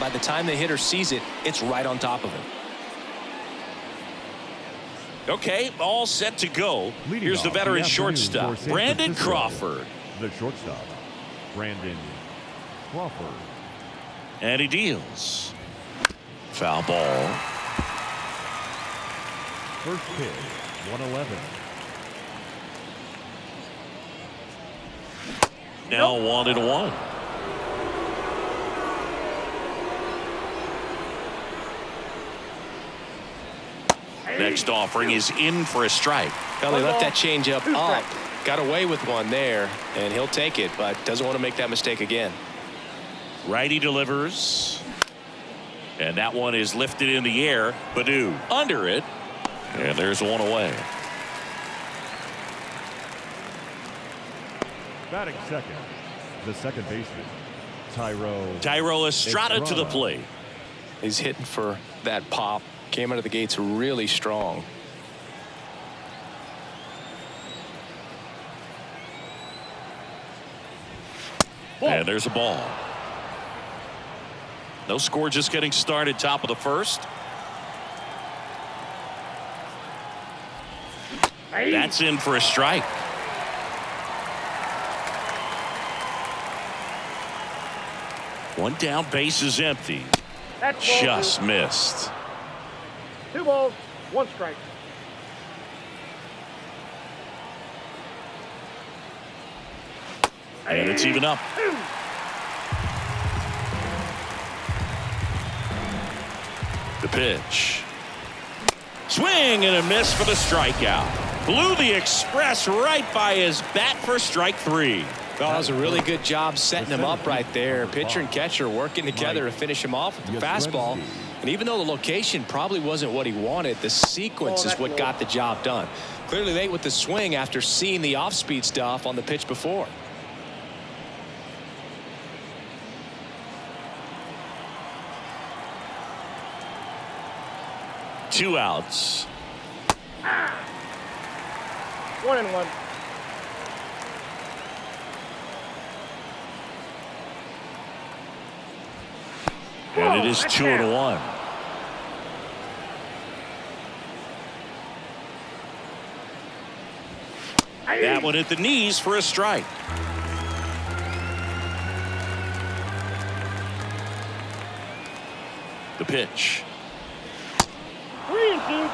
by the time the hitter sees it, it's right on top of him. Okay, all set to go. Here's the veteran shortstop, Brandon Crawford. The shortstop, Brandon Crawford. And he deals. Foul ball. First pitch, 111. Now 1-1. Next offering is in for a strike. Well, he left that changeup up. Got away with one there, and he'll take it, but doesn't want to make that mistake again. Righty delivers. And that one is lifted in the air. Baddoo under it. And there's one away. Batting second, the second baseman, Thairo Estrada to the plate. He's hitting for that pop. Came out of the gates really strong. And there's a ball. No score, just getting started, top of the first. That's in for a strike. One down, base is empty. Just missed. 2 balls, 1 strike. And it's even up. The pitch. Swing and a miss for the strikeout. Blew the express right by his bat for strike 3. Well, that was a really good job setting him up right there. Pitcher and catcher working together to finish him off with the fastball. And even though the location probably wasn't what he wanted, the sequence is what got the job done. Clearly late with the swing after seeing the off-speed stuff on the pitch before. Two outs. 1-1. And it is 2-1. That one at the knees for a strike. The pitch. 3-2.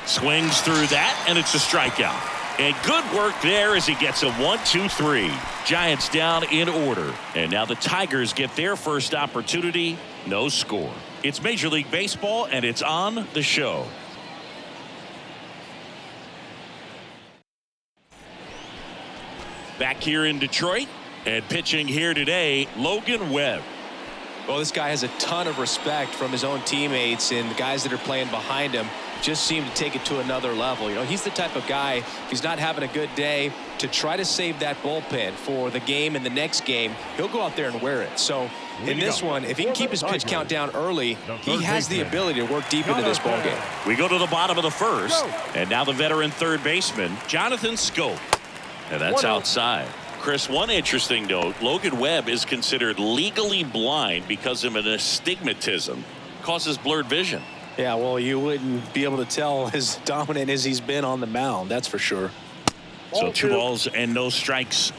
Swings through that, and it's a strikeout. And good work there as he gets a 1-2-3. Giants down in order. And now the Tigers get their first opportunity. No score. It's Major League Baseball, and it's on the show. Back here in Detroit, and pitching here today, Logan Webb. Well, this guy has a ton of respect from his own teammates, and the guys that are playing behind him just seem to take it to another level. You know, he's the type of guy, if he's not having a good day, to try to save that bullpen for the game and the next game, he'll go out there and wear it. So in this one, if he can keep his pitch count down early, he has the ability to work deep into this ballgame. We go to the bottom of the first, and now the veteran third baseman, Jonathan Scope. And that's outside. Chris, one interesting note, Logan Webb is considered legally blind because of an astigmatism. Causes blurred vision. Yeah, well, you wouldn't be able to tell as dominant as he's been on the mound, that's for sure. So 2 balls and no strikes.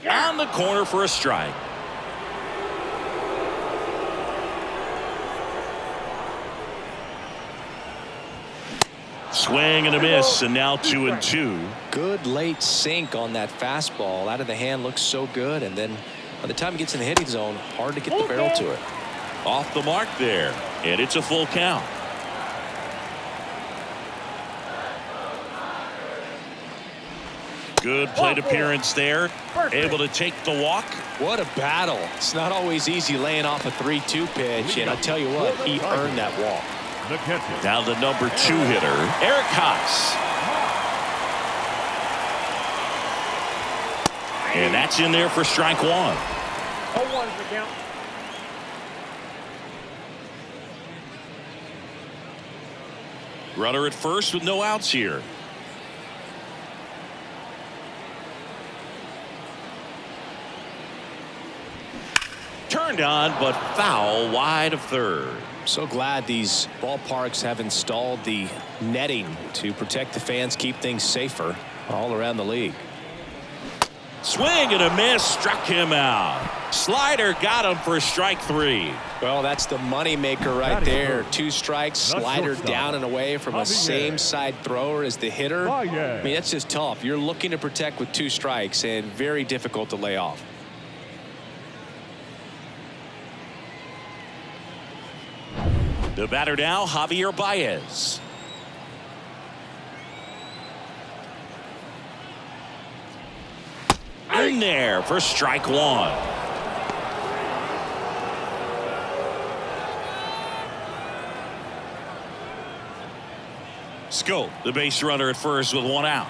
On the corner for a strike. Swing and a miss, and now 2-2. Good late sink on that fastball. Out of the hand looks so good, and then by the time he gets in the hitting zone, hard to get the barrel to it. Off the mark there, and it's a full count. Good plate appearance there. Able to take the walk. What a battle. It's not always easy laying off a 3-2 pitch, and I'll tell you what, he earned that walk. Now the number 2 hitter, Eric Haas. And that's in there for strike 1. 0-1's the count. Runner at first with no outs here. Turned on, but foul wide of third. So glad these ballparks have installed the netting to protect the fans, keep things safer all around the league. Swing and a miss, struck him out. Slider got him for strike 3. Well, that's the money maker right there. 2 strikes, slider down and away from a same side thrower as the hitter. I mean, that's just tough. You're looking to protect with 2 strikes and very difficult to lay off. The batter now, Javier Baez. In there for strike 1. Scope, the base runner at first with 1 out.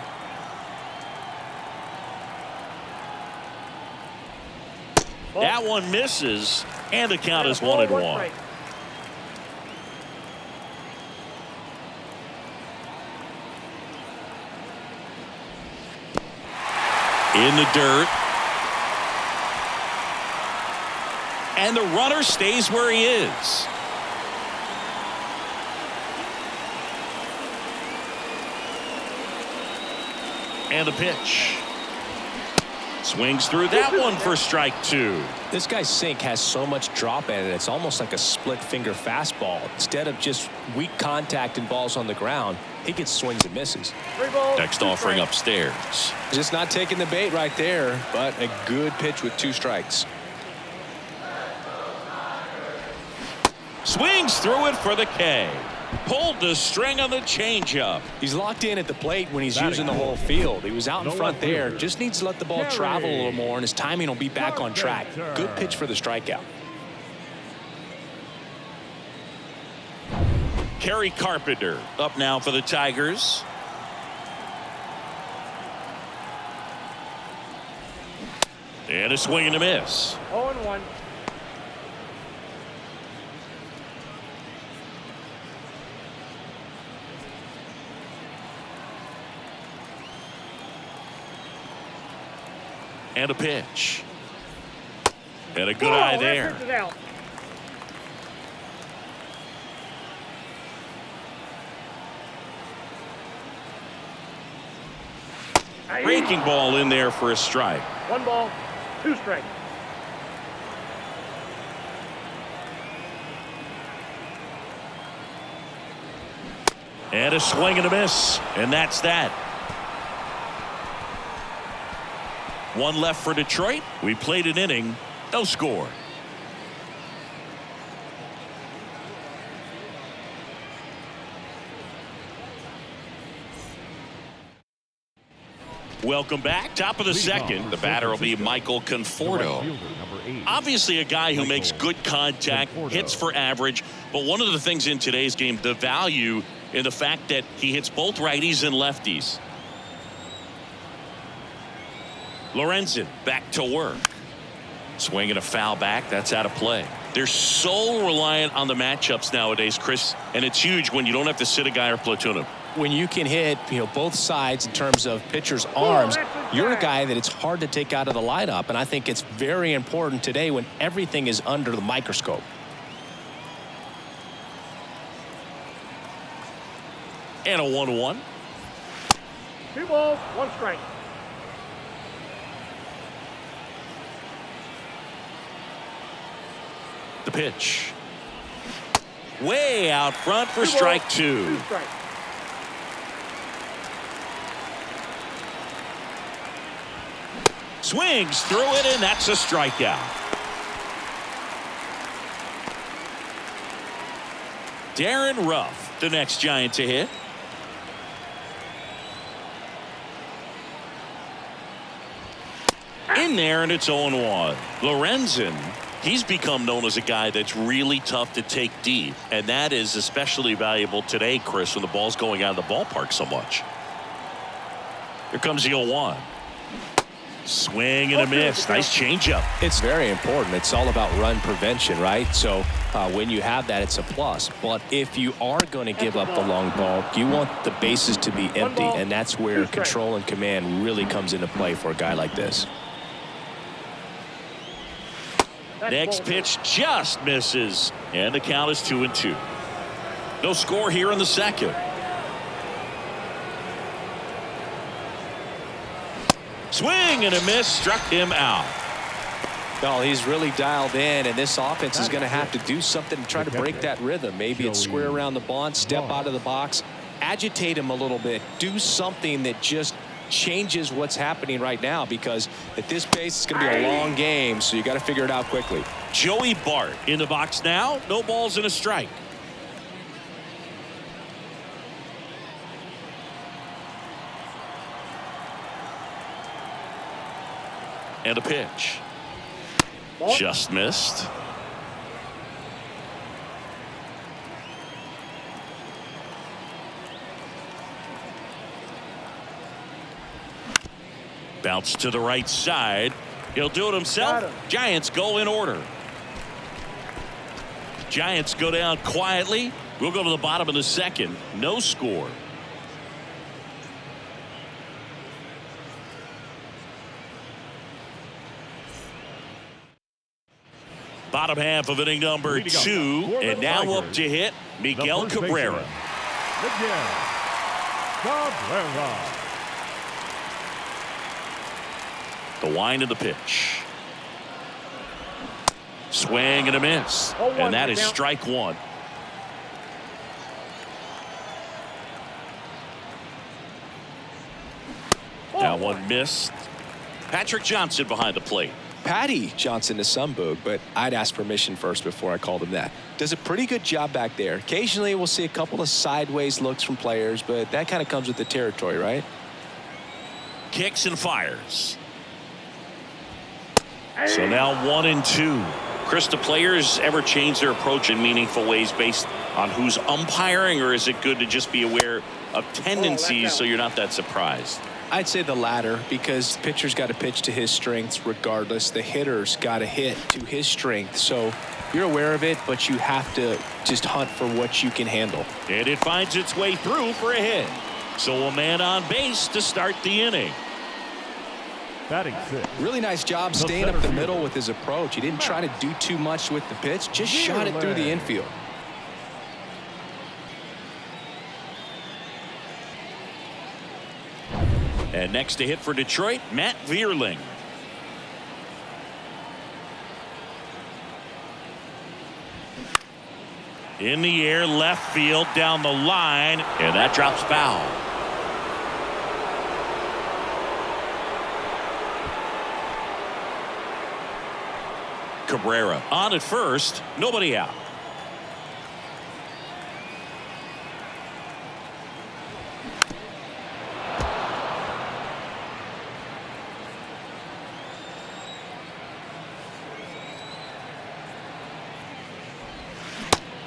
That one misses, and the count is 1-1. In the dirt. And the runner stays where he is. And the pitch. Swings through that one for strike 2. This guy's sink has so much drop in it. It's almost like a split finger fastball. Instead of just weak contact and balls on the ground, he gets swings and misses. Next offering upstairs. Just not taking the bait right there, but a good pitch with 2 strikes. Swings through it for the K. Pulled the string on the changeup. He's locked in at the plate when he's using the whole field. He was out in front there. Just needs to let the ball travel a little more, and his timing will be back on track. Good pitch for the strikeout. Kerry Carpenter up now for the Tigers. And a swing and a miss. 0-1. And a pitch. And a good eye there. Breaking ball in there for a strike. 1 ball, 2 strikes. And a swing and a miss. And that's that. 1 left for Detroit. We played an inning. No score. Welcome back. Top of the second. The batter will be Michael Conforto. Obviously a guy who makes good contact, hits for average. But one of the things in today's game, the value in the fact that he hits both righties and lefties. Lorenzen back to work. Swinging a foul back. That's out of play. They're so reliant on the matchups nowadays, Chris, and it's huge when you don't have to sit a guy or platoon him. When you can hit, both sides in terms of pitchers' arms, you're a guy that it's hard to take out of the lineup, and I think it's very important today when everything is under the microscope. And a 1-1. 2 balls, 1 strike. The pitch. Way out front for strike 2. 2 strikes. Swings through it, and that's a strikeout. Darren Ruff, the next Giant to hit. In there, and it's 0-1. Lorenzen, he's become known as a guy that's really tough to take deep, and that is especially valuable today, Chris, when the ball's going out of the ballpark so much. Here comes the 0-1. Swing and a miss. Nice changeup. It's very important. It's all about run prevention, right? So when you have that, it's a plus. But if you are going to give up the long ball, you want the bases to be empty, and that's where control and command really comes into play for a guy like this. Next pitch just misses, and the count is 2-2. No score here in the second. Swing and a miss, struck him out. Well, he's really dialed in, and this offense is going to have to do something to try to break that rhythm. Maybe it's square around the bunt, step out of the box, agitate him a little bit, do something that just changes what's happening right now, because at this pace it's going to be a long game, so you got to figure it out quickly. Joey Bart in the box now. No balls and a strike. And a pitch. Just missed. Bounce to the right side. He'll do it himself. Giants go in order. Giants go down quietly. We'll go to the bottom of the second. No score. Bottom half of inning number 2, and now up to hit Miguel Cabrera. Miguel Cabrera. The wind of the pitch. Swing and a miss, and that is strike one. Now one missed. Patrick Johnson behind the plate. Patty Johnson to some boog, but I'd ask permission first before I called him that. Does a pretty good job back there. Occasionally we'll see a couple of sideways looks from players, but that kind of comes with the territory, right? Kicks and fires. So now 1-2. Chris, do players ever change their approach in meaningful ways based on who's umpiring, or is it good to just be aware of tendencies so you're not that surprised? I'd say the latter, because the pitcher's got to pitch to his strengths regardless. The hitter's got to hit to his strength. So you're aware of it, but you have to just hunt for what you can handle. And it finds its way through for a hit. So a man on base to start the inning. Batting 6. Really nice job staying up the middle with his approach. He didn't try to do too much with the pitch, just shot it through the infield. And next to hit for Detroit, Matt Vierling. In the air, left field, down the line, and that drops foul. Cabrera on at first, nobody out.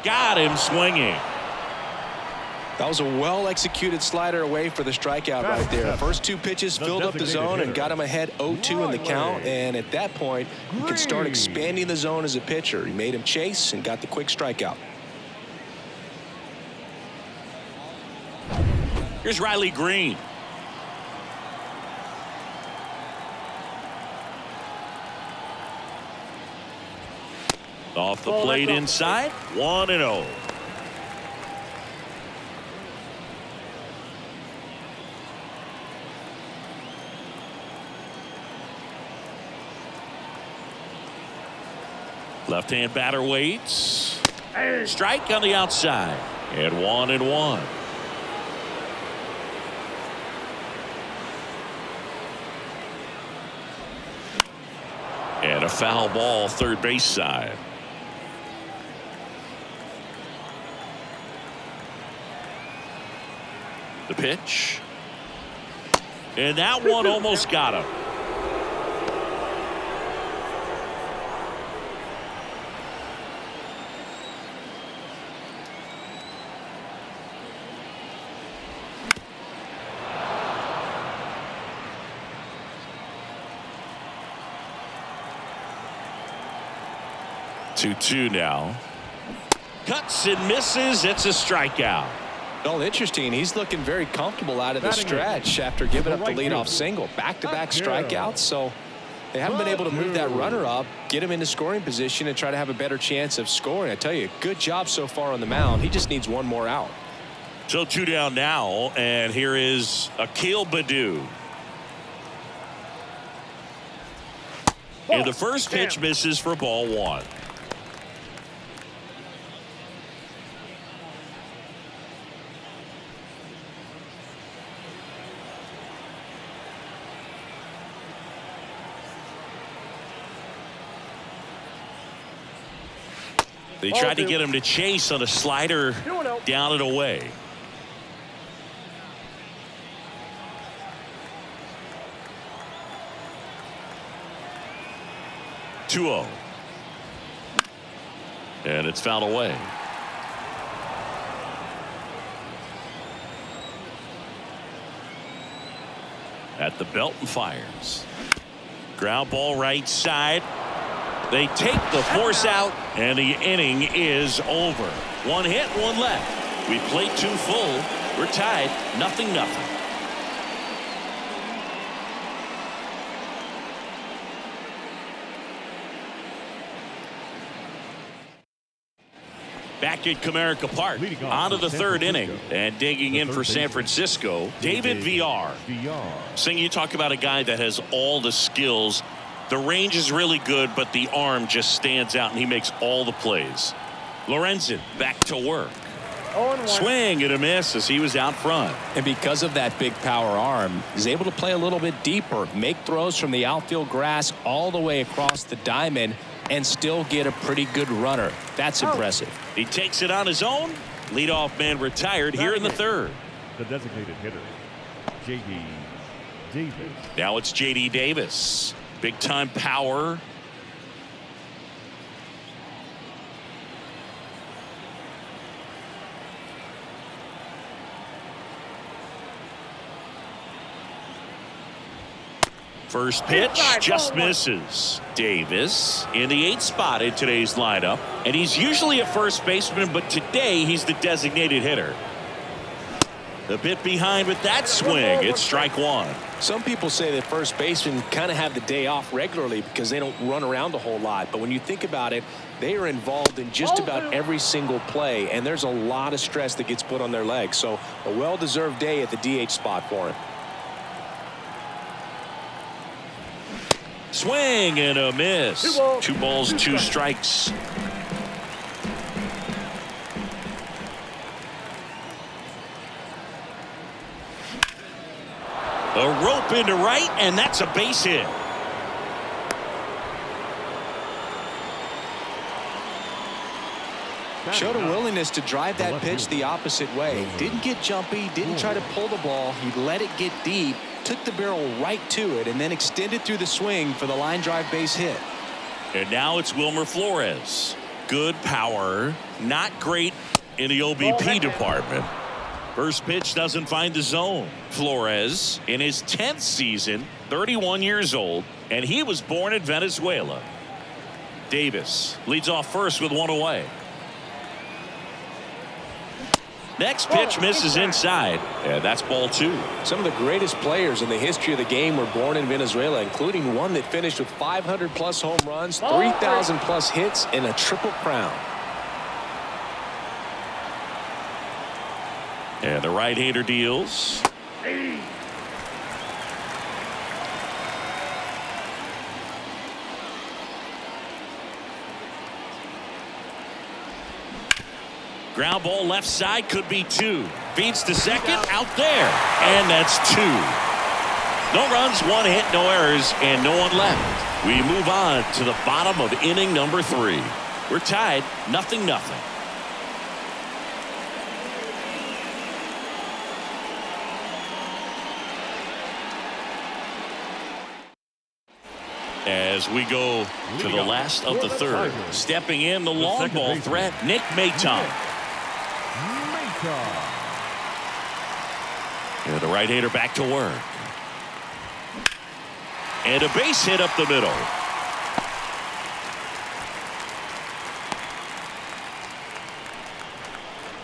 Got him swinging. That was a well-executed slider away for the strikeout right there. First two pitches filled up the zone and got him ahead 0-2 in the count. And at that point, you could start expanding the zone as a pitcher. He made him chase and got the quick strikeout. Here's Riley Green. Off the plate inside, 1-0. Left-hand batter waits. Strike on the outside. And 1-1. And a foul ball third base side. The pitch. And that one almost got him. 2-2 now. Cuts and misses. It's a strikeout. Well, interesting. He's looking very comfortable out of the stretch after giving up the leadoff single. Back-to-back strikeouts. So they haven't been able to move that runner up, get him into scoring position, and try to have a better chance of scoring. I tell you, good job so far on the mound. He just needs one more out. So 2 down now, and here is Akil Baddoo. And the first pitch misses for ball 1. They tried to get him to chase on a slider down and away. (2-0) and it's fouled away. At the belt and fires. Ground ball right side. They take the force out, and the inning is over. 1 hit, 1 left. We played 2 full. We're tied, 0-0. Back at Comerica Park, on to the 3rd inning, and digging in for San Francisco, David Villar. Sing, you talk about a guy that has all the skills. The range is really good, but the arm just stands out, and he makes all the plays. Lorenzen back to work. Swing and a miss as he was out front. And because of that big power arm, he's able to play a little bit deeper, make throws from the outfield grass all the way across the diamond, and still get a pretty good runner. That's impressive. He takes it on his own. Leadoff man retired here in the 3rd. The designated hitter, J.D. Davis. Now it's J.D. Davis. Big time power. First pitch just misses. Davis in the 8th spot in today's lineup, and he's usually a first baseman, but today he's the designated hitter. A bit behind with that swing. It's strike 1. Some people say that first basemen kind of have the day off regularly because they don't run around a whole lot. But when you think about it, they are involved in just about every single play, and there's a lot of stress that gets put on their legs. So a well-deserved day at the DH spot for him. Swing and a miss. 2 balls, 2 strikes. A rope into right, and that's a base hit. Showed a willingness to drive that pitch the opposite way. Didn't get jumpy, didn't try to pull the ball. He let it get deep, took the barrel right to it, and then extended through the swing for the line drive base hit. And now it's Wilmer Flores. Good power, not great in the OBP department. First pitch doesn't find the zone. Flores in his 10th season, 31 years old, and he was born in Venezuela. Davis leads off first with 1 away. Next pitch misses inside, and that's ball 2. Some of the greatest players in the history of the game were born in Venezuela, including one that finished with 500+ home runs, 3,000+ hits, and a triple crown. And the right-hander deals. Ground ball left side, could be 2. Feeds to second, out there, and that's 2. No runs, 1 hit, no errors, and no one left. We move on to the bottom of inning number 3. We're tied, 0-0. As we go to the last of the 3rd, stepping in the long ball threat, Nick Maton. And the right-hander back to work. And a base hit up the middle.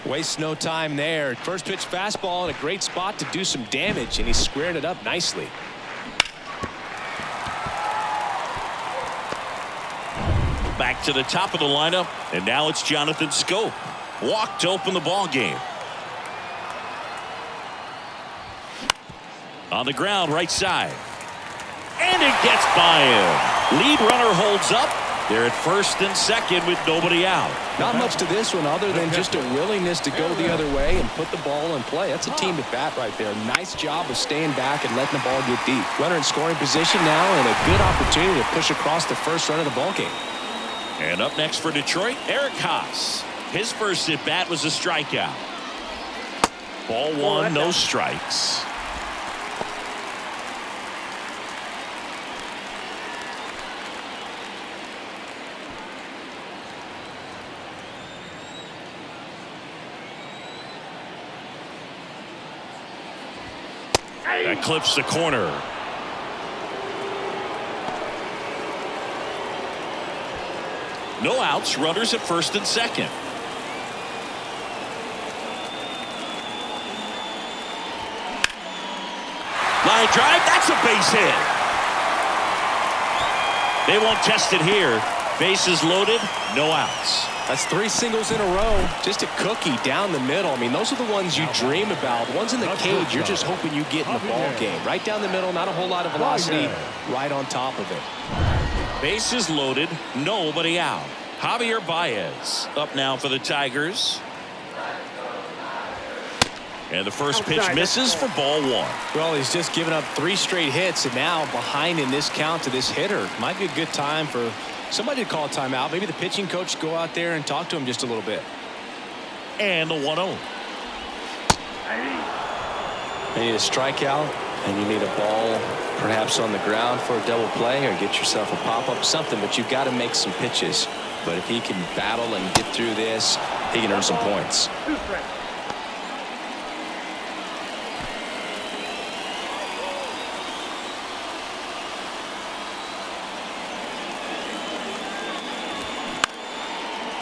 Wastes no time there. First pitch fastball in a great spot to do some damage, and he squared it up nicely. Back to the top of the lineup, and now it's Jonathan Schoop. Walk to open the ball game. On the ground, right side. And it gets by him. Lead runner holds up. They're at first and second with nobody out. Not much to this one other than just a willingness to go the other way and put the ball in play. That's a team at bat right there. Nice job of staying back and letting the ball get deep. Runner in scoring position now, and a good opportunity to push across the first run of the ball game. And up next for Detroit, Eric Haas. His first at bat was a strikeout. Ball one, no strikes. That clips the corner. No outs, runners at first and second. Line drive, that's a base hit. They won't test it here. Bases loaded, no outs. That's 3 singles in a row. Just a cookie down the middle. I mean, those are the ones you dream about. The ones in the cage, you're just hoping you get in the ball game. Right down the middle, not a whole lot of velocity. Right on top of it. Bases loaded, nobody out. Javier Baez up now for the Tigers. And the first pitch misses for ball one. Well, he's just given up 3 straight hits, and now behind in this count to this hitter. Might be a good time for somebody to call a timeout. Maybe the pitching coach go out there and talk to him just a little bit. And the 1-0. You need a strikeout, and you need a ball perhaps on the ground for a double play, or get yourself a pop-up, something, but you've got to make some pitches. But if he can battle and get through this, he can earn some points. 2 strikes.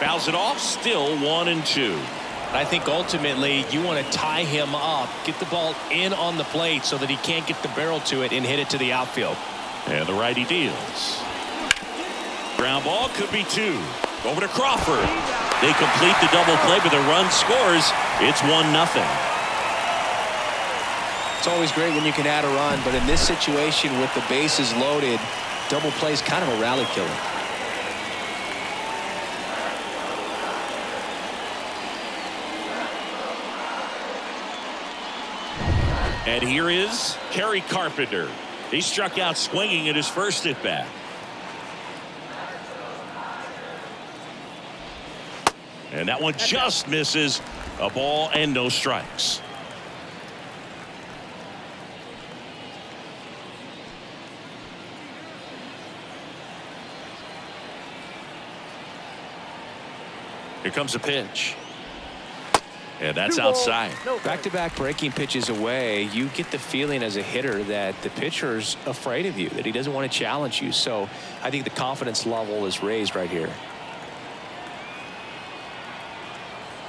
Fouls it off, still 1-2. I think ultimately you want to tie him up, get the ball in on the plate so that he can't get the barrel to it and hit it to the outfield. And the righty deals. Ground ball, could be 2. Over to Crawford. They complete the double play, but the run scores. It's 1-0. It's always great when you can add a run, but in this situation with the bases loaded, double play is kind of a rally killer. And here is Kerry Carpenter. He struck out swinging at his first at bat. And that one just misses. A ball and no strikes. Here comes a pitch. And that's outside. Back-to-back breaking pitches away, you get the feeling as a hitter that the pitcher's afraid of you, that he doesn't want to challenge you. So I think the confidence level is raised right here.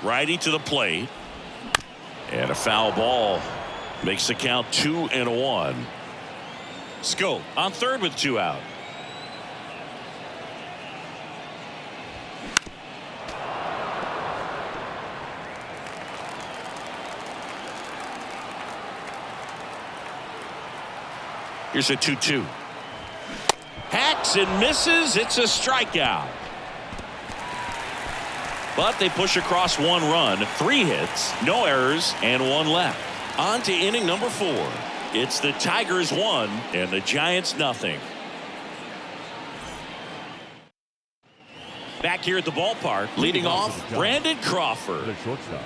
Righty to the plate. And a foul ball makes the count 2-1. Schoop on third with 2 out. Here's a 2-2. Hacks and misses. It's a strikeout. But they push across 1 run, 3 hits, no errors, and 1 left. On to inning number 4. It's the Tigers 1 and the Giants nothing. Back here at the ballpark, leading off, Brandon Crawford. The shortstop,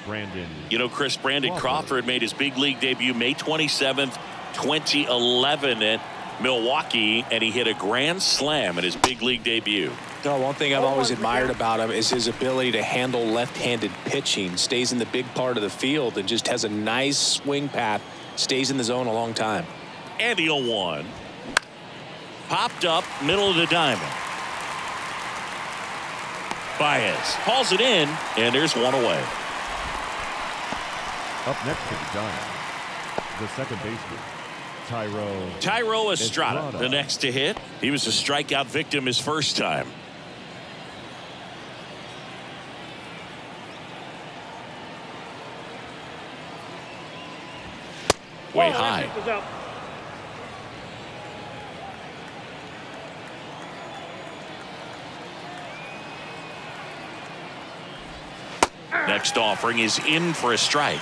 Brandon. You know, Chris, Brandon Crawford made his big league debut May 27th, 2011 at Milwaukee, and he hit a grand slam in his big league debut. No, one thing I've always admired about him is his ability to handle left-handed pitching. Stays in the big part of the field and just has a nice swing path. Stays in the zone a long time. And the 0-1. Popped up, middle of the diamond. Baez hauls it in, and there's 1 away. Up next for the Giants, the second baseman, Thairo Estrada, the next to hit. He was a strikeout victim his first time. Way high. Next offering is in for a strike.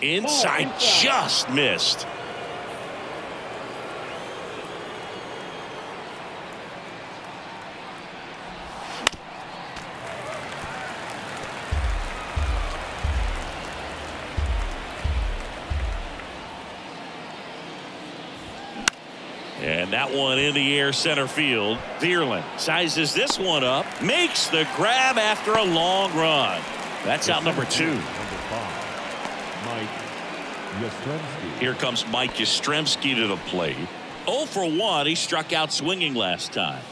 Inside, just missed. And that one in the air center field. Vierling sizes this one up, makes the grab after a long run. That's out number 2. Number 5, Mike Yastrzemski. Here comes Mike Yastrzemski to the plate. 0 for 1. He struck out swinging last time.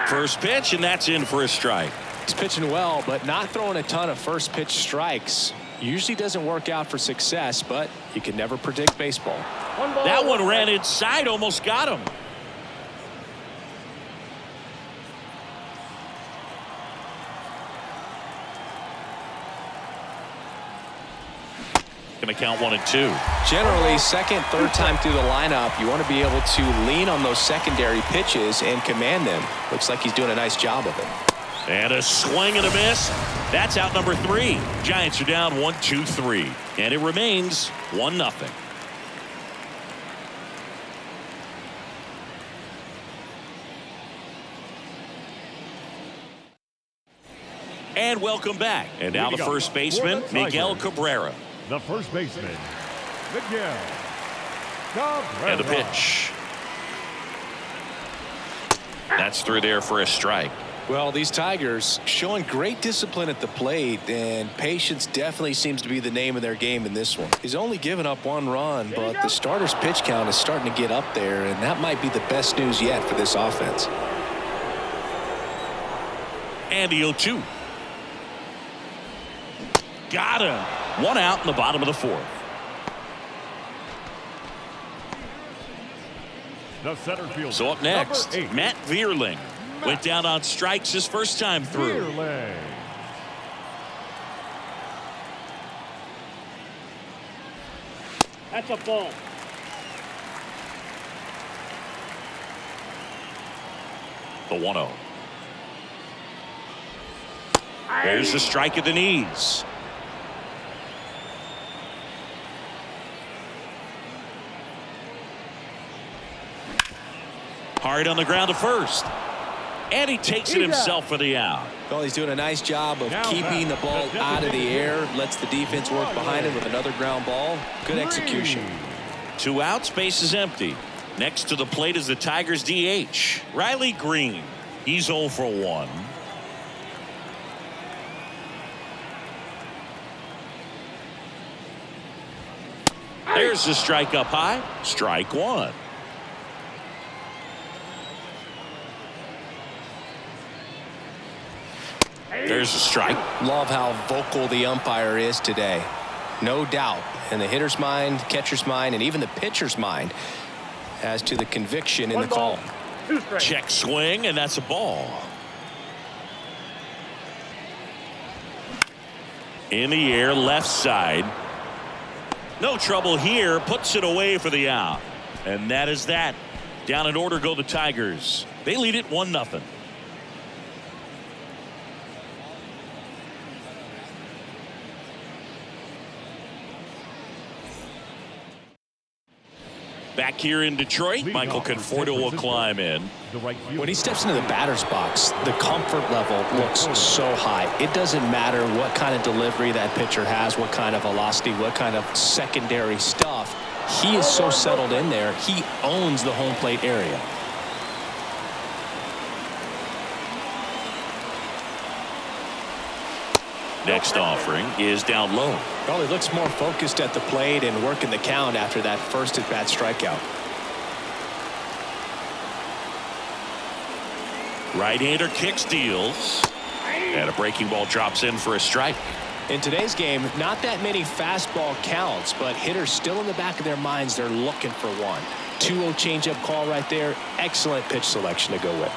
First pitch, and that's in for a strike. He's pitching well, but not throwing a ton of first pitch strikes. Usually doesn't work out for success, but you can never predict baseball. That one ran inside, almost got him. Gonna count 1 and 2. Generally, second, third time through the lineup, you want to be able to lean on those secondary pitches and command them. Looks like he's doing a nice job of it. And a swing and a miss. That's out number 3. Giants are down 1-2-3. And it remains 1-0. And welcome back. And now the first baseman, Miguel Cabrera. The first baseman, Miguel Cabrera. And the pitch. That's through there for a strike. Well, these Tigers showing great discipline at the plate, and patience definitely seems to be the name of their game in this one. He's only given up 1 run, but the starter's pitch count is starting to get up there, and that might be the best news yet for this offense. And the 0-2. Got him. 1 out in the bottom of the 4th. The center fielder. So up next, number 8, Matt Vierling. Went down on strikes his first time through. Vierling. That's a ball. The 1-0. There's the strike at the knees. Hard on the ground to first. And he takes it himself for the out. Well, he's doing a nice job of keeping the ball out of the air. Lets the defense work behind him with another ground ball. Good execution. 2 outs, base is empty. Next to the plate is the Tigers DH, Riley Green. He's 0 for 1. There's the strike up high. Strike 1. There's a strike. Love how vocal the umpire is today. No doubt in the hitter's mind, catcher's mind, and even the pitcher's mind as to the conviction in the call. Check swing, and that's a ball. In the air, left side. No trouble here. Puts it away for the out. And that is that. Down in order go the Tigers. They lead it 1-0. Back here in Detroit, Michael Conforto will climb in. When he steps into the batter's box, the comfort level looks so high. It doesn't matter what kind of delivery that pitcher has, what kind of velocity, what kind of secondary stuff. He is so settled in there. He owns the home plate area. Next offering is down low. Well, he looks more focused at the plate and working the count after that first at-bat strikeout. Right-hander kicks, deals. And a breaking ball drops in for a strike. In today's game, not that many fastball counts, but hitters still in the back of their minds, they're looking for one. 2-0 changeup call right there. Excellent pitch selection to go with.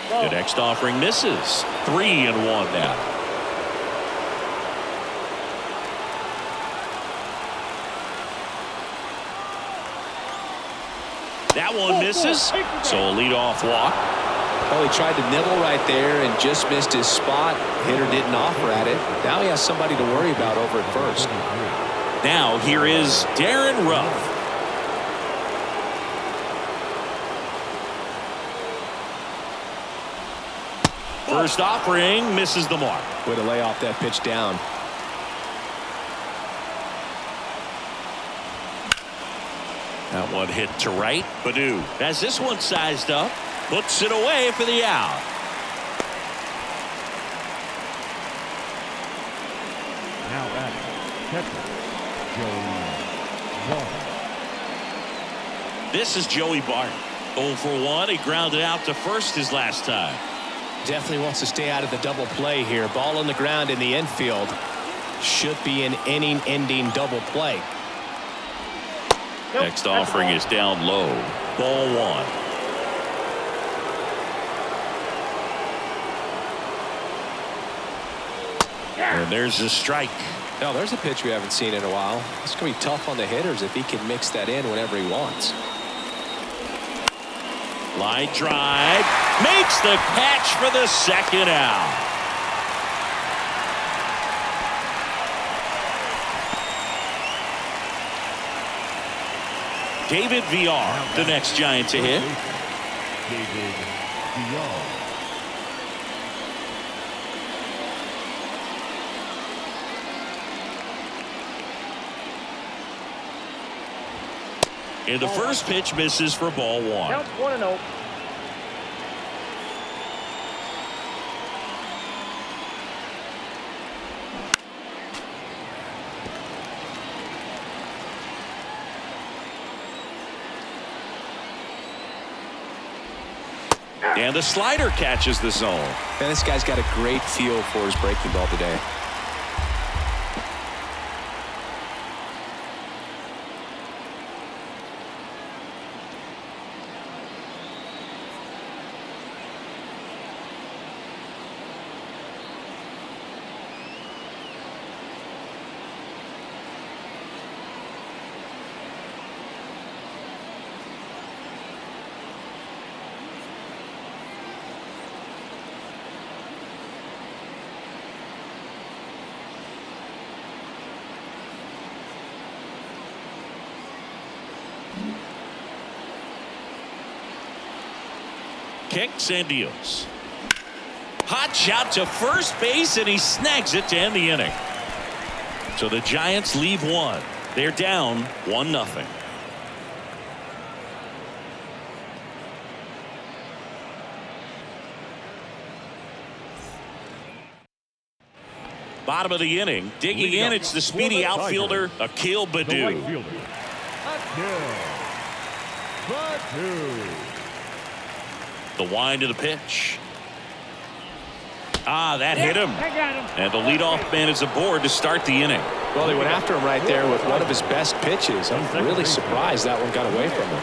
The next offering misses. 3-1 now. That one misses. So a leadoff walk. Well, he tried to nibble right there and just missed his spot. Hitter didn't offer at it. Now he has somebody to worry about over at first. Now here is Darren Ruff. First offering misses the mark. Way to lay off that pitch down. That one hit to right. Badu has this one sized up. Puts it away for the out. Now batting, catcher, Joey Barton. This is Joey Barton. 0 for 1. He grounded out to first his last time. Definitely wants to stay out of the double play here. Ball on the ground in the infield. Should be an inning-ending double play. Next offering is down low. Ball 1. And there's a strike. Now there's a pitch we haven't seen in a while. It's going to be tough on the hitters if he can mix that in whenever he wants. Line drive. Makes the catch for the second out. David Villar, the next Giant to hit. David Villar. And the first pitch misses for ball 1. Count 1-0. And the slider catches the zone. Man, this guy's got a great feel for his breaking ball today. Kicks and deals. Hot shot to first base, and he snags it to end the inning. So the Giants leave one. They're down 1-0. Bottom of the inning, digging in, it's the speedy outfielder, Akil The Badu. right fielder, Akil Badu. The wind of the pitch. That hit him. I got him. And the leadoff man is aboard to start the inning. Well, he went after him right there with one of his best pitches. I'm really surprised that one got away from him.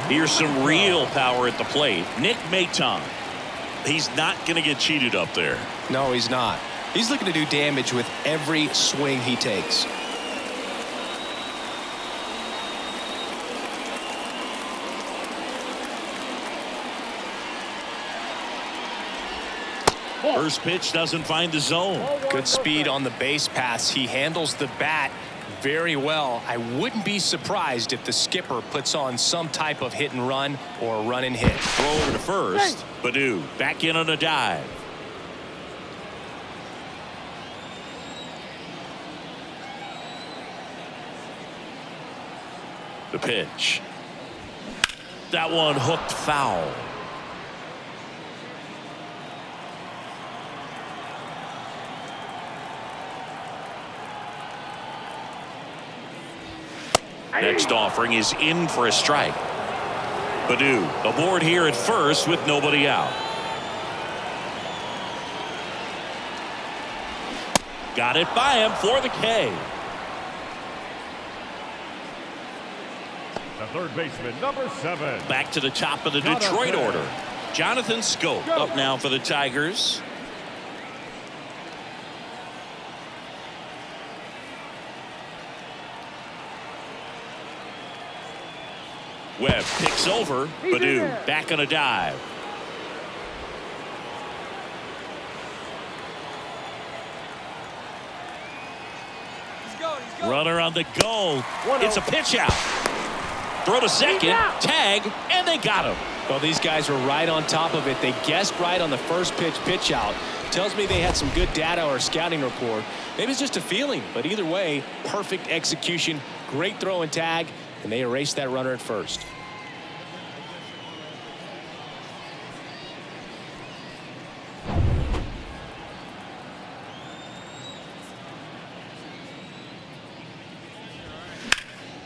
Here's some real power at the plate. Nick Maton. He's not going to get cheated up there. No, he's not. He's looking to do damage with every swing he takes. First pitch doesn't find the zone. Good speed on the base pass. He handles the bat very well. I wouldn't be surprised if the skipper puts on some type of hit and run or run and hit. Throw over to first. Badu back in on a dive. The pitch. That one hooked foul. Next offering is in for a strike. Baду aboard here at first with nobody out. Got it by him for the K. The third baseman, number 7. Back to the top of the Detroit order. Jonathan Schoop up now for the Tigers. Webb picks over. Badu back on a dive. Runner on the go. It's a pitch out. Throw to second. Tag. And they got him. Well, these guys were right on top of it. They guessed right on the first pitch out. Tells me they had some good data or scouting report. Maybe it's just a feeling. But either way, perfect execution. Great throw and tag. And they erased that runner at first.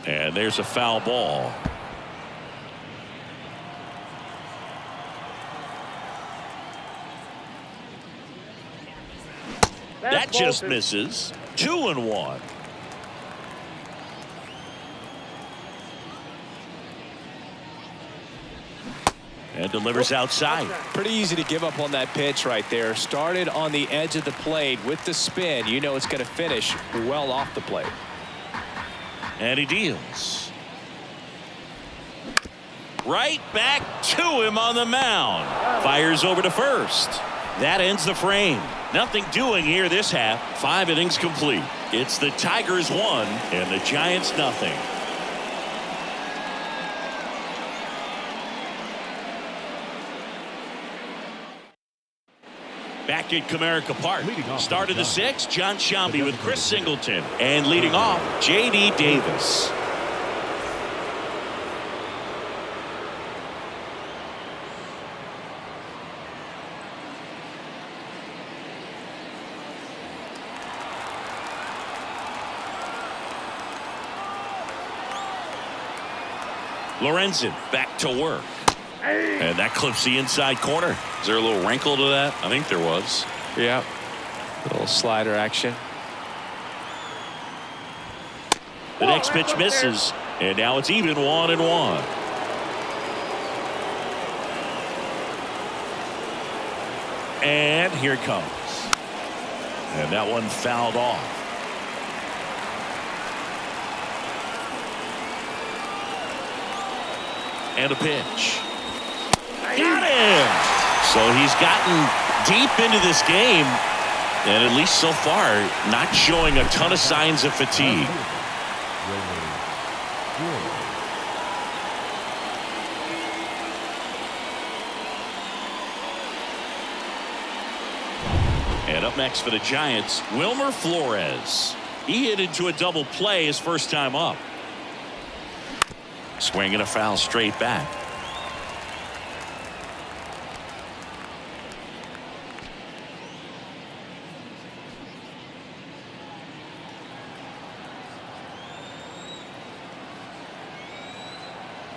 And there's a foul ball. That just misses. 2-1. And delivers outside. Pretty easy to give up on that pitch right there. Started on the edge of the plate with the spin. You know it's going to finish well off the plate. And he deals. Right back to him on the mound. Fires over to first. That ends the frame. Nothing doing here this half. 5 innings complete. It's the Tigers 1 and the Giants nothing. Back at Comerica Park. Start of the 6th, John Sciambi with Chris Singleton. And leading off, J.D. Davis. Lorenzen back to work. And that clips the inside corner. Is there a little wrinkle to that? I think there was. Yeah. A little slider action. The next pitch misses. And now it's even 1-1. And here it comes. And that one fouled off. And a pitch. Got him! So he's gotten deep into this game, and at least so far, not showing a ton of signs of fatigue. And up next for the Giants, Wilmer Flores. He hit into a double play his first time up. Swinging a foul straight back.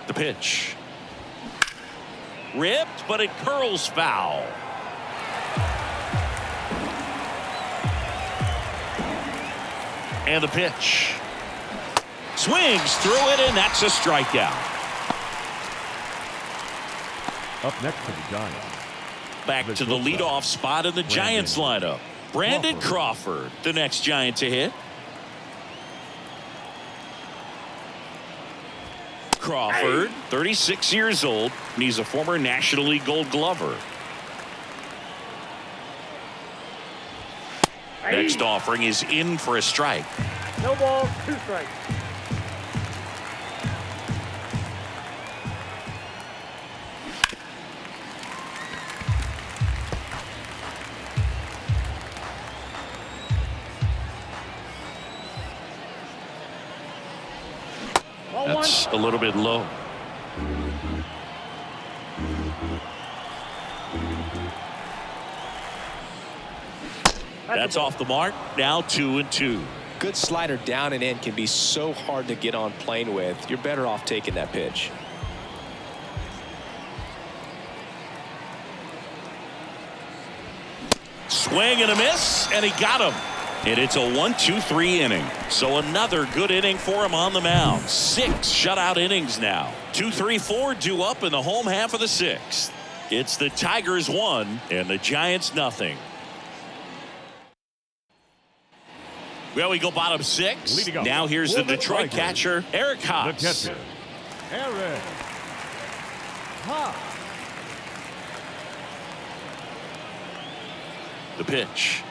The pitch. Ripped, but it curls foul. And the pitch. Swings through it, and that's a strikeout. Up next for the Giants. Back to the leadoff spot in the Giants lineup. Brandon Crawford, the next Giant to hit. Crawford, 36 years old, and he's a former National League Gold Glover. Next offering is in for a strike. No balls, 2 strikes. That's a little bit low. That's off the mark. Now 2-2. Good slider down and in can be so hard to get on plane with. You're better off taking that pitch. Swing and a miss, and he got him. And it's a 1-2-3 inning. So another good inning for him on the mound. 6 shutout innings now. 2-3-4 due up in the home half of the 6th. It's the Tigers 1 and the Giants nothing. Well, we go bottom 6. Now here's the Detroit catcher, Eric Haas. The catcher, Eric Haas. The pitch.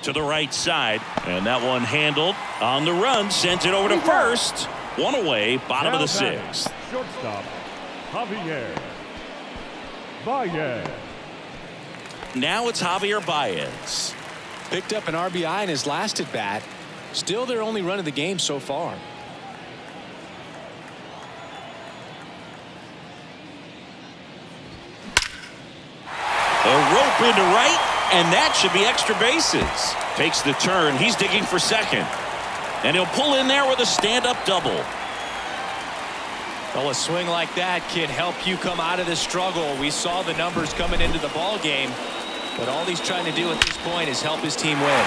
To the right side, and that one handled on the run, sends it over to first. One away, bottom of the 6th. Shortstop, Javier Baez. Now it's Javier Baez. Picked up an RBI in his last at bat. Still their only run of the game so far. A rope into right, and that should be extra bases. Takes the turn. He's digging for second. And he'll pull in there with a stand-up double. Well, a swing like that can help you come out of this struggle. We saw the numbers coming into the ball game, but all he's trying to do at this point is help his team win.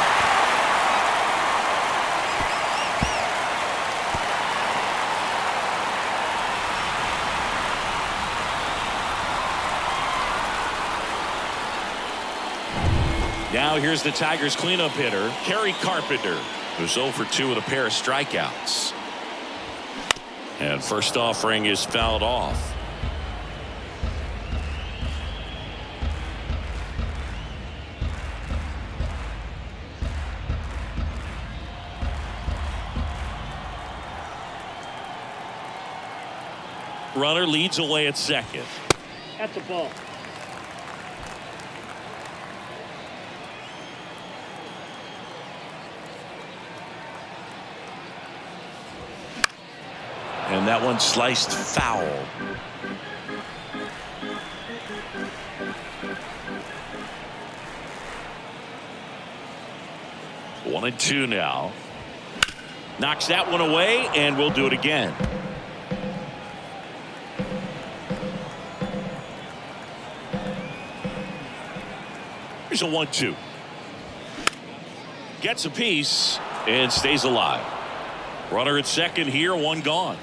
Now here's the Tigers cleanup hitter, Kerry Carpenter, who's 0 for 2 with a pair of strikeouts. And first offering is fouled off. Runner leads away at second. That's a ball. And that one sliced foul. One and two now. Knocks that one away, and we'll do it again. Here's a 1-2. Gets a piece and stays alive. Runner at second here, one gone.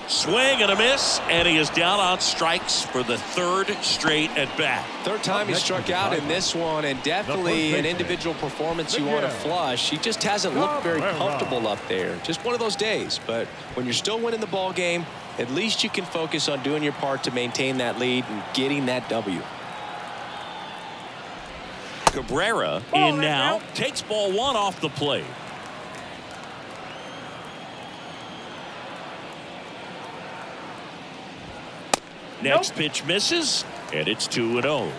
Swing and a miss, and he is down on strikes for the 3rd straight at bat. Third time he struck out in this one, and definitely an individual performance you want to flush. He just hasn't looked very comfortable up there. Just one of those days. But when you're still winning the ball game, at least you can focus on doing your part to maintain that lead and getting that W. Cabrera in now, takes ball 1 off the plate. Next pitch misses, and it's 2-0.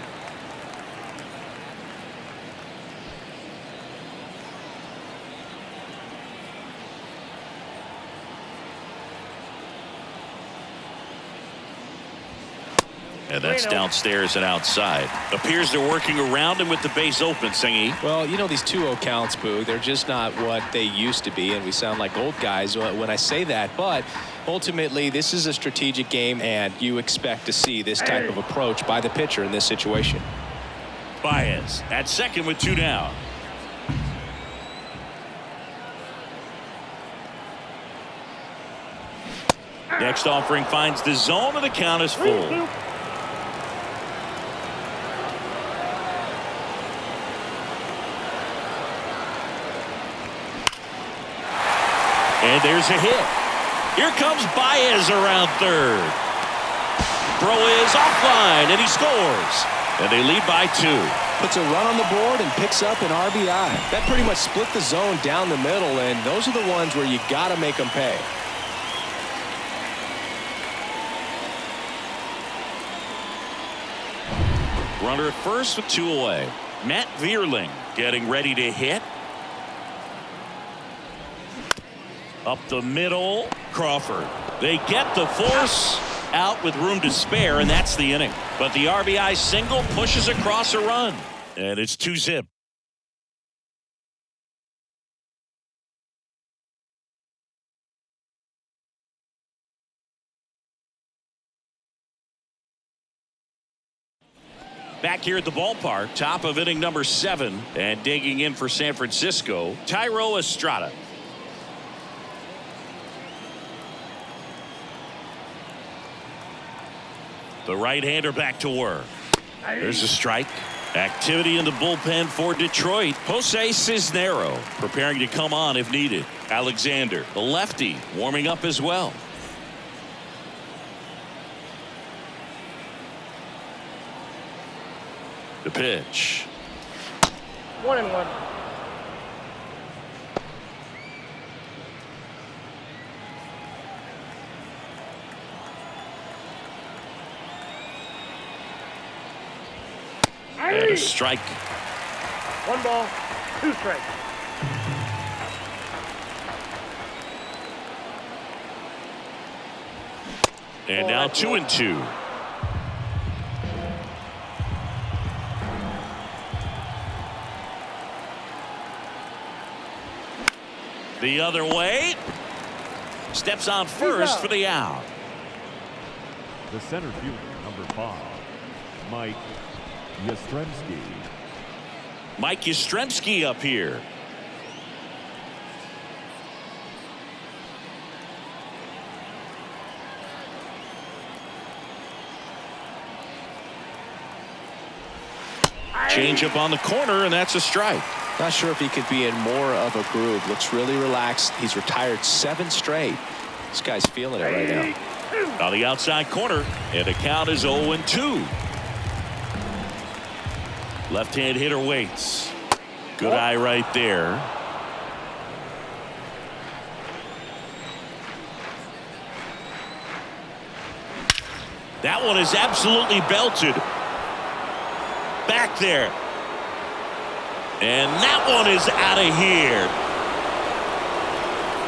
And that's downstairs and outside. Appears they're working around him with the base open, Singy. Well, you know, these 2-0 counts, Boo, they're just not what they used to be, and we sound like old guys when I say that. But ultimately, this is a strategic game, and you expect to see this type of approach by the pitcher in this situation. Baez at second with 2 down. Next offering finds the zone, and the count is full. And there's a hit. Here comes Baez around third. Throw is offline, and he scores. And they lead by 2. Puts a run on the board and picks up an RBI. That pretty much split the zone down the middle, and those are the ones where you got to make them pay. Runner at first with 2 away. Matt Vierling getting ready to hit. Up the middle, Crawford. They get the force out with room to spare, and that's the inning. But the RBI single pushes across a run, and it's 2-zip. Back here at the ballpark, top of inning number 7, and digging in for San Francisco, Thairo Estrada. The right-hander back to work. There's a strike. Activity in the bullpen for Detroit. Jose Cisnero preparing to come on if needed. Alexander, the lefty, warming up as well. The pitch. 1-1. And a strike. 1 ball, 2 strikes. And now 2-2. The other way. Steps on first for the out. The center fielder, number 5, Mike Yastrzemski. Mike Yastrzemski up here. Change up on the corner, and that's a strike. Not sure if he could be in more of a groove. Looks really relaxed. He's retired 7 straight. This guy's feeling it right now. On the outside corner, and the count is 0-2. Left-hand hitter waits. Good eye right there. That one is absolutely belted. Back there. And that one is out of here.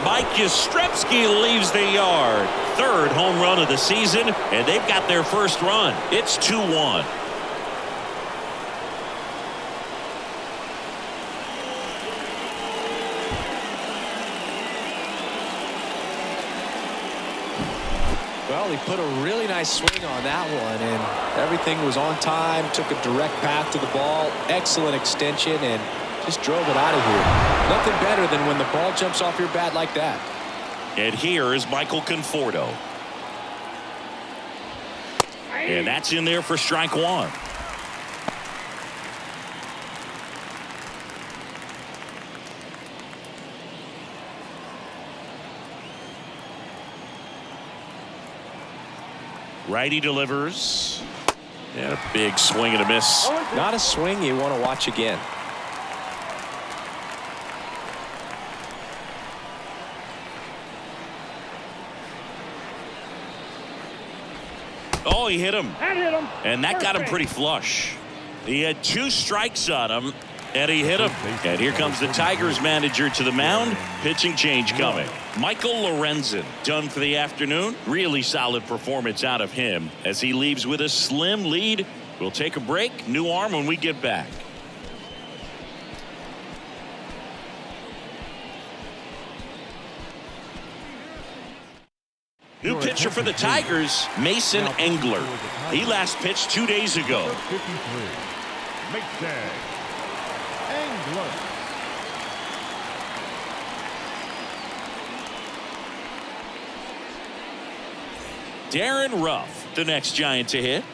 Mike Yastrzemski leaves the yard. 3rd home run of the season, and they've got their first run. It's 2-1. Well, he put a really nice swing on that one, and everything was on time. Took a direct path to the ball. Excellent extension, and just drove it out of here. Nothing better than when the ball jumps off your bat like that. And here is Michael Conforto. And that's in there for strike 1. Righty delivers. And a big swing and a miss. Not a swing you want to watch again. Oh, he hit him. And hit him. And that got him pretty flush. He had 2 strikes on him, and he hit him. And here comes the Tigers manager to the mound. Pitching change coming. Michael Lorenzen done for the afternoon. Really solid performance out of him as he leaves with a slim lead. We'll take a break. New arm when we get back. New pitcher for the Tigers, Mason Engler. He last pitched 2 days ago. 53, Mason Engler. Darren Ruff, the next Giant to hit.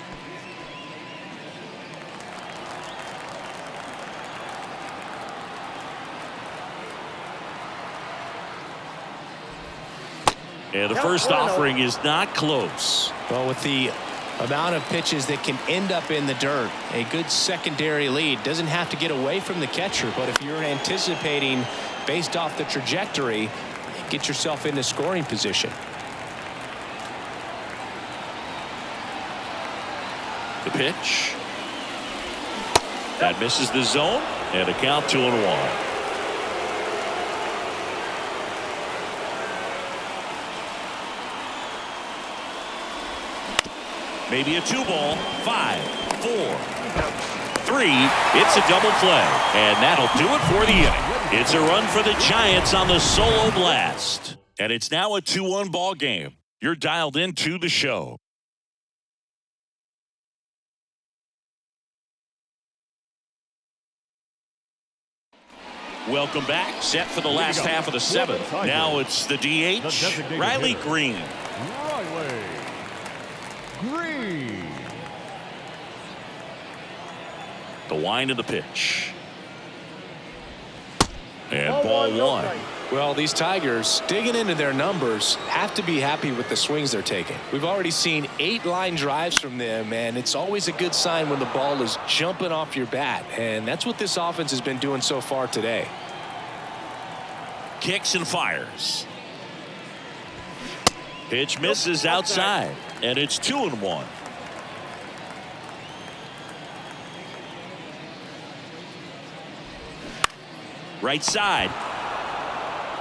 And the first offering is not close. Well, with the amount of pitches that can end up in the dirt, a good secondary lead. Doesn't have to get away from the catcher, but if you're anticipating based off the trajectory, get yourself into scoring position. The pitch. That misses the zone, and a count 2-1. Maybe a 2-ball. 5, 4, 3. It's a double play, and that'll do it for the inning. It's a run for the Giants on the solo blast, and it's now a 2-1 ball game. You're dialed into the show. Welcome back. Set for the last half of the seventh. Now it's the DH, Riley Green. Riley Green. The wind of the pitch. And ball one. Well, these Tigers, digging into their numbers, have to be happy with the swings they're taking. We've already seen 8 line drives from them, and it's always a good sign when the ball is jumping off your bat, and that's what this offense has been doing so far today. Kicks and fires. Pitch misses outside, and it's 2-1. Right side.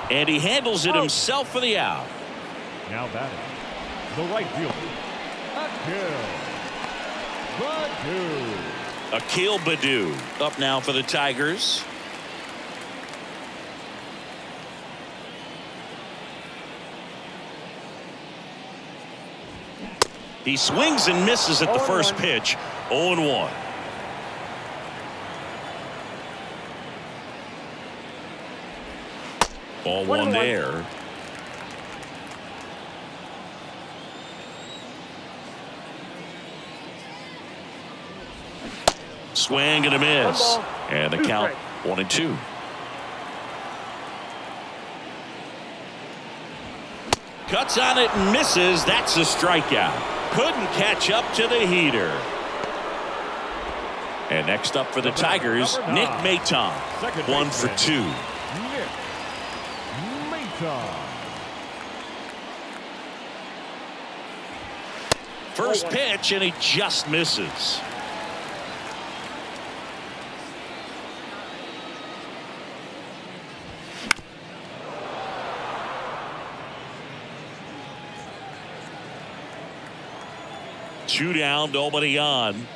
And he handles it himself for the out. Now batting, the right fielder, Akil Baddoo up now for the Tigers. He swings and misses at the first pitch. 0-1. Ball one there. Swing and a miss. And the count 1-2. Cuts on it and misses. That's a strikeout. Couldn't catch up to the heater. And next up for the Tigers, Nick Maton. 1 for 2. First pitch, and he just misses. Two down, nobody on.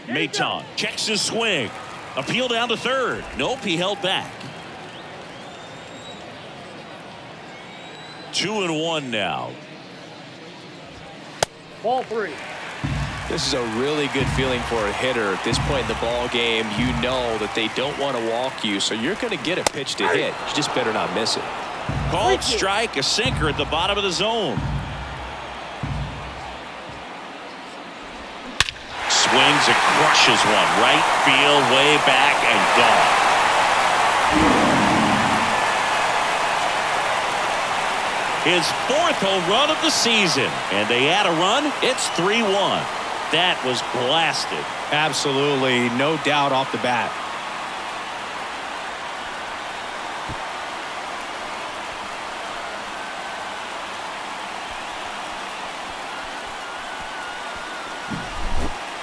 Maton checks his swing. Appeal down to third. Nope, he held back. 2-1 now. Ball 3. This is a really good feeling for a hitter at this point in the ball game. You know that they don't want to walk you, so you're going to get a pitch to hit. You just better not miss it. Called strike, a sinker at the bottom of the zone. Swings and crushes one. Right field, way back, and gone. His 4th home run of the season. And they add a run. It's 3-1. That was blasted. Absolutely. No doubt off the bat.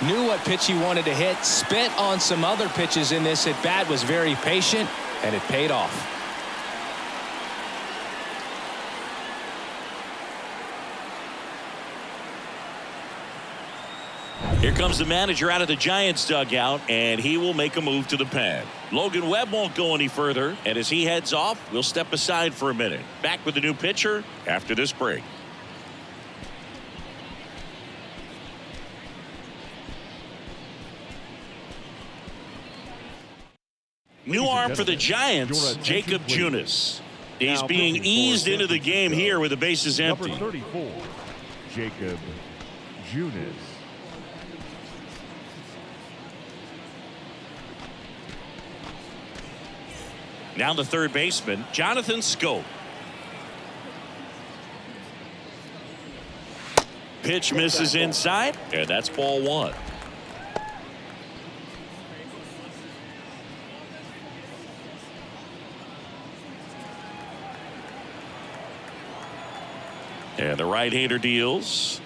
Knew what pitch he wanted to hit. Spent on some other pitches in this at bat. Was very patient, and it paid off. Here comes the manager out of the Giants dugout, and he will make a move to the pen. Logan Webb won't go any further, and as he heads off, we'll step aside for a minute. Back with the new pitcher after this break. New arm for the Giants, Jacob Junis. He's being eased into the game here with the bases empty. Number 34, Jacob Junis. Now the third baseman, Jonathan Schoop. Pitch misses inside, and that's ball one. And the right-hander deals.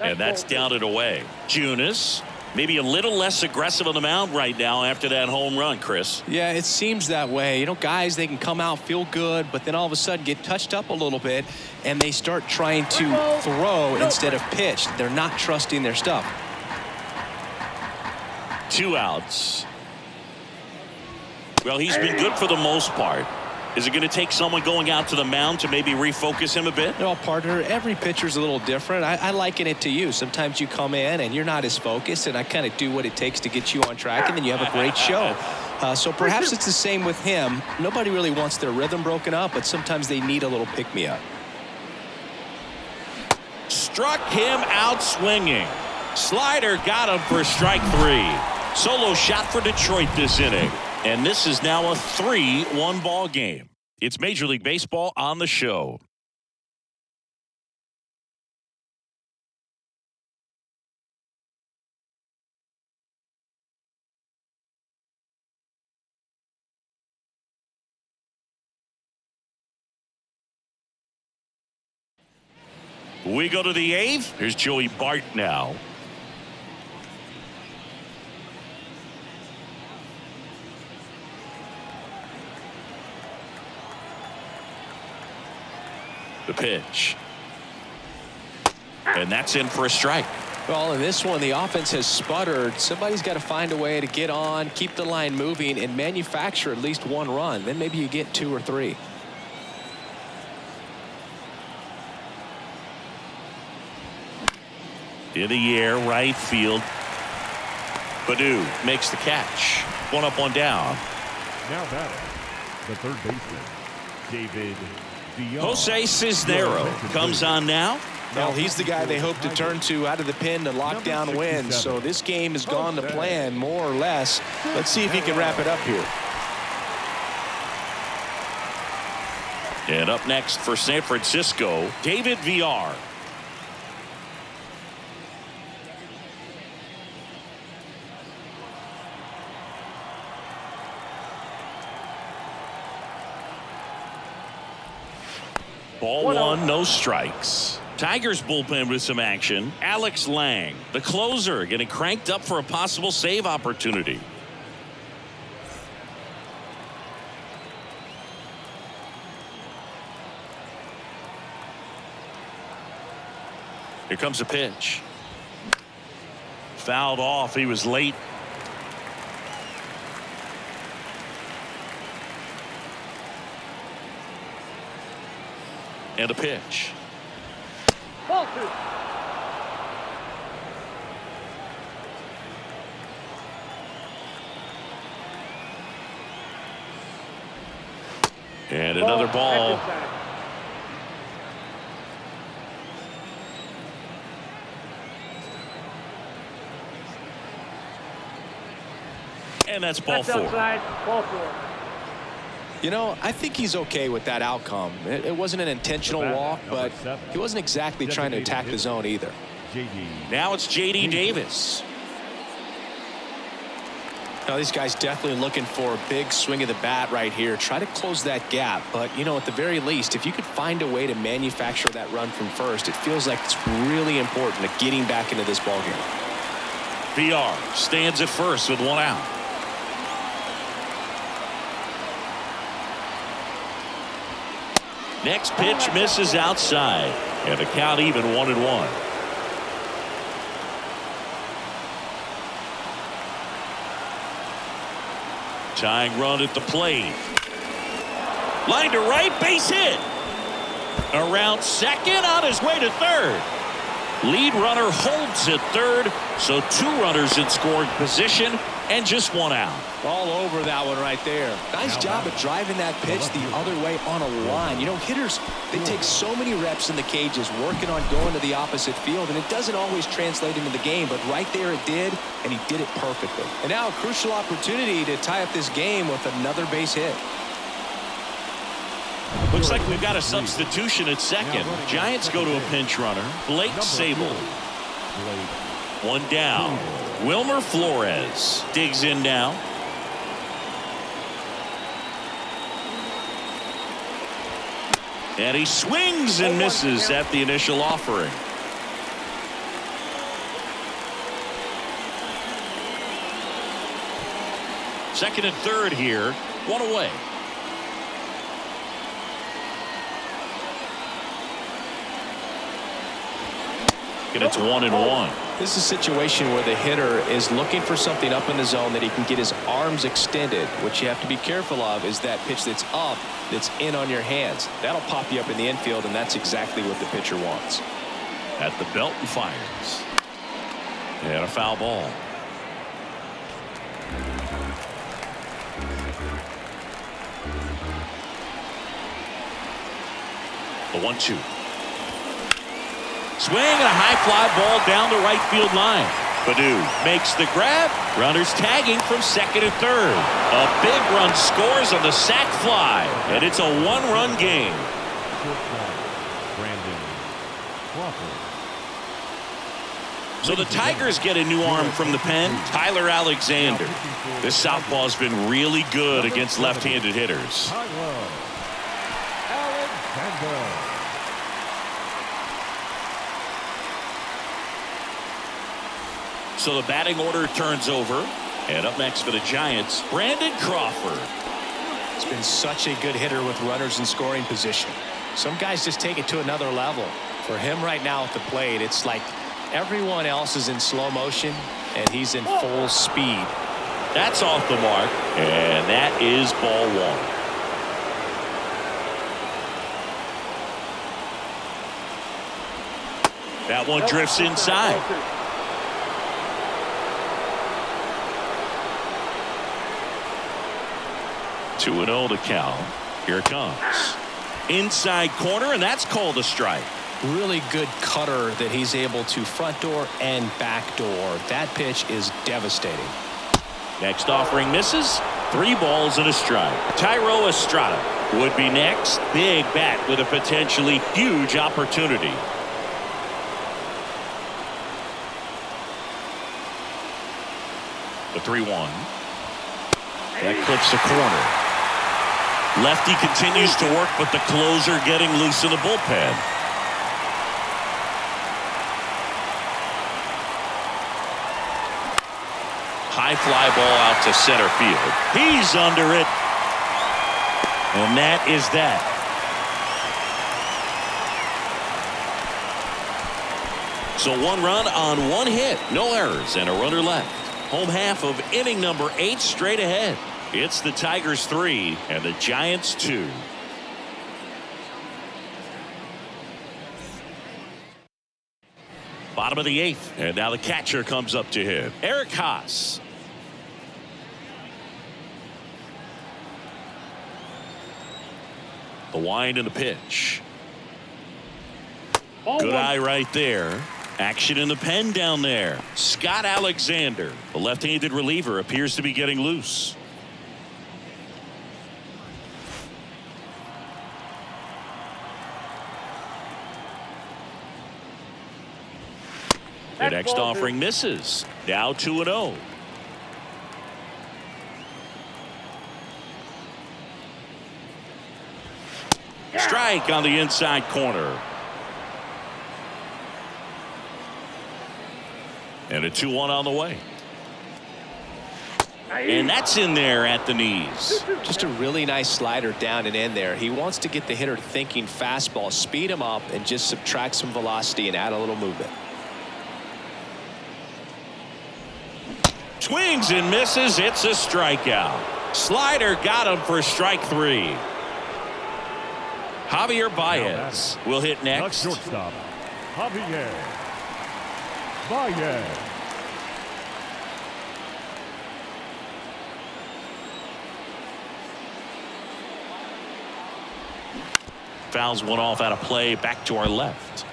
And that's down and away. Junis, maybe a little less aggressive on the mound right now after that home run, Chris. Yeah, it seems that way. You know, guys, they can come out, feel good, but then all of a sudden get touched up a little bit, and they start trying to throw instead of pitch. They're not trusting their stuff. 2 outs. Well, he's been good for the most part. Is it going to take someone going out to the mound to maybe refocus him a bit? No, partner, every pitcher's a little different. I liken it to you. Sometimes you come in and you're not as focused, and I kind of do what it takes to get you on track, and then you have a great show. So perhaps it's the same with him. Nobody really wants their rhythm broken up, but sometimes they need a little pick-me-up. Struck him out swinging. Slider got him for strike 3. Solo shot for Detroit this inning. And this is now a 3-1 ball game. It's Major League Baseball on the show. We go to the 8th. Here's Joey Bart now. The pitch. And that's in for a strike. Well, in this one, the offense has sputtered. Somebody's got to find a way to get on, keep the line moving, and manufacture at least 1 run. Then maybe you get 2 or 3. In the air, right field. Baду makes the catch. 1 up, 1 down. Now batting, the third baseman, David Dion. Jose Cisnero comes on now. Well, he's the guy they hope to turn to out of the pen to lock down wins. So this game has gone to plan, more or less. Let's see if he can wrap it up here. And up next for San Francisco, David Villar. Ball 1, no strikes. Tigers bullpen with some action. Alex Lang, the closer, getting cranked up for a possible save opportunity. Here comes a pitch. Fouled off. He was late. And a pitch. Ball 2. And another ball. And that's ball 4. Outside, ball 4. You know, I think he's okay with that outcome. It wasn't an intentional walk, but he wasn't exactly trying to attack the zone either. Now it's J.D. Davis. Now, these guys definitely looking for a big swing of the bat right here. Try to close that gap. But, you know, at the very least, if you could find a way to manufacture that run from first, it feels like it's really important to getting back into this ballgame. VR stands at first with 1 out. Next pitch misses outside, and the count even 1-1. Tying run at the plate. Line to right, base hit. Around second, on his way to third. Lead runner holds at third, so 2 runners in scoring position and just 1 out. All over that one right there. Nice job of driving that pitch the other way on a line. You know, hitters, they take so many reps in the cages working on going to the opposite field, and it doesn't always translate into the game, but right there it did, and he did it perfectly. And now a crucial opportunity to tie up this game with another base hit. Looks like we've got a substitution at second. Giants go to a pinch runner. Blake Sable. 1 down. Wilmer Flores digs in now. And he swings and misses at the initial offering. Second and third here. One away. And it's 1-1. This is a situation where the hitter is looking for something up in the zone that he can get his arms extended. What you have to be careful of is that pitch that's up, that's in on your hands. That'll pop you up in the infield, and that's exactly what the pitcher wants. At the belt and fires. And a foul ball. The 1-2. Swing and a high fly ball down the right field line. Baду makes the grab. Runners tagging from second and third. A big run scores on the sac fly, and it's a one-run game. So the Tigers get a new arm from the pen, Tyler Alexander. This southpaw's been really good against left-handed hitters. So the batting order turns over. And up next for the Giants, Brandon Crawford. He's been such a good hitter with runners in scoring position. Some guys just take it to another level. For him right now at the plate, it's like everyone else is in slow motion, and he's in full speed. That's off the mark, and that is ball one. That one drifts inside. 2-0 to count. Here it comes. Inside corner, and that's called a strike. Really good cutter that he's able to front door and back door. That pitch is devastating. Next offering misses. 3 balls and a strike. Thairo Estrada would be next. Big bat with a potentially huge opportunity. The 3-1. That clips the corner. Lefty continues to work, but the closer getting loose in the bullpen. High fly ball out to center field. He's under it. And that is that. So 1 run on 1 hit. No errors and a runner left. Home half of inning number 8 straight ahead. It's the Tigers 3 and the Giants 2. Bottom of the 8th, and now the catcher comes up to him. Eric Haas. The wind and the pitch. Good eye right there. Action in the pen down there. Scott Alexander, the left-handed reliever, appears to be getting loose. The next offering misses. Now 2-0. Strike on the inside corner. And a 2-1 on the way. And that's in there at the knees. Just a really nice slider down and in there. He wants to get the hitter thinking fastball, speed him up, and just subtract some velocity and add a little movement. Swings and misses. It's a strikeout. Slider got him for strike 3. Javier Baez will hit next. Shortstop, Javier Baez. Fouls one off out of play. Back to our left.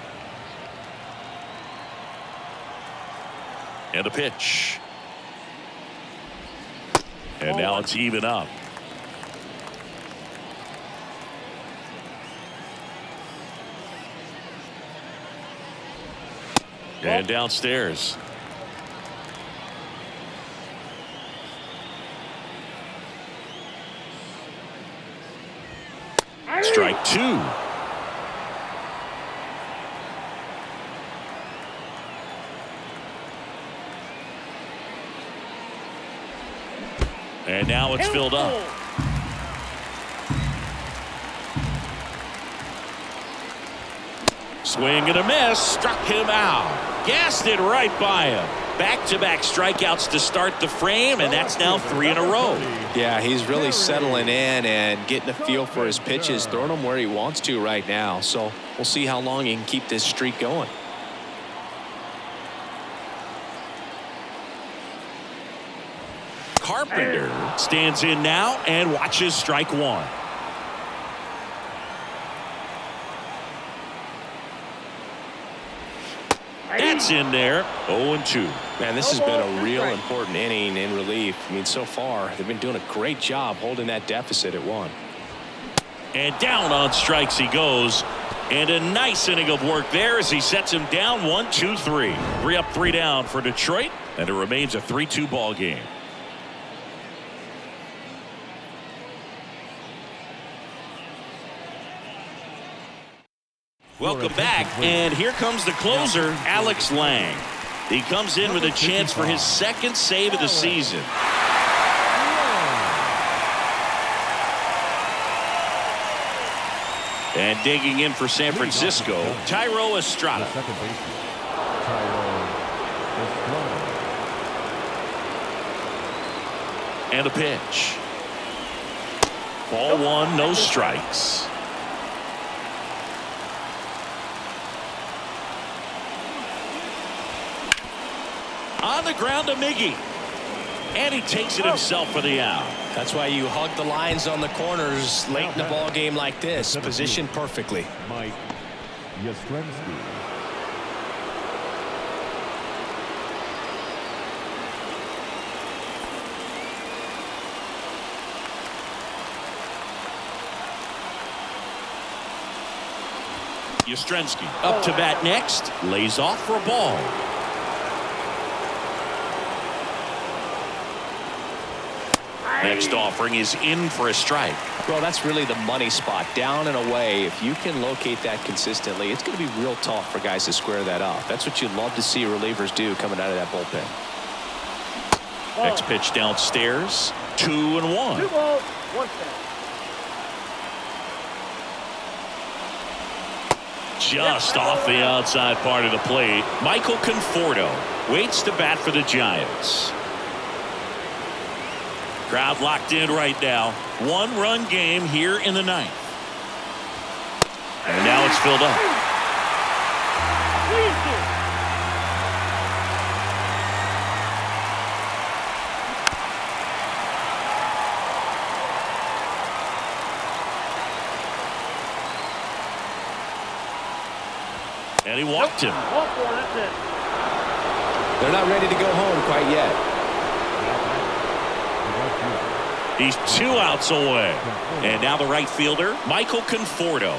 And a pitch. And now it's even up. And downstairs. Strike 2. And now it's filled up. Swing and a miss. Struck him out. Gassed it right by him. Back-to-back strikeouts to start the frame, and that's now 3 in a row. Yeah, he's really settling in and getting a feel for his pitches, throwing them where he wants to right now. So we'll see how long he can keep this streak going. Carpenter stands in now and watches strike one. That's in there. 0-2. Man, this has been a real important inning in relief. I mean, so far, they've been doing a great job holding that deficit at 1. And down on strikes he goes. And a nice inning of work there as he sets him down 1-2-3. 3 up, 3 down for Detroit. And it remains a 3-2 ball game. Welcome back, and here comes the closer, Alex Lang. He comes in with a chance for his second save of the season. And digging in for San Francisco, Thairo Estrada. And a pitch. Ball 1, no strikes. On the ground to Miggy. And he takes it himself for the out. That's why you hug the lines on the corners late in the ball game like this. Positioned perfectly. Mike Yastrzemski. Yastrzemski up to bat next. Lays off for a ball. Next offering is in for a strike. Well, that's really the money spot. Down and away. If you can locate that consistently, it's going to be real tough for guys to square that up. That's what you'd love to see relievers do coming out of that bullpen. Next pitch downstairs. 2-1. 2 balls, 1 strike. Just off the outside part of the plate. Michael Conforto waits to bat for the Giants. Crowd locked in right now. 1-run game here in the 9th. And now it's filled up. And he walked him. They're not ready to go home quite yet. He's 2 outs away. And now the right fielder, Michael Conforto.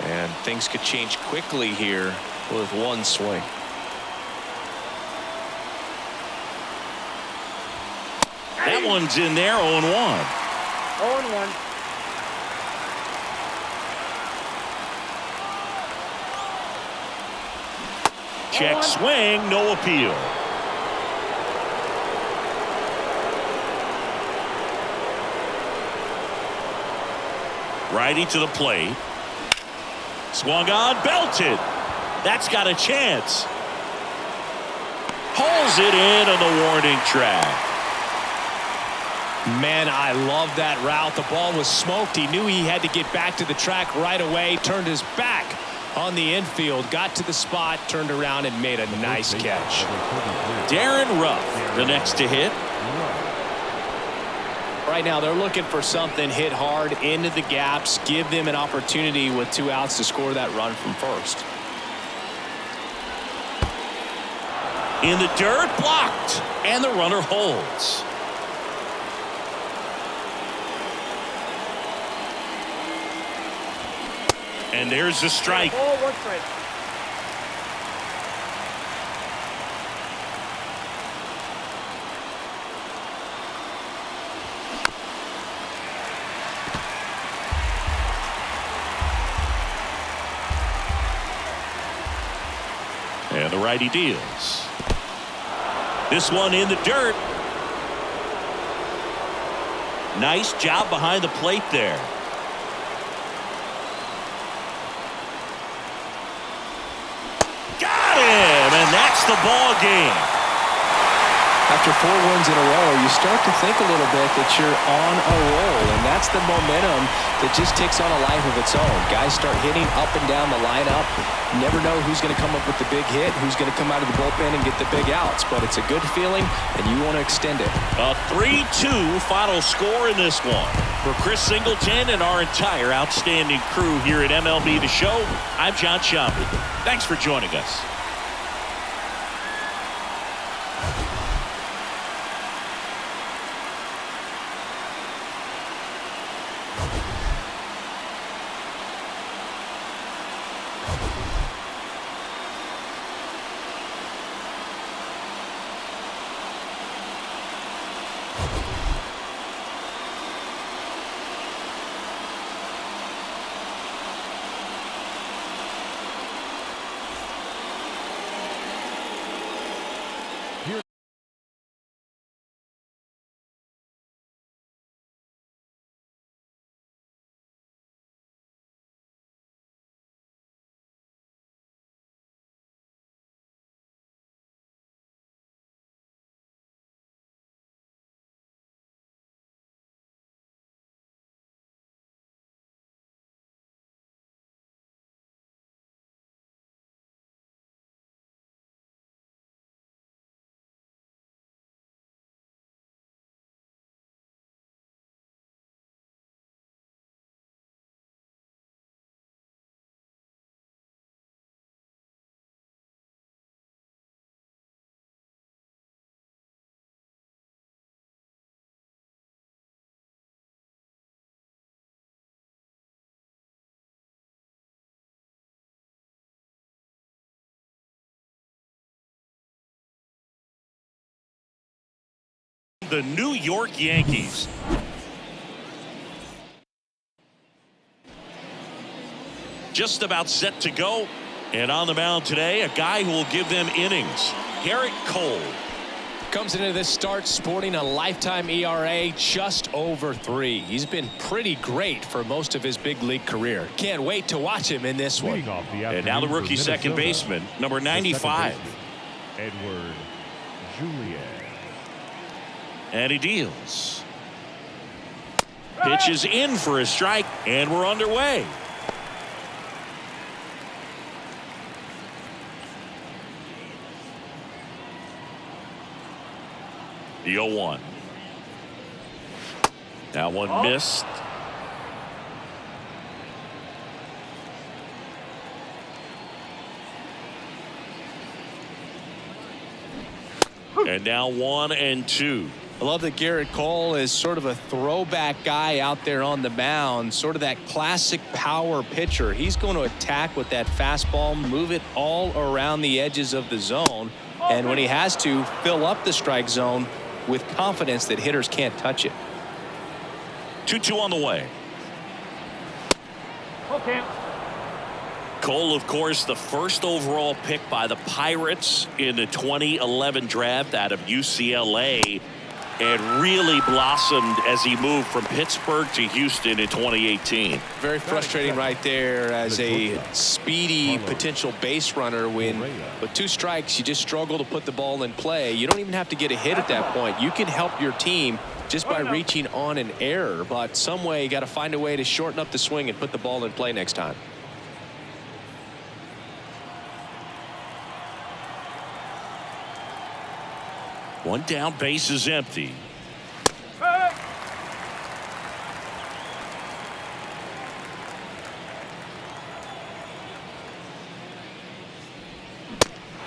And things could change quickly here with 1 swing. That one's in there, 0-1. 0-1. Check swing, no appeal. Righty to the plate. Swung on, belted. That's got a chance. Pulls it in on the warning track. Man, I love that route. The ball was smoked. He knew he had to get back to the track right away. Turned his back on the infield. Got to the spot, turned around, and made a nice catch. Darren Ruff, the next to hit. Right now, they're looking for something hit hard into the gaps. Give them an opportunity with 2 outs to score that run from first. In the dirt, blocked. And the runner holds. And there's the strike. Ball, 1 strike. And the righty deals. This one in the dirt. Nice job behind the plate there. Got him, and that's the ball game. After 4 wins in a row, you start to think a little bit that you're on a roll, and that's the momentum that just takes on a life of its own. Guys start hitting up and down the lineup. You never know who's going to come up with the big hit, who's going to come out of the bullpen and get the big outs, but it's a good feeling, and you want to extend it. A 3-2 final score in this one. For Chris Singleton and our entire outstanding crew here at MLB The Show, I'm John Sciambi. Thanks for joining us. The New York Yankees. Just about set to go. And on the mound today, a guy who will give them innings. Garrett Cole. Comes into this start sporting a lifetime ERA just over 3. He's been pretty great for most of his big league career. Can't wait to watch him in this one. And now the rookie second baseman, number 95. Edward Julian. And he deals. Pitches in for a strike, and we're underway. The 0-1. That one missed. And now 1-2. I love that Garrett Cole is sort of a throwback guy out there on the mound, sort of that classic power pitcher. He's going to attack with that fastball, move it all around the edges of the zone, and when he has to, fill up the strike zone with confidence that hitters can't touch it. 2-2 on the way. Okay. Cole, of course, the first overall pick by the Pirates in the 2011 draft out of UCLA, and really blossomed as he moved from Pittsburgh to Houston in 2018. Very frustrating right there as a speedy potential base runner when with 2 strikes you just struggle to put the ball in play. You don't even have to get a hit at that point. You can help your team just by reaching on an error, but some way you got to find a way to shorten up the swing and put the ball in play next time. One down, base is empty.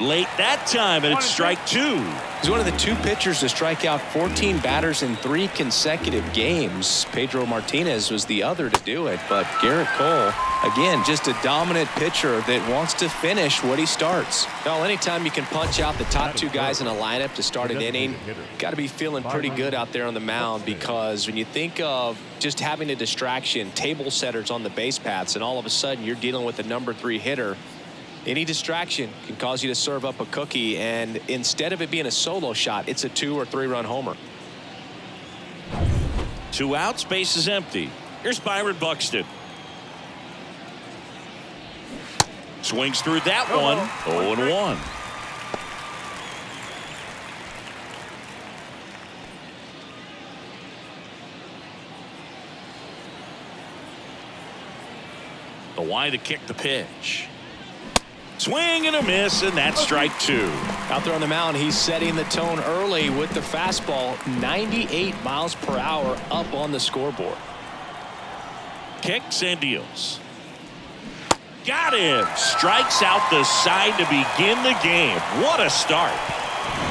Late that time, and it's strike 2. He's one of the 2 pitchers to strike out 14 batters in 3 consecutive games. Pedro Martinez was the other to do it, but Garrett Cole, again, just a dominant pitcher that wants to finish what he starts. Well, anytime you can punch out the top 2 guys in a lineup to start an inning, got to be feeling pretty good out there on the mound, because when you think of just having a distraction, table setters on the base paths, and all of a sudden you're dealing with a number 3 hitter, any distraction can cause you to serve up a cookie, and instead of it being a solo shot, it's a 2 or 3 run homer. 2 outs, base is empty. Here's Byron Buxton. Swings through that one. 0-1. The wide to kick the pitch. Swing and a miss, and that's strike 2. Out there on the mound, he's setting the tone early with the fastball. 98 miles per hour up on the scoreboard. Kicks and deals. Got him. Strikes out the side to begin the game. What a start.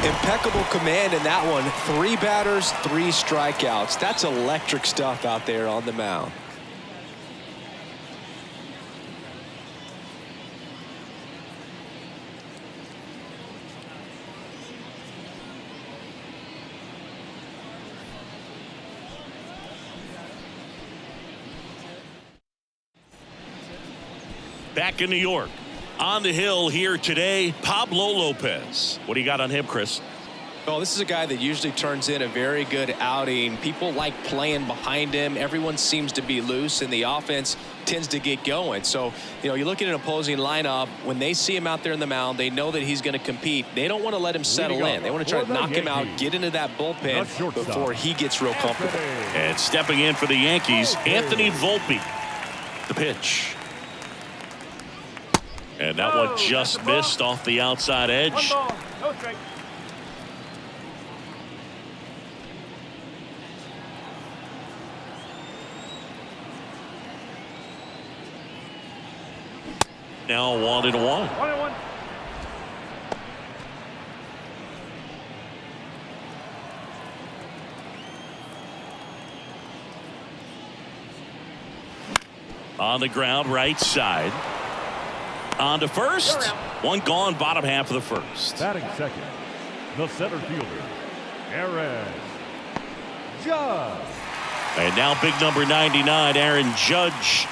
Impeccable command in that one. 3 batters, 3 strikeouts. That's electric stuff out there on the mound. Back in New York. On the hill here today, Pablo Lopez. What do you got on him, Chris? Well, this is a guy that usually turns in a very good outing. People like playing behind him. Everyone seems to be loose, and the offense tends to get going. So, you look at an opposing lineup, when they see him out there in the mound, they know that he's going to compete. They don't want to let him settle in. They want to try to knock him out, get into that bullpen before he gets real comfortable. And stepping in for the Yankees, Anthony Volpe. The pitch. And that one just missed off the outside edge. 1 ball, no strike. Now 1-1. 1-1. On the ground, right side. On to first. One gone, bottom half of the first. Batting second, the center fielder, Aaron Judge. And now big number 99, Aaron Judge.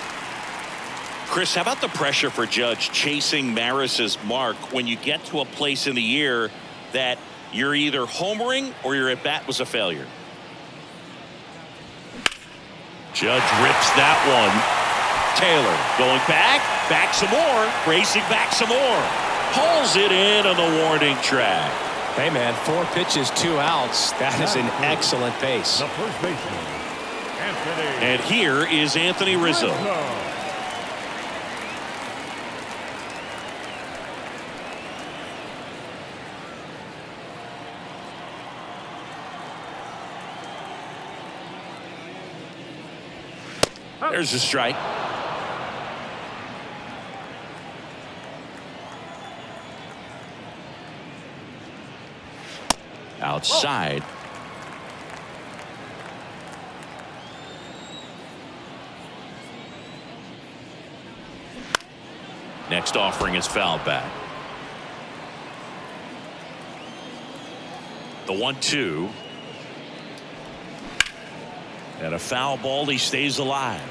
Chris, how about the pressure for Judge chasing Maris's mark when you get to a place in the year that you're either homering or your at bat was a failure? Judge rips that one. Taylor going back some more, racing back some more. Pulls it in on the warning track. Hey, man, 4 pitches, 2 outs. That is an excellent pace. The first baseman, Anthony. And here is Anthony Rizzo. There's a strike. Outside. Next offering is fouled back. The 1-2. And a foul ball. He stays alive.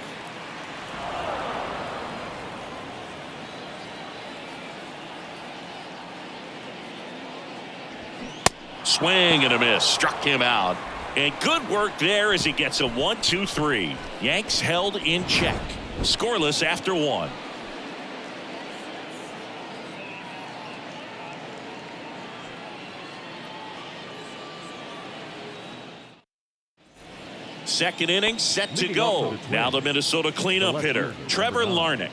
Swing and a miss. Struck him out. And good work there as he gets a 1-2-3. Yanks held in check. Scoreless after 1. Second inning set to go. Now the Minnesota cleanup hitter, Trevor Larnach.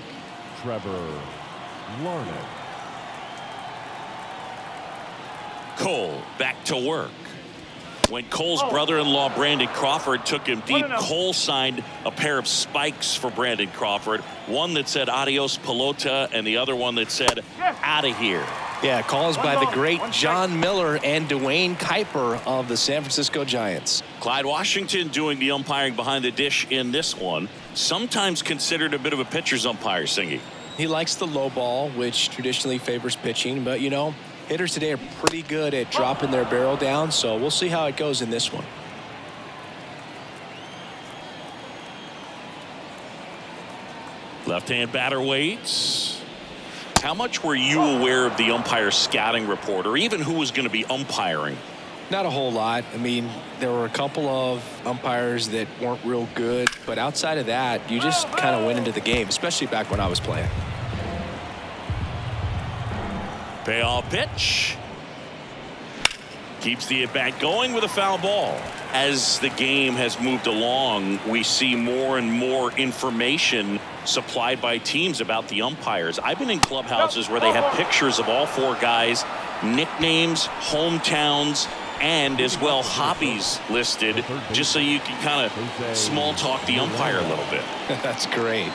Trevor Larnach. Cole back to work. When Cole's brother-in-law Brandon Crawford took him deep, Cole signed a pair of spikes for Brandon Crawford. One that said adios pelota and the other one that said out of here. Yeah, calls by the great John Miller and Dwayne Kuiper of the San Francisco Giants. Clyde Washington doing the umpiring behind the dish in this one. Sometimes considered a bit of a pitcher's umpire, Singy. He likes the low ball, which traditionally favors pitching, but hitters today are pretty good at dropping their barrel down, so we'll see how it goes in this one. Left-hand batter waits. How much were you aware of the umpire scouting report, or even who was going to be umpiring Not a whole lot. I mean, there were a couple of umpires that weren't real good, but outside of that, you just kind of went into the game, especially back when I was playing. Payoff pitch. Keeps the at-bat going with a foul ball. As the game has moved along, we see more and more information supplied by teams about the umpires. I've been in clubhouses where they have pictures of all four guys, nicknames, hometowns, and as well hobbies listed, just so you can kind of small talk the umpire a little bit. That's great.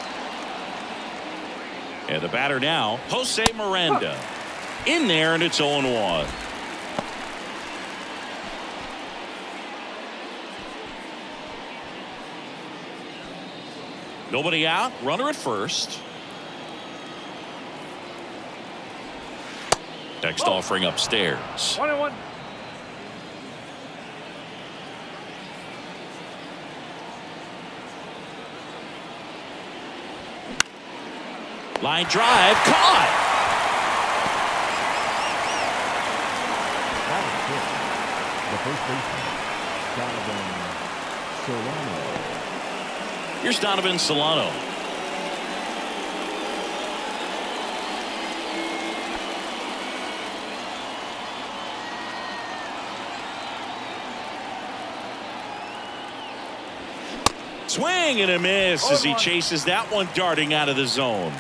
And the batter now, Jose Miranda. In there, and it's 0-1. Nobody out, runner at first. Next offering upstairs. 1-1. Line drive, caught. The first baseman, Donovan Solano. Here's Donovan Solano. Swing and a miss as he chases that one darting out of the zone.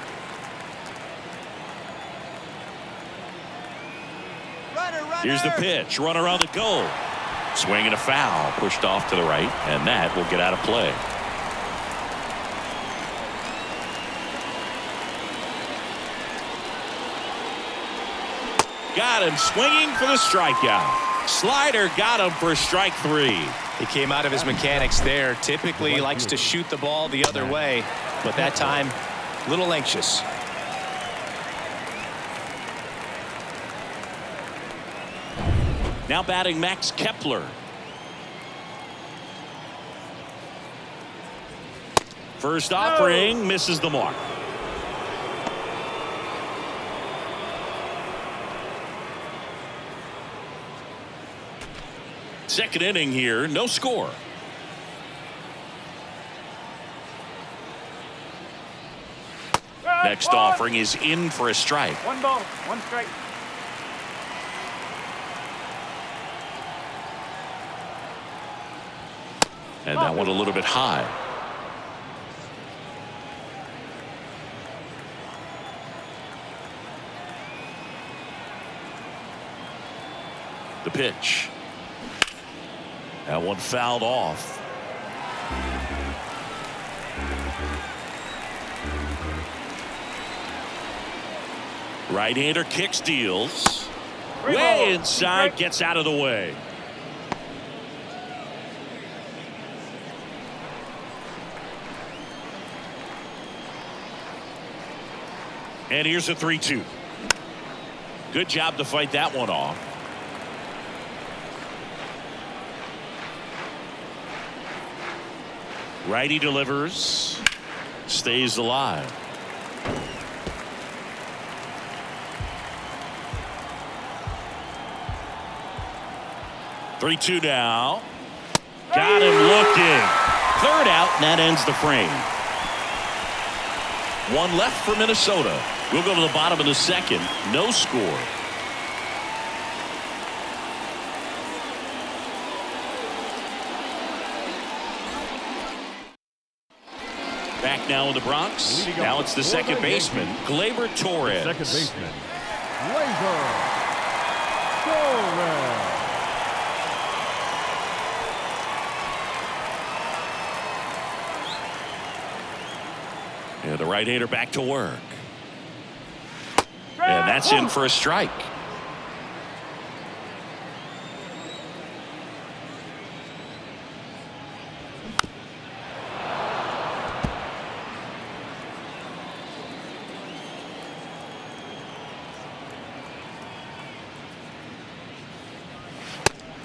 Here's the pitch. Runner on the go. Swing and a foul. Pushed off to the right, and that will get out of play. Got him swinging for the strikeout. Slider got him for strike 3. He came out of his mechanics there. Typically likes to shoot the ball the other way, but that time a little anxious. Now batting Max Kepler. First offering misses the mark. Second inning here, no score. Next offering is in for a strike. 1 ball, 1 strike. And that one a little bit high. The pitch. That one fouled off. Right-hander kicks, deals. Way inside, gets out of the way. And here's a 3-2. Good job to fight that one off. Righty delivers. Stays alive. Three-two now. Got him looking. Third out, and that ends the frame. One left for Minnesota. We'll go to the bottom of the second. No score. Back now in the Bronx. Now it's the second baseman, Gleyber Torres. Second baseman, Gleyber Torres. Yeah, the right-hander back to work. And that's in for a strike.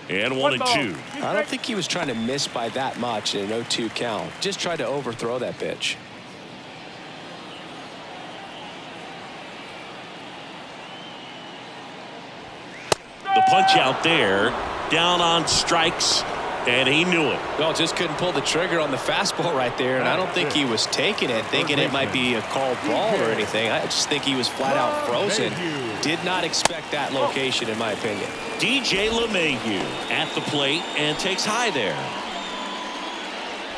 And 1-2. I don't think he was trying to miss by that much in an 0-2 count. Just tried to overthrow that pitch. The punch out there, down on strikes, and he knew it. Well, just couldn't pull the trigger on the fastball right there, and I don't think he was taking it, thinking it might be a called ball or anything. I just think he was flat out frozen. Did not expect that location, in my opinion. DJ LeMahieu at the plate and takes high there.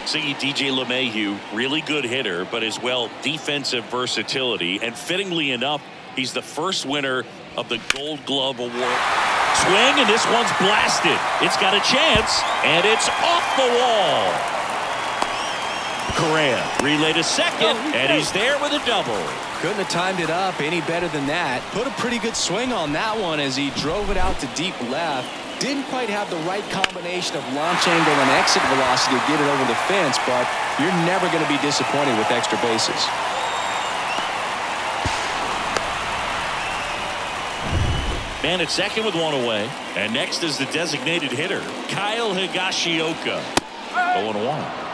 See, DJ LeMahieu, really good hitter, but as well defensive versatility. And fittingly enough, he's the first winner of the Gold Glove Award. Swing, and this one's blasted. It's got a chance, and it's off the wall. Correa relay to second, and he's there with a double. Couldn't have timed it up any better than that. Put a pretty good swing on that one as he drove it out to deep left. Didn't quite have the right combination of launch angle and exit velocity to get it over the fence, but you're never going to be disappointed with extra bases. Man at second with one away. And next is the designated hitter, Kyle Higashioka. 0-1.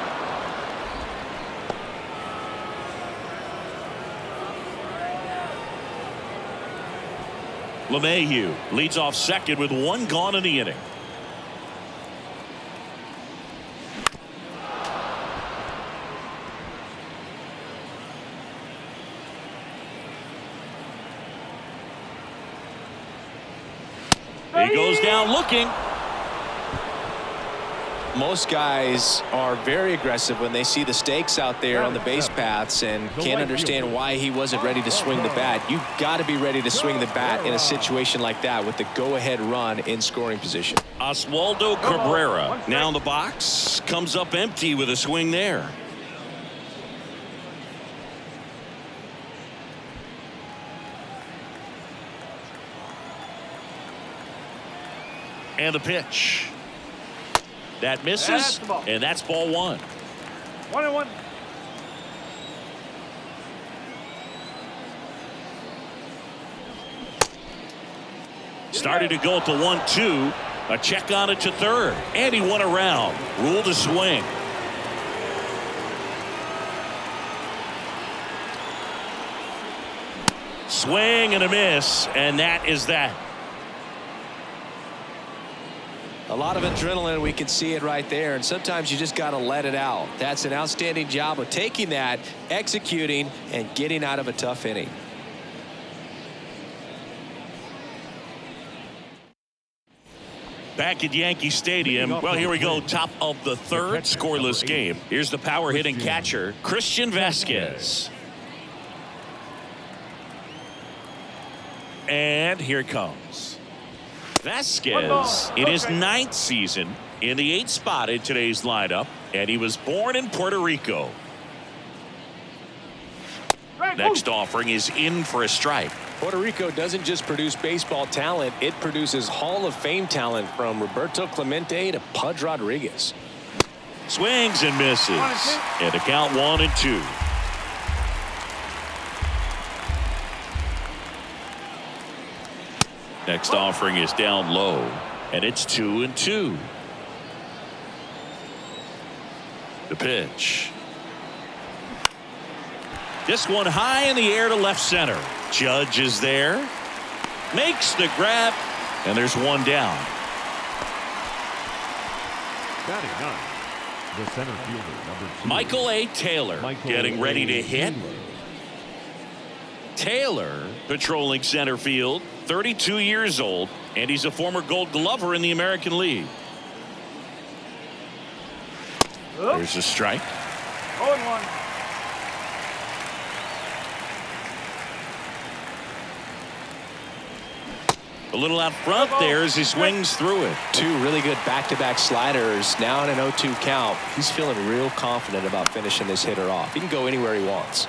LeMahieu leads off second with one gone in the inning. He goes down looking. Most guys are very aggressive when they see the stakes out there on the base paths and can't understand why he wasn't ready to swing the bat. You've got to be ready to swing the bat in a situation like that with the go-ahead run in scoring position. Oswaldo Cabrera now in the box, comes up empty with a swing there. And the pitch. That misses, and that's ball one. 1-1. Started to go at the 1-2. A check on it to third, and he went around. Ruled a swing. Swing and a miss, and that is that. A lot of adrenaline, we can see it right there, and sometimes you just got to let it out. That's an outstanding job of taking that, executing, and getting out of a tough inning. Back at Yankee Stadium. Well, here we go. Top of the third, scoreless game. Here's the power hitting catcher, Christian Vasquez. And here it comes. Vasquez in his 9th season in the 8th spot in today's lineup, and he was born in Puerto Rico. Next offering is in for a strike. Puerto Rico doesn't just produce baseball talent, it produces Hall of Fame talent from Roberto Clemente to Pudge Rodriguez. Swings and misses, and the count 1-2. Next offering is down low, and it's 2-2. The pitch. This one high in the air to left center. Judge is there, makes the grab, and there's one down. Batting ninth, the center fielder, number 2. Michael A. Taylor getting ready to hit. Taylor patrolling center field, 32 years old, and he's a former Gold Glover in the American League. There's a strike. 0-1. A little out front there as he swings through it. Two really good back-to-back sliders. Now in an 0-2 count. He's feeling real confident about finishing this hitter off. He can go anywhere he wants.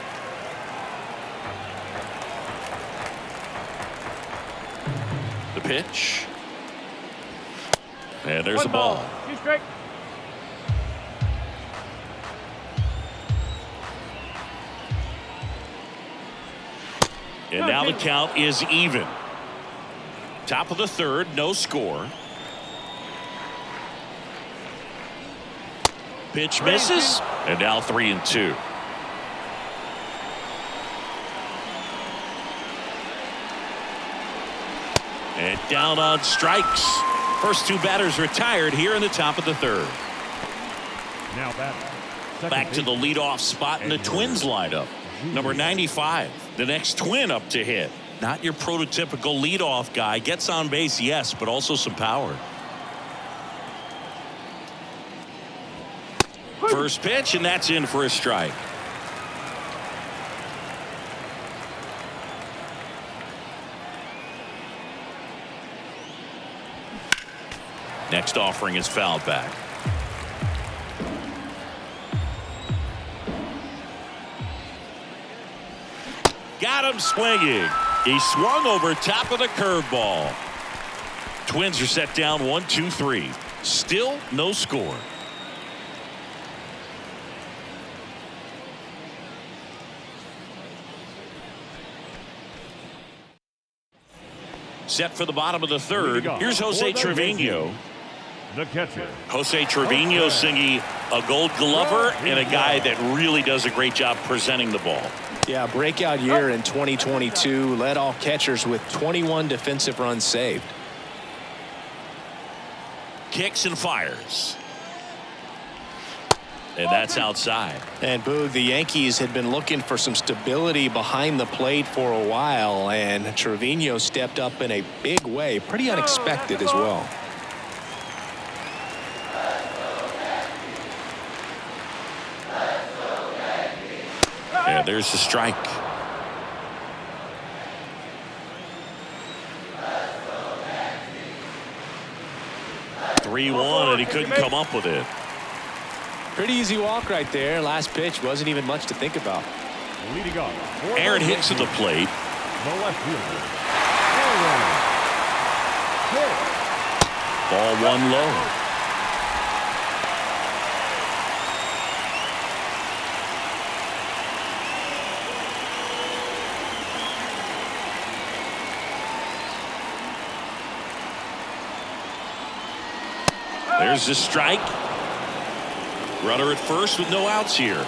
The pitch. And there's the ball. 2 strike. And now the count is even. Top of the third, no score. Pitch misses, and now 3-2. And down on strikes. First two batters retired here in the top of the third. Now batting. Second Back to the baseman, leadoff spot in the Twins lineup. Number 95, the next Twin up to hit. Not your prototypical leadoff guy. Gets on base, yes, but also some power. First pitch, and that's in for a strike. Next offering is fouled back. Got him swinging. He swung over top of the curveball. Twins are set down 1-2-3. Still no score. Set for the bottom of the third. Here's Jose Trevino. The catcher. Jose Trevino singing a Gold Glover and a guy that really does a great job presenting the ball. Yeah, breakout year in 2022. Led all catchers with 21 defensive runs saved. Kicks and fires. And that's outside. And Boog, the Yankees had been looking for some stability behind the plate for a while, and Trevino stepped up in a big way. Pretty unexpected as well. Yeah, there's the strike. (3-1) and he couldn't come up with it. Pretty easy walk right there. Last pitch wasn't even much to think about. Leading off. Aaron Hicks at the plate. The left fielder. Ball one low. There's the strike. Runner at first with no outs here.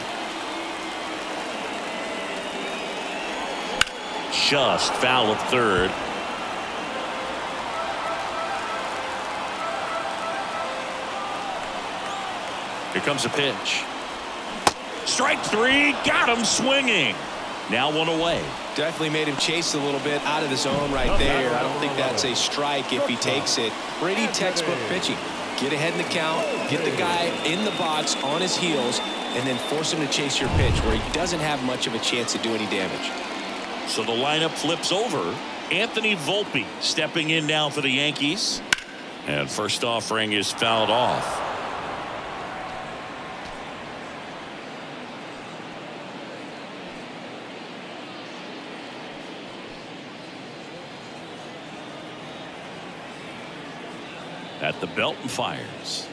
Just foul at third. Here comes a pitch. Strike three. Got him swinging. Now one away. Definitely made him chase a little bit out of the zone right there. I don't think that's a strike if he takes it. Pretty textbook pitching. Get ahead in the count, get the guy in the box on his heels, and then force him to chase your pitch where he doesn't have much of a chance to do any damage. So the lineup flips over. Anthony Volpe stepping in now for the Yankees. And first offering is fouled off. At the belt and fires.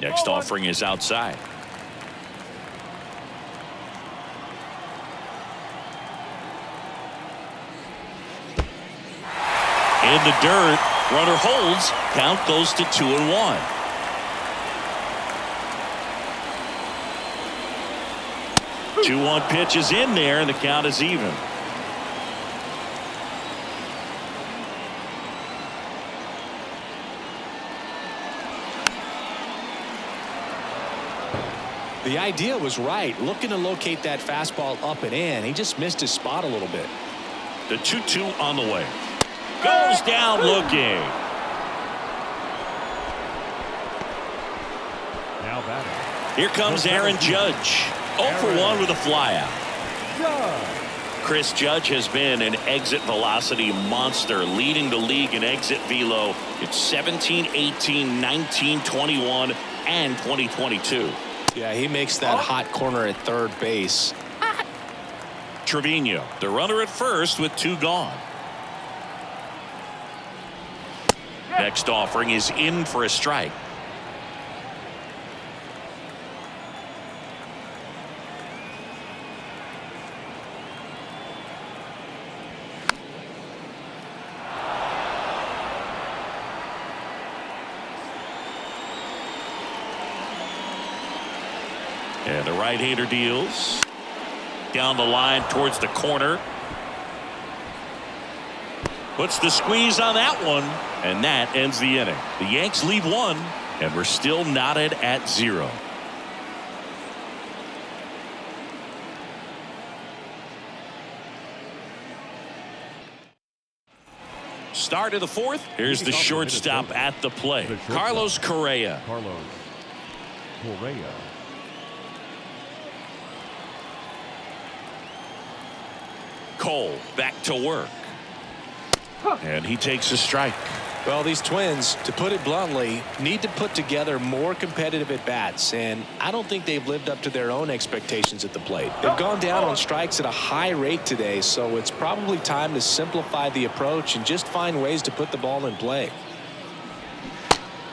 Next offering is outside. In the dirt, runner holds, count goes to 2-1. Two one pitch is in there, and the count is even. The idea was right, looking to locate that fastball up and in. He just missed his spot a little bit. The 2-2 on the way. Goes down looking. Now batting. Here comes Aaron Judge. 0 for 1 with a flyout. Chris Judge has been an exit velocity monster, leading the league in exit velo. It's 17, 18, 19, 21, and 2022. Yeah, he makes that hot corner at third base. Trevino, the runner at first with 2 gone. Next offering is in for a strike. And the right-hander deals down the line towards the corner. Puts the squeeze on that one, and that ends the inning. The Yanks lead 1, and we're still knotted at 0. Start of the 4th. Here's the shortstop at the plate, Carlos Correa. Carlos Correa. Cole back to work. And he takes a strike. Well, these Twins, to put it bluntly, need to put together more competitive at-bats, and I don't think they've lived up to their own expectations at the plate. They've gone down on strikes at a high rate today, so it's probably time to simplify the approach and just find ways to put the ball in play.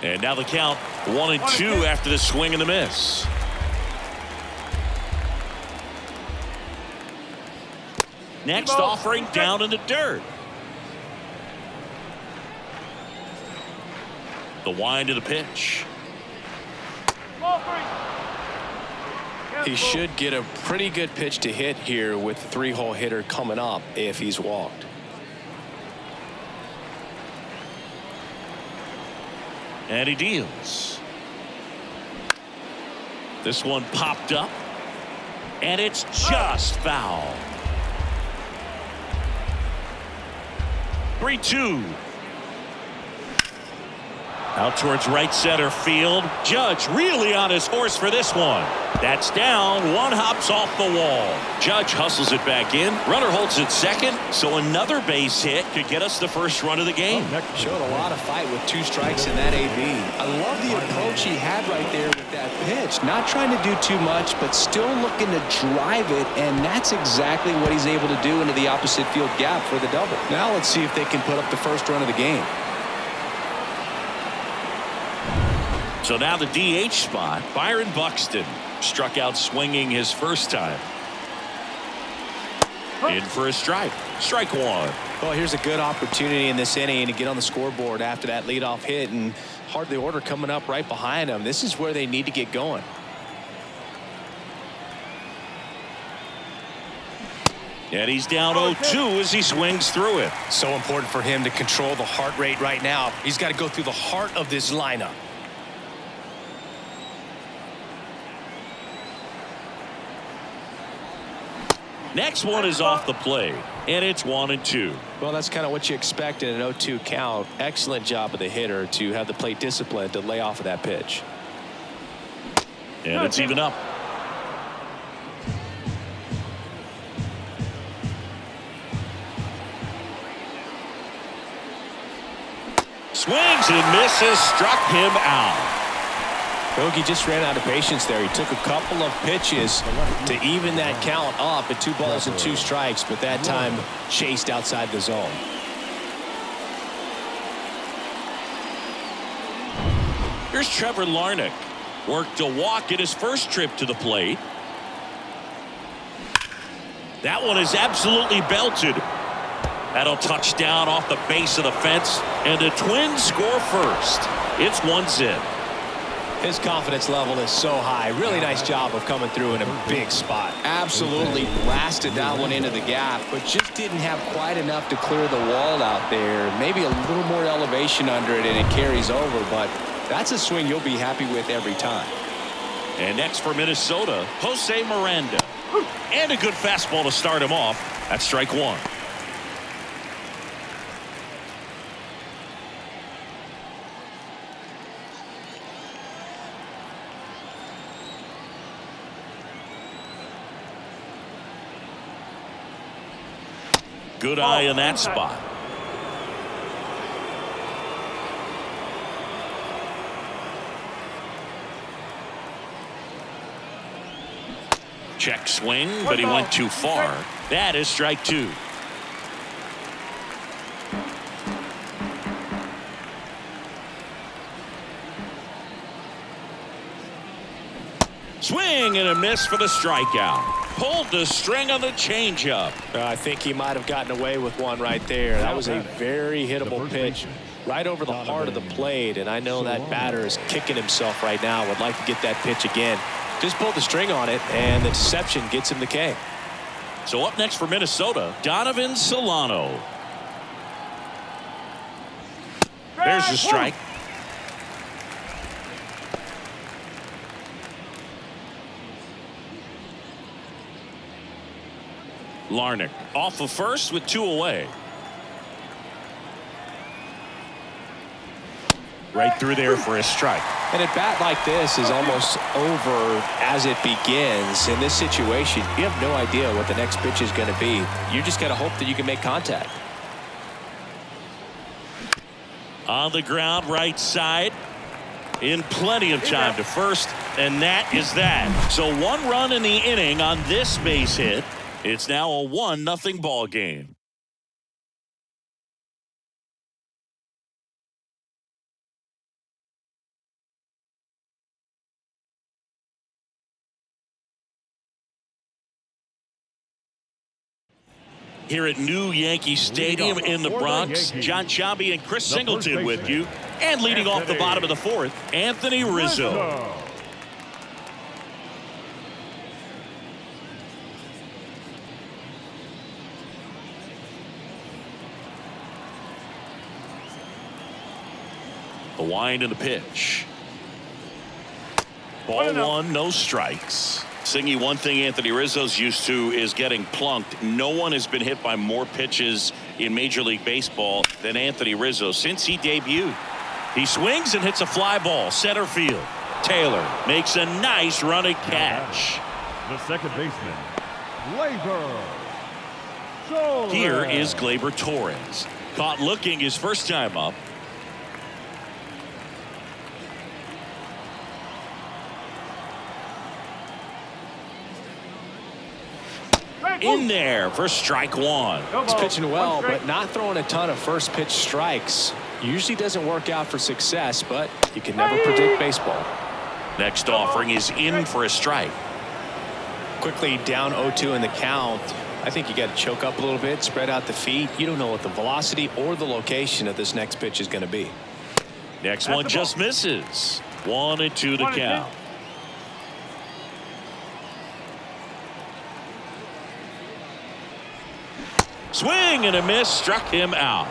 And now the count 1-2 after the swing and the miss. Next offering down in the dirt. The wind of the pitch. He should get a pretty good pitch to hit here with the 3-hole hitter coming up if he's walked. And he deals. This one popped up. And it's just foul. 3-2. Out towards right center field. Judge really on his horse for this one. That's down. One hops off the wall. Judge hustles it back in. Runner holds it second. So another base hit could get us the first run of the game. Showed a lot of fight with 2 strikes in that AB. I love the approach he had right there with that pitch. Not trying to do too much, but still looking to drive it, and that's exactly what he's able to do into the opposite field gap for the double. Now let's see if they can put up the first run of the game. So now the DH spot, Byron Buxton struck out swinging his first time. In for a strike. Strike 1. Well, here's a good opportunity in this inning to get on the scoreboard after that leadoff hit, and hardly order coming up right behind them. This is where they need to get going. And he's down 0-2 as he swings through it. So important for him to control the heart rate right now. He's got to go through the heart of this lineup. Next one is off the plate, and it's 1-2. Well, that's kind of what you expect in an 0-2 count. Excellent job of the hitter to have the plate discipline to lay off of that pitch. And it's even up. Swings and misses, struck him out. Bogey just ran out of patience there. He took a couple of pitches to even that count up at 2 balls and 2 strikes, but that time chased outside the zone. Here's Trevor Larnach. Worked a walk in his first trip to the plate. That one is absolutely belted. That'll touch down off the base of the fence, and the Twins score first. It's 1-0. His confidence level is so high. Really nice job of coming through in a big spot. Absolutely blasted that one into the gap, but just didn't have quite enough to clear the wall out there. Maybe a little more elevation under it and it carries over, but that's a swing you'll be happy with every time. And next for Minnesota, Jose Miranda. And a good fastball to start him off. That's strike one. Good eye in that spot. Check swing, but he went too far. That is strike two. Swing and a miss for the strikeout. Pulled the string on the changeup. I think he might have gotten away with one right there. That was a very hittable pitch right over the heart of the plate, and I know that batter is kicking himself right now. Would like to get that pitch again. Just pulled the string on it, and the deception gets him the K. So up next for Minnesota, Donovan Solano. There's the strike. Larnach off of first with two away. Right through there for a strike. And a bat like this is almost over as it begins. In this situation, you have no idea what the next pitch is going to be. You just got to hope that you can make contact. On the ground, right side. In plenty of time to first, and that is that. So one run in the inning on this base hit. It's now a 1-0 ball game. Here at New Yankee Stadium in the Bronx, John Chambi and Chris Singleton with you. And leading off the bottom of the fourth, Anthony Rizzo. The wind and the pitch. Ball one, no strikes. Singy, one thing Anthony Rizzo's used to is getting plunked. No one has been hit by more pitches in Major League Baseball than Anthony Rizzo since he debuted. He swings and hits a fly ball, center field. Taylor makes a nice running catch. The second baseman, Gleyber. Here is Gleyber Torres. Caught looking his first time up. In there for strike one. He's pitching well, but not throwing a ton of first pitch strikes. Usually doesn't work out for success, but you can never predict baseball. Next offering is in for a strike. Quickly down 0-2 in the count. I think you got to choke up a little bit, spread out the feet. You don't know what the velocity or the location of this next pitch is going to be. Next one just misses. 1-2 to count. Swing and a miss, struck him out.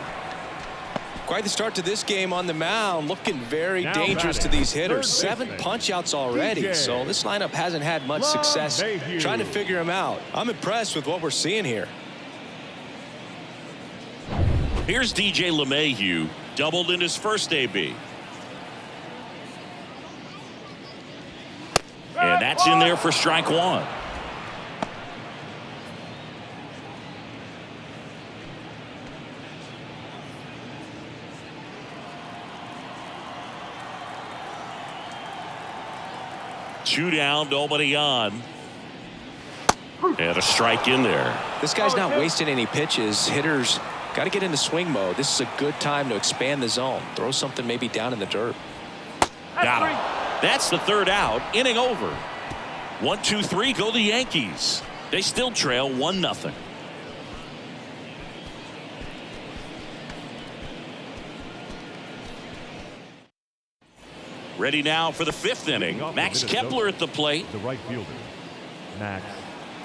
Quite the start to this game on the mound. Looking very dangerous to these hitters. 7 punch-outs already, so this lineup hasn't had much success trying to figure him out. I'm impressed with what we're seeing here. Here's DJ LeMahieu, doubled in his first AB. And that's in there for strike one. Two down, nobody on. And a strike in there. This guy's not wasting any pitches. Hitters got to get into swing mode. This is a good time to expand the zone. Throw something maybe down in the dirt. Got him. That's the third out. Inning over. 1-2-3 go the Yankees. They still trail 1-0. Ready now for the fifth inning. Max Kepler at the plate. The right fielder, Max.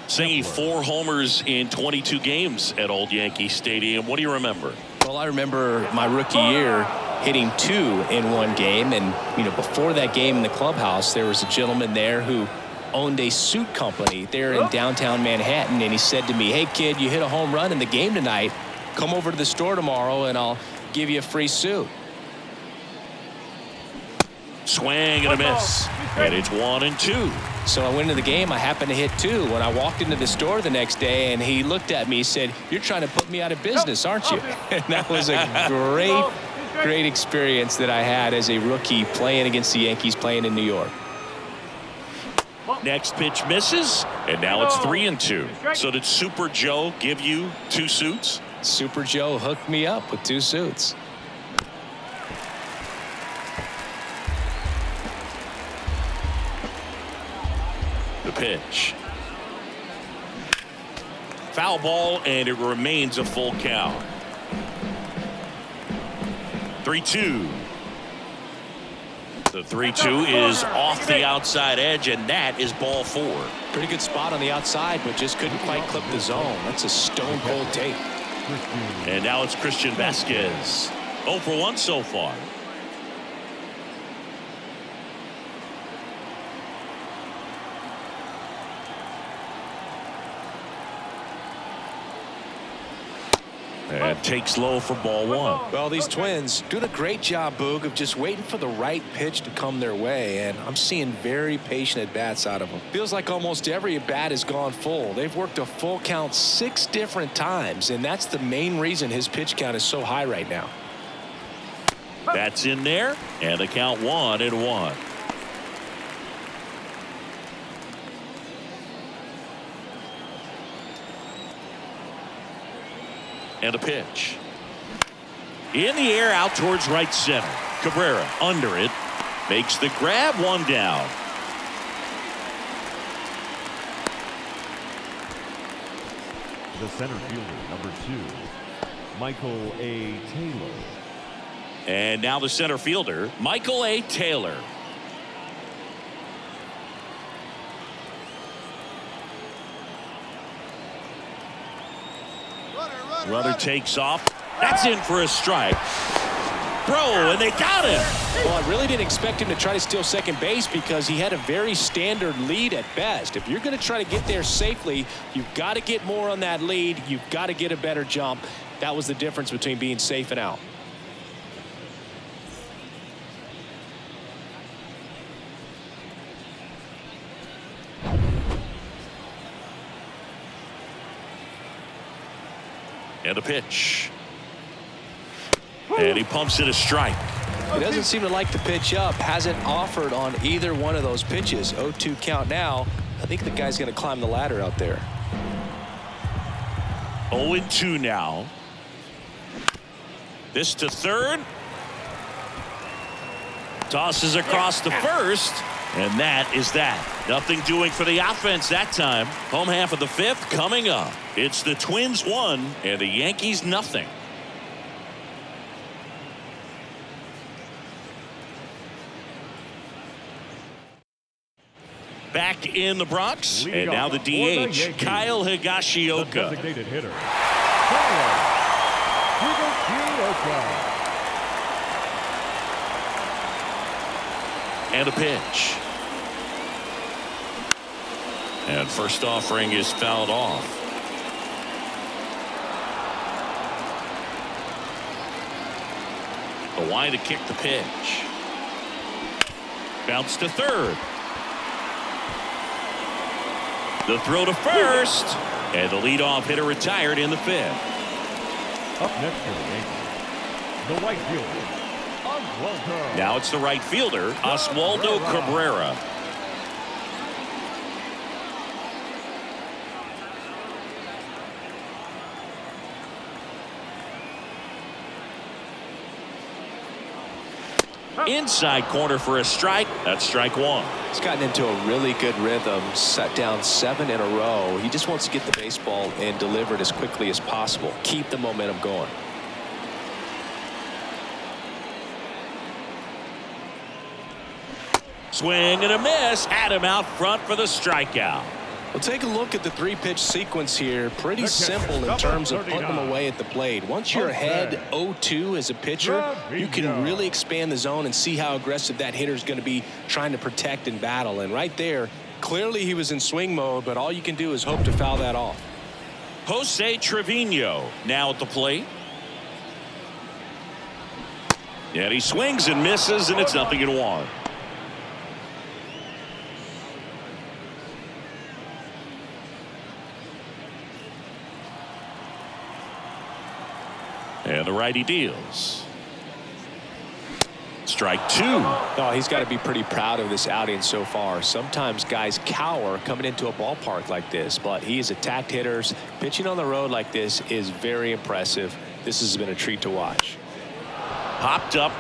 Singing 4 homers in 22 games at Old Yankee Stadium. What do you remember? Well, I remember my rookie year hitting 2 in one game. And, before that game in the clubhouse, there was a gentleman there who owned a suit company there in downtown Manhattan. And he said to me, "Hey, kid, you hit a home run in the game tonight. Come over to the store tomorrow and I'll give you a free suit." Swing and a miss. And it's 1-2. So I went into the game. I happened to hit 2. When I walked into the store the next day and he looked at me, he said, "You're trying to put me out of business, aren't you?" And that was a great experience that I had as a rookie playing against the Yankees, playing in New York. Next pitch misses, and now it's 3-2. So did Super Joe give you 2 suits? Super Joe hooked me up with 2 suits. The pitch. Foul ball, and it remains a full count. 3-2. The 3-2 is off the outside edge, and that is ball 4. Pretty good spot on the outside, but just couldn't quite clip the zone. That's a stone cold take. And now it's Christian Vasquez. 0 for 1 so far. And takes low for ball 1. Well, these Twins doing a great job, Boog, of just waiting for the right pitch to come their way, and I'm seeing very patient at-bats out of them. Feels like almost every at-bat has gone full. They've worked a full count 6 different times, and that's the main reason his pitch count is so high right now. That's in there, and the count 1-1. And a pitch. In the air out towards right center. Cabrera under it. Makes the grab, 1 down. The center fielder, number 2, Michael A. Taylor. And now the center fielder, Michael A. Taylor. Runner takes off. That's in for a strike. Throw, and they got him. Well, I really didn't expect him to try to steal second base because he had a very standard lead at best. If you're going to try to get there safely, you've got to get more on that lead. You've got to get a better jump. That was the difference between being safe and out. And a pitch. And he pumps it a strike. He doesn't seem to like the pitch up. Hasn't offered on either one of those pitches. 0-2 count now. I think the guy's going to climb the ladder out there. 0-2 now. This to third. Tosses across to first. And that is that. Nothing doing for the offense that time. Home half of the 5th coming up. It's the Twins 1 and the Yankees nothing. Back in the Bronx, and now the DH, Kyle Higashioka. The designated hitter, Kyle Higashioka. And a pitch. And first offering is fouled off. Kawhi to kick the pitch. Bounce to third. The throw to first. And the leadoff hitter retired in the 5th. Up next for the Yankees, the right fielder, Oswaldo. Now it's the right fielder, Oswaldo Cabrera. Inside corner for a strike. That's strike one. He's gotten into a really good rhythm, set down 7 in a row. He just wants to get the baseball and deliver it as quickly as possible. Keep the momentum going. Swing and a miss. Had him out front for the strikeout. Well, take a look at the 3-pitch sequence here. Pretty simple in terms of putting them away at the plate. Once you're ahead 0-2 as a pitcher, you can really expand the zone and see how aggressive that hitter is going to be trying to protect and battle. And right there, clearly he was in swing mode, but all you can do is hope to foul that off. Jose Trevino now at the plate. And he swings and misses, and it's 0-1. And the righty deals. Strike 2. Oh, he's got to be pretty proud of this outing so far. Sometimes guys cower coming into a ballpark like this, but he has attacked hitters. Pitching on the road like this is very impressive. This has been a treat to watch. Popped up.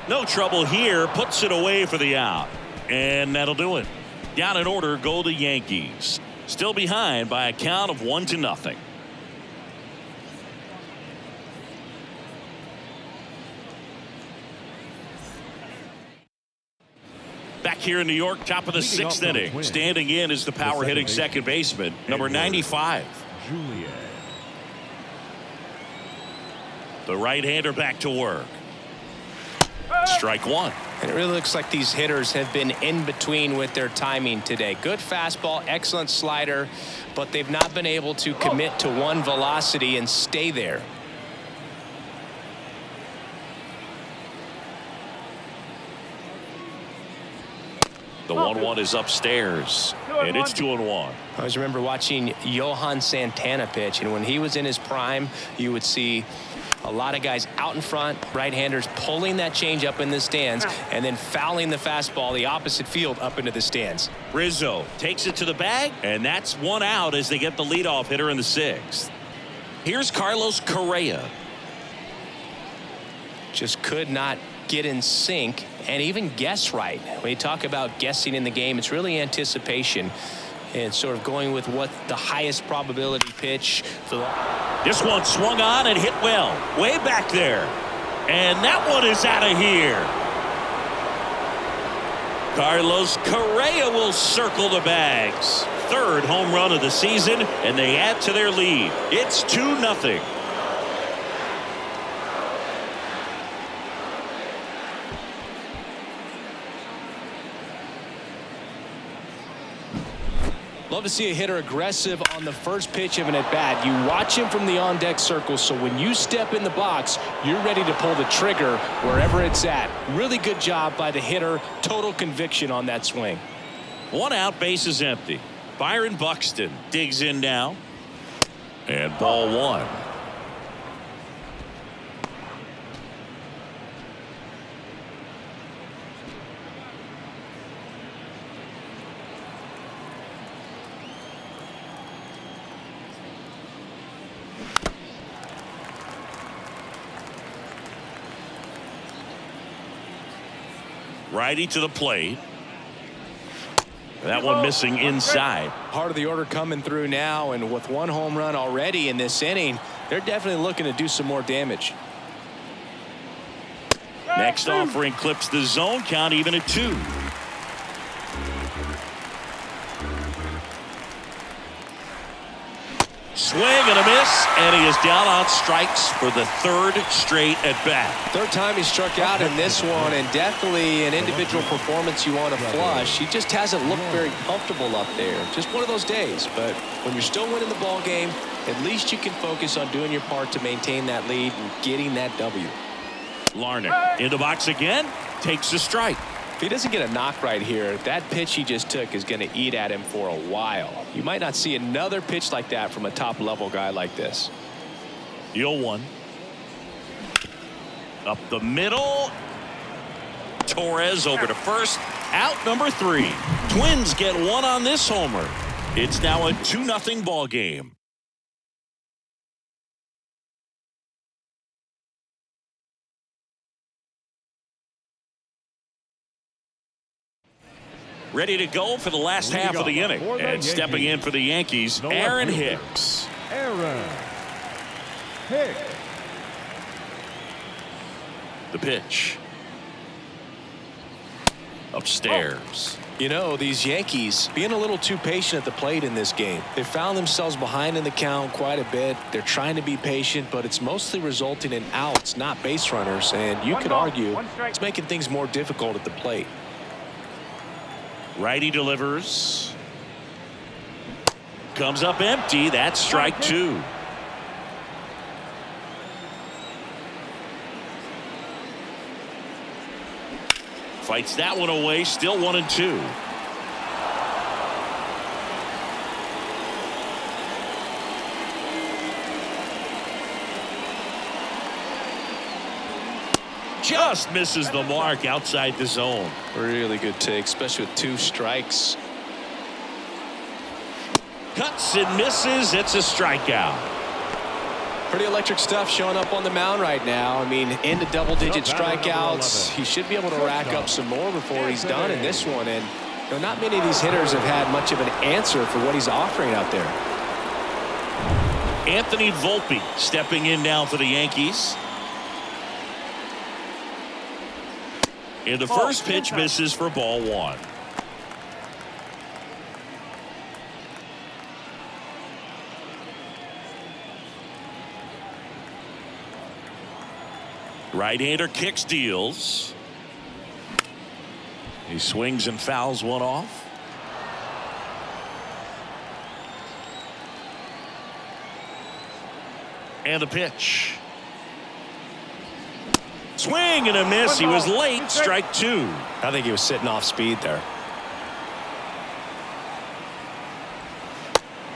No trouble here. Puts it away for the out. And that'll do it. Down in order go the Yankees. Still behind by a count of 1-0. Back here in New York, top of the 6th inning. Standing in is the power hitting second baseman, number 95. Julian. The right-hander back to work. Strike 1. And it really looks like these hitters have been in between with their timing today. Good fastball, excellent slider, but they've not been able to commit to one velocity and stay there. The 1-1 is upstairs, and it's 2-1. I always remember watching Johan Santana pitch, and when he was in his prime, you would see a lot of guys out in front, right-handers pulling that change up in the stands, and then fouling the fastball the opposite field up into the stands. Rizzo takes it to the bag, and that's 1 out as they get the leadoff hitter in the 6th. Here's Carlos Correa. Just could not get in sync and even guess right. When you talk about guessing in the game, it's really anticipation and sort of going with what the highest probability pitch for the... This one swung on and hit well, way back there. And that one is out of here. Carlos Correa will circle the bags. 3rd home run of the season, and they add to their lead. It's 2-0. Love to see a hitter aggressive on the first pitch of an at-bat. You watch him from the on-deck circle, so when you step in the box, you're ready to pull the trigger wherever it's at. Really good job by the hitter. Total conviction on that swing. 1 out, base is empty. Byron Buxton digs in now. And ball 1. Righty to the plate. That one missing inside. Part of the order coming through now, and with 1 home run already in this inning, they're definitely looking to do some more damage. Next offering clips the zone count even at 2. Swing and a miss, and he is down on strikes for the 3rd straight at bat. 3rd time he struck out in this one, and definitely an individual performance you want to flush. He just hasn't looked very comfortable up there. Just one of those days. But when you're still winning the ball game, at least you can focus on doing your part to maintain that lead and getting that W. Larnach in the box again, takes a strike. If he doesn't get a knock right here, that pitch he just took is going to eat at him for a while. You might not see another pitch like that from a top-level guy like this. The 0-1. Up the middle. Torres over to first. Out number 3. Twins get 1 on this homer. It's now a 2-0 ball game. Ready to go for the last half of the inning. And stepping in for the Yankees, Aaron Hicks. Aaron Hicks. The pitch. Upstairs. You know, these Yankees being a little too patient at the plate in this game. They found themselves behind in the count quite a bit. They're trying to be patient, but it's mostly resulting in outs, not base runners. And you could argue it's making things more difficult at the plate. Righty delivers. Comes up empty. That's strike two. Fights that one away. Still 1-2. Just misses the mark outside the zone. Really good take, especially with 2 strikes. Cuts and misses. It's a strikeout. Pretty electric stuff showing up on the mound right now. I mean, into double-digit strikeouts. He should be able to rack up some more before he's done in this one. And you know, not many of these hitters have had much of an answer for what he's offering out there. Anthony Volpe stepping in now for the Yankees. And the first pitch misses for ball 1. Right-hander kicks, deals. He swings and fouls one off. And a pitch. Swing and a miss. He was late. Strike 2. I think he was sitting off speed there.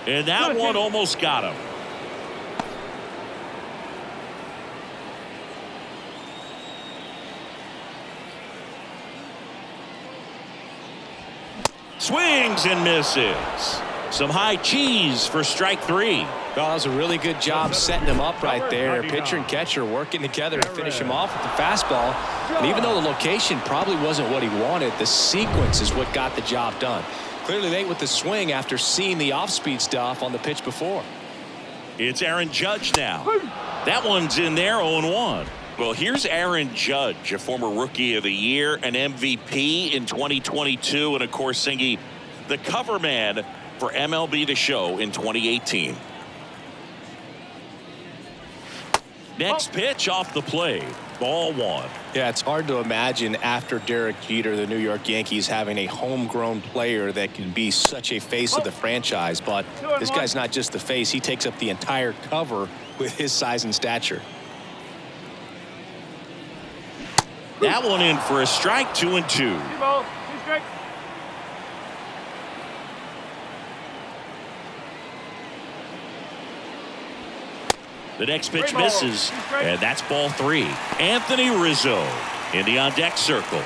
And that one almost got him. Swings and misses. Some high cheese for strike 3. Well, that was a really good job setting him up right there. Pitcher and catcher working together to finish him off with the fastball. And even though the location probably wasn't what he wanted, the sequence is what got the job done. Clearly late with the swing after seeing the off-speed stuff on the pitch before. It's Aaron Judge now. That one's in there, 0-1. Well, here's Aaron Judge, a former Rookie of the Year, an MVP in 2022, and of course singing the cover man for MLB The Show in 2018. Next pitch off the plate. Ball 1. Yeah, it's hard to imagine after Derek Jeter, the New York Yankees, having a homegrown player that can be such a face of the franchise. But this guy's not just the face. He takes up the entire cover with his size and stature. That one in for a strike, 2-2. The next pitch misses, and that's ball 3. Anthony Rizzo in the on-deck circle.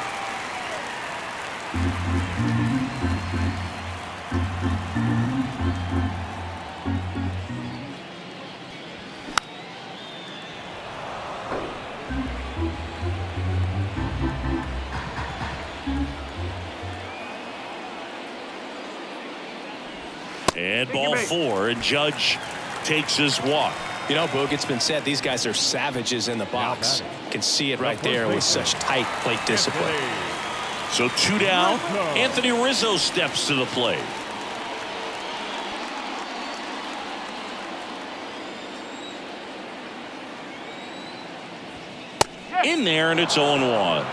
And ball 4, and Judge takes his walk. You know, Boog, it's been said these guys are savages in the box. You can see it right there with such tight plate discipline. So 2 down. Anthony Rizzo steps to the plate. In there, and it's 0-1.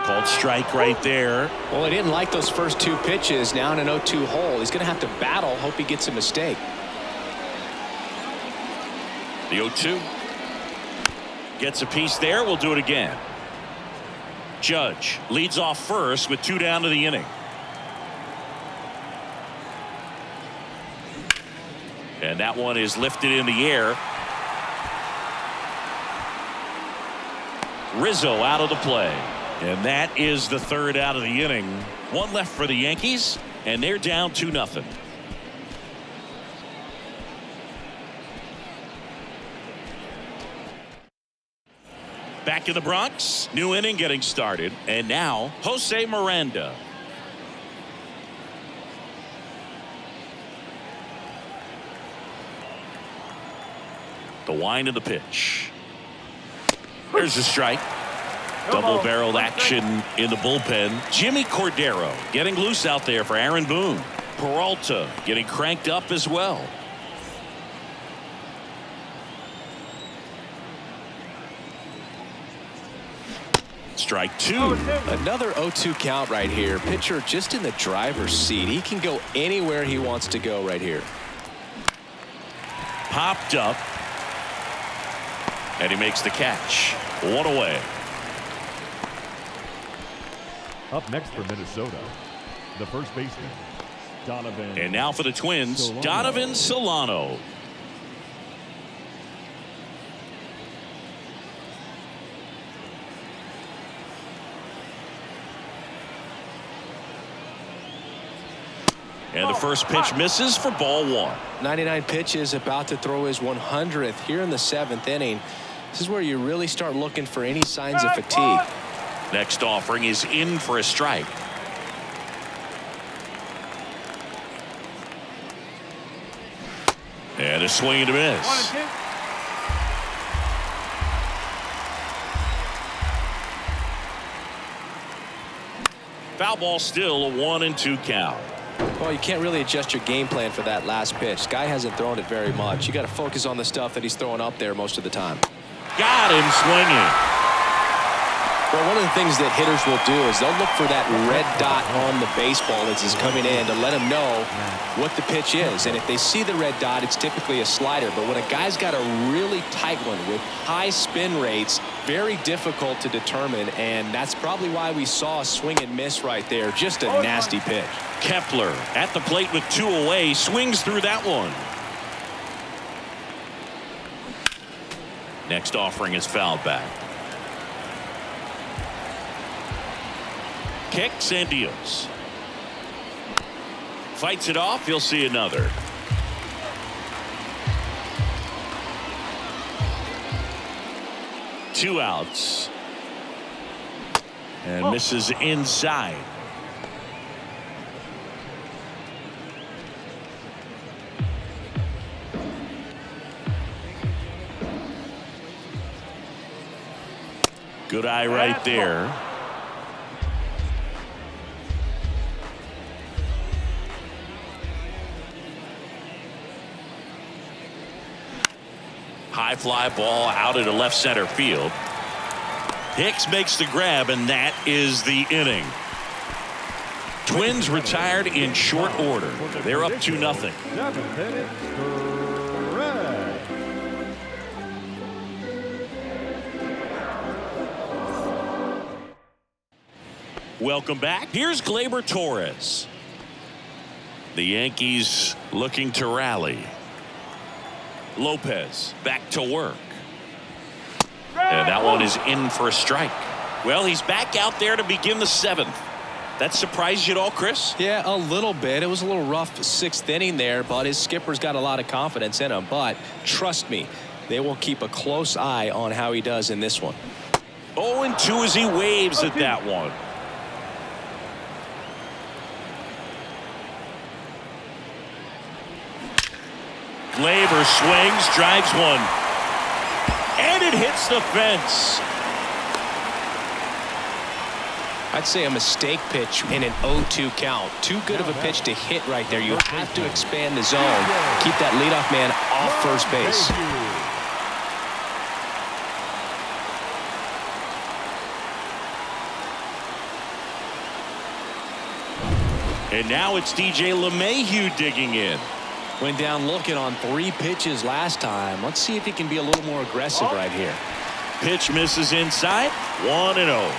Called strike right there. Well, he didn't like those first 2 pitches. Now in an 0-2 hole. He's going to have to battle. Hope he gets a mistake. The 0-2. Gets a piece there. We'll do it again. Judge leads off first with 2 down to the inning. And that one is lifted in the air. Rizzo out of the play. And that is the 3rd out of the inning. 1 left for the Yankees, and they're down 2-0. Back in the Bronx, new inning getting started, and now Jose Miranda. The wind of the pitch. There's a strike. Double-barreled action in the bullpen. Jimmy Cordero getting loose out there for Aaron Boone. Peralta getting cranked up as well. Strike two. Another 0-2 count right here. Pitcher just in the driver's seat. He can go anywhere he wants to go right here. Popped up. And he makes the catch. One away. Up next for Minnesota, the first baseman, Donovan. And now for the Twins, Solano. Donovan Solano. And the first pitch misses for ball one. 99 pitches, about to throw his 100th here in the 7th inning. This is where you really start looking for any signs of fatigue. Next offering is in for a strike. And a swing and a miss. Foul ball, still a 1-2 count. Well, you can't really adjust your game plan for that last pitch. Guy hasn't thrown it very much. You got to focus on the stuff that he's throwing up there most of the time. Got him swinging. Well, one of the things that hitters will do is they'll look for that red dot on the baseball as it's coming in to let them know what the pitch is. And if they see the red dot, it's typically a slider. But when a guy's got a really tight one with high spin rates, very difficult to determine. And that's probably why we saw a swing and miss right there. Just a nasty pitch. Kepler at the plate with 2 away, swings through that one. Next offering is fouled back. Kicks and deals. Fights it off. He'll see another. Two outs. And misses inside. Good eye right there. High fly ball out into left center field. Hicks makes the grab, and that is the inning. Twins retired in short order. They're up 2-0. 7 minutes, correct. Welcome back. Here's Gleyber Torres. The Yankees looking to rally. Lopez back to work. And that one is in for a strike. Well, he's back out there to begin the 7th. That surprised you at all, Chris? Yeah, a little bit. It was a little rough 6th inning there, but his skipper's got a lot of confidence in him. But trust me, they will keep a close eye on how he does in this one. 0-2 as he waves at that one. Gleyber swings, drives one. And it hits the fence. I'd say a mistake pitch in an 0-2 count. Too good of a pitch to hit right there. You have to expand the zone. Keep that leadoff man off first base. And now it's DJ LeMahieu digging in. Went down looking on 3 pitches last time. Let's see if he can be a little more aggressive right here. Pitch misses inside. 1-0.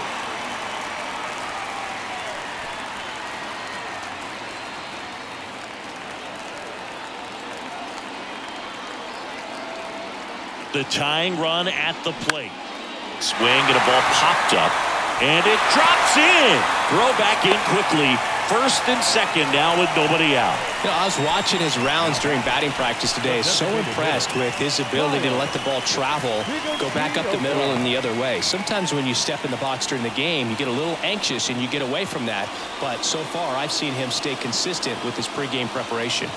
The tying run at the plate. Swing and a ball popped up. And it drops in. Throw back in quickly first and second now with nobody out. You know, I was watching his rounds during batting practice today. So impressed with his ability to let the ball travel, go back up the middle and the other way. Sometimes when you step in the box during the game, you get a little anxious and you get away from that. But so far, I've seen him stay consistent with his pregame preparation.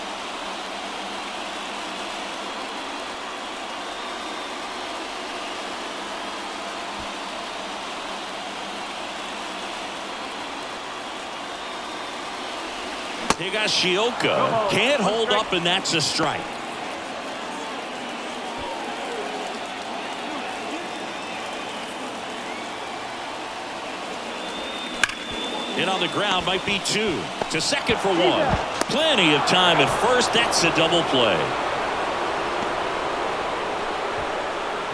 Higashioka can't hold up, and that's a strike. Hit on the ground, might be 2. To second for 1. Plenty of time at first. That's a double play.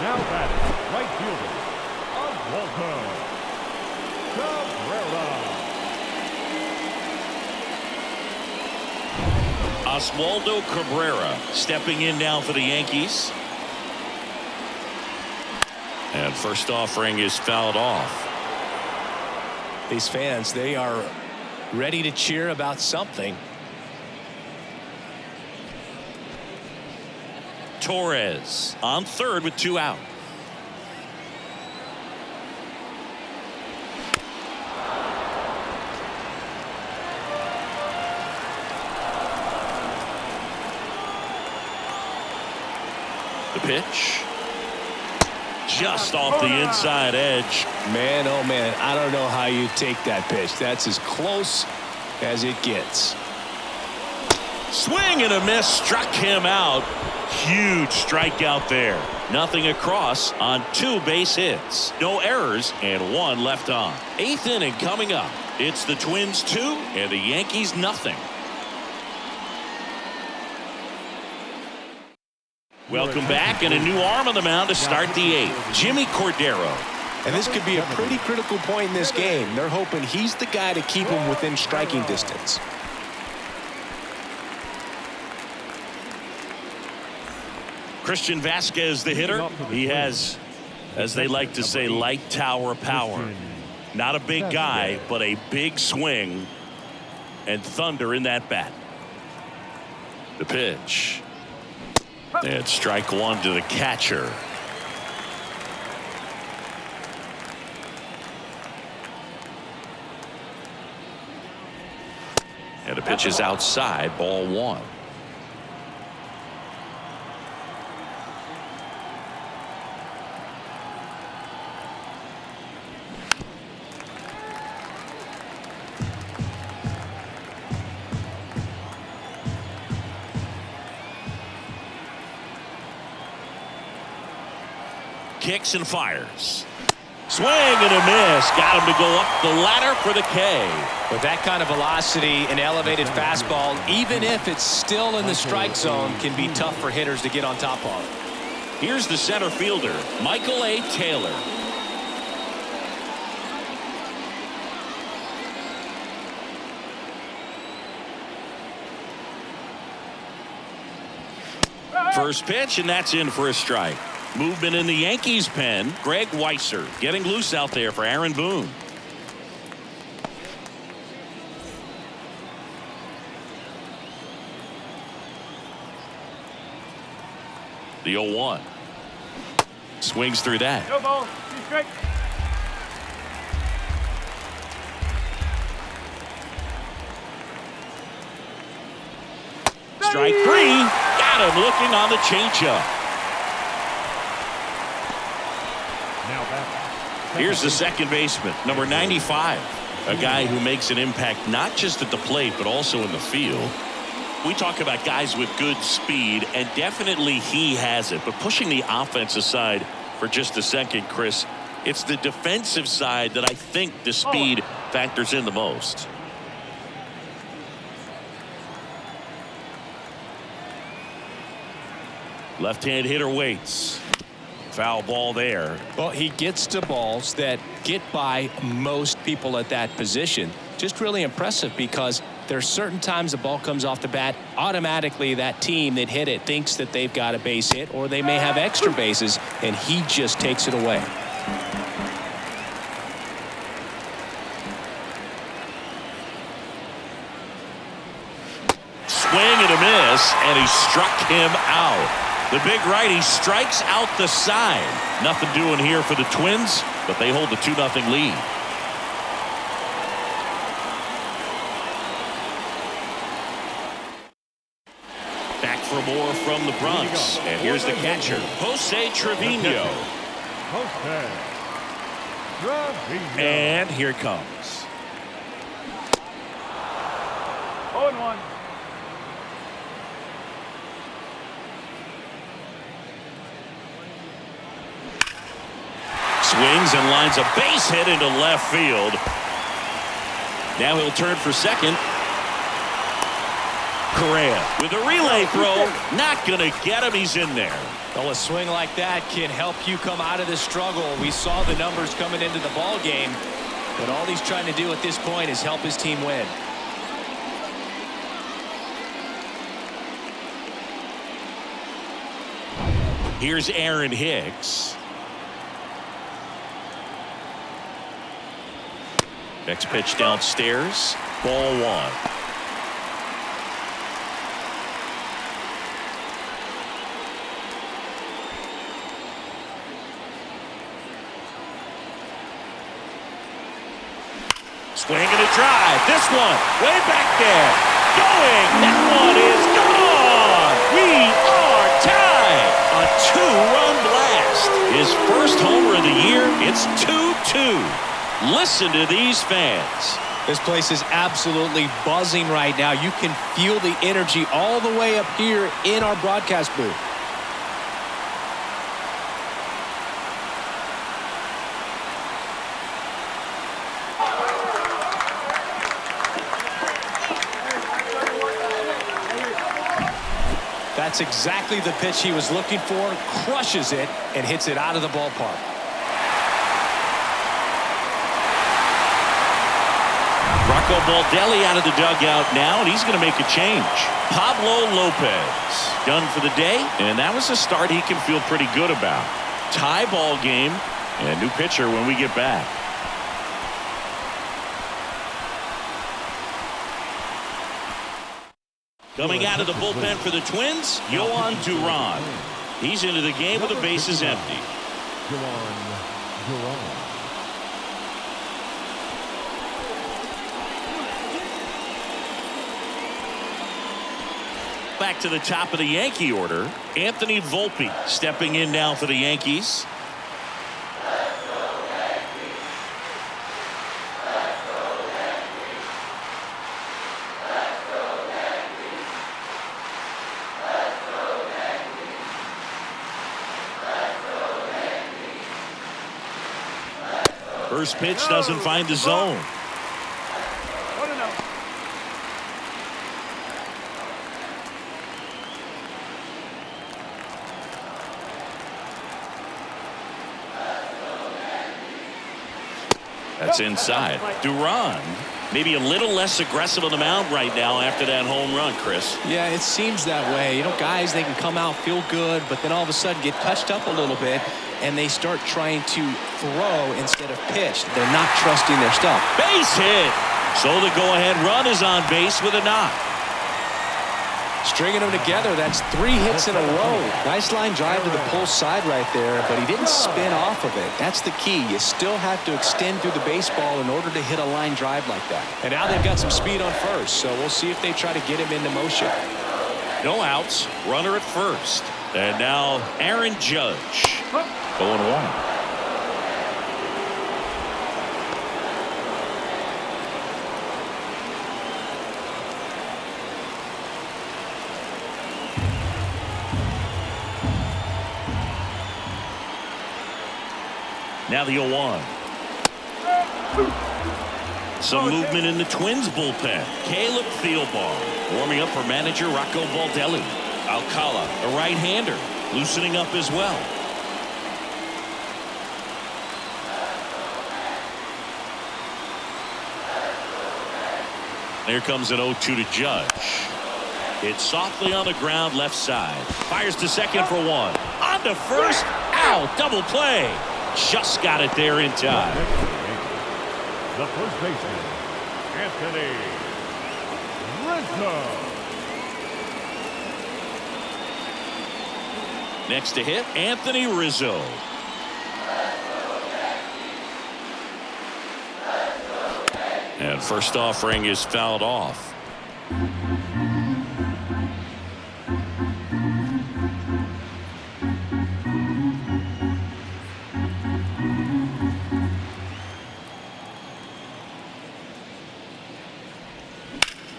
Now batting, right fielder, Oswaldo Cabrera. Oswaldo Cabrera stepping in now for the Yankees. And first offering is fouled off. These fans, they are ready to cheer about something. Torres on third with 2 out. The pitch. Just off the inside edge. Man, oh man, I don't know how you take that pitch. That's as close as it gets. Swing and a miss, struck him out. Huge strikeout there. Nothing across on 2 base hits. No errors and 1 left on. 8th inning coming up. It's the Twins 2 and the Yankees nothing. Welcome back, and a new arm on the mound to start the 8th. Jimmy Cordero. And this could be a pretty critical point in this game. They're hoping he's the guy to keep him within striking distance. Christian Vasquez, the hitter. He has, as they like to say, light tower power. Not a big guy, but a big swing and thunder in that bat. The pitch. And strike 1 to the catcher. And the pitch is outside, ball 1. Kicks and fires. Swing and a miss. Got him to go up the ladder for the K. With that kind of velocity, an elevated fastball, even if it's still in the strike zone, can be tough for hitters to get on top of. Here's the center fielder, Michael A. Taylor. First pitch, and that's in for a strike. Movement in the Yankees pen. Greg Weisser getting loose out there for Aaron Boone. The 0-1. Swings through that. No ball. Strike. Strike 3. Got him looking on the changeup. Here's the second baseman, number 95, a guy who makes an impact not just at the plate but also in the field. We talk about guys with good speed, and definitely he has it. But pushing the offense aside for just a second, Chris, it's the defensive side that I think the speed factors in the most. Left-hand hitter waits. Foul ball there. Well, he gets to balls that get by most people at that position. Just really impressive because there's certain times the ball comes off the bat, automatically that team that hit it thinks that they've got a base hit or they may have extra bases, and he just takes it away. swing and a miss, and he struck him out. The big righty strikes out the side. Nothing doing here for the Twins, but they hold the 2-0 lead. Back for more from the Bronx, and here's the catcher, Jose Trevino. Jose Trevino. And here it comes. 0-1. Swings and lines a base hit into left field. Now he'll turn for second. Correa with a relay throw. Not going to get him. He's in there. Well, a swing like that can help you come out of the struggle. We saw the numbers coming into the ball game, but all he's trying to do at this point is help his team win. Here's Aaron Hicks. Next pitch downstairs. Ball 1. Swing and a drive. This one way back there. Going. That one is gone. We are tied. A 2-run blast. His first homer of the year. It's 2-2. Listen to these fans. This place is absolutely buzzing right now. You can feel the energy all the way up here in our broadcast booth. That's exactly the pitch he was looking for. Crushes it and hits it out of the ballpark. Rocco Baldelli out of the dugout now, and he's going to make a change. Pablo Lopez done for the day, and that was a start he can feel pretty good about. Tie ball game, and new pitcher when we get back. Coming out of the bullpen for the Twins, Yohan Duran. He's into the game with the bases empty. Back to the top of the Yankee order, Anthony Volpe stepping in now for the Yankees. First pitch doesn't find the zone. That's inside. Duran maybe a little less aggressive on the mound right now after that home run, Chris. Yeah, it seems that way. You know, guys, they can come out, feel good, but then all of a sudden get touched up a little bit, and they start trying to throw instead of pitch. They're not trusting their stuff. Base hit. So the go-ahead run is on base with a knock. Stringing them together, that's 3 hits in a row. Nice line drive to the pull side right there, but he didn't spin off of it. That's the key. You still have to extend through the baseball in order to hit a line drive like that. And now they've got some speed on first, so we'll see if they try to get him into motion. No outs, runner at first. And now Aaron Judge. 0-1. Now the 0-1. Some movement in the Twins bullpen. Caleb Thielbar warming up for manager Rocco Baldelli. Alcala, a right-hander, loosening up as well. Here comes an 0-2 to Judge. It's softly on the ground left side. Fires to second for 1. On to first. Out. Double play. Just got it there in time. The first baseman, Anthony Rizzo. Next to hit, Anthony Rizzo. And first offering is fouled off.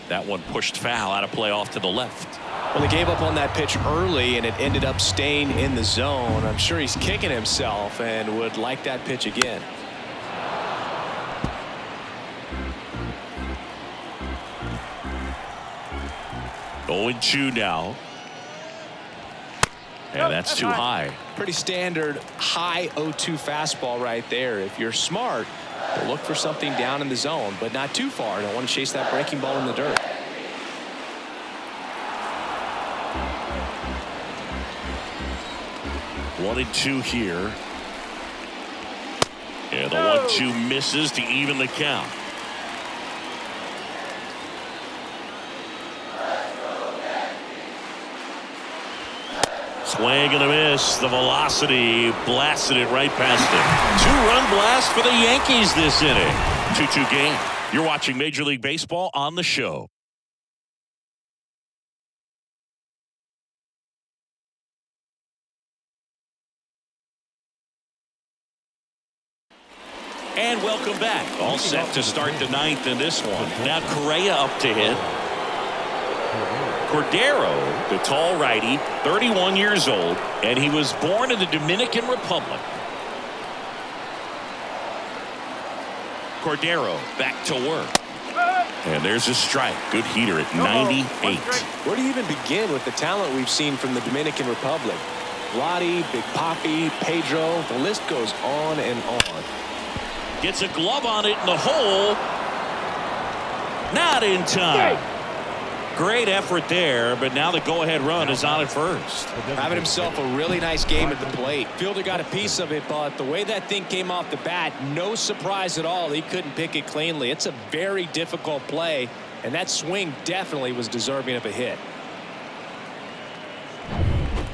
That one pushed foul, out of play off to the left. Well, he gave up on that pitch early, and it ended up staying in the zone. I'm sure he's kicking himself and would like that pitch again. Going 2 now. And that's too high. Pretty standard high 0-2 fastball right there. If you're smart, you'll look for something down in the zone, but not too far. Don't want to chase that breaking ball in the dirt. One and 2 here. And the 1-2 misses to even the count. Swing and a miss. The velocity blasted it right past him. 2-run blast for the Yankees this inning. 2-2 game. You're watching Major League Baseball on the show. And welcome back. All set to start the 9th in this one. Now Correa up to hit. Cordero, the tall righty, 31 years old, and he was born in the Dominican Republic. Cordero back to work. And there's a strike. Good heater at 98. Where do you even begin with the talent we've seen from the Dominican Republic? Vladdy, Big Papi, Pedro, the list goes on and on. Gets a glove on it in the hole. Not in time. Great effort there, but now the go-ahead run is on at first. Having himself a really nice game at the plate. Fielder got a piece of it, but the way that thing came off the bat, no surprise at all. He couldn't pick it cleanly. It's a very difficult play, and that swing definitely was deserving of a hit.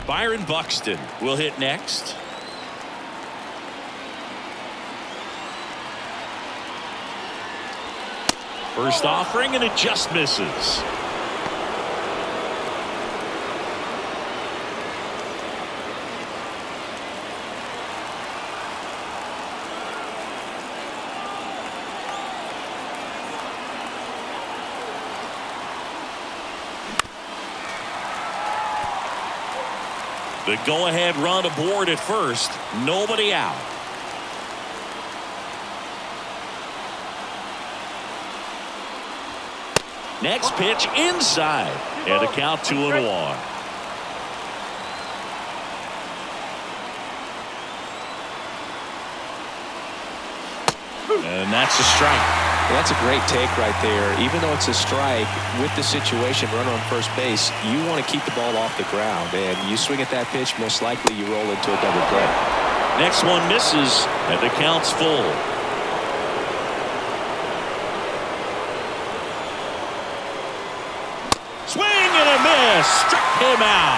Byron Buxton will hit next. First offering, and it just misses. The go-ahead run aboard at first. Nobody out. Next pitch inside. And a count 2-1. And that's a strike. Well, that's a great take right there. Even though it's a strike, with the situation, runner on first base, you want to keep the ball off the ground. And you swing at that pitch, most likely you roll into a double play. Next one misses, and the count's full. Swing and a miss. Struck him out.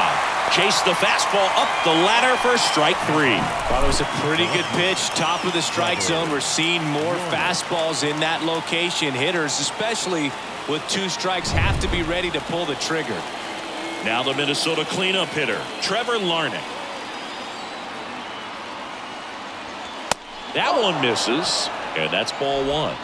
Chased the fastball up the ladder for strike 3. Well, it was a pretty good pitch. Top of the strike zone. We're seeing more fastballs in that location. Hitters, especially with 2 strikes, have to be ready to pull the trigger. Now the Minnesota cleanup hitter, Trevor Larnach. That one misses, and that's ball 1.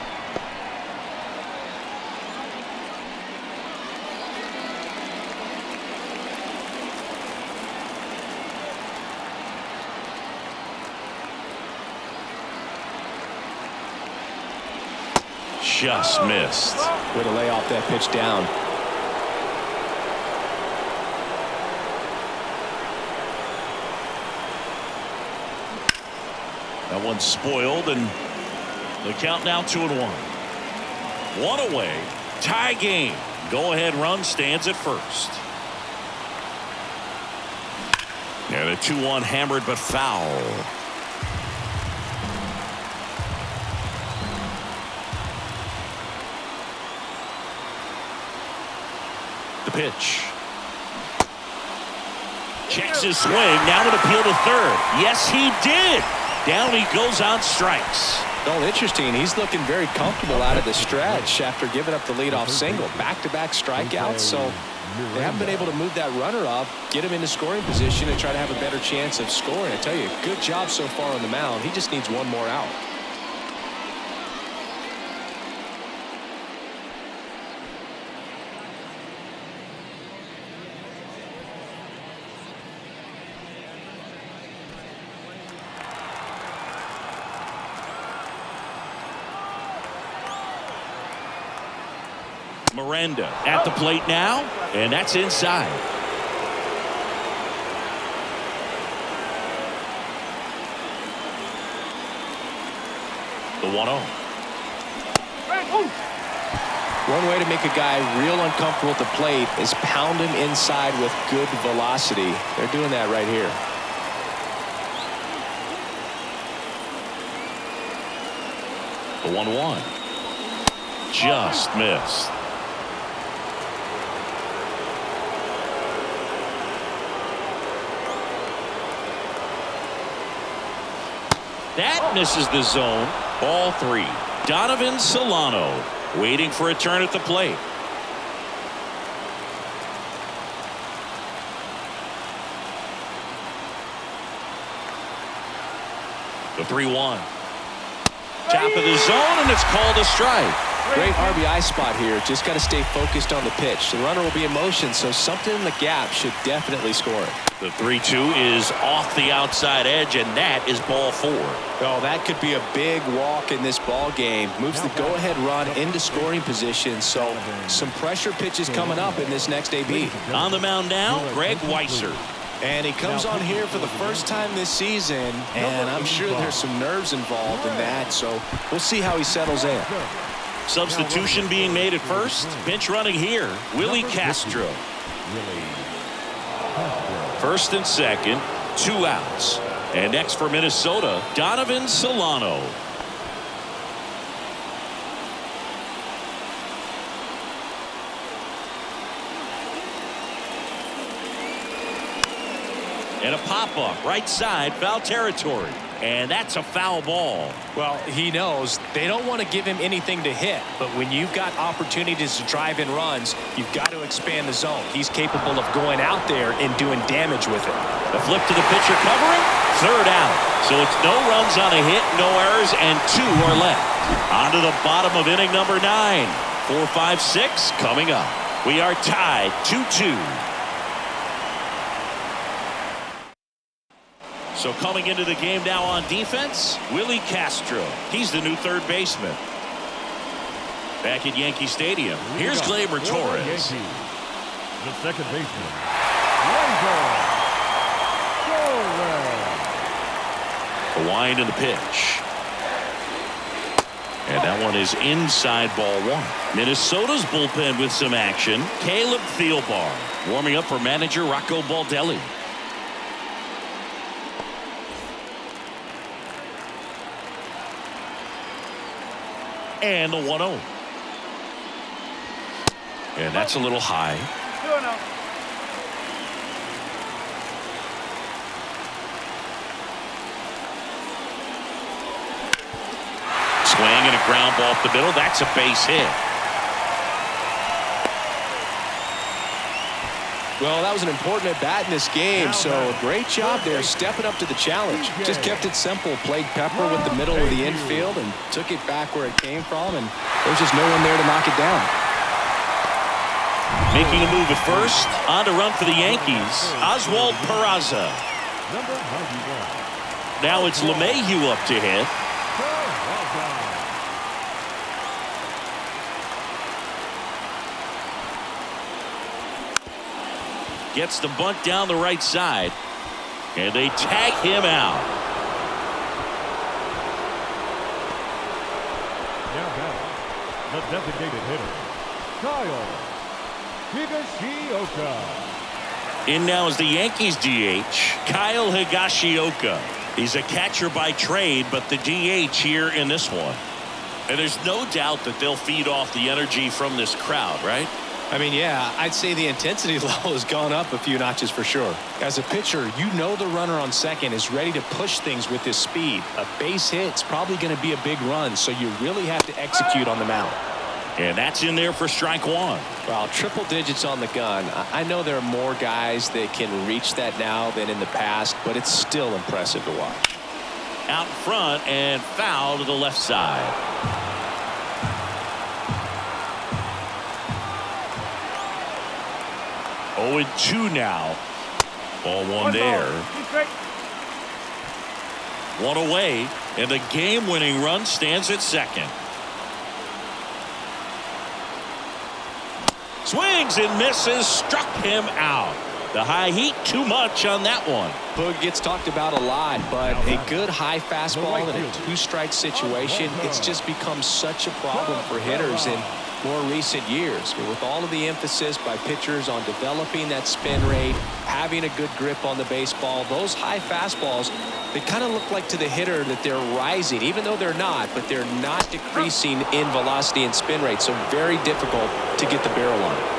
Just missed. Way to lay off that pitch down. That one's spoiled, and the count now 2-1. 1 away. Tie game. Go-ahead run stands at first. And a 2-1 hammered but foul. The pitch. Checks his swing. Now an appeal to third. Yes, he did. Down he goes on strikes. Well, interesting. He's looking very comfortable out of the stretch after giving up the leadoff single. Back-to-back strikeouts, so they haven't been able to move that runner up, get him into scoring position, and try to have a better chance of scoring. I tell you, good job so far on the mound. He just needs one more out. Miranda at the plate now, and that's inside. The 1-0. One way to make a guy real uncomfortable at the plate is pound him inside with good velocity. They're doing that right here. The 1-1. Just missed. That misses the zone. Ball 3. Donovan Solano waiting for a turn at the plate. The 3-1. Top of the zone, and it's called a strike. Great RBI spot here. Just got to stay focused on the pitch. The runner will be in motion, so something in the gap should definitely score it. The 3-2 is off the outside edge, and that is ball 4. Oh, that could be a big walk in this ball game. Moves the go-ahead run into scoring position, so some pressure pitches coming up in this next AB. On the mound now, Greg Weisser. And he comes on here for the first time this season, and I'm sure there's some nerves involved in that, so we'll see how he settles in. Substitution being made at first. Bench running here, Willie Castro. First and second, 2 outs. And next for Minnesota, Donovan Solano. And a pop-up right side, foul territory. And that's a foul ball. Well, he knows they don't want to give him anything to hit, but when you've got opportunities to drive in runs, you've got to expand the zone. He's capable of going out there and doing damage with it. The flip to the pitcher covering, third out. So it's no runs on a hit, no errors, and 2 are left. On to the bottom of inning number 9. 4, 5, 6 coming up. We are tied 2-2. So coming into the game now on defense, Willie Castro. He's the new third baseman. Back at Yankee Stadium, here's Gleyber Torres. The second baseman, Gleyber Torres. The wind and the pitch. And that one is inside ball 1. Minnesota's bullpen with some action. Caleb Thielbar warming up for manager Rocco Baldelli. And the 1-0. And that's a little high. 2-0. Swing and a ground ball up the middle. That's a base hit. Well, that was an important at-bat in this game, so great job there stepping up to the challenge. Just kept it simple, played Pepper with the middle of the infield and took it back where it came from, and there's just no one there to knock it down. Making a move at first. On to run for the Yankees, Oswald Peraza. Number 91. Now it's LeMahieu up to hit. Gets the bunt down the right side. And they tag him out. Now batting, the designated hitter, Kyle Higashioka. In now is the Yankees DH, Kyle Higashioka. He's a catcher by trade, but the DH here in this one. And there's no doubt that they'll feed off the energy from this crowd, right? I mean, yeah, I'd say the intensity level has gone up a few notches for sure. As a pitcher, you know the runner on second is ready to push things with his speed. A base hit's probably going to be a big run, so you really have to execute on the mound. And that's in there for strike one. Well, triple digits on the gun. I know there are more guys that can reach that now than in the past, but it's still impressive to watch. Out front and foul to the left side. Oh, and 2 now. Ball one there. One away, and the game-winning run stands at second. Swings and misses, struck him out. The high heat, too much on that one. Boog gets talked about a lot, but a good high fastball in a two-strike situation, it's just become such a problem for hitters in more recent years. With all of the emphasis by pitchers on developing that spin rate, having a good grip on the baseball, those high fastballs, they kind of look like to the hitter that they're rising, even though they're not, but they're not decreasing in velocity and spin rate, so very difficult to get the barrel on.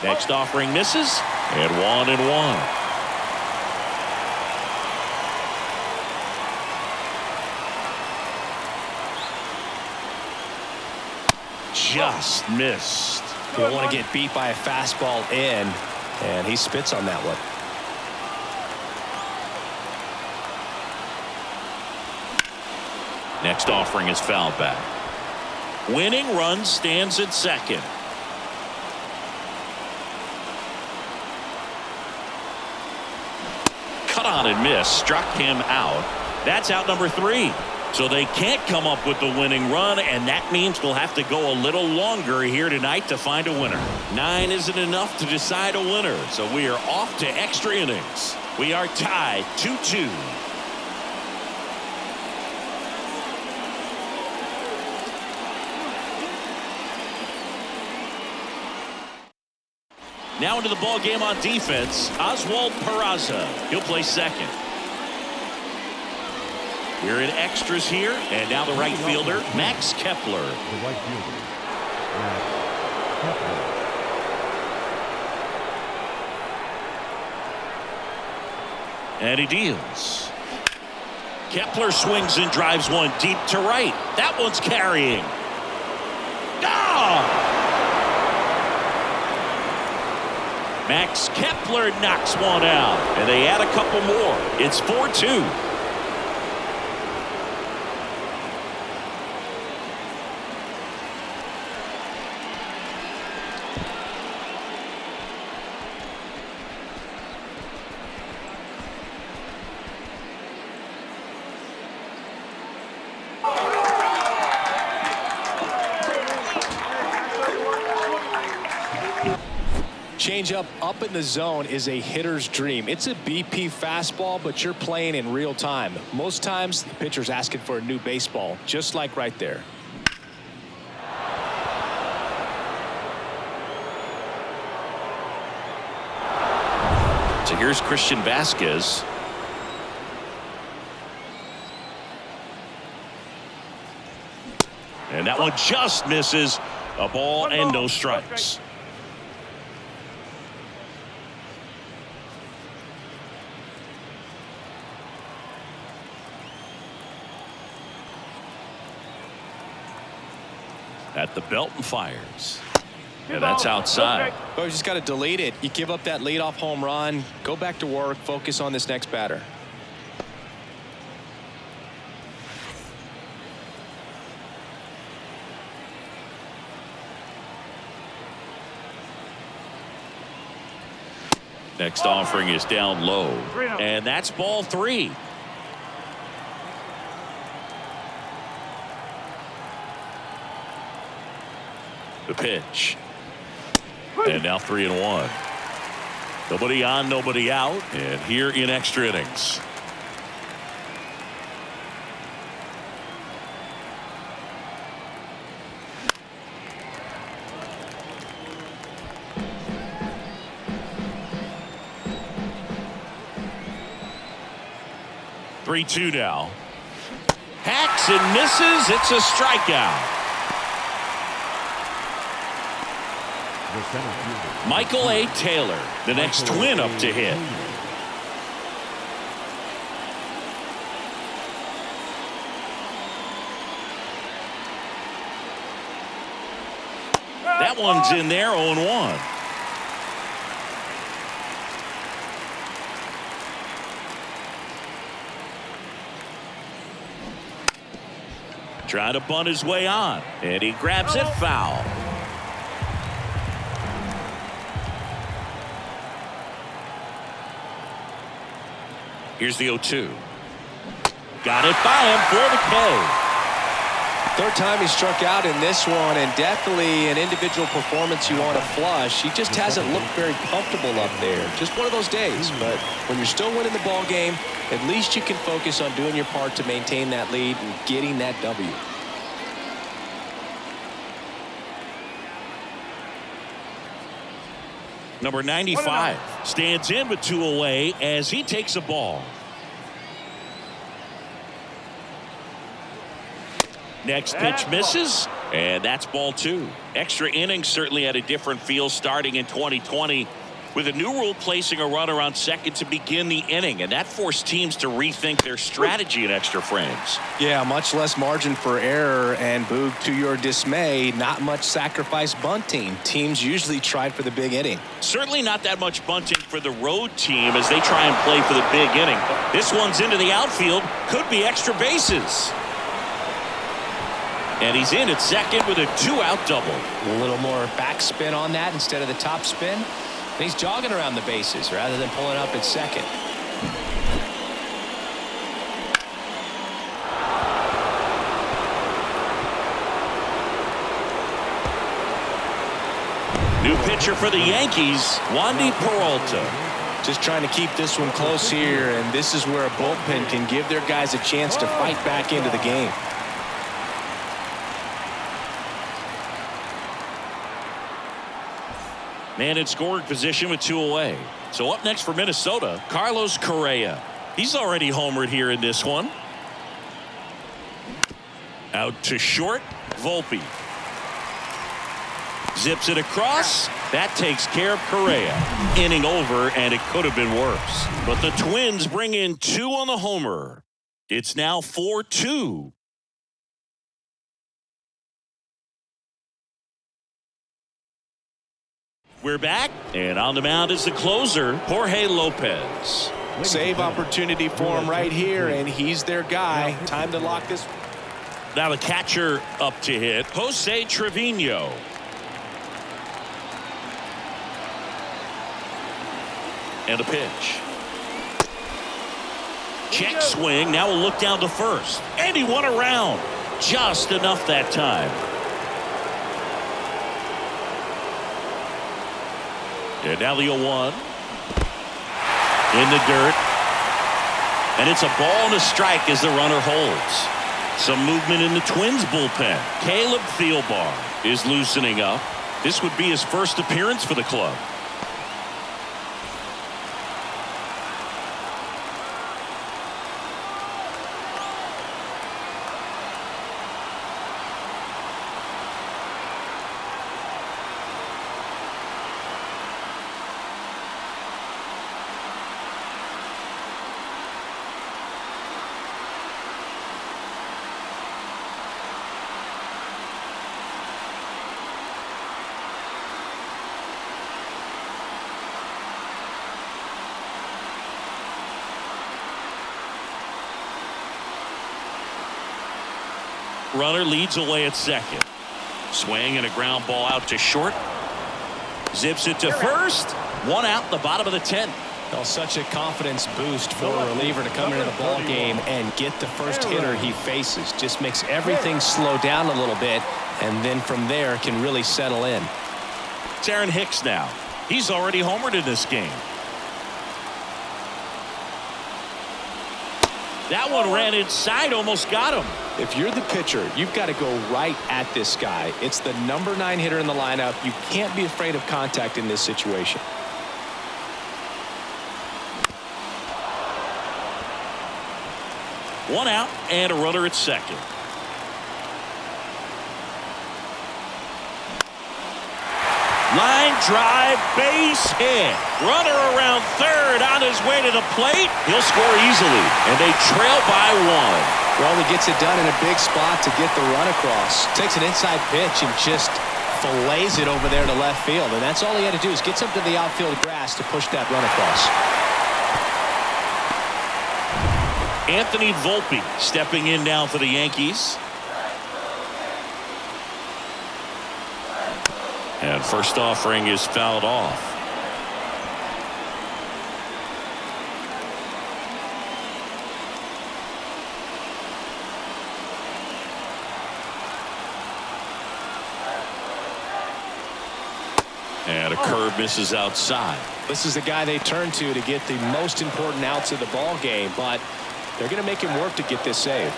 Next offering misses, and 1-1. Just missed. You don't want to get beat by a fastball in, and he spits on that one. Next offering is fouled back. Winning run stands at second. Cut on and miss, struck him out. That's out number 3. So they can't come up with the winning run, and that means we'll have to go a little longer here tonight to find a winner. 9 isn't enough to decide a winner, so we are off to extra innings. We are tied 2-2. Now into the ball game on defense, Oswald Peraza. He'll play second. We're in extras here, and now the right fielder, Max Kepler. The right fielder, Max Kepler. And he deals. Kepler swings and drives one deep to right. That one's carrying. Ah! Max Kepler knocks one out, and they add a couple more. It's 4-2. Changeup up in the zone is a hitter's dream. It's a BP fastball, but you're playing in real time. Most times, the pitcher's asking for a new baseball, just like right there. So here's Christian Vasquez. And that one just misses. A ball and no strikes. At the belt and fires. And that's outside. Well, you just got to delete it. You give up that leadoff home run, go back to work, focus on this next batter. Next offering is down low. And that's ball 3. The pitch. And now 3-1. Nobody on, nobody out. And here in extra innings. 3-2 now. Hacks and misses. It's a strikeout. The center fielder, Michael A. Taylor, the next twin up to hit. That one's in there, 0-1. Trying to bunt his way on, and he grabs it foul. Here's the 0-2. Got it by him for the K. Third time he struck out in this one, and definitely an individual performance you want to flush. He just hasn't looked very comfortable up there. Just one of those days. But when you're still winning the ball game, at least you can focus on doing your part to maintain that lead and getting that W. Number 95 stands in with 2 away as he takes a ball. Next pitch misses, and that's ball 2. Extra innings certainly had a different feel starting in 2020 with a new rule placing a runner on second to begin the inning, and that forced teams to rethink their strategy in extra frames. Yeah, much less margin for error, and Boog, to your dismay, not much sacrifice bunting. Teams usually tried for the big inning. Certainly not that much bunting for the road team as they try and play for the big inning. This one's into the outfield, could be extra bases. And he's in at second with a 2-out double. A little more backspin on that instead of the top spin. And he's jogging around the bases rather than pulling up at second. New pitcher for the Yankees, Wandy Peralta. Just trying to keep this one close here, and this is where a bullpen can give their guys a chance to fight back into the game. Man in scoring position with 2 away. So up next for Minnesota, Carlos Correa. He's already homered here in this one. Out to short, Volpe. Zips it across. That takes care of Correa. Inning over, and it could have been worse. But the Twins bring in 2 on the homer. It's now 4-2. We're back, and on the mound is the closer, Jorge Lopez. Save opportunity for him right here, and he's their guy. Time to lock this. Now the catcher up to hit, Jose Trevino. And the pitch. Check swing, now we'll look down to first. And he won around. Just enough that time. And now the 0-1. In the dirt. And it's a ball and a strike as the runner holds. Some movement in the Twins bullpen. Caleb Thielbar is loosening up. This would be his first appearance for the club. Runner leads away at second. Swing and a ground ball out to short. Zips it to first. 1 out, the bottom of the 10th. Well, such a confidence boost for a reliever to come into the ball game and get the first hitter he faces. Just makes everything slow down a little bit, and then from there can really settle in. It's Aaron Hicks now. He's already homered in this game. That one ran inside, almost got him. If you're the pitcher, you've got to go right at this guy. It's the number 9 hitter in the lineup. You can't be afraid of contact in this situation. One out and a runner at second. Line drive, base hit. Runner around third on his way to the plate. He'll score easily, and they trail by one. Well, he gets it done in a big spot to get the run across. Takes an inside pitch and just fillets it over there to left field. And that's all he had to do is get something to the outfield grass to push that run across. Anthony Volpe stepping in now for the Yankees. And first offering is fouled off. And a curve misses outside. This is the guy they turn to get the most important outs of the ball game, but they're going to make him work to get this save.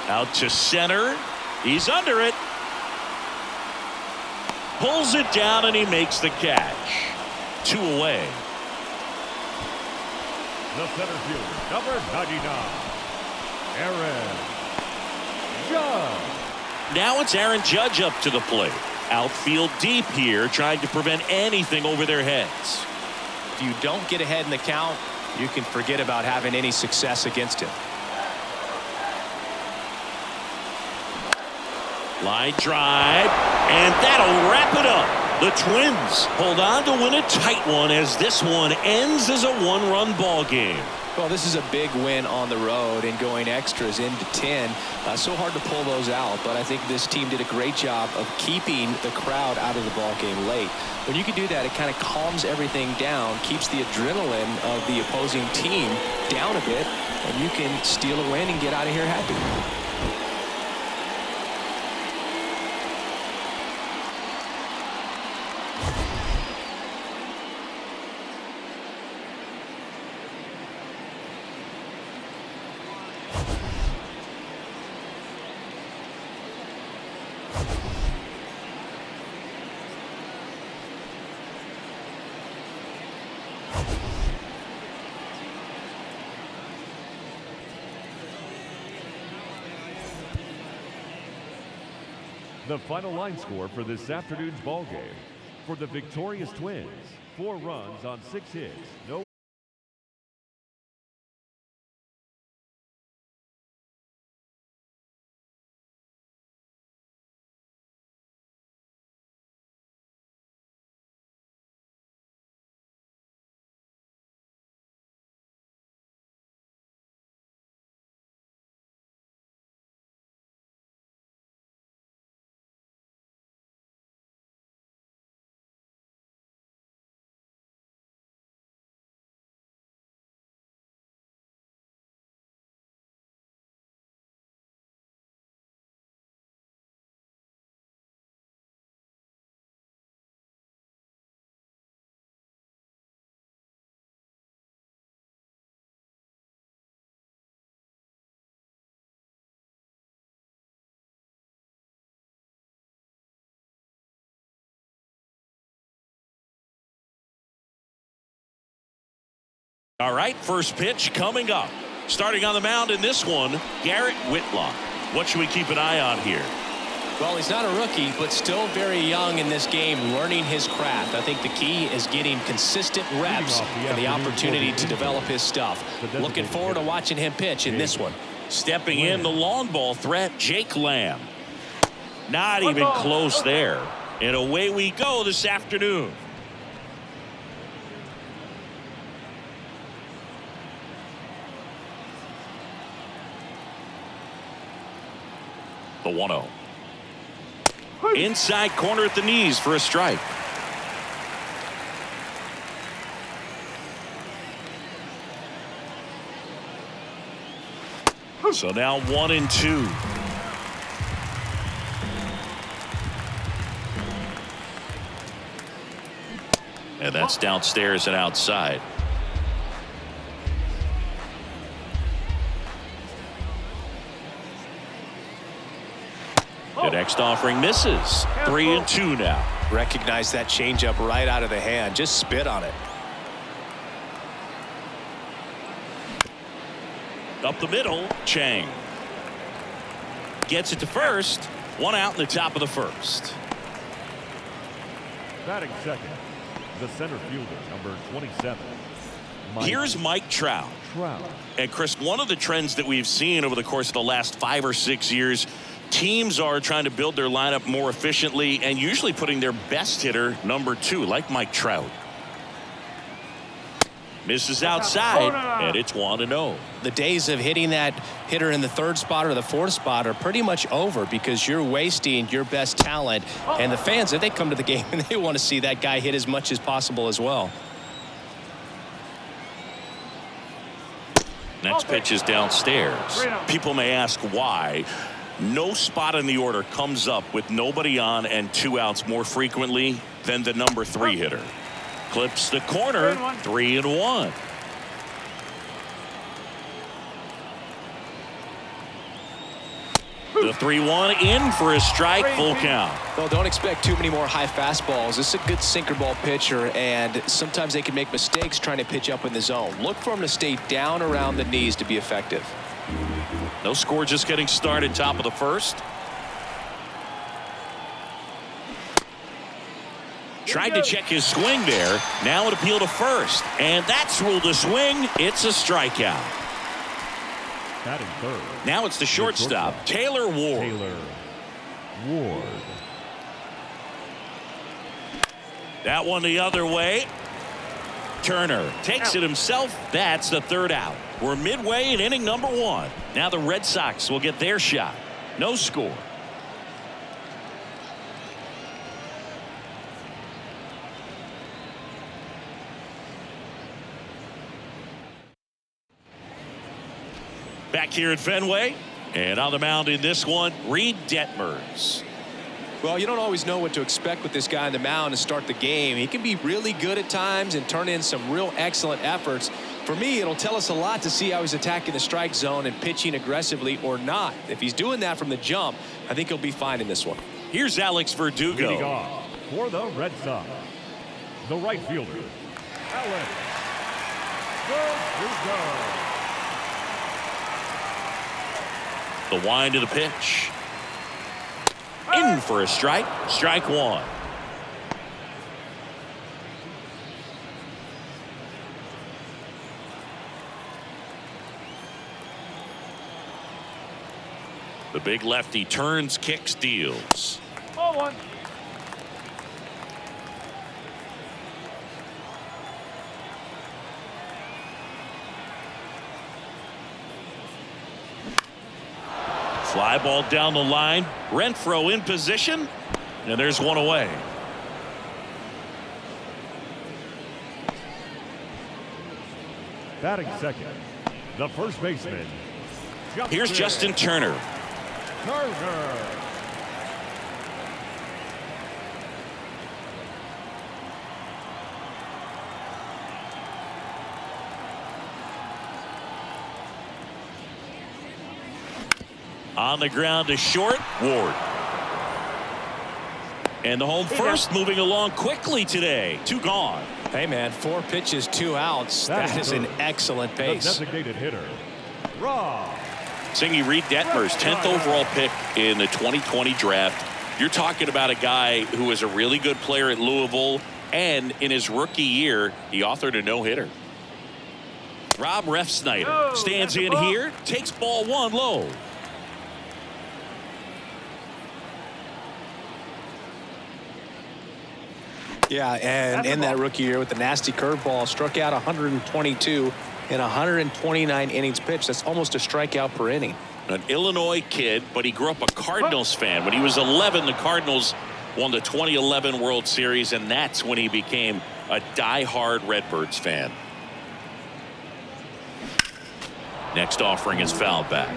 Out to center. He's under it. Pulls it down and he makes the catch. 2 away. The center fielder, number 99, Aaron Judge. Now it's Aaron Judge up to the plate. Outfield deep here, trying to prevent anything over their heads. If you don't get ahead in the count, you can forget about having any success against him. Line drive, and that'll wrap it up. The Twins hold on to win a tight one as this one ends as a 1-run ball game. Well, this is a big win on the road and going extras into 10. So hard to pull those out, but I think this team did a great job of keeping the crowd out of the ball game late. When you can do that, it kind of calms everything down, keeps the adrenaline of the opposing team down a bit, and you can steal a win and get out of here happy. The final line score for this afternoon's ball game. For the victorious Twins, 4 runs on 6 hits, no All right, first pitch coming up. Starting on the mound in this one, Garrett Whitlock. What should we keep an eye on here? Well, he's not a rookie, but still very young in this game, learning his craft. I think the key is getting consistent reps and the opportunity to develop his stuff. Looking forward to watching him pitch in this one. Stepping in, the long ball threat, Jake Lamb. Not even close there. And away we go this afternoon. The 1-0. Inside corner at the knees for a strike. So now 1-2. And that's downstairs and outside. The next offering misses. 3-2 now. Recognize that changeup right out of the hand. Just spit on it. Up the middle, Chang gets it to first. One out in the top of the first. Batting second, the center fielder, number 27. Here's Mike Trout. And Chris, one of the trends that we've seen over the course of the last 5 or 6 years, teams are trying to build their lineup more efficiently and usually putting their best hitter number 2, like Mike Trout. Misses outside, and it's 1-0. The days of hitting that hitter in the 3rd spot or the 4th spot are pretty much over because you're wasting your best talent. And the fans, if they come to the game, and they want to see that guy hit as much as possible as well. Next pitch is downstairs. People may ask why. No spot in the order comes up with nobody on and 2 outs more frequently than the number 3 hitter. Clips the corner, 3-1. The 3-1 in for a strike, full count. Well, don't expect too many more high fastballs. This is a good sinker ball pitcher, and sometimes they can make mistakes trying to pitch up in the zone. Look for him to stay down around the knees to be effective. No score, just getting started, top of the first. Tried to check his swing there. Now an appeal to first. And that's ruled a swing. It's a strikeout. Batting third. Now it's the shortstop, Taylor Ward. That one the other way. Turner takes it himself. That's the 3rd out. We're midway in inning number 1. Now the Red Sox will get their shot. No score. Back here at Fenway, and on the mound in this one, Reed Detmers. Well, you don't always know what to expect with this guy on the mound to start the game. He can be really good at times and turn in some real excellent efforts. For me, it'll tell us a lot to see how he's attacking the strike zone and pitching aggressively or not. If he's doing that from the jump, I think he'll be fine in this one. Here's Alex Verdugo. Leading off for the Red Sox, the right fielder, Alex Verdugo. The wind of the pitch. In for a strike. Strike 1. The big lefty turns, kicks, deals. 0-1. Fly ball down the line. Renfroe in position. And there's one away. Batting second, the first baseman. Here's Justin Turner. On the ground to short, Ward. And the home first moving along quickly today. 2 gone. Hey, man, 4 pitches, 2 outs. That is an excellent pace. Designated hitter, Rob. Singy, Reed Detmers, 10th overall pick in the 2020 draft. You're talking about a guy who was a really good player at Louisville, and in his rookie year, he authored a no-hitter. Rob Refsnyder stands in here, takes ball 1 low. Yeah, and in that rookie year with the nasty curveball, struck out 122 in 129 innings pitched. That's almost a strikeout per inning. An Illinois kid, but he grew up a Cardinals fan. When he was 11, the Cardinals won the 2011 World Series, and that's when he became a die-hard Redbirds fan. Next offering is fouled back.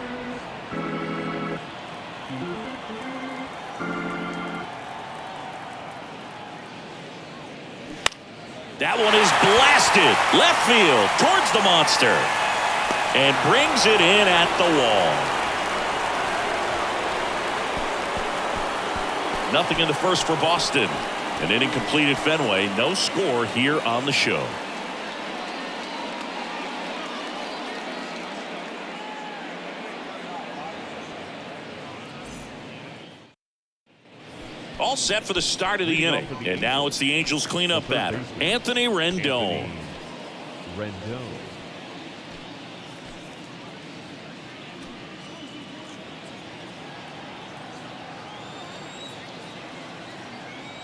That one is blasted left field towards the monster and brings it in at the wall. Nothing in the first for Boston. An inning completed Fenway. No score here on the show. All set for the start of the inning. And now it's the Angels cleanup batter, Anthony Rendon.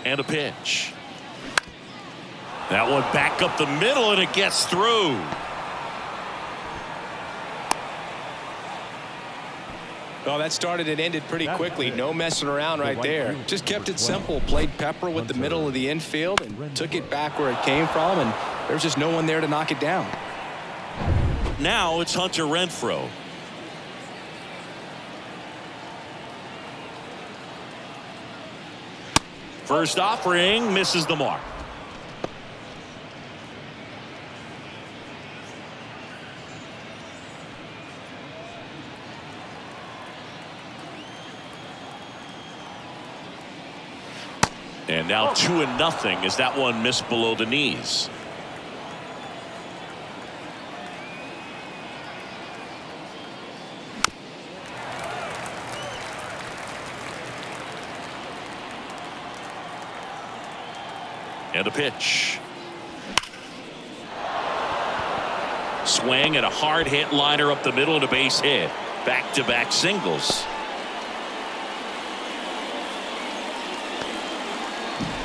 And a pitch. That one back up the middle, and it gets through. Well, that started and ended pretty quickly. No messing around right there. Just kept it simple. Played pepper with the middle of the infield and took it back where it came from, and there's just no one there to knock it down. Now it's Hunter Renfroe. First offering misses the mark. And now 2-0 as that one missed below the knees. And a pitch. Swing and a hard hit liner up the middle and a base hit. Back-to-back singles.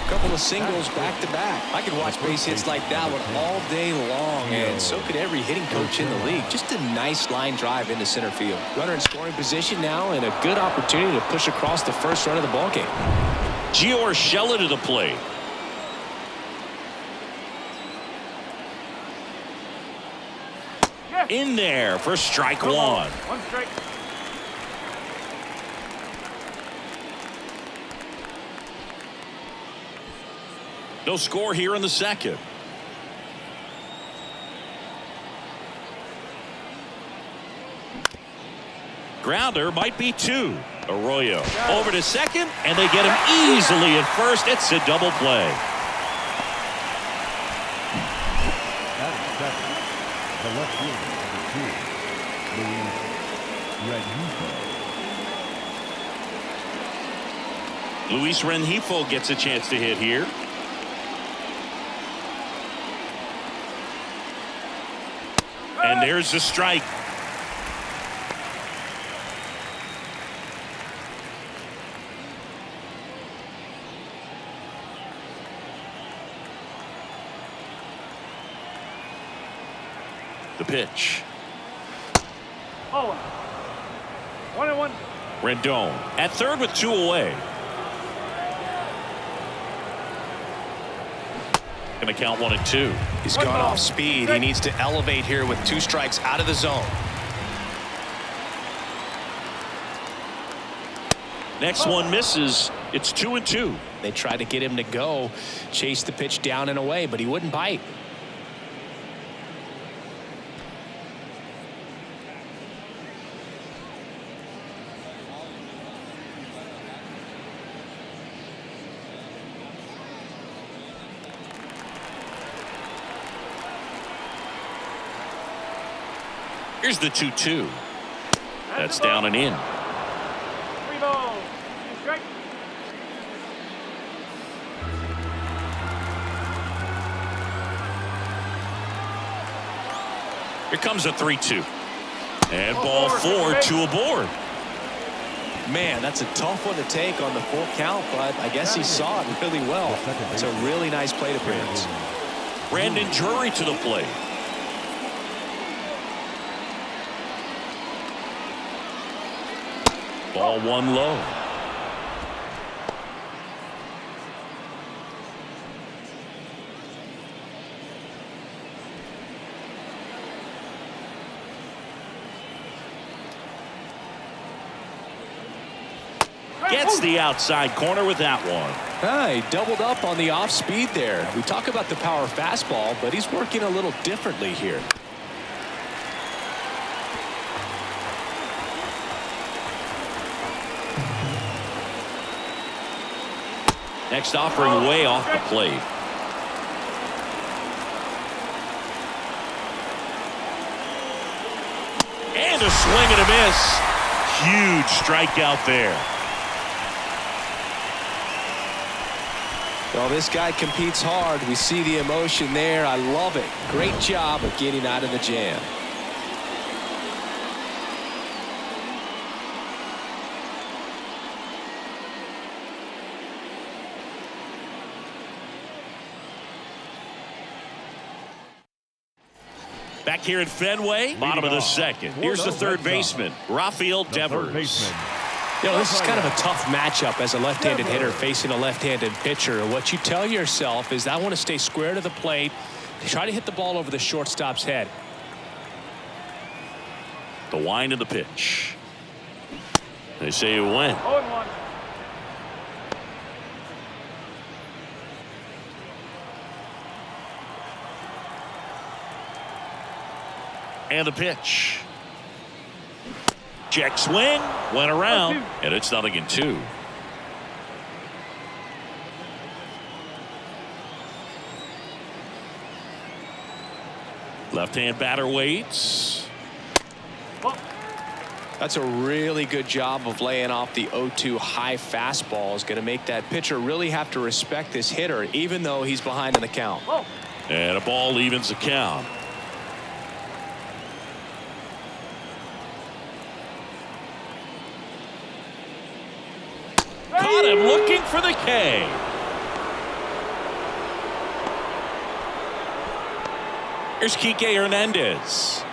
Couple of singles back to back. I could watch base hits like that one all day long, and so could every hitting coach in the league. Just a nice line drive into center field. Runner in scoring position now, and a good opportunity to push across the first run of the ball game. Gio Urshela to the plate. In there for strike one. One strike. No score here in the second. Grounder might be two. Arroyo over to second, and they get him easily at first. It's a double play. That is second. The left fielder, number 2, Luis Rengifo gets a chance to hit here. And there's the strike. The pitch. Oh, 1-1. Rendon at third with 2 away. Going to count 1-2. He's gone off speed. He needs to elevate here with 2 strikes out of the zone. Next one misses. It's 2-2. They tried to get him to go, chase the pitch down and away, but he wouldn't bite. Here's the 2-2. That's down and in. 3 balls. 2 strikes. Here comes a 3-2. And ball 4, 2 aboard. Man, that's a tough one to take on the full count, but I guess he saw it really well. It's a really nice plate appearance. Brandon Drury to the plate. Ball 1 low. Gets the outside corner with that one. He doubled up on the off speed there. We talk about the power fastball, but he's working a little differently here. Next offering way off the plate. And a swing and a miss. Huge strikeout there. Well, this guy competes hard. We see the emotion there. I love it. Great job of getting out of the jam. Back here at Fenway, bottom of the second. Here's the third baseman, Rafael Devers. You know, this is kind of a tough matchup as a left-handed hitter facing a left-handed pitcher. What you tell yourself is, I want to stay square to the plate, try to hit the ball over the shortstop's head. The wind of the pitch. They say it went. 0-1. And the pitch. Check swing, went around, and it's 0-2. Left-hand batter waits. That's a really good job of laying off the 0-2 high fastball. Is going to make that pitcher really have to respect this hitter, even though he's behind in the count. And a ball evens the count. Caught him looking for the K. Here's Kike Hernandez.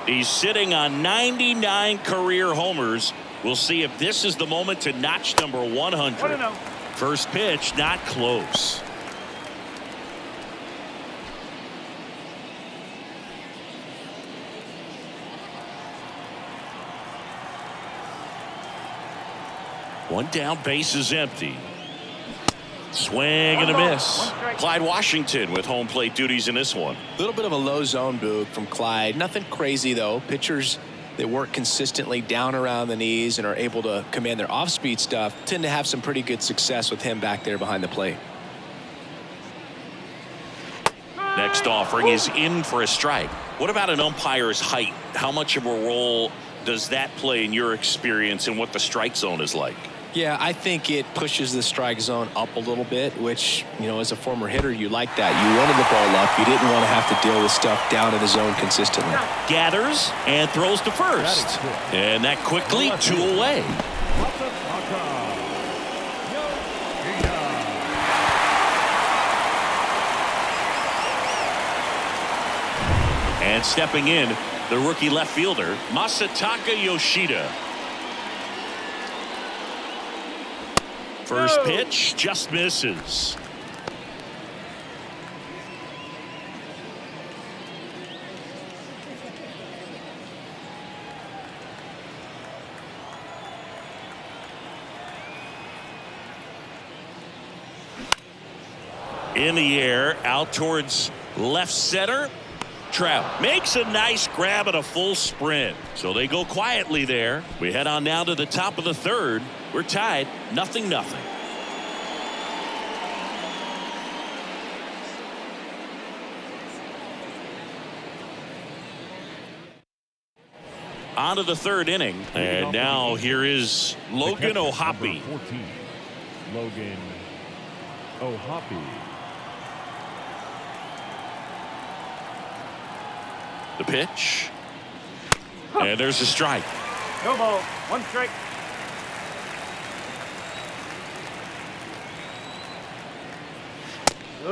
He's sitting on 99 career homers. We'll see if this is the moment to notch number 100. First pitch, not close. One down, base is empty. Swing and a miss. Clyde Washington with home plate duties in this one. A little bit of a low zone boog from Clyde. Nothing crazy, though. Pitchers that work consistently down around the knees and are able to command their off-speed stuff tend to have some pretty good success with him back there behind the plate. Next offering is in for a strike. What about an umpire's height? How much of a role does that play in your experience and what the strike zone is like? Yeah, I think it pushes the strike zone up a little bit, which, you know, as a former hitter, you like that. You wanted the ball up. You didn't want to have to deal with stuff down in the zone consistently. Gathers and throws to first. And that quickly 2 away. And stepping in, the rookie left fielder, Masataka Yoshida. First pitch just misses. In the air, out towards left center. Trout makes a nice grab at a full sprint. So they go quietly there. We head on now to the top of the third. We're tied 0-0. On to the third inning. And now here is Logan O'Hoppe. 14, Logan O'Hoppe. The pitch. And there's a strike. No ball. 1 strike.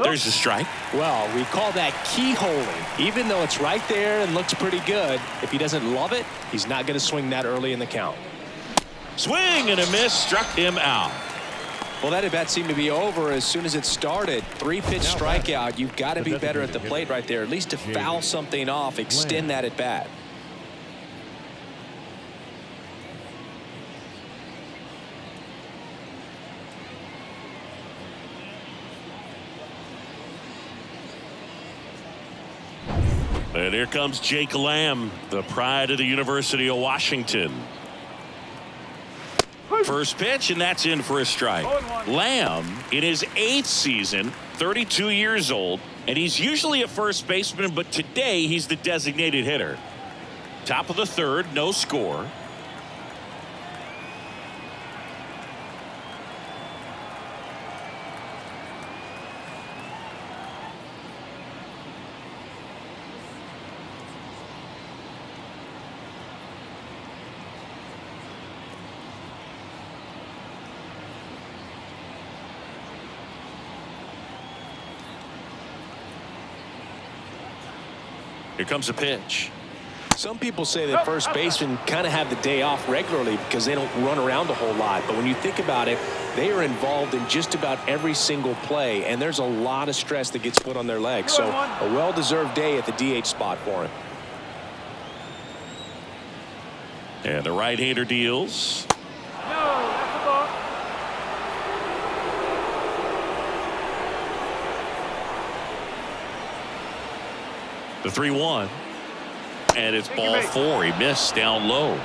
There's a strike. Well, we call that keyholing. Even though it's right there and looks pretty good, if he doesn't love it, he's not going to swing that early in the count. Swing and a miss, struck him out. Well, that at-bat seemed to be over as soon as it started. 3-pitch strikeout. You've got to be better at the plate right there, at least to foul something off, extend that at-bat. And here comes Jake Lamb, the pride of the University of Washington. First pitch, and that's in for a strike. Lamb, in his 8th season, 32 years old, and he's usually a first baseman, but today he's the designated hitter. Top of the third, no score. Here comes a pitch. Some people say that first basemen kind of have the day off regularly because they don't run around a whole lot. But when you think about it, they are involved in just about every single play, and there's a lot of stress that gets put on their legs. So a well-deserved day at the DH spot for him. And the right-hander deals. No, that's a ball. The 3-1. And it's ball 4. He missed down low.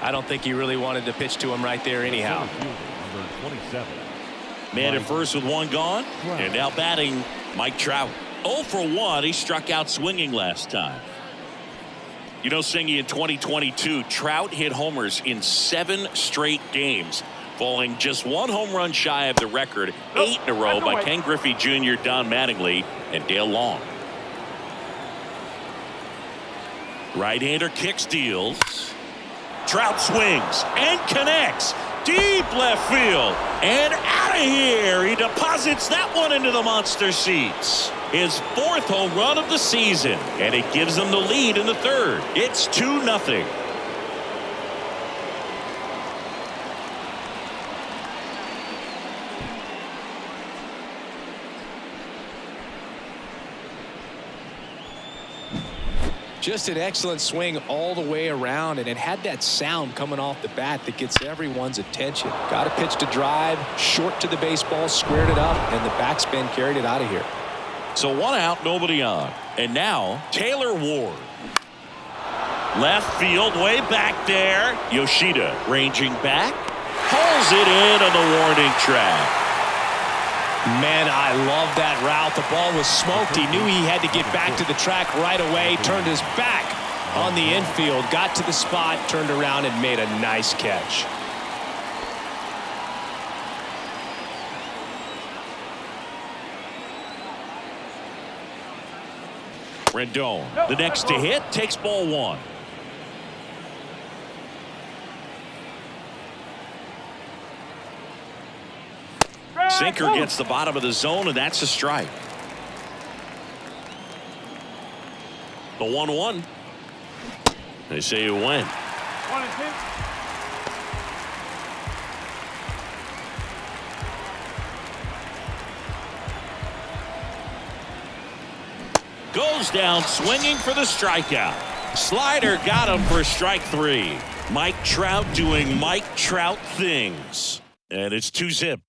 I don't think he really wanted to pitch to him right there anyhow. Number 27. Man at first with one gone. And now batting Mike Trout. 0 for 1. He struck out swinging last time. You know, Singy, in 2022, Trout hit homers in 7 straight games, falling just 1 home run shy of the record 8 in a row by Ken Griffey Jr., Don Mattingly, and Dale Long. Right-hander kicks, deals. Trout swings and connects. Deep left field. And out of here. He deposits that one into the monster seats. His 4th home run of the season. And it gives them the lead in the 3rd. It's 2-0. Just an excellent swing all the way around, and it had that sound coming off the bat that gets everyone's attention. Got a pitch to drive, short to the baseball, squared it up, and the backspin carried it out of here. So 1 out, nobody on. And now Taylor Ward. Left field, way back there. Yoshida ranging back. Pulls it in on the warning track. Man, I love that route. The ball was smoked. He knew he had to get back to the track right away. Turned his back on the infield. Got to the spot, turned around, and made a nice catch. Rendon, the next to hit, takes ball 1. Sinker gets the bottom of the zone, and that's a strike. The 1-1. They say you win. 1 and 2. Goes down swinging for the strikeout. Slider got him for strike 3. Mike Trout doing Mike Trout things. And it's 2-0.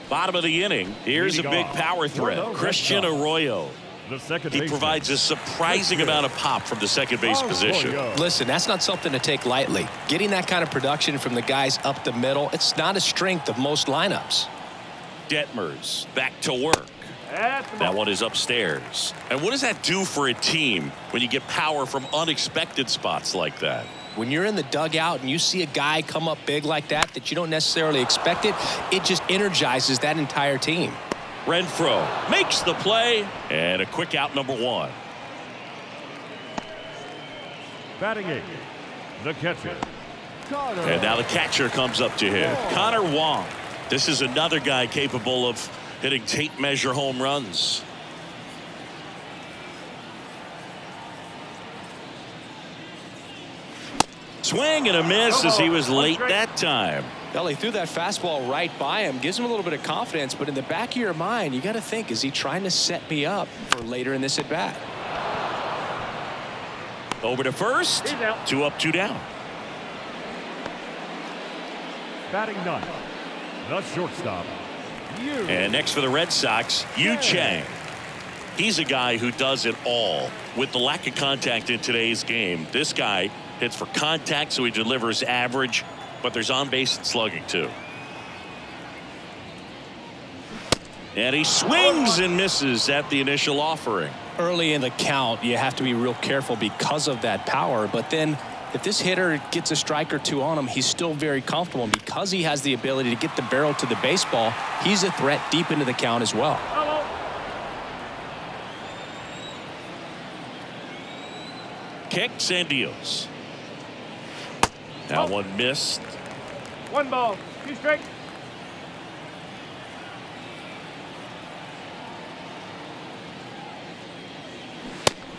Bottom of the inning. Here's a big power threat. Christian Arroyo. He provides a surprising amount of pop from the second base position. Listen, that's not something to take lightly. Getting that kind of production from the guys up the middle, it's not a strength of most lineups. Detmers back to work. That one is upstairs. And what does that do for a team when you get power from unexpected spots like that? When you're in the dugout and you see a guy come up big like that you don't necessarily expect it, it just energizes that entire team. Renfroe makes the play, and a quick out, number 1. Batting 8, the catcher. And now the catcher comes up to him. Connor Wong. This is another guy capable of hitting tape measure home runs. Swing and a miss as he was late that time. Well, he threw that fastball right by him, gives him a little bit of confidence, but in the back of your mind, you got to think, is he trying to set me up for later in this at bat? Over to first. 2 up, 2 down. Batting 9, the shortstop. And next for the Red Sox, Yu Chang. He's a guy who does it all. With the lack of contact in today's game, this guy hits for contact, so he delivers average, but there's on base and slugging too. And he swings and misses at the initial offering. Early in the count, you have to be real careful because of that power, but then if this hitter gets a strike or 2 on him, he's still very comfortable, and because he has the ability to get the barrel to the baseball, he's a threat deep into the count as well. Kicks and deals. That one missed. 1 ball, 2 strikes.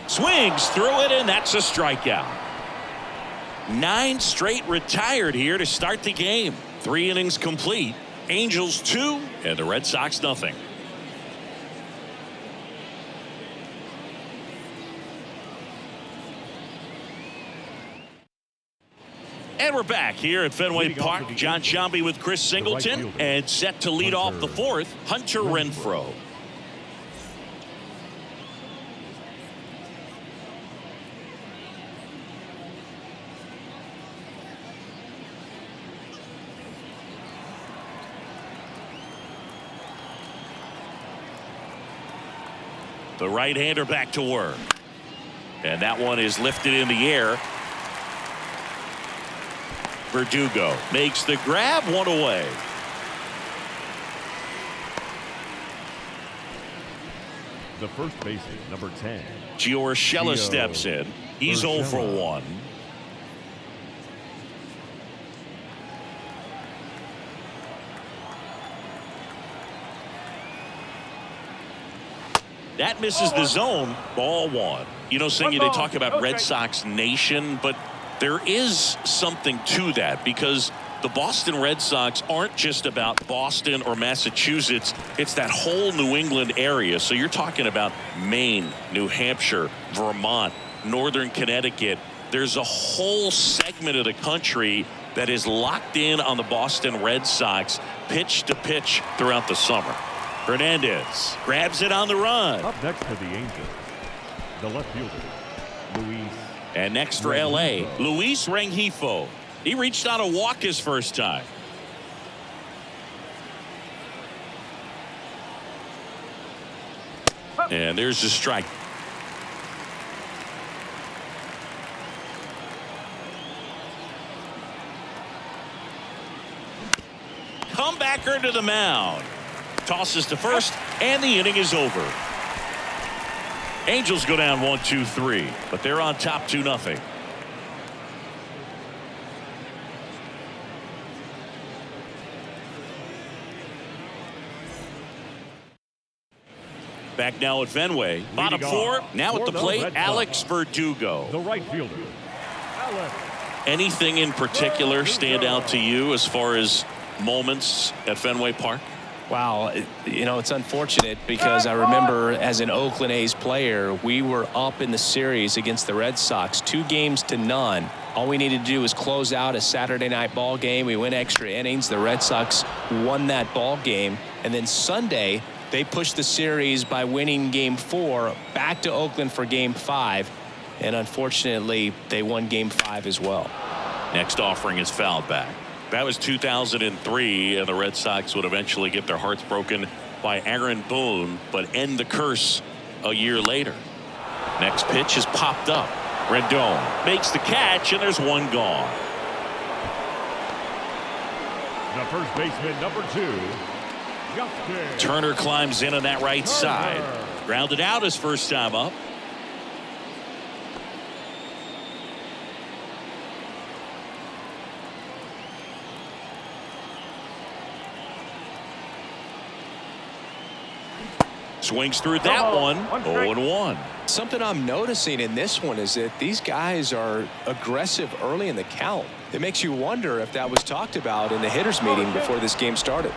Swings through it, and that's a strikeout. 9 straight retired here to start the game. 3 innings complete. Angels 2 and the Red Sox nothing. And we're back here at Fenway Park. John Sciambi with Chris Singleton, and set to lead off the 4th, Hunter Renfroe. The right-hander back to work. And that one is lifted in the air. Verdugo makes the grab, 1 away. The first baseman, number 10. Urshela steps in. He's 0 for 1. That misses the zone. Ball 1. You know, Singy, they talk about Red Sox Nation, but there is something to that, because the Boston Red Sox aren't just about Boston or Massachusetts. It's that whole New England area. So you're talking about Maine, New Hampshire, Vermont, Northern Connecticut. There's a whole segment of the country that is locked in on the Boston Red Sox pitch to pitch throughout the summer. Hernandez grabs it on the run. Up next for the Angels, the left fielder, Luis. And next for L.A., Luis Rengifo. He reached on a walk his first time. And there's the strike. Comebacker to the mound. Tosses to first, and the inning is over. Angels go down 1-2-3, but they're on top 2-0. Back now at Fenway. Bottom 4, now at the plate, Alex Verdugo. The right fielder, Alex. Anything in particular stand out to you as far as moments at Fenway Park? Wow, you know, it's unfortunate because I remember as an Oakland A's player, we were up in the series against the Red Sox 2-0. All we needed to do was close out a Saturday night ball game. We went extra innings. The Red Sox won that ball game. And then Sunday, they pushed the series by winning Game 4 back to Oakland for Game 5. And unfortunately, they won Game 5 as well. Next offering is fouled back. That was 2003, and the Red Sox would eventually get their hearts broken by Aaron Boone, but end the curse a year later. Next pitch is popped up. Rendon makes the catch, and there's one gone. The first baseman, number 2, Justin Turner climbs in on that right side. Grounded out his first time up. Swings through that one. 0-1. Something I'm noticing in this one is that these guys are aggressive early in the count. It makes you wonder if that was talked about in the hitters meeting before this game started.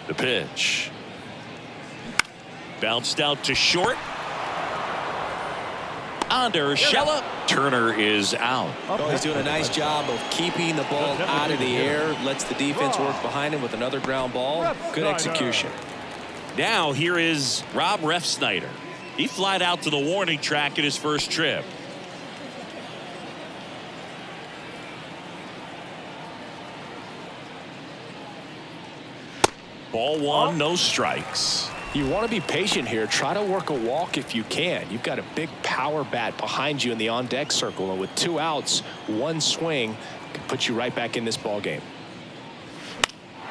The pitch. Bounced out to short. On to Urshela. Turner is out. Oh, he's doing a nice job of keeping the ball out of the air. Lets the defense work behind him with another ground ball. Good execution. Now here is Rob Refsnyder. He flied out to the warning track in his first trip. Ball 1, no strikes. You want to be patient here. Try to work a walk if you can. You've got a big power bat behind you in the on-deck circle, and with 2 outs, 1 swing can put you right back in this ball game.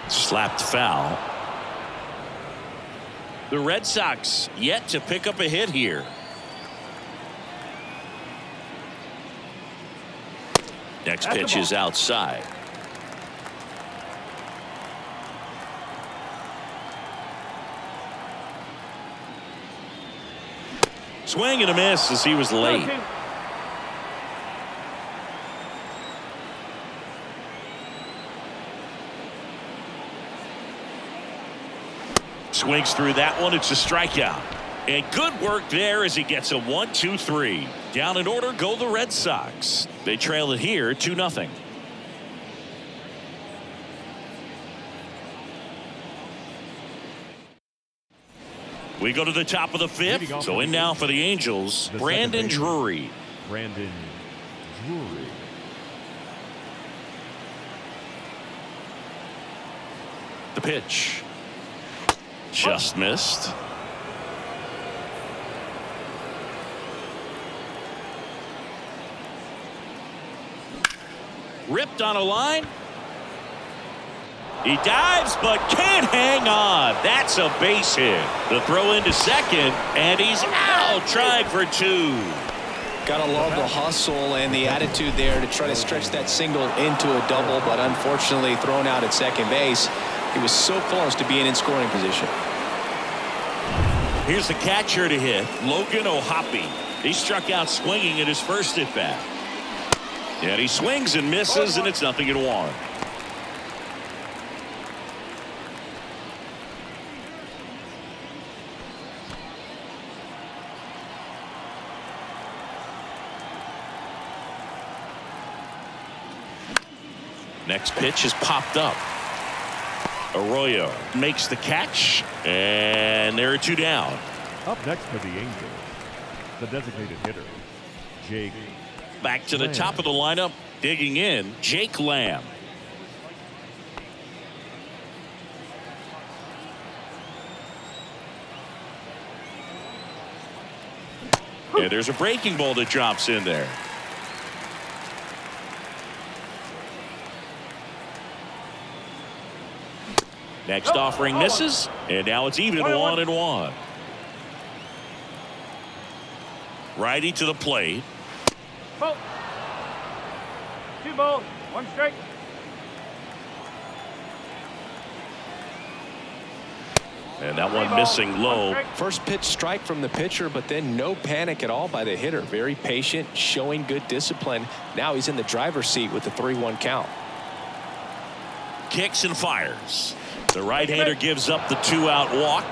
Slapped foul. The Red Sox yet to pick up a hit here. Next pitch is outside. Swing and a miss as he was late. Swings through that one. It's a strikeout. And good work there as he gets a 1-2-3. Down in order go the Red Sox. They trail it here 2-0. We go to the top of the 5th. So in now for the Angels, Brandon Drury. Brandon Drury. The pitch. Just missed. Ripped on a line. He dives but can't hang on. That's a base hit. The throw into second, and he's out trying for 2. Gotta love the hustle and the attitude there to try to stretch that single into a double, but unfortunately thrown out at second base. He was so close to being in scoring position. Here's the catcher to hit, Logan O'Hoppe. He struck out swinging in his first at bat. And he swings and misses, and it's 0-1. Next pitch is popped up. Arroyo makes the catch, and there are 2 down. Up next for the Angels, the designated hitter, Jake. Back to the top of the lineup, digging in, Jake Lamb. And there's a breaking ball that drops in there. Next offering misses, and now it's even 1-1. Righty to the plate. Ball. 2 balls, 1 strike. And that one missing low. First pitch strike from the pitcher, but then no panic at all by the hitter. Very patient, showing good discipline. Now he's in the driver's seat with the 3-1 count. Kicks and fires. The right-hander gives up the 2-out walk.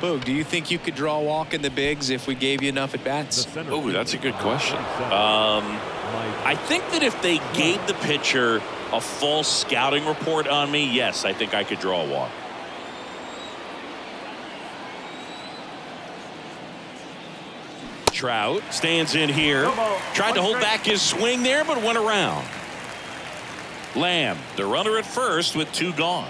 Boog, do you think you could draw a walk in the bigs if we gave you enough at bats? Oh, that's a good question. I think that if they gave the pitcher a full scouting report on me, yes, I think I could draw a walk. Trout stands in here. Tried to hold back his swing there, but went around. Lamb, the runner at first with 2 gone.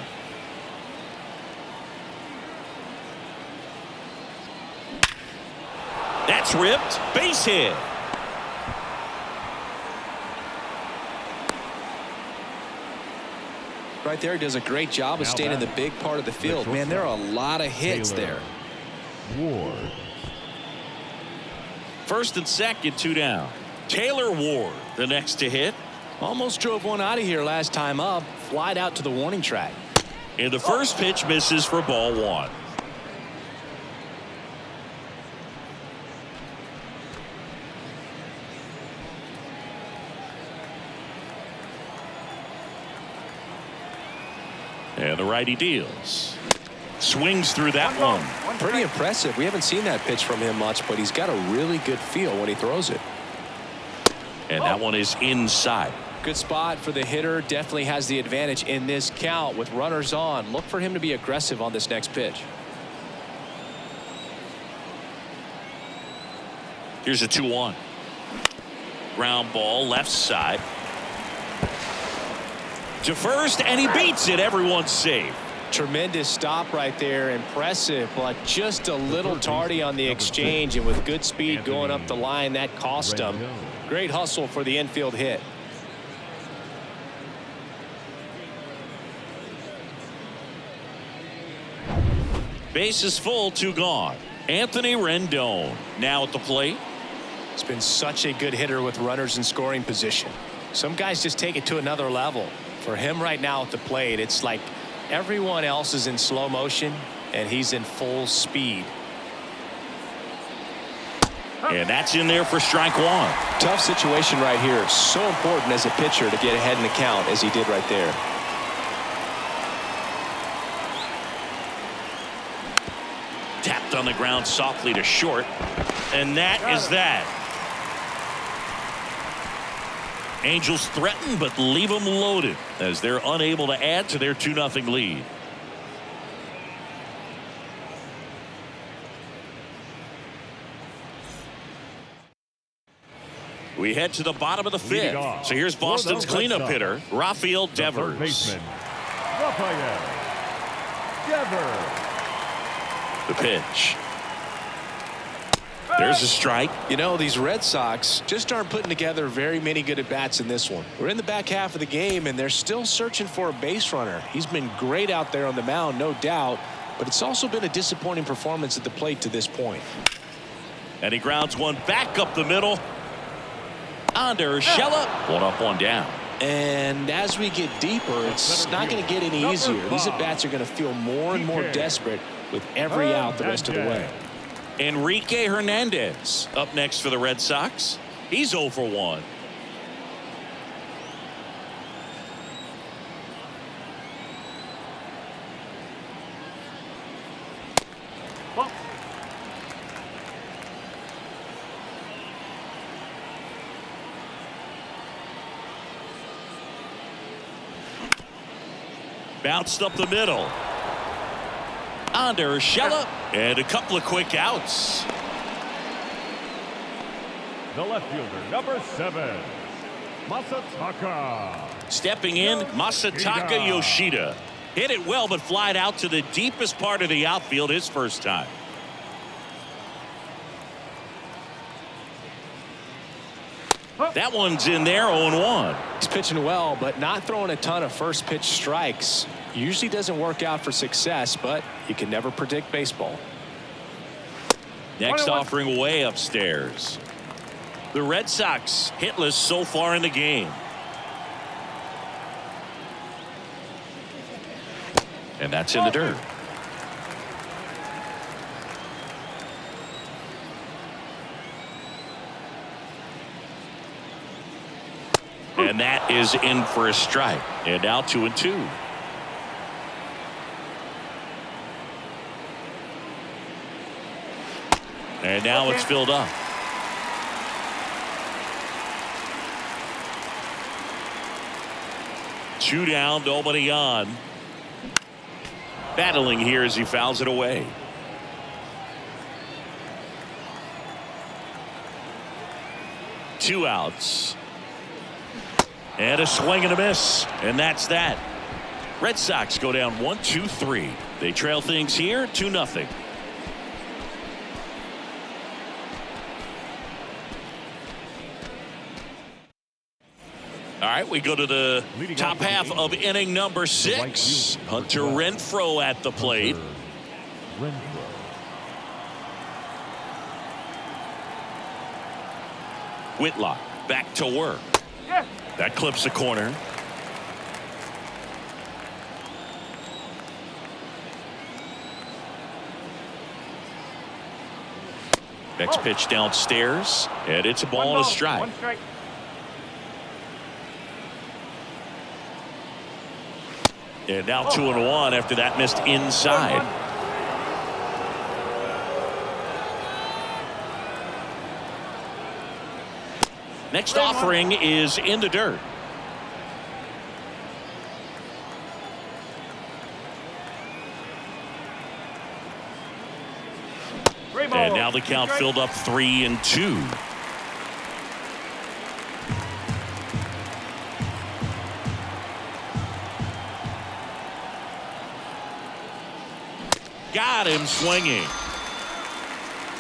That's ripped. Base hit. Right there, does a great job of staying in the big part of the field. Man, there are a lot of hits there. Ward. First and second, 2 down. Taylor Ward, the next to hit. Almost drove one out of here last time up. Flied out to the warning track. And the first pitch misses for ball 1. And the righty deals. Swings through that one. Pretty impressive. We haven't seen that pitch from him much, but he's got a really good feel when he throws it. And that one is inside. Good spot for the hitter. Definitely has the advantage in this count with runners on. Look for him to be aggressive on this next pitch. Here's a 2-1. Ground ball left side. To first, and he beats it. Everyone's safe. Tremendous stop right there. Impressive, but just a little tardy on the exchange, and with good speed going up the line, that cost him. Great hustle for the infield hit. Bases full, 2 gone. Anthony Rendon now at the plate. It's been such a good hitter with runners in scoring position. Some guys just take it to another level. For him right now at the plate, it's like everyone else is in slow motion and he's in full speed. And that's in there for strike 1. Tough situation right here. So important as a pitcher to get ahead in the count as he did right there. Tapped on the ground softly to short. And that is that. Angels threaten but leave them loaded as they're unable to add to their 2-0 lead. We head to the bottom of the 5th. So here's Boston's cleanup hitter, Rafael Devers. Third baseman, Rafael Devers. The pitch. There's a strike. You know, these Red Sox just aren't putting together very many good at-bats in this one. We're in the back half of the game, and they're still searching for a base runner. He's been great out there on the mound, no doubt, but it's also been a disappointing performance at the plate to this point. And he grounds one back up the middle. Under Urshela. 1 up, 1 down. And as we get deeper, it's not going to get any easier. These at-bats are going to feel more and more desperate with every out the rest of the way. Enrique Hernandez up next for the Red Sox. He's 0 for 1. Bounced up the middle. Under Urshela. And a couple of quick outs. The left fielder, number 7, Masataka. Stepping in, Masataka Yoshida. Hit it well, but flied out to the deepest part of the outfield his first time. That one's in there, 0-1. He's pitching well, but not throwing a ton of first pitch strikes. Usually doesn't work out for success, but you can never predict baseball. Next offering way upstairs. The Red Sox hitless so far in the game. And that's in the dirt. And that is in for a strike. And now 2-2. And now it's filled up. Two down, nobody on. Battling here as he fouls it away. Two outs. And a swing and a miss. And that's that. Red Sox go down 1-2-3. They trail things here 2-0. All right, we go to the top half of inning number 6. Hunter Renfroe at the plate. Whitlock back to work. That clips the corner. Next pitch downstairs, and it's a ball and a strike. 1 strike. And now 2-1 after that missed inside. Next offering is in the dirt. And now the count filled up 3-2. got him swinging.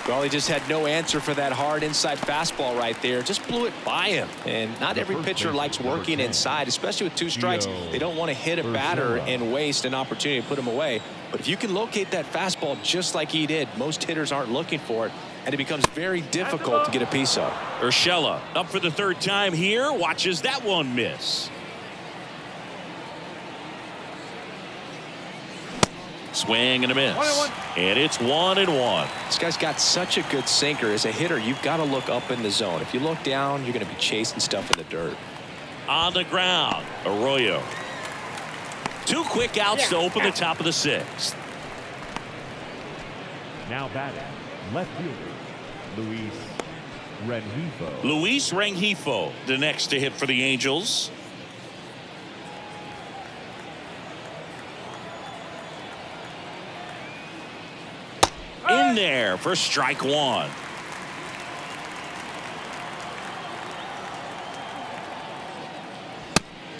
Well, he just had no answer for that hard inside fastball right there. Just blew it by him. And not every pitcher likes working inside, especially with 2 strikes. They don't want to hit a batter and waste an opportunity to put him away. But if you can locate that fastball just like he did, most hitters aren't looking for it, and it becomes very difficult to get a piece of. Urshela up for the 3rd time here. Watches that one miss. Swing and a miss. 1-1. And it's 1-1. This guy's got such a good sinker. As a hitter, you've got to look up in the zone. If you look down, you're going to be chasing stuff in the dirt. On the ground, Arroyo. 2 quick outs to open the top of the 6th. Now batting, left fielder, Luis Rengifo. Luis Rengifo, the next to hit for the Angels. In there for strike 1.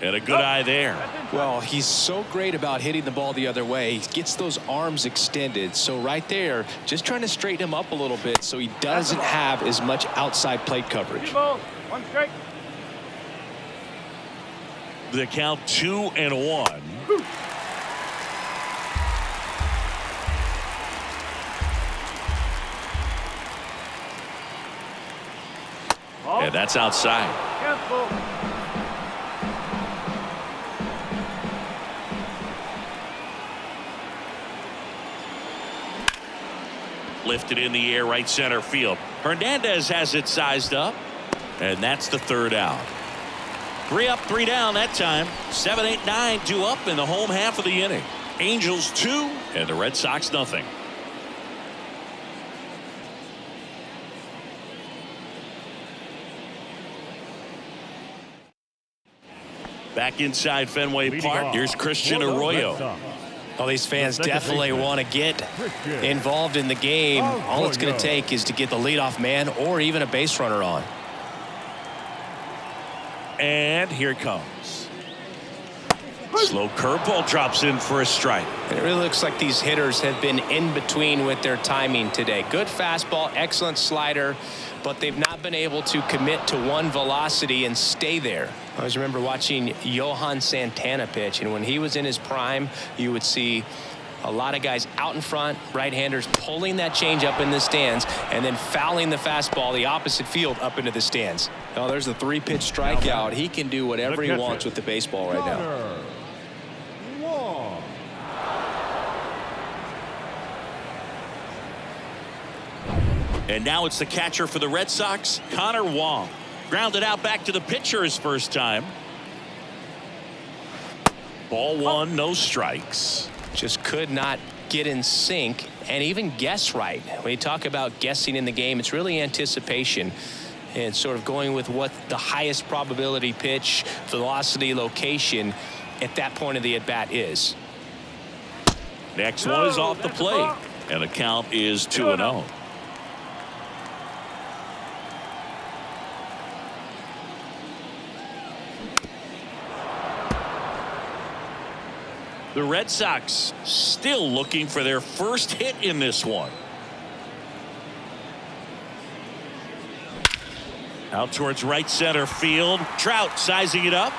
And a good eye there. Well, he's so great about hitting the ball the other way. He gets those arms extended. So right there, just trying to straighten him up a little bit so he doesn't have as much outside plate coverage. 2 balls, 1 strike. The count 2-1. And that's outside. Cancel. Lifted in the air, right center field. Hernandez has it sized up. And that's the 3rd out. 3 up, 3 down that time. 7, 8, 9, 2 up in the home half of the inning. Angels 2 and the Red Sox nothing. Back inside Fenway Park. Here's Christian Arroyo. Well, these fans definitely want to get involved in the game. All it's going to take is to get the leadoff man or even a base runner on. And here it comes. Slow curveball drops in for a strike. It really looks like these hitters have been in between with their timing today. Good fastball, excellent slider, but they've not been able to commit to one velocity and stay there. I always remember watching Johan Santana pitch, and when he was in his prime, you would see a lot of guys out in front, right-handers pulling that change up in the stands and then fouling the fastball the opposite field up into the stands. Oh, there's a 3-pitch strikeout. He can do whatever he wants with the baseball right now. And now it's the catcher for the Red Sox, Connor Wong. Grounded out back to the pitcher his first time. Ball 1, no strikes. Just could not get in sync and even guess right. When you talk about guessing in the game, it's really anticipation and sort of going with what the highest probability pitch, velocity, location at that point of the at-bat is. Next one is off the plate, and the count is 2-0. The Red Sox still looking for their first hit in this one. Out towards right center field. Trout sizing it up.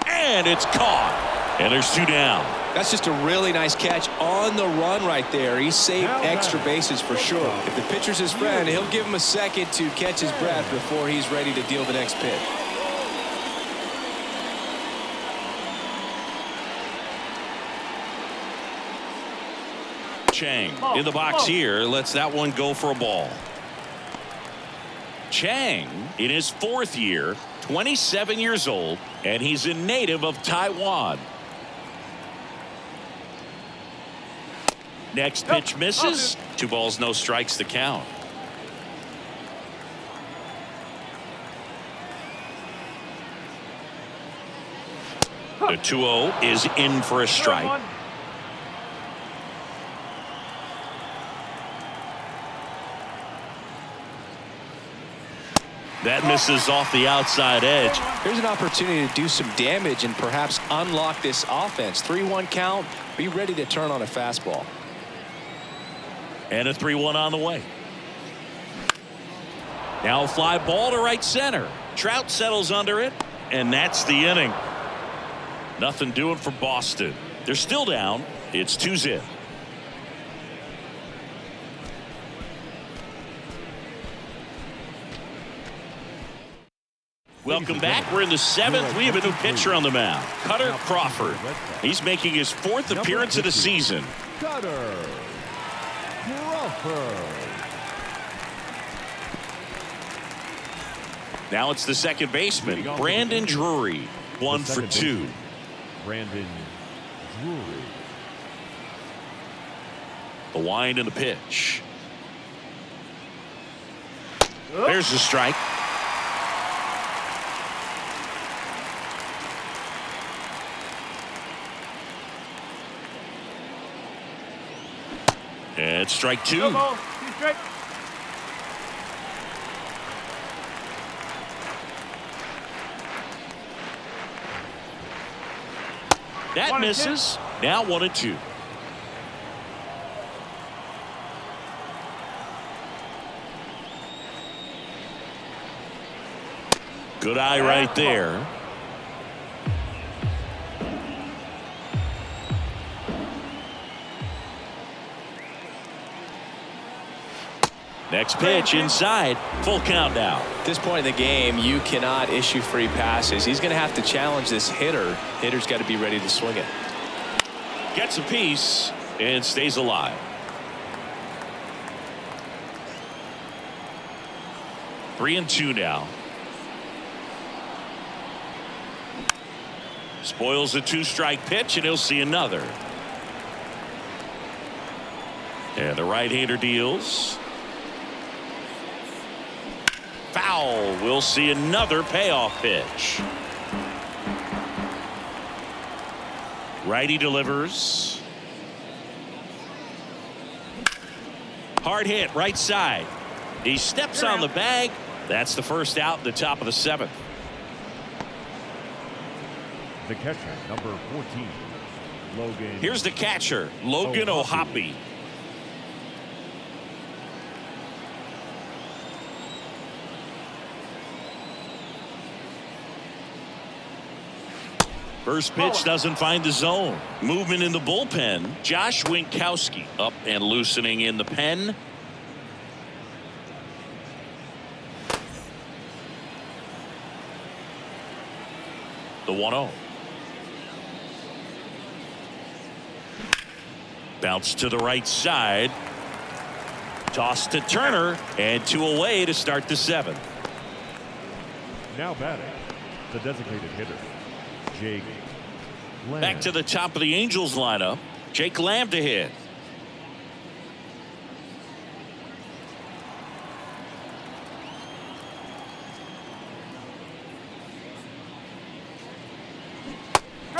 And it's caught. And there's 2 down. That's just a really nice catch on the run right there. He saved extra bases for sure. If the pitcher's his friend, he'll give him a second to catch his breath before he's ready to deal the next pitch. Chang in the box here lets that one go for a ball. Chang in his 4th year, 27 years old, and he's a native of Taiwan. Next pitch misses. 2 balls, no strikes, the count. The 2-0 is in for a strike. That misses off the outside edge. Here's an opportunity to do some damage and perhaps unlock this offense. 3-1 count. Be ready to turn on a fastball. And a 3-1 on the way. Now a fly ball to right center. Trout settles under it, and that's the inning. Nothing doing for Boston. They're still down. It's 2-0. Welcome back. We're in the 7th. We have a new pitcher on the mound, Cutter Crawford. He's making his 4th appearance of the season. Cutter Crawford. Now it's the second baseman, Brandon Drury, 1 for 2. Brandon Drury. The wind and the pitch. There's the strike. And strike 2. No ball. 2 strike. That misses. Now 1-2. Good eye right there. Next pitch inside. Full count now. At this point in the game, you cannot issue free passes. He's going to have to challenge this hitter. Hitter's got to be ready to swing it. Gets a piece and stays alive. Three and 2 now. Spoils a 2-strike pitch, and he'll see another. And the right-hander deals. Foul. We'll see another payoff pitch. Righty delivers. Hard hit right side. He steps on the bag. That's the first out in the top of the 7th. The catcher, number 14, Logan. Here's the catcher, Logan O'Hoppe. First pitch doesn't find the zone. Movement in the bullpen. Josh Winkowski up and loosening in the pen. The 1-0. Bounce to the right side. Toss to Turner, and 2 away to start the 7th. Now batting, the designated hitter, Jake Lamb. Back to the top of the Angels lineup. Jake Lamb to hit.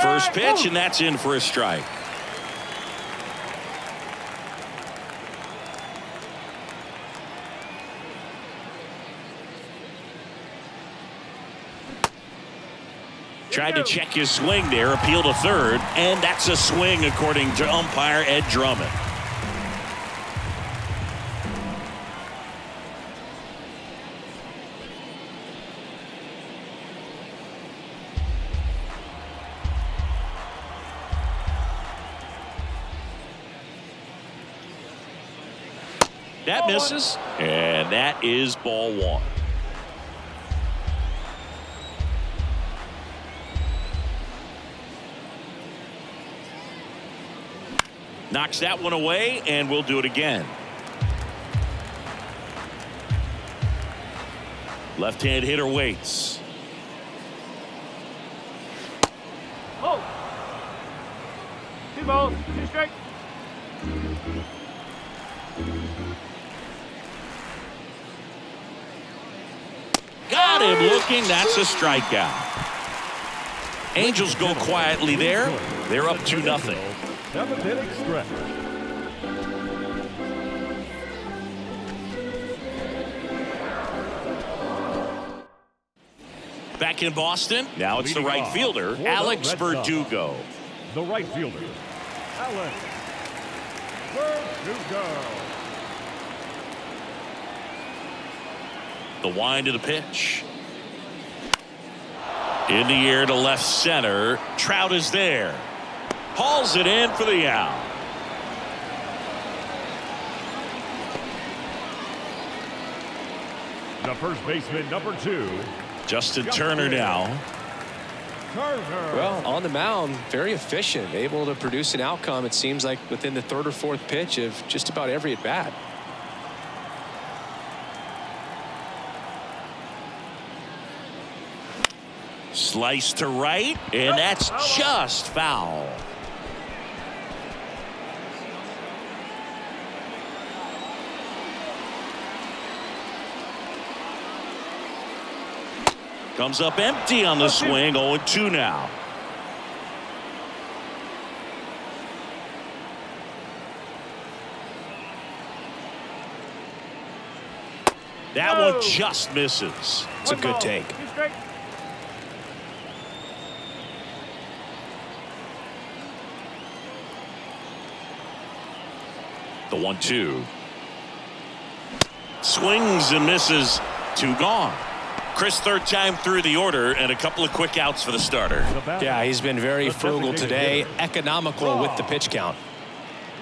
First pitch, and that's in for a strike. Tried to check his swing there, appeal to third, and that's a swing according to umpire Ed Drummond. That misses, and that is ball 1. Knocks that one away, and we'll do it again. Left-hand hitter waits. Oh. 2 balls. 2 strike. Got him looking. That's a strikeout. Angels go quietly there. They're up 2-0. 7-inning stretch. Back in Boston. Now it's the right fielder, Alex Verdugo. The right fielder, Alex Verdugo. The wind of the pitch. In the air to left center. Trout is there. Hauls it in for the out. The first baseman, number 2. Justin Turner now. Well, on the mound, very efficient, able to produce an outcome, it seems like, within the third or fourth pitch of just about every at bat. Slice to right, and that's just foul. Comes up empty on the swing. 0-2 now. That one just misses. It's a good take. The 1-2. Swings and misses. 2 gone. Chris, third time through the order, and a couple of quick outs for the starter. Yeah, he's been very frugal today, economical with the pitch count.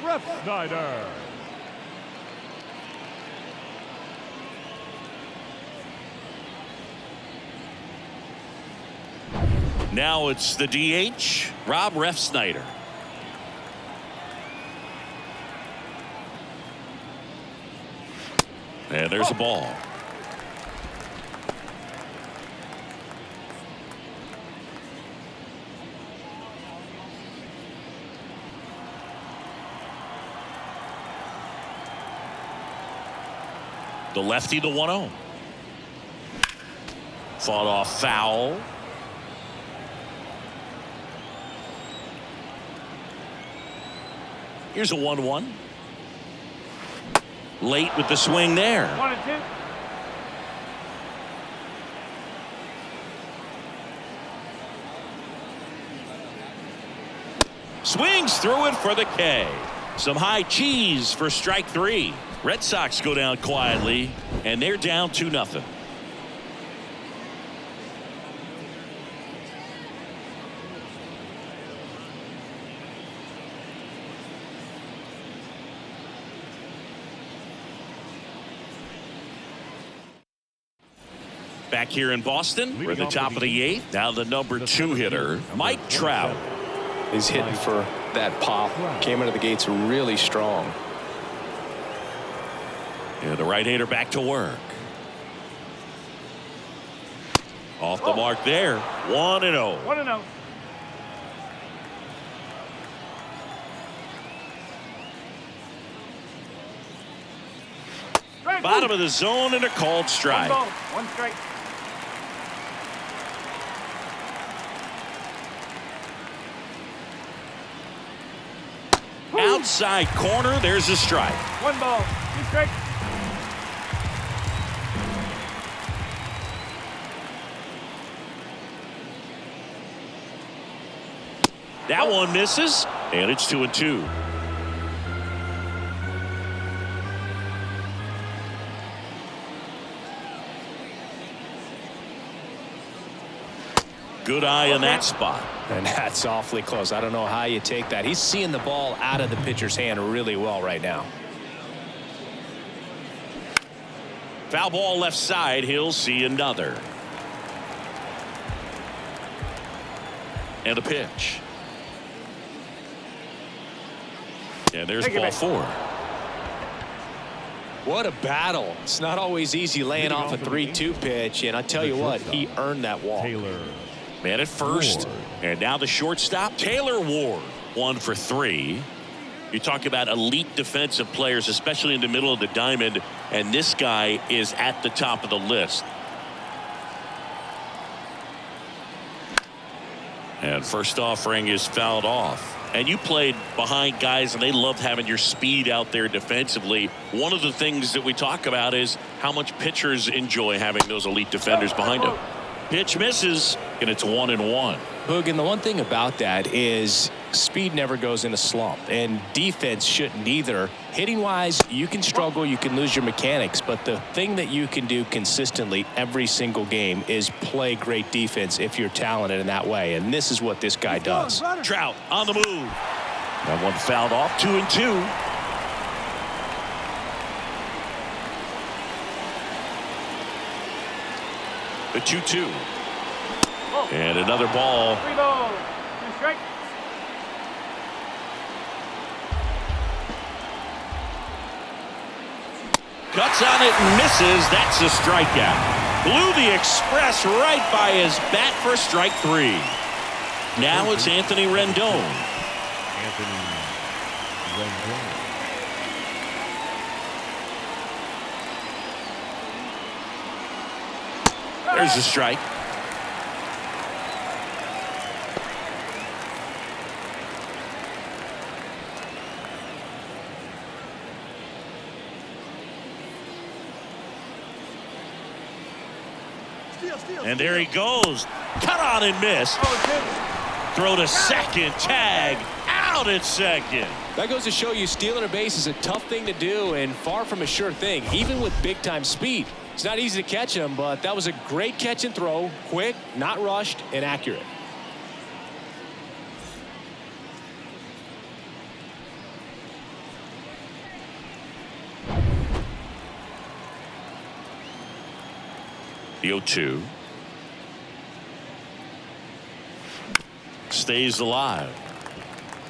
Refsnyder. Now it's the DH, Rob Refsnyder. And there's a ball. The lefty, the 1-0. Fought off foul. Here's a 1-1. Late with the swing there. 1-2. Swings through it for the K. Some high cheese for strike 3. Red Sox go down quietly, and they're down 2-0. Back here in Boston, we're at the top of the 8th. Now the number 2 hitter, Mike Trout. He's hitting for that pop. Came out of the gates really strong. And the right-hander back to work. Off the mark there. 1-0. 1-0. Bottom of the zone and a called strike. 1 ball, 1 strike. Outside corner, there's a strike. 1 ball, 2 strikes. That one misses, and it's 2-2. Good eye in that spot. And that's awfully close. I don't know how you take that. He's seeing the ball out of the pitcher's hand really well right now. Foul ball left side. He'll see another. And a pitch. And there's ball 4. What a battle. It's not always easy laying off a 3-2 pitch, and I tell you what, he earned that walk. Taylor. Man at first, Ward. and now the shortstop, Taylor Ward, 1 for 3. You talk about elite defensive players, especially in the middle of the diamond, and this guy is at the top of the list. And first offering is fouled off. And you played behind guys, and they loved having your speed out there defensively. One of the things that we talk about is how much pitchers enjoy having those elite defenders behind them. Pitch misses. and it's 1-1. Hoog, and the one thing about that is speed never goes in a slump, and defense shouldn't either. Hitting wise, you can struggle, you can lose your mechanics, but the thing that you can do consistently every single game is play great defense if you're talented in that way, and this is what this guy does. Trout on the move. That one fouled off. 2-2. The 2-2. And another ball. 3 balls. 2 strikes. Cuts on it and misses. That's a strikeout. Blew the express right by his bat for strike 3. Now it's Anthony Rendon. There's a strike. And there he goes. Cut on and miss. Throw to second. Tag. Out at second. That goes to show you stealing a base is a tough thing to do and far from a sure thing, even with big-time speed. It's not easy to catch him, but that was a great catch and throw. Quick, not rushed, and accurate. The 0-2. Stays alive.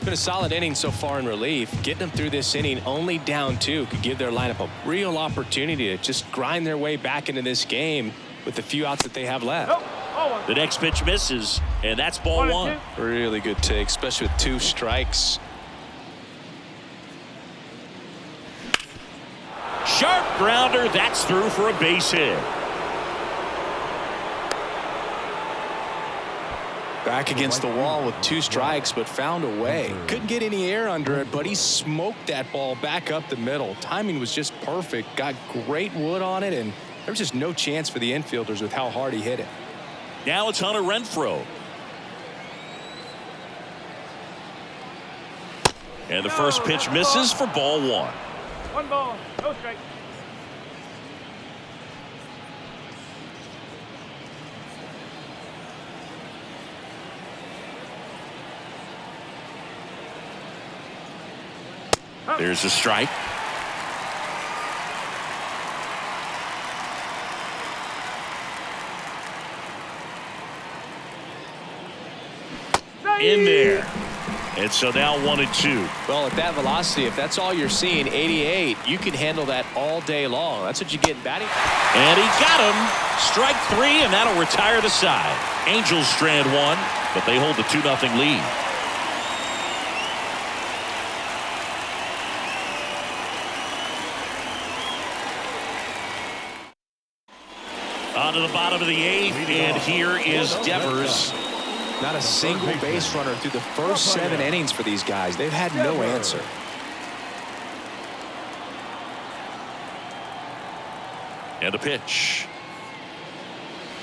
Been a solid inning so far in relief. Getting them through this inning only down 2 could give their lineup a real opportunity to just grind their way back into this game with the few outs that they have left. The next pitch misses, and that's ball 1. Really good take, especially with 2 strikes. Sharp grounder. That's through for a base hit. Back against the wall with 2 strikes, but found a way. Couldn't get any air under it, but he smoked that ball back up the middle. Timing was just perfect. Got great wood on it, and there was just no chance for the infielders with how hard he hit it. Now it's Hunter Renfroe. And the first pitch misses for ball 1. 1 ball. No strike. There's a strike. In there. And so now 1-2. Well, at that velocity, if that's all you're seeing, 88, you can handle that all day long. That's what you get in batting. And he got him. Strike 3, and that'll retire the side. Angels strand 1, but they hold the 2-0 lead. On to the bottom of the 8th, and here is Devers. Not a single base runner through the first 7 innings for these guys. They've had no answer. And a pitch.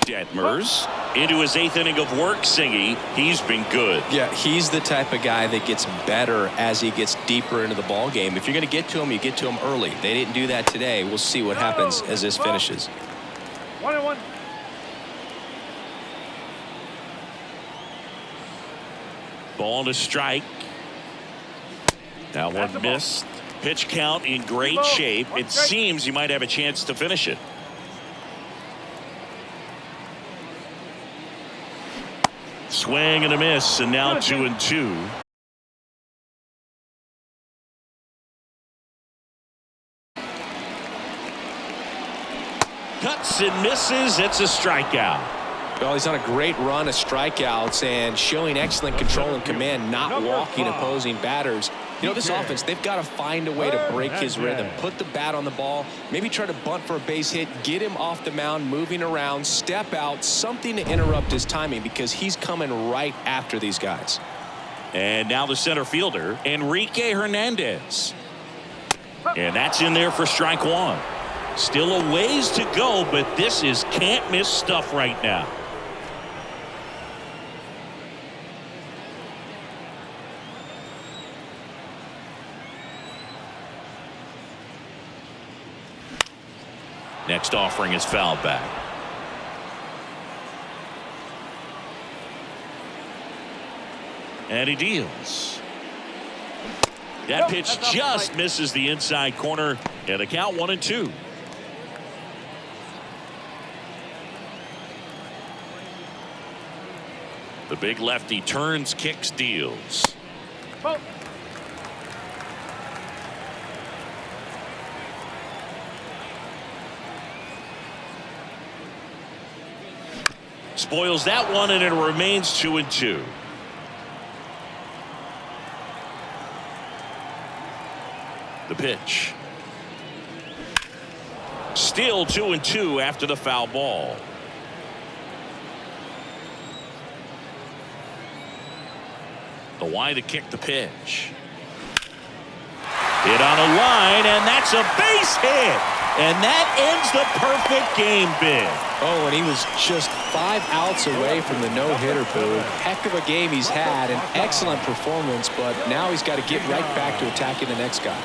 Detmers into his 8th inning of work. Singy, he's been good. Yeah, he's the type of guy that gets better as he gets deeper into the ball game. If you're going to get to him, you get to him early. They didn't do that today. We'll see what happens as this finishes. 1-1. Ball and a strike. That one missed. Pitch count in great shape. It seems he might have a chance to finish it. Swing and a miss, and now 2-2. Cuts and misses. It's a strikeout. Well, he's on a great run of strikeouts and showing excellent control and command, not walking opposing batters. You know, this offense, they've got to find a way to break his rhythm, put the bat on the ball, maybe try to bunt for a base hit, get him off the mound, moving around, step out, something to interrupt his timing because he's coming right after these guys. And now the center fielder, Enrique Hernandez. And that's in there for strike 1. Still a ways to go, but this is can't miss stuff right now. Next offering is fouled back. And he deals. That pitch just misses the inside corner, and a count 1-2. The big lefty turns, kicks, deals. Ball. Spoils that one, and it remains 2-2. The pitch. Still 2-2 after the foul ball. The Y to kick the pitch. Hit on a line, and that's a base hit. And that ends the perfect game bid. Oh, and he was just 5 outs away from the no-hitter, Boo. Heck of a game he's had, an excellent performance, but now he's got to get right back to attacking the next guy.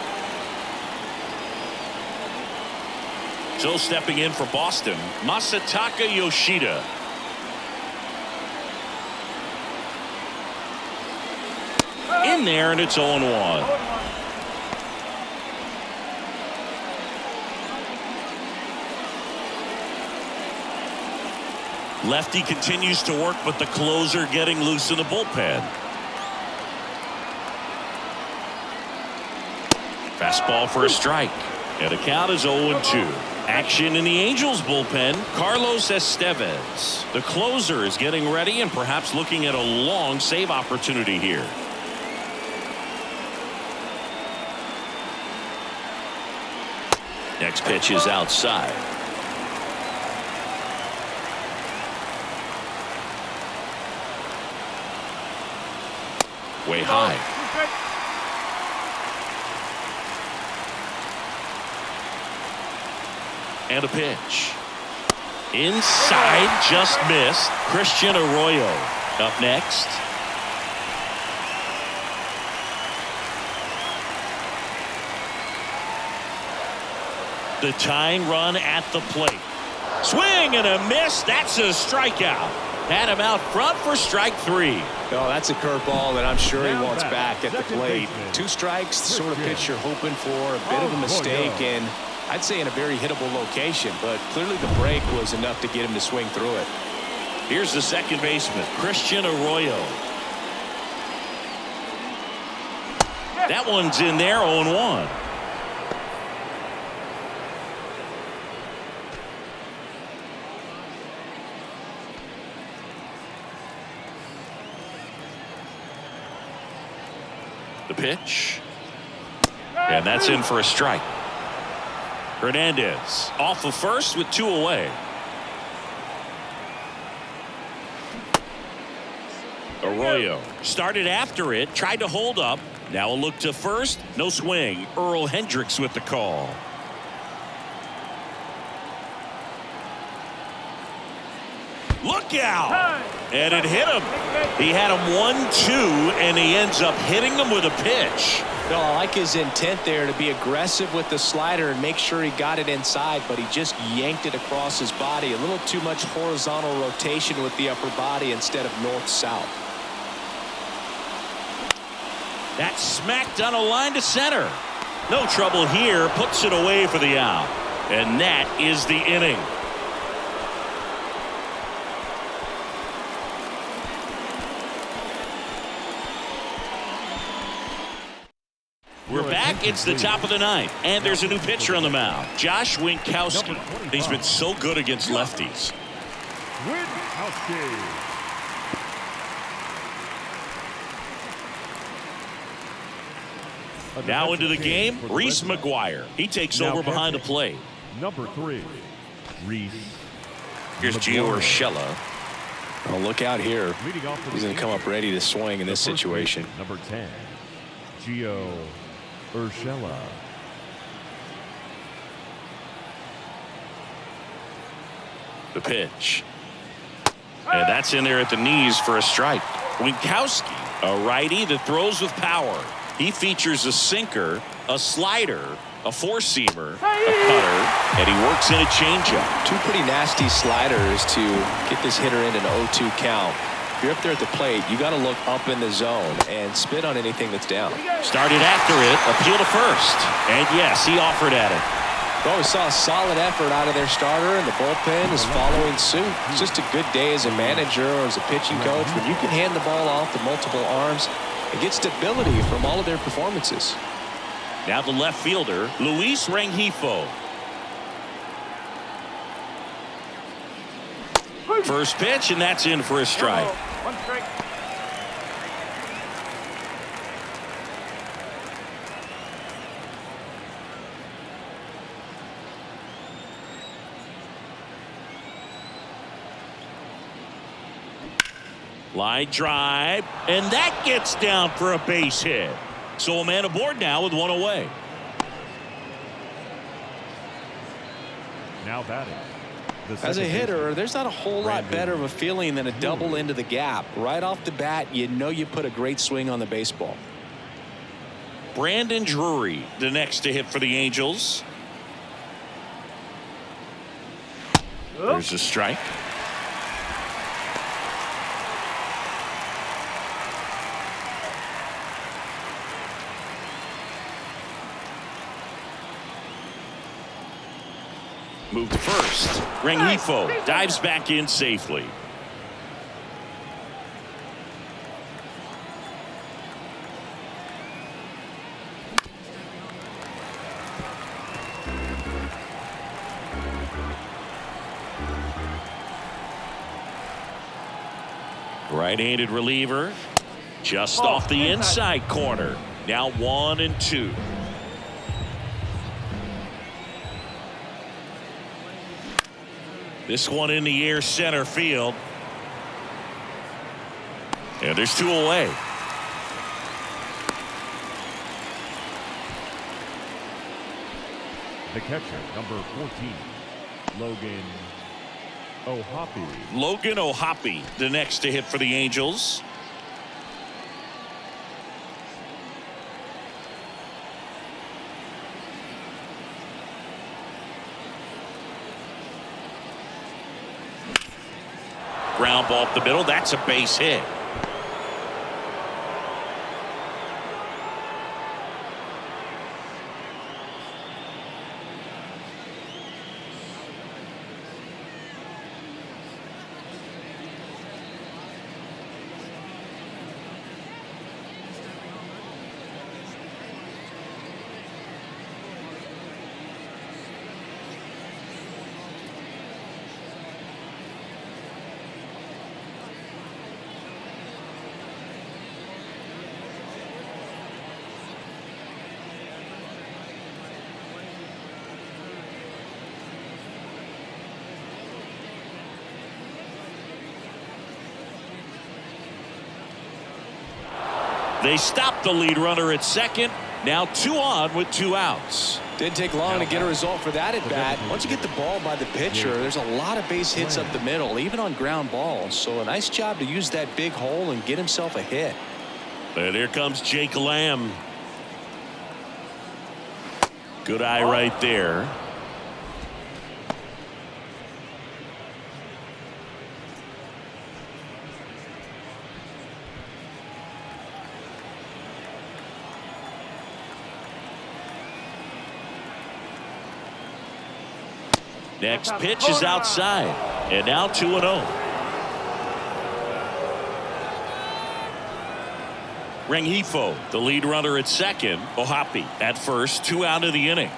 So stepping in for Boston, Masataka Yoshida. In there, and it's 0-1. Lefty continues to work, but the closer getting loose in the bullpen. Fastball for a strike. And the count is 0-2. Action in the Angels bullpen. Carlos Estevez. The closer is getting ready and perhaps looking at a long save opportunity here. Next pitch is outside. Way high. And a pitch. Inside, just missed. Christian Arroyo up next. The tying run at the plate. Swing and a miss. That's a strikeout. Had him out front for strike 3. Oh, that's a curveball that I'm sure he wants back at the plate. 2 strikes, the sort of pitch you're hoping for. A bit of a mistake, and I'd say in a very hittable location, but clearly the break was enough to get him to swing through it. Here's the second baseman, Christian Arroyo. That one's in there, 0-1. The pitch. And that's in for a strike. Hernandez off of first with 2 away. Arroyo started after it, tried to hold up. Now a look to first. No swing. Earl Hendricks with the call. Look out! And it hit him. He had him 1-2, and he ends up hitting him with a pitch. No, I like his intent there to be aggressive with the slider and make sure he got it inside, but he just yanked it across his body. A little too much horizontal rotation with the upper body instead of north-south. That's smacked on a line to center. No trouble here. Puts it away for the out. And that is the inning. We're back. It's the top of the ninth, and there's a new pitcher on the mound, Josh Winkowski. He's been so good against lefties. Now into the game, Reese McGuire. He takes over behind the plate. Number 3, Reese. Here's Gio Urshela. Oh, look out here. He's going to come up ready to swing in this situation. Number 10, Gio Urshela. The pitch. And that's in there at the knees for a strike. Winkowski, a righty that throws with power. He features a sinker, a slider, A four-seamer, a cutter, and he works in a changeup. Two pretty nasty sliders to get this hitter in an 0-2 count. If you're up there at the plate, you got to look up in the zone and spit on anything that's down. Started after it, appeal to first. And yes, he offered at it. Well, we saw a solid effort out of their starter, and the bullpen is following suit. It's just a good day as a manager or as a pitching coach when you can hand the ball off to multiple arms and get stability from all of their performances. Now the left fielder, Luis Rengifo. First pitch, and that's in for a strike. 1 strike. Line drive, and that gets down for a base hit. So a man aboard now with one away. Now batting. As a hitter, there's not a whole lot better of a feeling than a double into the gap. Right off the bat, you know you put a great swing on the baseball. Brandon Drury, the next to hit for the Angels. There's a strike. Move to first. Rengifo dives back in safely. Right-handed reliever just off the inside corner. Now 1-2. This one in the air center field. And there's 2 away. The catcher, number 14, Logan O'Hoppe. Logan O'Hoppe, the next to hit for the Angels. Ground ball up the middle. That's a base hit. They stopped the lead runner at second. Now 2 on with 2 outs. Didn't take long to get a result for that at bat. Once you get the ball by the pitcher, there's a lot of base hits up the middle, even on ground balls. So a nice job to use that big hole and get himself a hit. And here comes Jake Lamb. Good eye right there. Next pitch is outside. And now 2-0. Rengifo, the lead runner at second. O'Hoppe at first. 2 out of the inning.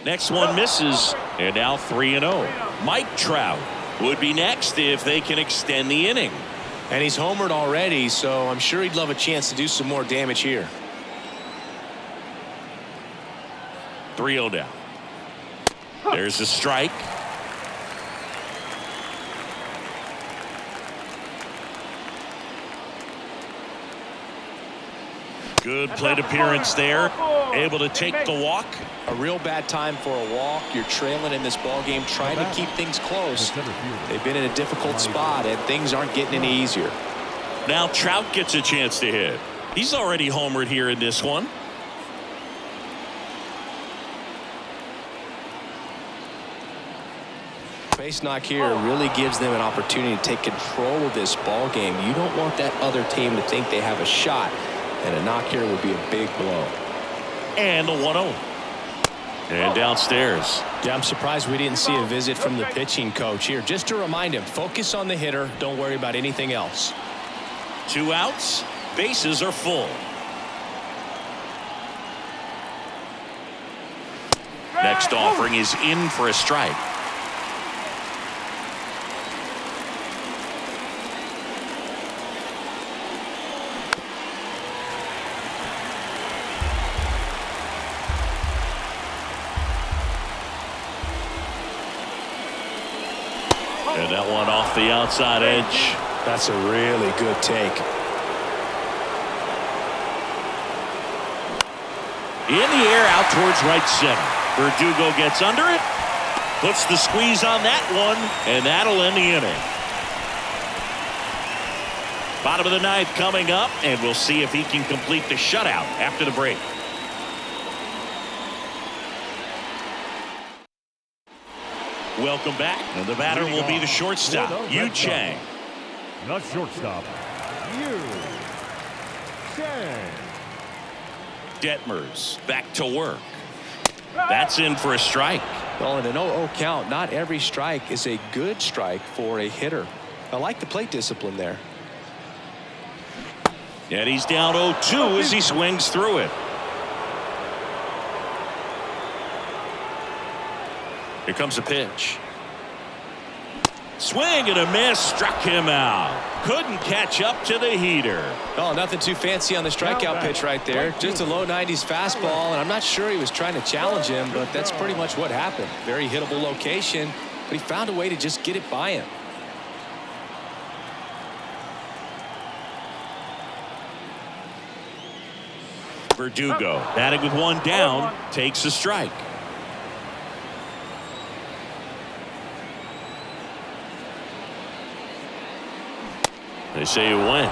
Next one misses. And now 3-0. Mike Trout would be next if they can extend the inning. And he's homered already, so I'm sure he'd love a chance to do some more damage here. 3-0 down. There's a strike. Good plate appearance there. Able to take the walk. A real bad time for a walk. You're trailing in this ball game, trying to keep things close. They've been in a difficult spot, and things aren't getting any easier. Now Trout gets a chance to hit. He's already homered here in this one. Base knock here really gives them an opportunity to take control of this ball game. You don't want that other team to think they have a shot, and a knock here would be a big blow. And the 1-0. And downstairs. Yeah, I'm surprised we didn't see a visit from the pitching coach here. Just to remind him, focus on the hitter. Don't worry about anything else. 2 outs. Bases are full. Next offering is in for a strike. And that one off the outside edge. That's a really good take. In the air out towards right center. Verdugo gets under it. Puts the squeeze on that one. And that'll end the inning. Bottom of the ninth coming up. And we'll see if he can complete the shutout after the break. Welcome back. And the batter will be the shortstop, Yu Chang. The shortstop, Yu Chang. Detmers back to work. That's in for a strike. Well, in an 0-0 count, not every strike is a good strike for a hitter. I like the plate discipline there. And he's down 0-2 as he swings through it. Here comes a pitch. Swing and a miss, struck him out. Couldn't catch up to the heater. Oh, nothing too fancy on the strikeout pitch right there. Just a low 90s fastball, and I'm not sure he was trying to challenge him, but that's pretty much what happened. Very hittable location, but he found a way to just get it by him. Verdugo batting with one down, takes a strike. They say you win.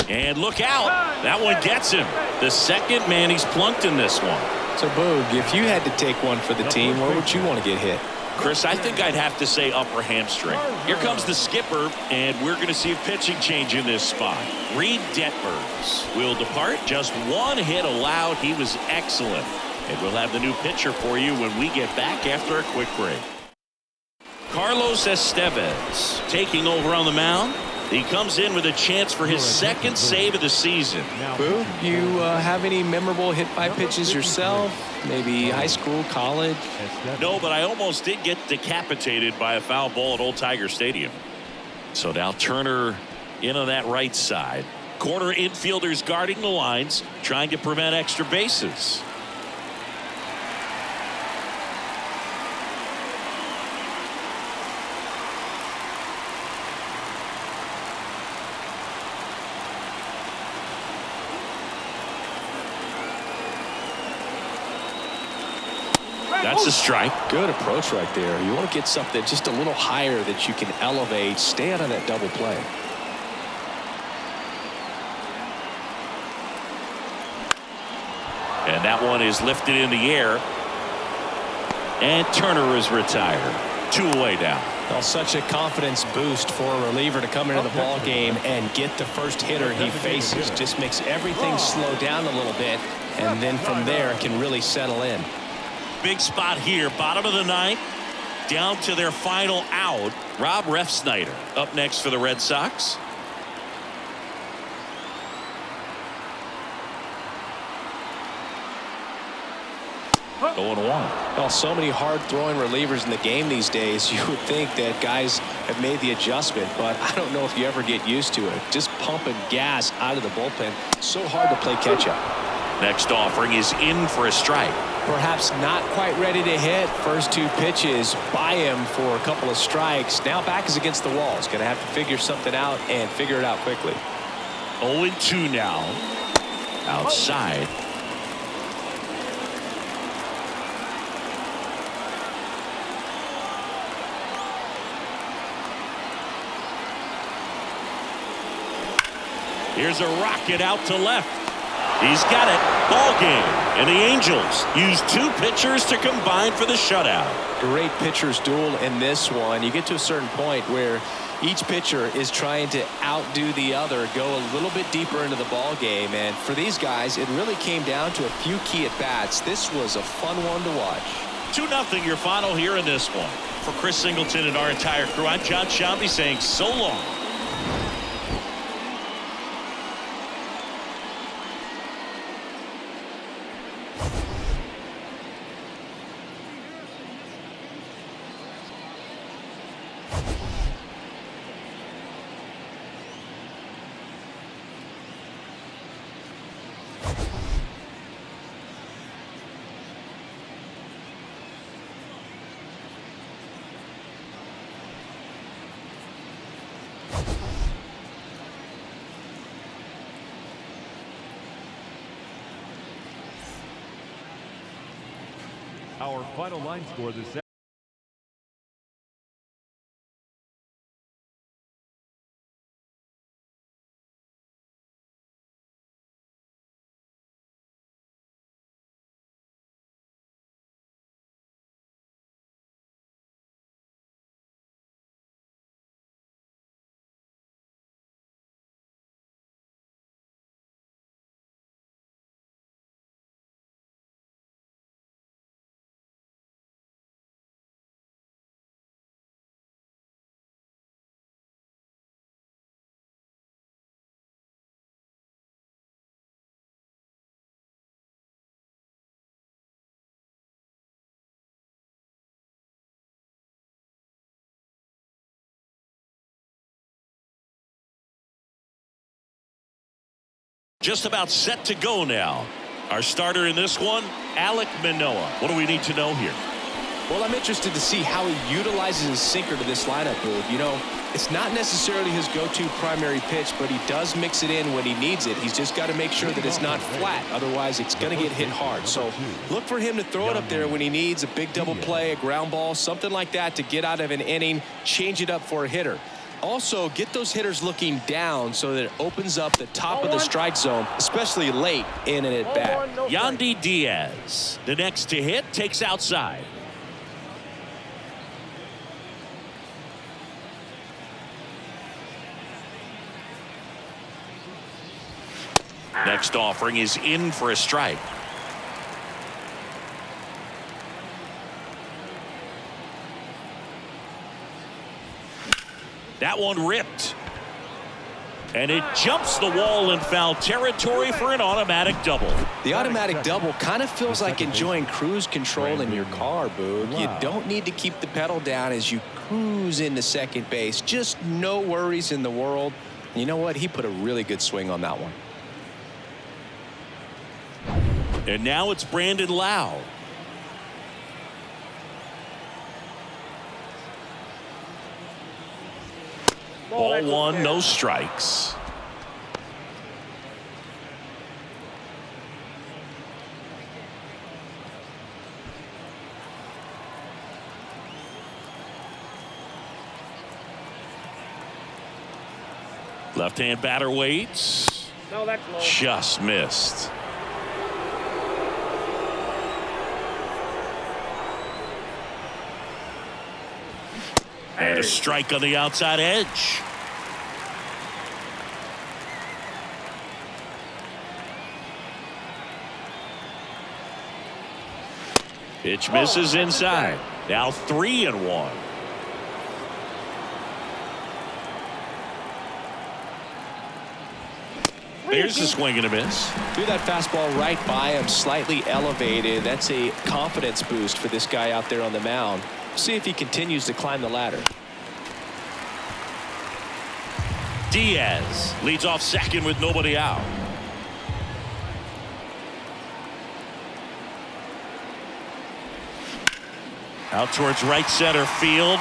And look out. That one gets him. The second man he's plunked in this one. So, Boog, if you had to take one for the team, where would you want to get hit? Chris, I think I'd have to say upper hamstring. Here comes the skipper, and we're going to see a pitching change in this spot. Reed Detmers will depart. Just one hit allowed. He was excellent. And we'll have the new pitcher for you when we get back after a quick break. Carlos Estevez taking over on the mound. He comes in with a chance for his second save of the season. Boog, you have any memorable hit-by pitches yourself? Maybe high school, college? No, but I almost did get decapitated by a foul ball at Old Tiger Stadium. So now Turner in on that right side. Corner infielders guarding the lines, trying to prevent extra bases. That's a strike. Good approach right there. You want to get something just a little higher that you can elevate. Stay out of that double play. And that one is lifted in the air. And Turner is retired. 2 away now. Well, such a confidence boost for a reliever to come into the ball game and get the first hitter he faces. Just makes everything slow down a little bit, and then from there it can really settle in. Big spot here, bottom of the ninth, down to their final out. Rob Refsnyder up next for the Red Sox. Going 1. Well, so many hard-throwing relievers in the game these days, you would think that guys have made the adjustment, but I don't know if you ever get used to it. Just pumping gas out of the bullpen, so hard to play catch-up. Next offering is in for a strike. Perhaps not quite ready to hit. First 2 pitches by him for a couple of strikes. Now back is against the wall. He's going to have to figure something out and figure it out quickly. 0-2 now. Outside. Here's a rocket out to left. He's got it. Ball game. And the Angels use 2 pitchers to combine for the shutout. Great pitcher's duel in this one. You get to a certain point where each pitcher is trying to outdo the other, go a little bit deeper into the ball game. And for these guys, it really came down to a few key at-bats. This was a fun one to watch. 2-0 your final here in this one. For Chris Singleton and our entire crew, I'm John Shambi saying so long. Our final line score this afternoon. Just about set to go now. Our starter in this one, Alek Manoah. What do we need to know here? Well, I'm interested to see how he utilizes his sinker to this lineup, Boog. You know, it's not necessarily his go-to primary pitch, but he does mix it in when he needs it. He's just got to make sure that it's not flat. Otherwise, it's going to get hit hard. So look for him to throw it up there when he needs a big double play, a ground ball, something like that to get out of an inning, change it up for a hitter. Also, get those hitters looking down so that it opens up the top of the strike zone, especially late in an at-bat. Yandy Diaz, the next to hit, takes outside. Next offering is in for a strike. That one ripped. And it jumps the wall in foul territory for an automatic double. The automatic double kind of feels like enjoying cruise control in your car, Boog. You don't need to keep the pedal down as you cruise into second base. Just no worries in the world. You know what? He put a really good swing on that one. And now it's Brandon Lau. Ball 1, no strikes. Left-hand batter waits. No, that's low. Just missed. And a strike on the outside edge. Pitch misses inside. Now 3-1. There's the swing and a miss. Threw that fastball right by him, slightly elevated. That's a confidence boost for this guy out there on the mound. See if he continues to climb the ladder. Diaz leads off second with nobody out. Out towards right center field.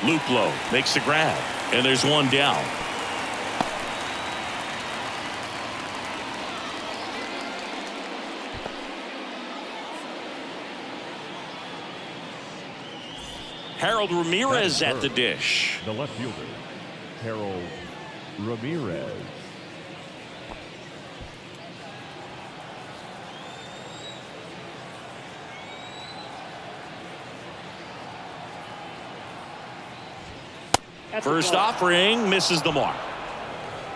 Luplow makes the grab, and there's one down. Harold Ramirez at the dish. The left fielder, Harold Ramirez. First offering misses the mark.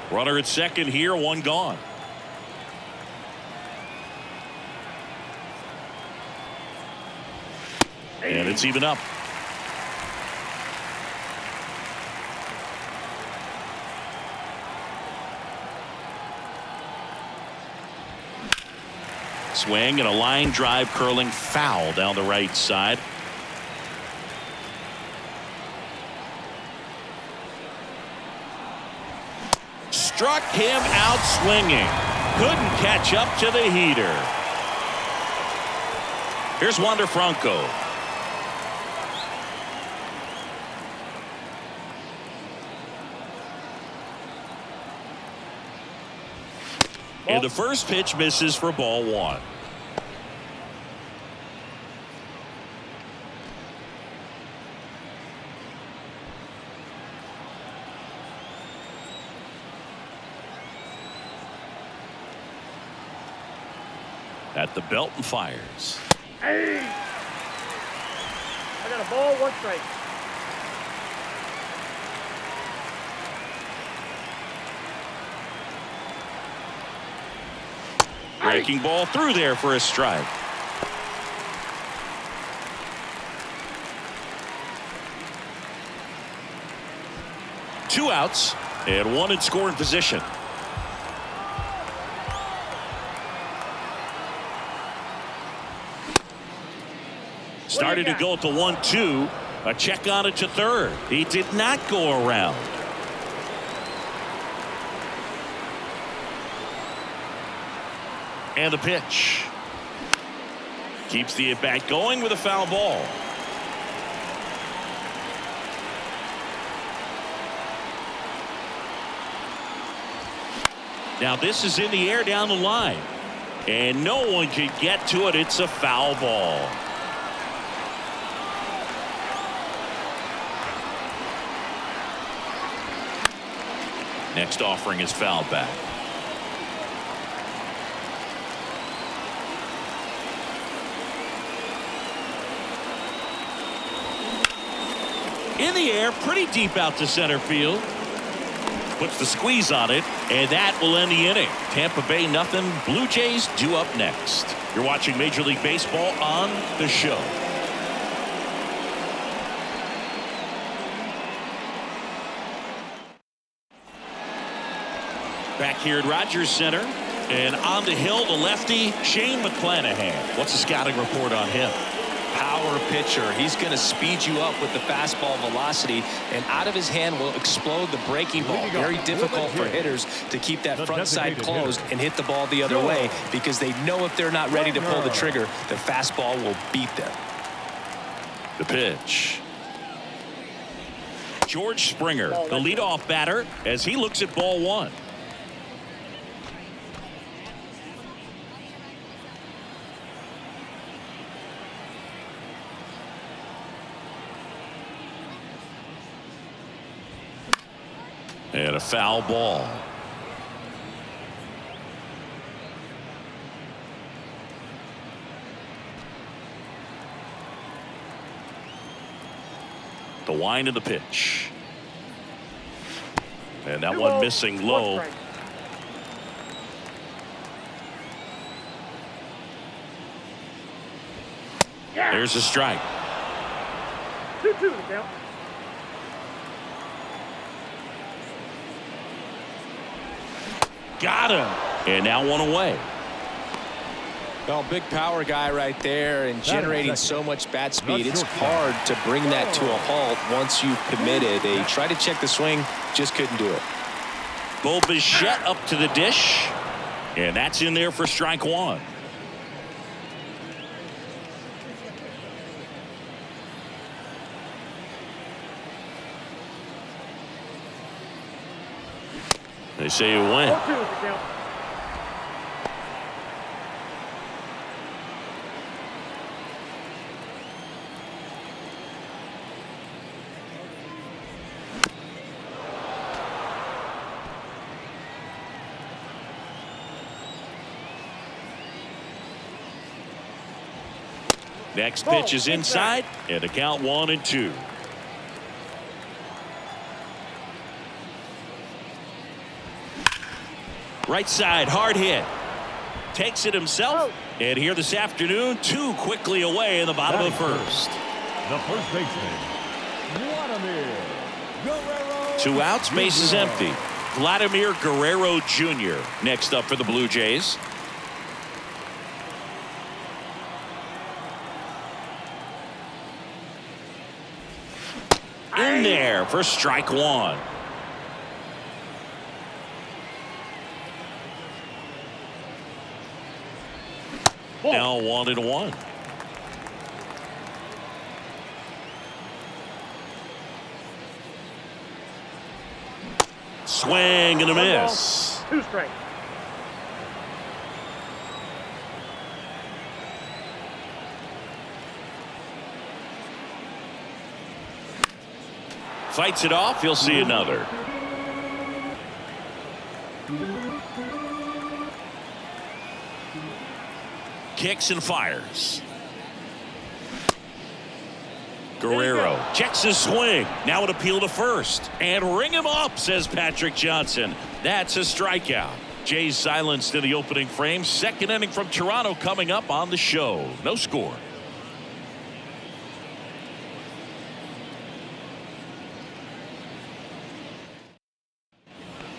Runner at second here, one gone. And it's even up. Swing and a line drive curling foul down the right side. Struck him out swinging. Couldn't catch up to the heater. Here's Wander Franco. And the first pitch misses for ball one. At the belt and fires. Hey! I got a ball, one strike. Breaking ball through there for a strike. Two outs and one in scoring position. Started to go at the 1-2. A check on it to third. He did not go around. And the pitch. Keeps the at-bat going with a foul ball. Now this is in the air down the line. And no one can get to it. It's a foul ball. Next offering is fouled back. In the air, pretty deep out to center field. Puts the squeeze on it, and that will end the inning. Tampa Bay nothing. Blue Jays due up next. You're watching Major League Baseball on the show. Back here at Rogers Center, and on the hill, the lefty, Shane McClanahan. What's the scouting report on him? Power pitcher. He's going to speed you up with the fastball velocity, and out of his hand will explode the breaking ball. Very difficult for hitters to keep that front side closed and hit the ball the other way, because they know if they're not ready to pull the trigger, the fastball will beat them. The pitch. George Springer, the leadoff batter, as he looks at ball one. And a foul ball. The wind of the pitch. And that one missing low. There's a strike. 2-2 to count. Got him. And now one away. Well, big power guy right there, and generating so much bat speed. It's hard to bring that to a halt once you've committed. They tried to check the swing, just couldn't do it. Bo Bichette up to the dish. And that's in there for strike one. They say you win. 4-2 to count. Next pitch is inside, and the count 1-2. Right side, hard hit. Takes it himself. And here this afternoon, 2 quickly away in the bottom of the first. The first baseman, Vladimir Guerrero. 2 outs, bases empty. Vladimir Guerrero Jr. next up for the Blue Jays. In there for strike 1. Now 1-1. Swing and a miss. 2 strikes. Fights it off. You'll see another. Kicks and fires. Guerrero checks his swing. Now an appeal to first. And ring him up, says Patrick Johnson. That's a strikeout. Jays silenced in the opening frame. Second inning from Toronto coming up on the show. No score.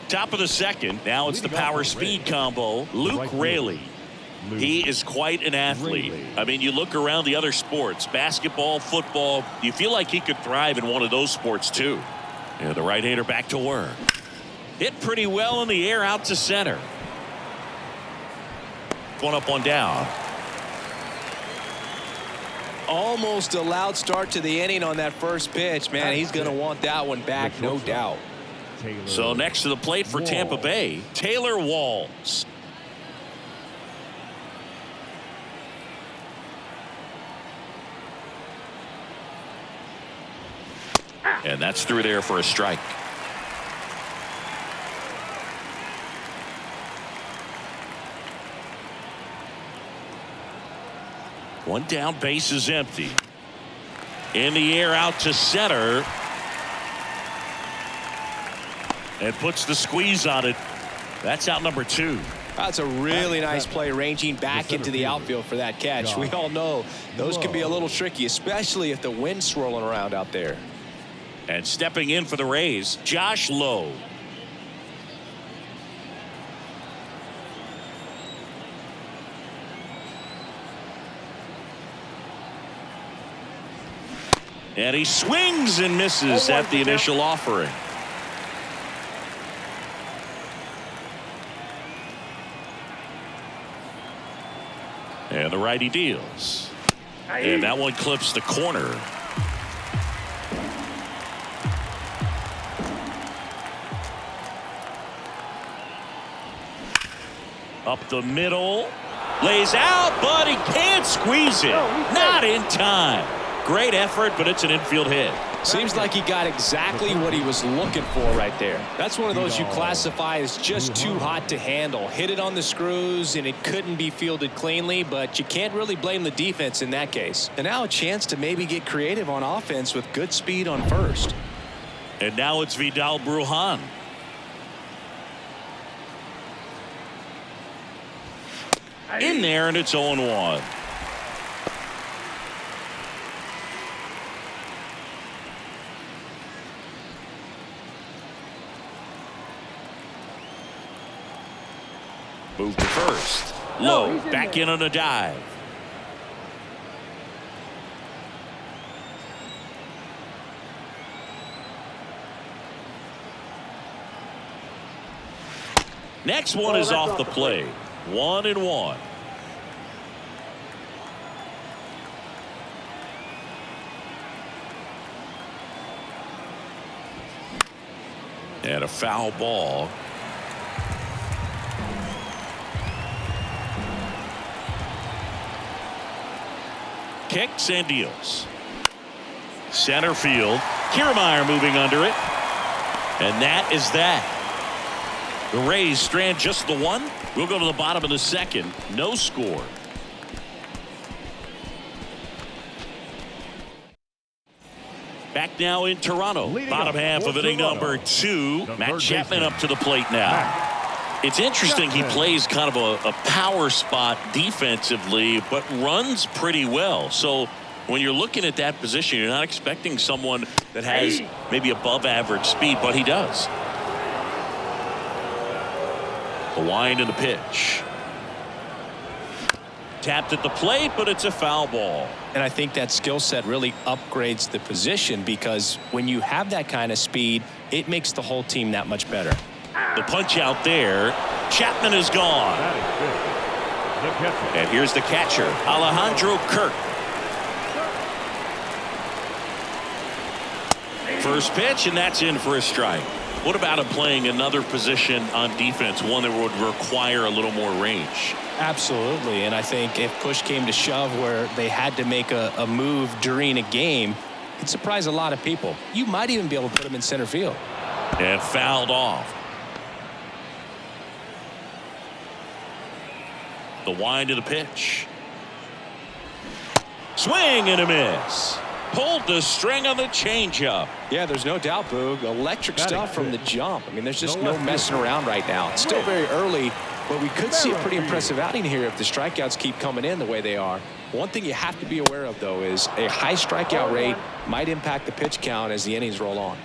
Top of the second. Now it's the power speed combo. Luke Raley. He is quite an athlete. I mean, you look around the other sports, basketball, football, you feel like he could thrive in one of those sports too. And the right-hander back to work. Hit pretty well in the air out to center. 1 up, 1 down. Almost a loud start to the inning on that first pitch, man. He's going to want that one back, no doubt. So next to the plate for Tampa Bay, Taylor Walls. And that's through there for a strike. One down, base is empty. In the air out to center. And puts the squeeze on it. That's out number 2. That's a really nice play, ranging back into the outfield for that catch. We all know those can be a little tricky, especially if the wind's swirling around out there. And stepping in for the Rays, Josh Lowe. And he swings and misses at the initial offering. And the righty deals. And that one clips the corner. Up the middle. Lays out, but he can't squeeze it. Not in time. Great effort, but it's an infield hit. Seems like he got exactly what he was looking for right there. That's one of those you classify as just too hot to handle. Hit it on the screws, and it couldn't be fielded cleanly, but you can't really blame the defense in that case. And now a chance to maybe get creative on offense with good speed on first. And now it's Vidal Brujan. In there, and it's 0-1. Move to first. Low, back in on a dive. Next one is off the plate. 1-1. And a foul ball. Kicks and deals. Center field. Kiermaier moving under it. And that is that. The Rays strand just the one. We'll go to the bottom of the second. No score. Back now in Toronto. Bottom half of inning number 2. Matt Chapman up to the plate now. It's interesting, he plays kind of a power spot defensively, but runs pretty well. So when you're looking at that position, you're not expecting someone that has maybe above average speed, but he does. The wind and the pitch. Tapped at the plate, but it's a foul ball. And I think that skill set really upgrades the position, because when you have that kind of speed, it makes the whole team that much better. The punch out there. Chapman is gone. And here's the catcher, Alejandro Kirk. First pitch, and that's in for a strike. What about him playing another position on defense, one that would require a little more range? Absolutely. And I think if push came to shove where they had to make a move during a game, it'd surprise a lot of people. You might even be able to put him in center field. And fouled off. The wind of the pitch. Swing and a miss. Pulled the string on the changeup. Yeah, there's no doubt, Boog. Electric stuff from the jump. I mean, there's just no messing around right now. It's still very early, but we could see a pretty impressive outing here if the strikeouts keep coming in the way they are. One thing you have to be aware of, though, is a high strikeout rate might impact the pitch count as the innings roll on.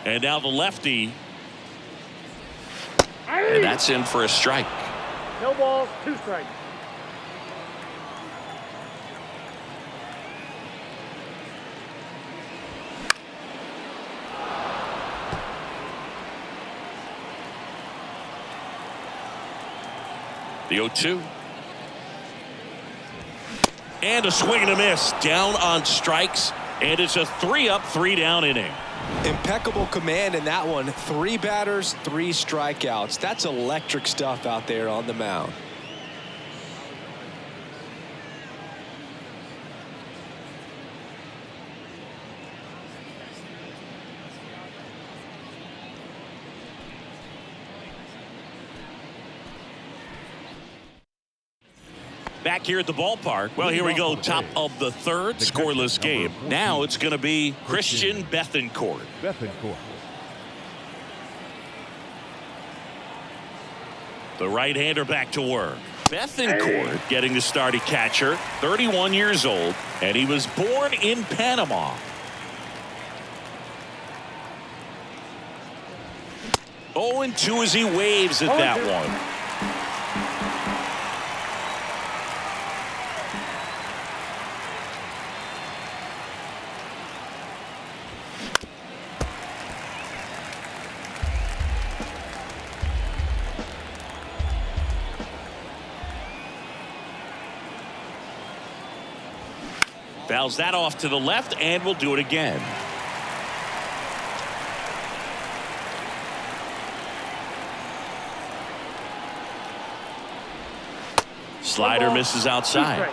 And now the lefty. And that's in for a strike. No balls, 2 strikes. The 0-2. And a swing and a miss. Down on strikes. And it's a 3-up, 3-down inning. Impeccable command in that one. 3 batters, 3 strikeouts. That's electric stuff out there on the mound. Back here at the ballpark. Well, here we go. Top of the 3rd, scoreless game. Now it's going to be Christian Bethancourt. The right-hander back to work. Bethancourt getting the start at catcher, 31 years old, and he was born in Panama. Oh, and 2 as he waves at that one. Fouls that off to the left, and we'll do it again. Slider misses outside.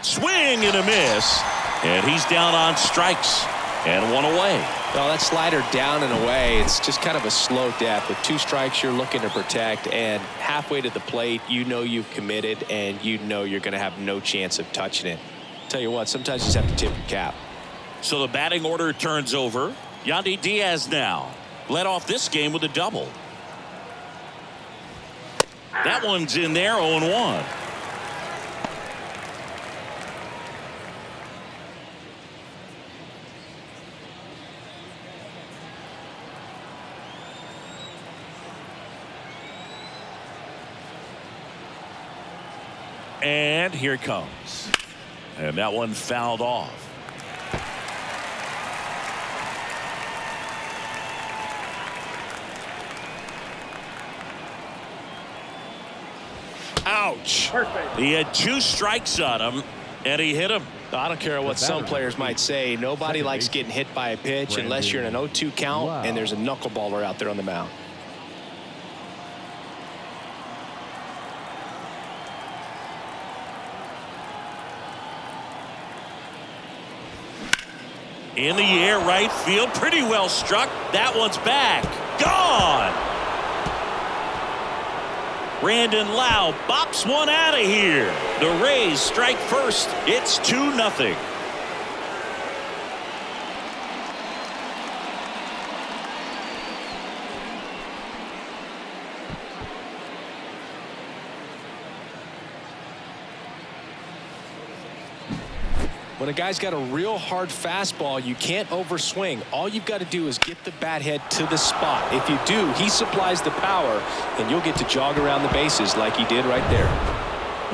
Swing and a miss, and he's down on strikes, and 1 away. Well, that slider down and away, it's just kind of a slow death. With 2 strikes, you're looking to protect, and halfway to the plate, you know you've committed, and you know you're going to have no chance of touching it. Tell you what, sometimes you just have to tip your cap. So the batting order turns over. Yandy Diaz now led off this game with a double. That one's in there, 0-1. And here it comes. And that one fouled off. Ouch. Perfect. He had 2 strikes on him, and he hit him. I don't care what some players might say. Nobody likes getting hit by a pitch unless you're in an 0-2 count and there's a knuckleballer out there on the mound. In the air, right field, pretty well struck. That one's back. Gone. Brandon Lau bops one out of here. The Rays strike first. It's 2-0. When a guy's got a real hard fastball, you can't overswing. All you've got to do is get the bat head to the spot. If you do, he supplies the power, and you'll get to jog around the bases like he did right there.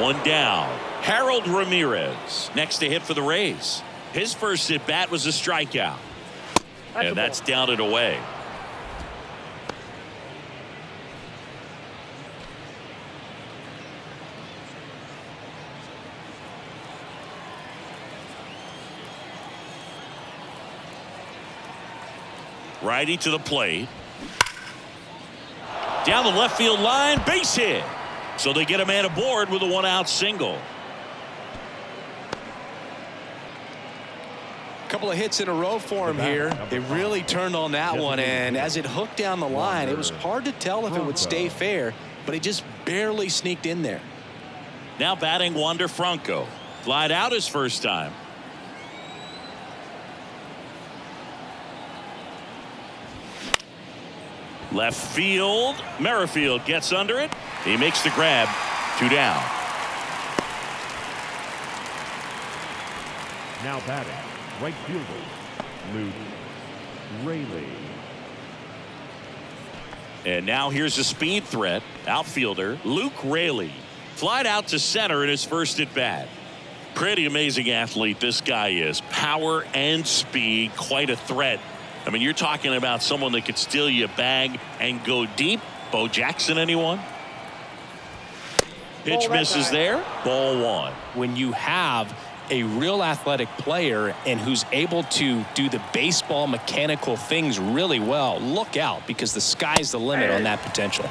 One down. Harold Ramirez next to hit for the Rays. His first at bat was a strikeout. And that's down and away. Righty to the plate. Down the left field line, base hit. So they get a man aboard with a 1-out single. A couple of hits in a row for him here. They really turned on that one, and as it hooked down the line, it was hard to tell if it would stay fair, but he just barely sneaked in there. Now batting Wander Franco. Flied out his first time. Left field. Merrifield gets under it. He makes the grab. 2 down. Now batting, right fielder, Luke Raley. And now here's a speed threat. Outfielder Luke Raley. Flied out to center in his first at bat. Pretty amazing athlete this guy is. Power and speed. Quite a threat. I mean, you're talking about someone that could steal you a bag and go deep. Bo Jackson, anyone? Pitch misses there. Ball 1. When you have a real athletic player and who's able to do the baseball mechanical things really well, look out, because the sky's the limit on that potential.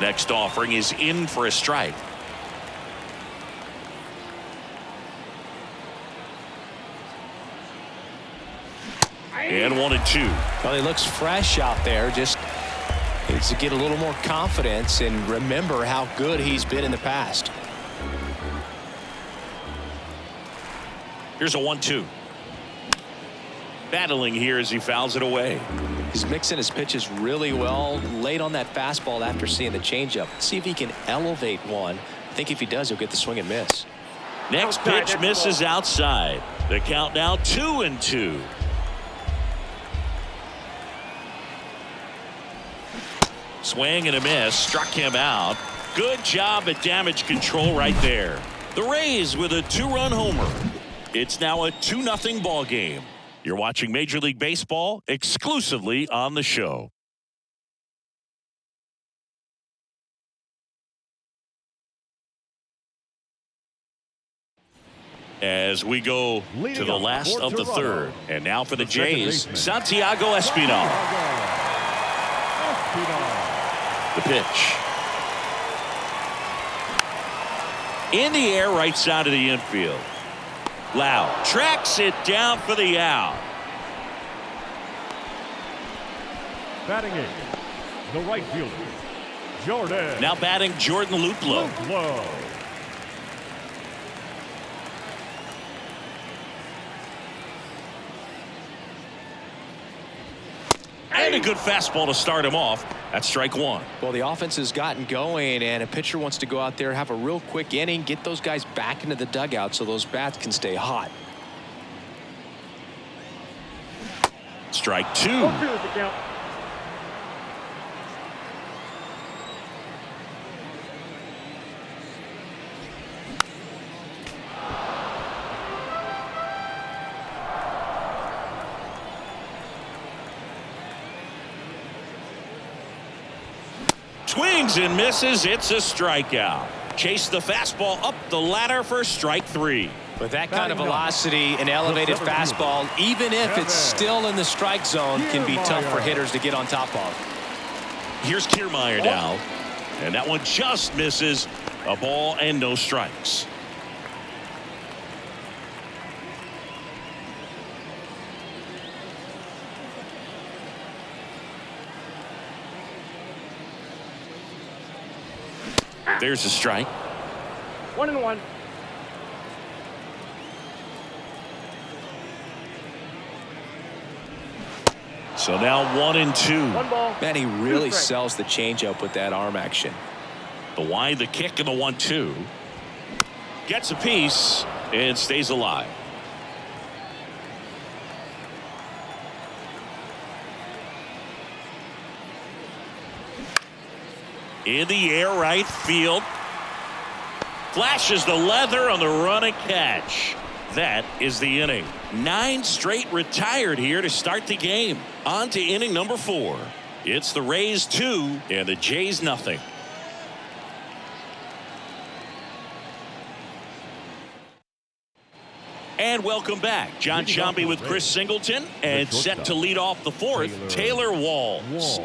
Next offering is in for a strike. And 1-2. Well, he looks fresh out there. Just needs to get a little more confidence and remember how good he's been in the past. Here's a 1-2. Battling here as he fouls it away. He's mixing his pitches really well. Late on that fastball after seeing the changeup. See if he can elevate one. I think if he does, he'll get the swing and miss. Next pitch misses outside. The count now 2-2. Swing and a miss. Struck him out. Good job at damage control right there. The Rays with a 2-run homer. It's now a 2-0 ball game. You're watching Major League Baseball exclusively on the show. As we go to the last of the third. And now for the Jays, Santiago Espinal. The pitch. In the air, right side of the infield. Lau tracks it down for the out. Batting in, the right fielder, Jordan. Now batting Jordan Luplow. And a good fastball to start him off. That's strike 1. Well, the offense has gotten going, and a pitcher wants to go out there, have a real quick inning, get those guys back into the dugout so those bats can stay hot. Strike 2. Swings and misses. It's a strikeout. Chase the fastball up the ladder for strike 3. With that kind of velocity, an elevated fastball, even if it's still in the strike zone, can be tough for hitters to get on top of. Here's Kiermaier now. And that one just misses. A ball and no strikes. There's a strike. 1-1. So now 1-2. 1 ball. Man, he really sells the changeup with that arm action. The wind, the kick, and the 1-2. Gets a piece and stays alive. In the air, right field. Flashes the leather on the run and catch. That is the inning. 9 straight retired here to start the game. On to inning number 4. It's the Rays 2 and the Jays nothing. And welcome back. John Sciambi with Chris Singleton, and set to lead off the 4th, Taylor Walls.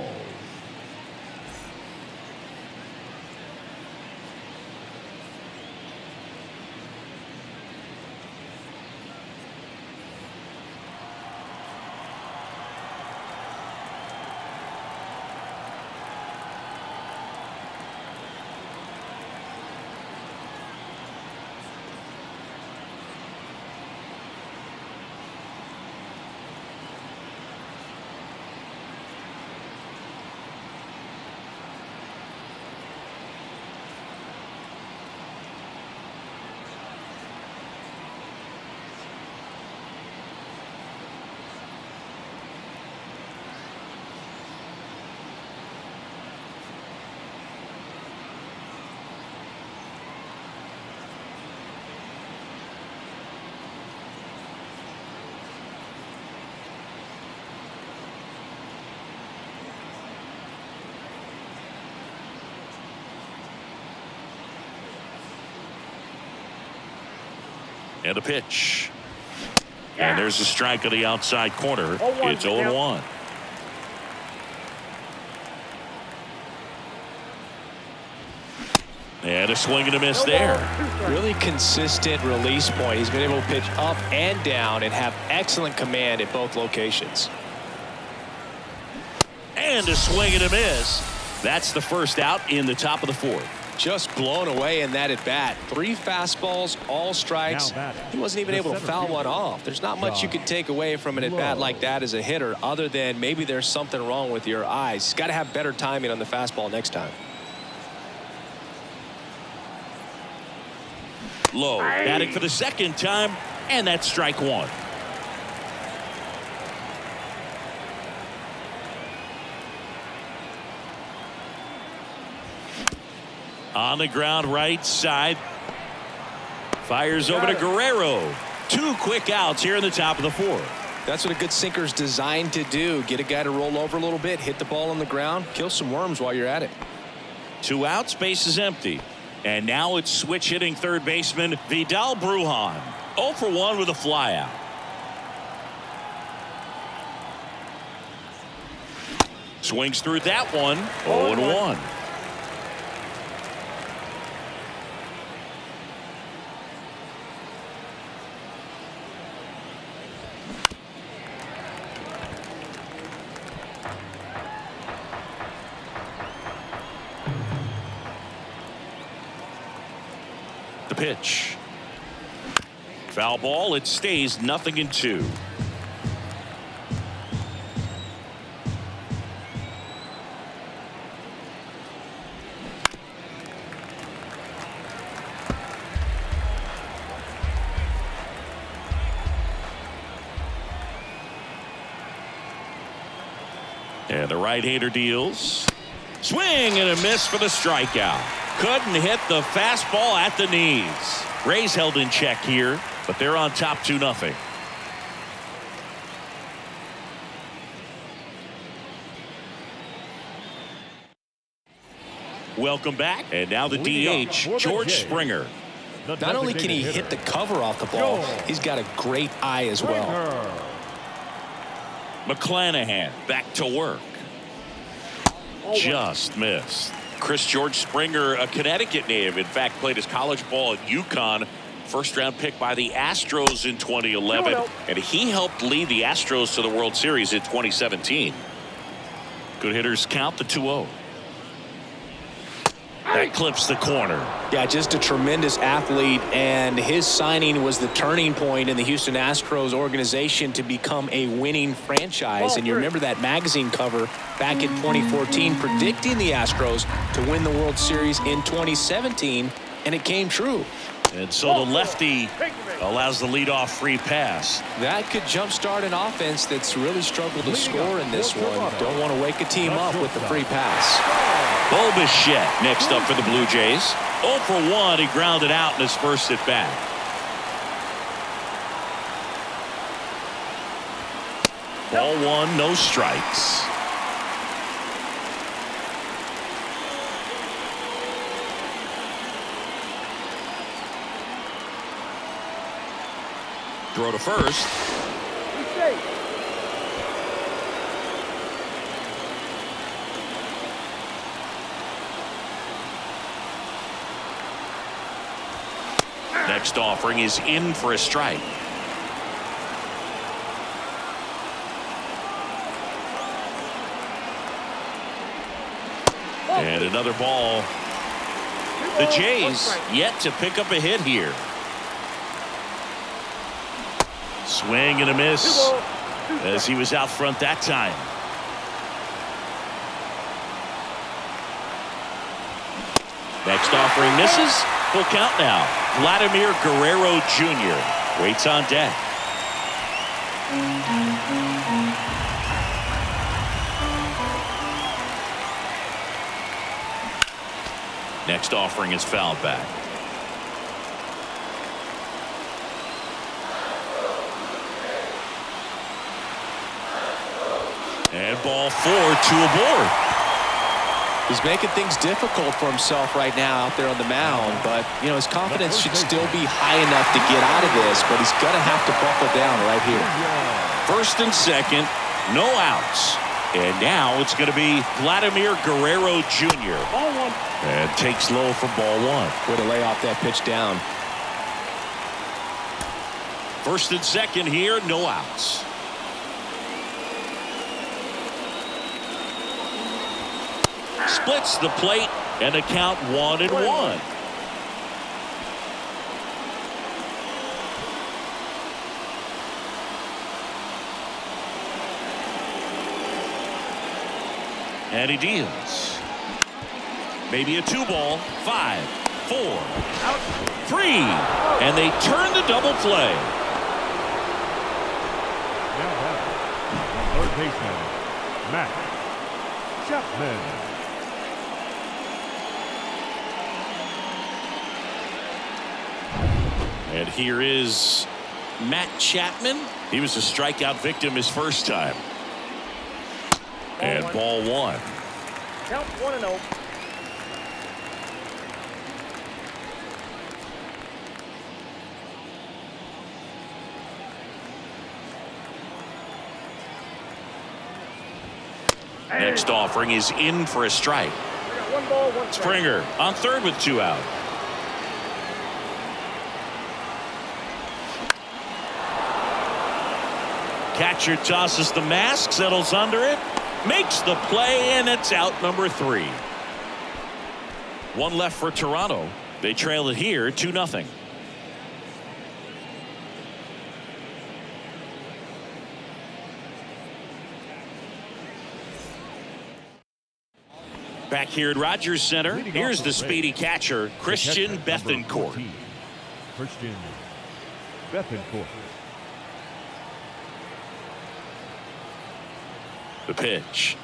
And a pitch. And there's a strike on the outside corner. It's 0-1. And a swing and a miss there. Really consistent release point. He's been able to pitch up and down and have excellent command at both locations. And a swing and a miss. That's the first out in the top of the 4th. Just blown away in that at bat. 3 fastballs, all strikes. He wasn't even able to foul one off. There's not much you can take away from an at bat like that as a hitter, other than maybe there's something wrong with your eyes. He's got to have better timing on the fastball next time. Low, batting for the second time, and that's strike 1. On the ground, right side. Fires over to Guerrero. 2 quick outs here in the top of the 4th. That's what a good sinker's designed to do. Get a guy to roll over a little bit, hit the ball on the ground, kill some worms while you're at it. 2 outs, base is empty. And now it's switch hitting third baseman Vidal Brujan. 0 for 1 with a flyout. Swings through that one. 0-1. The pitch. Foul ball. It stays 0-2. And the right-hander deals. Swing and a miss for the strikeout. Couldn't hit the fastball at the knees. Rays held in check here, but they're on top 2-0. Welcome back. And now the DH, George Springer. Not only can he hit the cover off the ball, he's got a great eye as well. McClanahan back to work. Just missed. George Springer, a Connecticut native, in fact played his college ball at UConn. First round pick by the Astros in 2011, and he helped lead the Astros to the World Series in 2017. Good hitters count the 2-0. That clips the corner. Yeah, just a tremendous athlete, and his signing was the turning point in the Houston Astros organization to become a winning franchise. And you remember that magazine cover back in 2014 predicting the Astros to win the World Series in 2017, and it came true. And so the lefty allows the leadoff free pass. That could jumpstart an offense that's really struggled to score in this one. Don't want to wake a team up with the free pass. Bo Bichette next up for the Blue Jays. 0 for 1. He grounded out in his first at bat. Ball 1, no strikes. Throw to first. Next offering is in for a strike. And another ball. The Jays yet to pick up a hit here. Swing and a miss as he was out front that time. Next offering misses. Full count now. Vladimir Guerrero Jr. waits on deck. Next offering is fouled back. And ball 4, 2 aboard. He's making things difficult for himself right now out there on the mound, but you know his confidence should still be high enough to get out of this, but he's gonna have to buckle down right here. First and second, no outs. And now it's going to be Vladimir Guerrero Jr. Ball 1. And takes low for ball 1. Way to lay off that pitch down. First and second here, no outs. Splits the plate and the count 1-1. And he deals. Maybe a 2-ball. 5, 4, 3, and they turn the double play. Now batting, third baseman, Matt Chapman. And here is Matt Chapman. He was a strikeout victim his first time. And ball 1. Count 1-0. Next offering is in for a strike. 1 ball, 1 strike. Springer on third with 2 out. Catcher tosses the mask, settles under it, makes the play, and it's out number 3. 1 left for Toronto. They trail it here 2-0. Back here at Rogers Center, here's the speedy catcher, Christian Bethancourt. Christian Bethancourt. The pitch.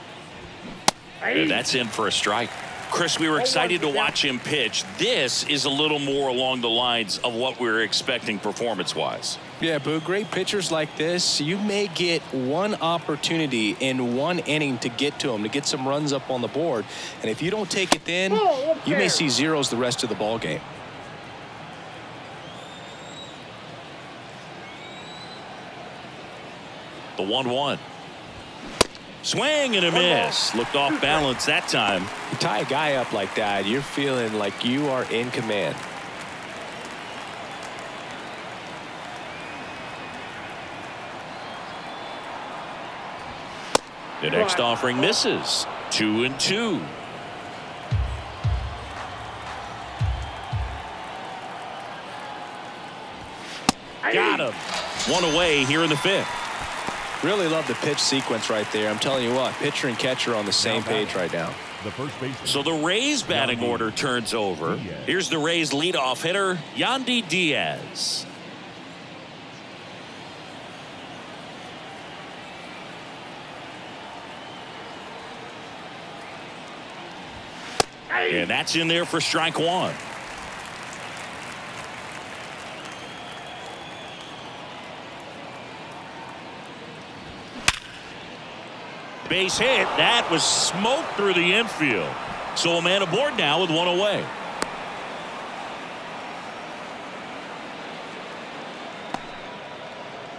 And that's in for a strike. Chris, we were excited to watch him pitch. This is a little more along the lines of what we were expecting performance-wise. Yeah, Boo, great pitchers like this, you may get one opportunity in one inning to get to them, to get some runs up on the board. And if you don't take it then, you may see zeros the rest of the ball game. The 1-1. Swing and a miss. Looked off balance that time. You tie a guy up like that, you're feeling like you are in command. The next offering misses. 2-2. Got him. One away here in the fifth. Really love the pitch sequence right there. I'm telling you what, pitcher and catcher are on the same page right now. The first baseman. So the Rays batting order turns over. Here's the Rays leadoff hitter, Yandy Diaz. And that's in there for strike one. Base hit. That was smoked through the infield. So a man aboard now with one away.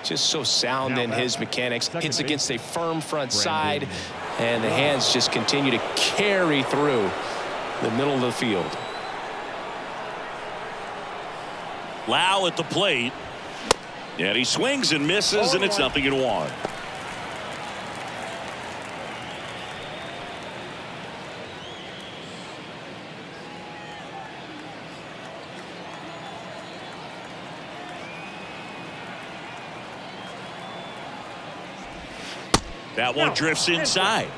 Just so sound in his mechanics. Hits against a firm front side, and the hands just continue to carry through the middle of the field. Lau at the plate. And he swings and misses, and it's 0-1. That one drifts inside.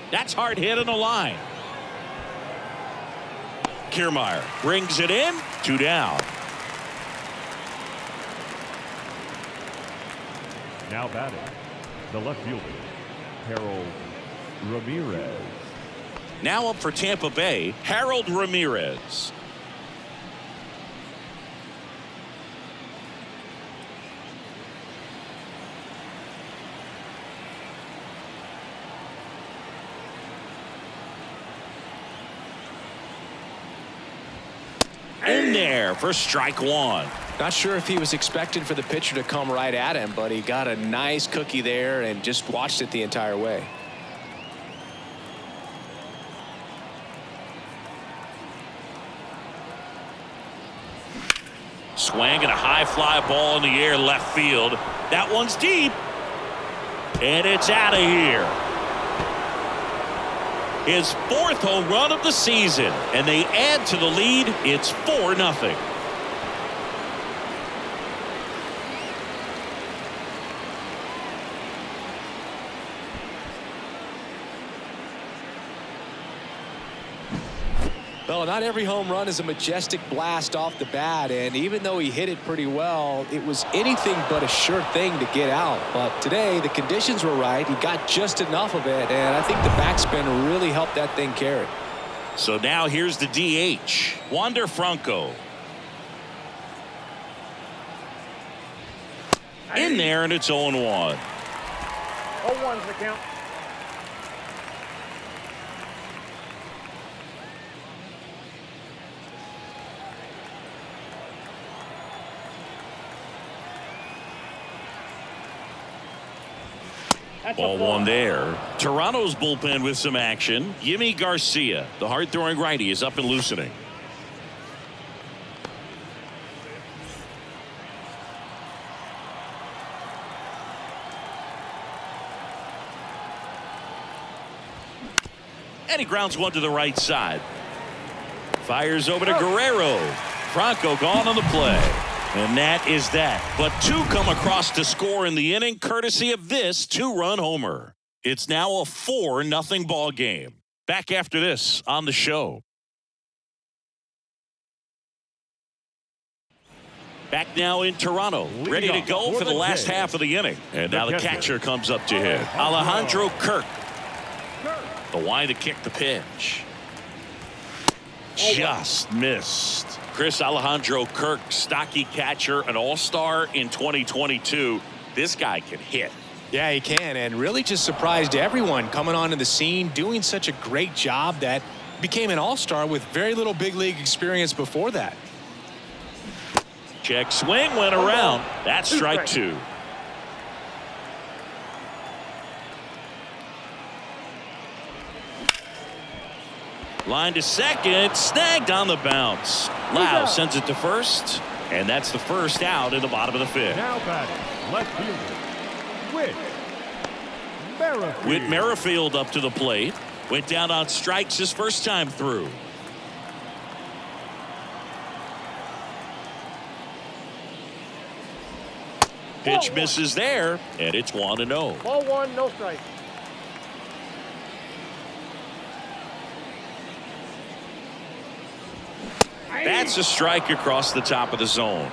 That's hard hit on the line. Kiermaier brings it in. 2 down. Now batting, the left fielder, Harold Ramirez. Now up for Tampa Bay, Harold Ramirez. In there for strike one. Not sure if he was expected for the pitcher to come right at him, but he got a nice cookie there and just watched it the entire way. Swing and a high fly ball in the air left field. That one's deep. And it's out of here. His 4th home run of the season, and they add to the lead. It's 4-0. Well, not every home run is a majestic blast off the bat, and even though he hit it pretty well, it was anything but a sure thing to get out. But today, the conditions were right. He got just enough of it, and I think the backspin really helped that thing carry. So now here's the DH, Wander Franco. In there, and it's 0-1. 0-1's the count. Ball one there. Toronto's bullpen with some action. Yimi Garcia, the hard-throwing righty, is up and loosening. And he grounds one to the right side. Fires over to Guerrero. Franco gone on the play. And that is that. But 2 come across to score in the inning, courtesy of this 2-run homer. It's now a 4-0 ball game. Back after this on the show. Back now in Toronto, ready to go for the last half of the inning. And now the catcher comes up to hit. Alejandro Kirk. The wide to kick the pitch. Just missed. Chris, Alejandro Kirk, stocky catcher, an all-star in 2022. This guy can hit. Yeah, he can, and really just surprised everyone coming onto the scene, doing such a great job that became an all-star with very little big league experience before that. Check swing, went around. That's strike 2. Line to second, snagged on the bounce. Lau sends it to first, and that's the first out in the bottom of the 5th. Now batting, left fielder, Whit Merrifield. Whit Merrifield up to the plate. Went down on strikes his first time through. Pitch misses there, and it's 1-0. Ball one, no strike. That's a strike across the top of the zone.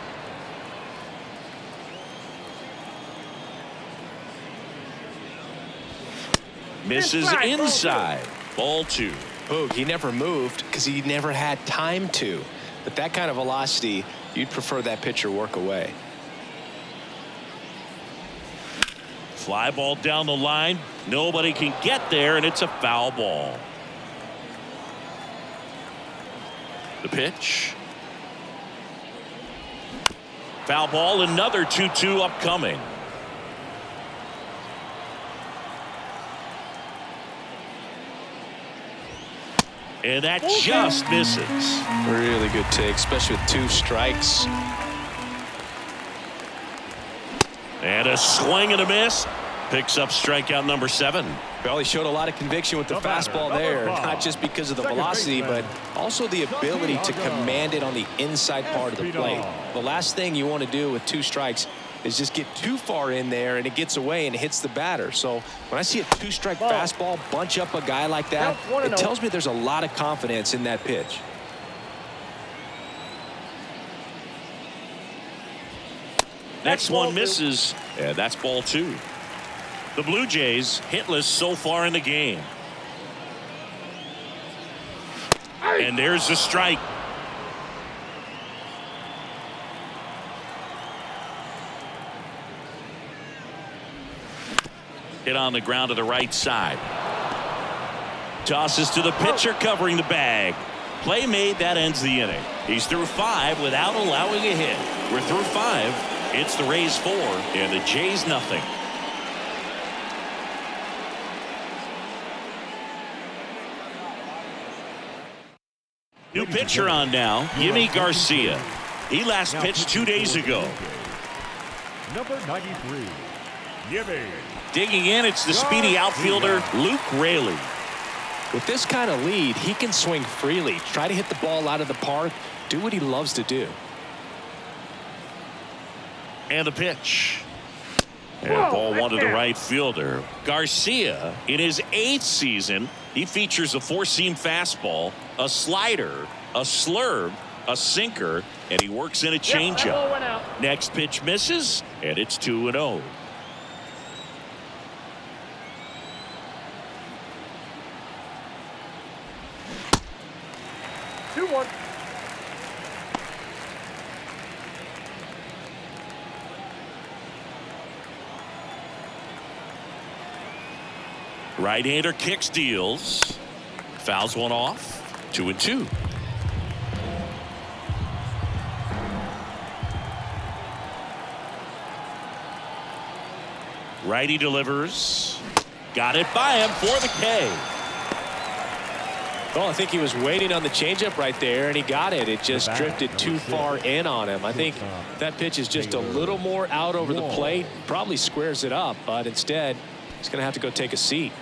Misses inside. Ball 2. Boog, he never moved because he never had time to. But that kind of velocity, you'd prefer that pitcher work away. Fly ball down the line. Nobody can get there, and it's a foul ball. The pitch. Foul ball, another 2-2 upcoming. And that just misses. Really good take, especially with 2 strikes. And a swing and a miss. Picks up strikeout number 7. Well, he showed a lot of conviction with the fastball there, not just because of the velocity, but also the ability to command it on the inside part of the plate. The last thing you want to do with 2 strikes is just get too far in there and it gets away and hits the batter. So when I see a 2-strike fastball bunch up a guy like that, it tells me there's a lot of confidence in that pitch. Next one misses, and that's ball 2. The Blue Jays hitless so far in the game. And there's the strike. Hit on the ground to the right side. Tosses to the pitcher covering the bag. Play made, that ends the inning. He's through 5 without allowing a hit. We're through 5. It's the Rays 4 and the Jays nothing. New pitcher on now, Yimi Garcia. He last pitched 2 days ago. Number 93, Yimi. Digging in, it's the speedy outfielder Luke Raley. With this kind of lead, he can swing freely, try to hit the ball out of the park, do what he loves to do. And the pitch. And ball 1 to the right fielder. Garcia, in his 8th season, he features a 4-seam fastball, a slider, a slurve, a sinker, and he works in a changeup. Next pitch misses, and it's 2-0. Right-hander kicks, deals. Fouls one off. 2-2. Righty delivers. Got it by him for the K. Well, I think he was waiting on the changeup right there, and he got it. It just drifted too far in on him. I think that pitch is just a little more out over the plate. Probably squares it up, but instead, he's going to have to go take a seat.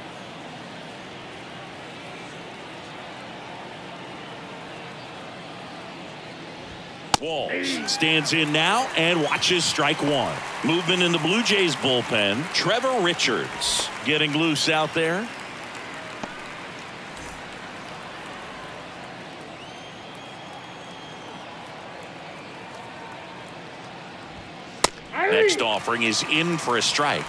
Walls stands in now and watches strike 1. Movement in the Blue Jays bullpen. Trevor Richards getting loose out there. Next offering is in for a strike.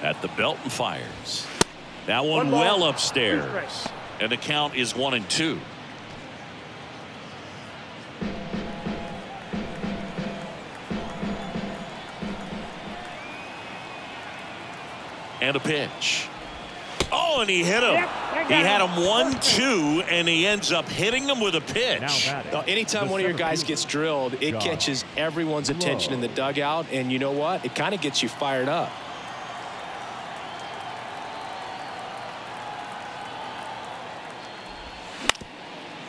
At the belt and fires. That one well upstairs. And the count is 1-2. And a pitch. Oh, and he hit him. He had him 1-2, and he ends up hitting him with a pitch. Now, anytime one of your guys gets drilled, it catches everyone's attention in the dugout, and you know what? It kind of gets you fired up.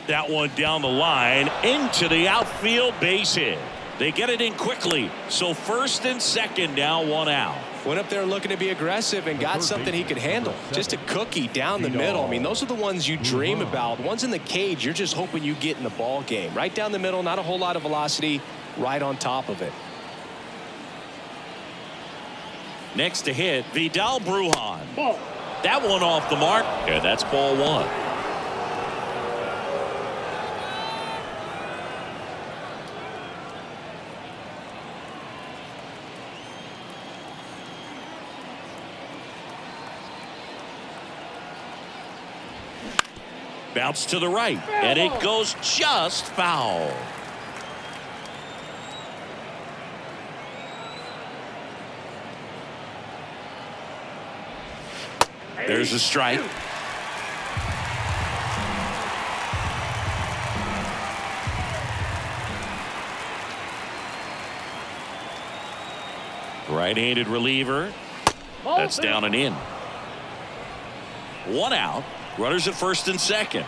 That one down the line into the outfield base hit. They get it in quickly. So first and second, now one out. Went up there looking to be aggressive and got something he could handle. Just a cookie down the middle. I mean, those are the ones you dream about. Ones in the cage, you're just hoping you get in the ball game. Right down the middle, not a whole lot of velocity, right on top of it. Next to hit, Vidal Brujan. That one off the mark, and that's ball one. Bounce to the right, and it goes just foul. There's a strike. Right-handed reliever. That's down and in. One out. Runners at first and second.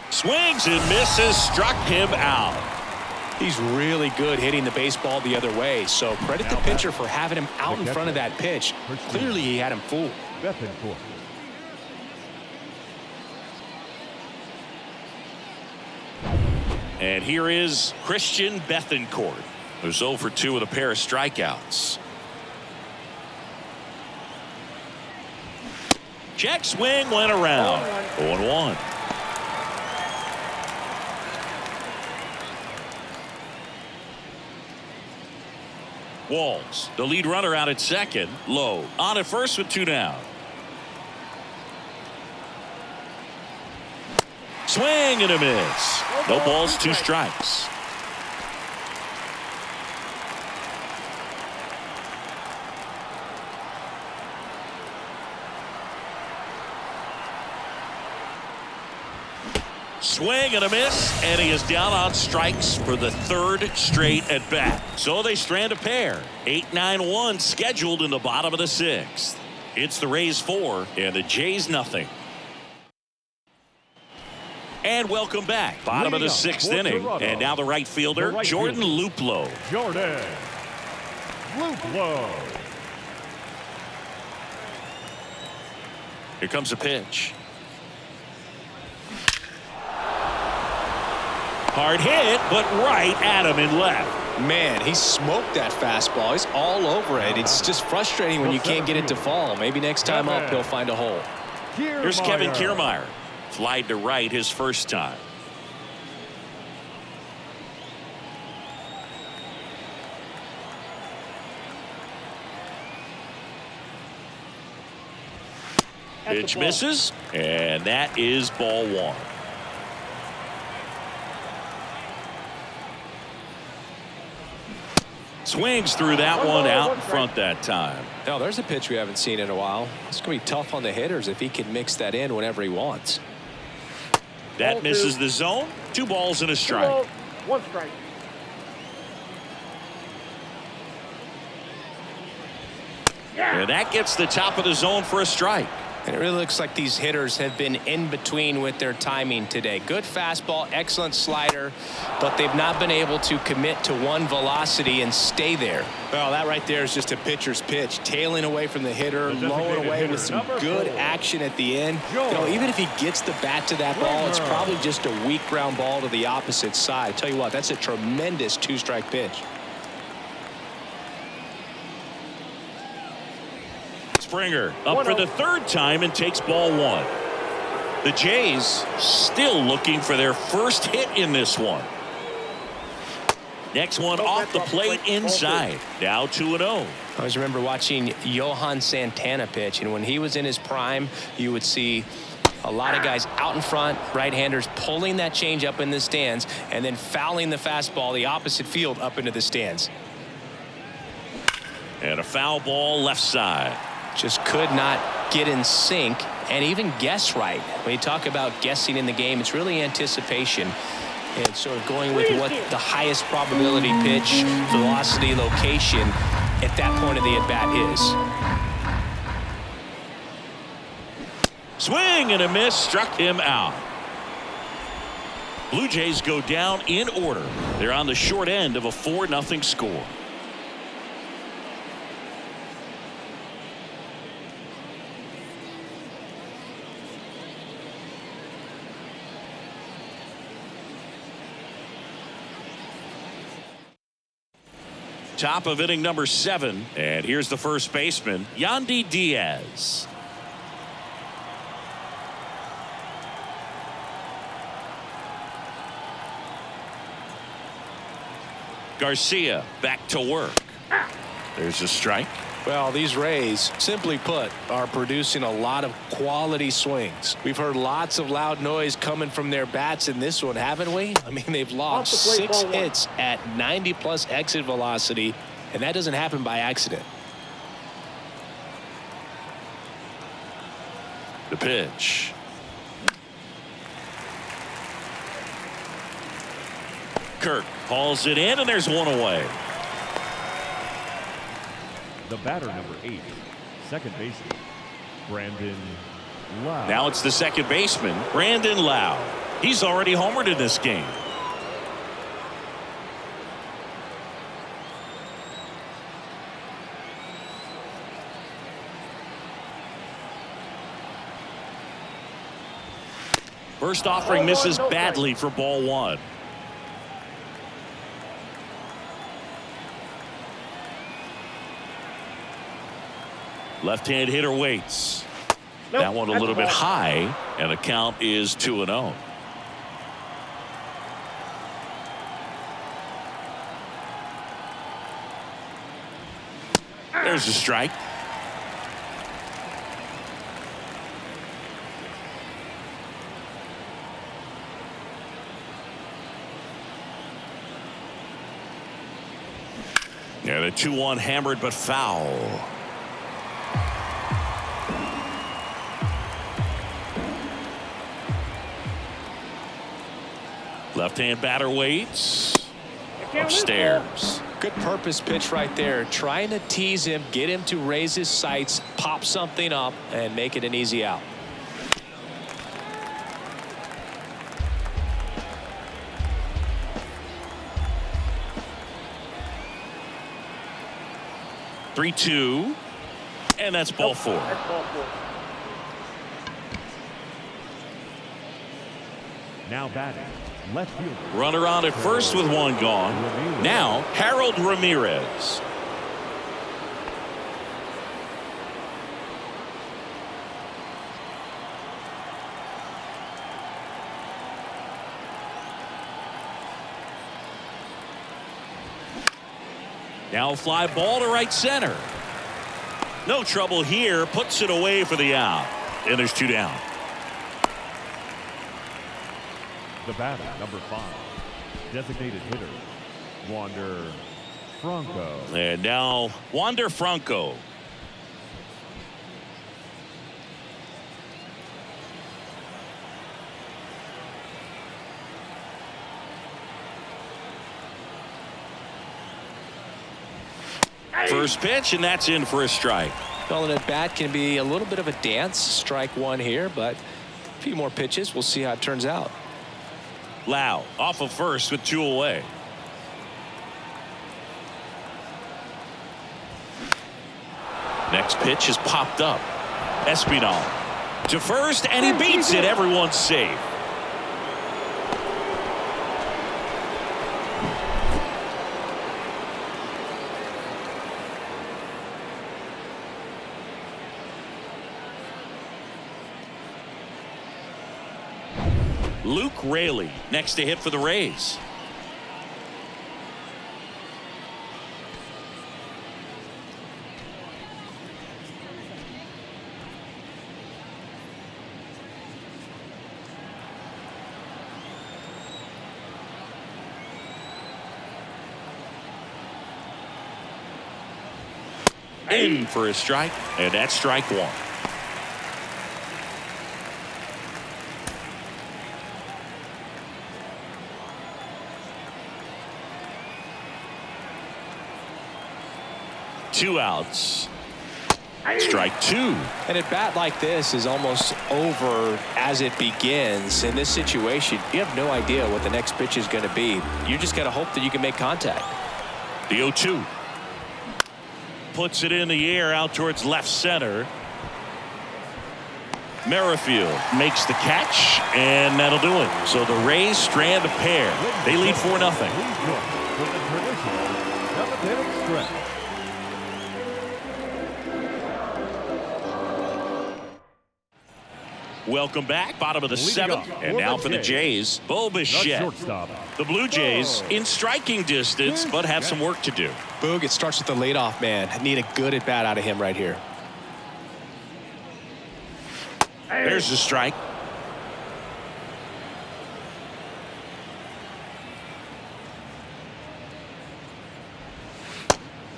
Swings and misses. Struck him out. He's really good hitting the baseball the other way. So credit the pitcher for having him out in front of that pitch. Clearly he had him fooled. Bethencourt. And here is Christian Bethencourt, who's 0 for 2 with a pair of strikeouts. Check swing went around. 0-1. Walls, the lead runner out at second. Low on at first with 2 down. Swing and a miss. No balls, 2 strikes. Swing and a miss, and he is down on strikes for the 3rd straight at bat. So they strand a pair. 8-9-1 scheduled in the bottom of the 6th. It's the Rays 4 and the Jays nothing. And welcome back. Bottom of the 6th inning. And now the right fielder, Jordan Luplow. Jordan Luplow. Here comes a pitch. Hard hit, but right at him and left. Man, he smoked that fastball. He's all over it. It's just frustrating when you can't get it to fall. Maybe next time up he'll find a hole. Here's Kevin Kiermaier. Flied to right his first time. Pitch misses, and that is ball 1. Swings through that one out in front that time. Now there's a pitch we haven't seen in a while. It's going to be tough on the hitters if he can mix that in whenever he wants. That misses the zone. 2 balls and a strike. 1 strike. And that gets the top of the zone for a strike. And it really looks like these hitters have been in between with their timing today. Good fastball, excellent slider, but they've not been able to commit to one velocity and stay there. Well, that right there is just a pitcher's pitch. Tailing away from the hitter, lowering away with some good action at the end. You know, even if he gets the bat to that ball, it's probably just a weak ground ball to the opposite side. Tell you what, that's a tremendous 2-strike pitch. Springer up for the 3rd time and takes ball 1. The Jays still looking for their first hit in this one. Next one off the plate inside. Now 2-0. I always remember watching Johan Santana pitch, and when he was in his prime, you would see a lot of guys out in front, right-handers pulling that change up in the stands and then fouling the fastball the opposite field up into the stands. And a foul ball left side. Just could not get in sync and even guess right. When you talk about guessing in the game, it's really anticipation and sort of going with what the highest probability pitch, velocity, location at that point of the at-bat is. Swing and a miss, struck him out. Blue Jays go down in order. They're on the short end of a 4-0 score. Top of inning number 7, and here's the first baseman, Yandy Diaz. Garcia back to work. There's a strike. Well, these Rays, simply put, are producing a lot of quality swings. We've heard lots of loud noise coming from their bats in this one, haven't we? I mean, they've logged 6 hits at 90+ exit velocity, and that doesn't happen by accident. The pitch. Kirk hauls it in, and there's one away. The batter, number 8, second baseman, Brandon Lau. Now it's the second baseman, Brandon Lau. He's already homered in this game. First offering misses badly for ball 1. Left-hand hitter waits. That one a little bit high, and the count is 2-0. There's a strike. Yeah, the 2-1 hammered but foul. Left-hand batter waits. Upstairs. Good purpose pitch right there. Trying to tease him, get him to raise his sights, pop something up, and make it an easy out. Three, 2, and that's ball 4. Now batting, left fielder. Runner on at first with one gone. Now Harold Ramirez. Now fly ball to right center. No trouble here. Puts it away for the out. And there's 2 down. The batter, number 5, designated hitter, Wander Franco. And now Wander Franco. First pitch, and that's in for a strike. Well, an at bat can be a little bit of a dance. Strike 1 here, but a few more pitches. We'll see how it turns out. Lau off of first with 2 away. Next pitch is popped up. Espinal to first, and he beats it. Everyone's safe. Luke Raley next to hit for the Rays. In for a strike, and that's strike 1. Two outs. Strike two. And a bat like this is almost over as it begins. In this situation, you have no idea what the next pitch is going to be. You just got to hope that you can make contact. The 0-2. Puts it in the air out towards left center. Merrifield makes the catch, and that'll do it. So the Rays strand a pair. They lead 4-0. Welcome back. Bottom of the seventh. And now for the Jays, Bo Bichette. The Blue Jays in striking distance, but have some work to do. Boog, it starts with the leadoff man. Need a good at bat out of him right here. There's the strike.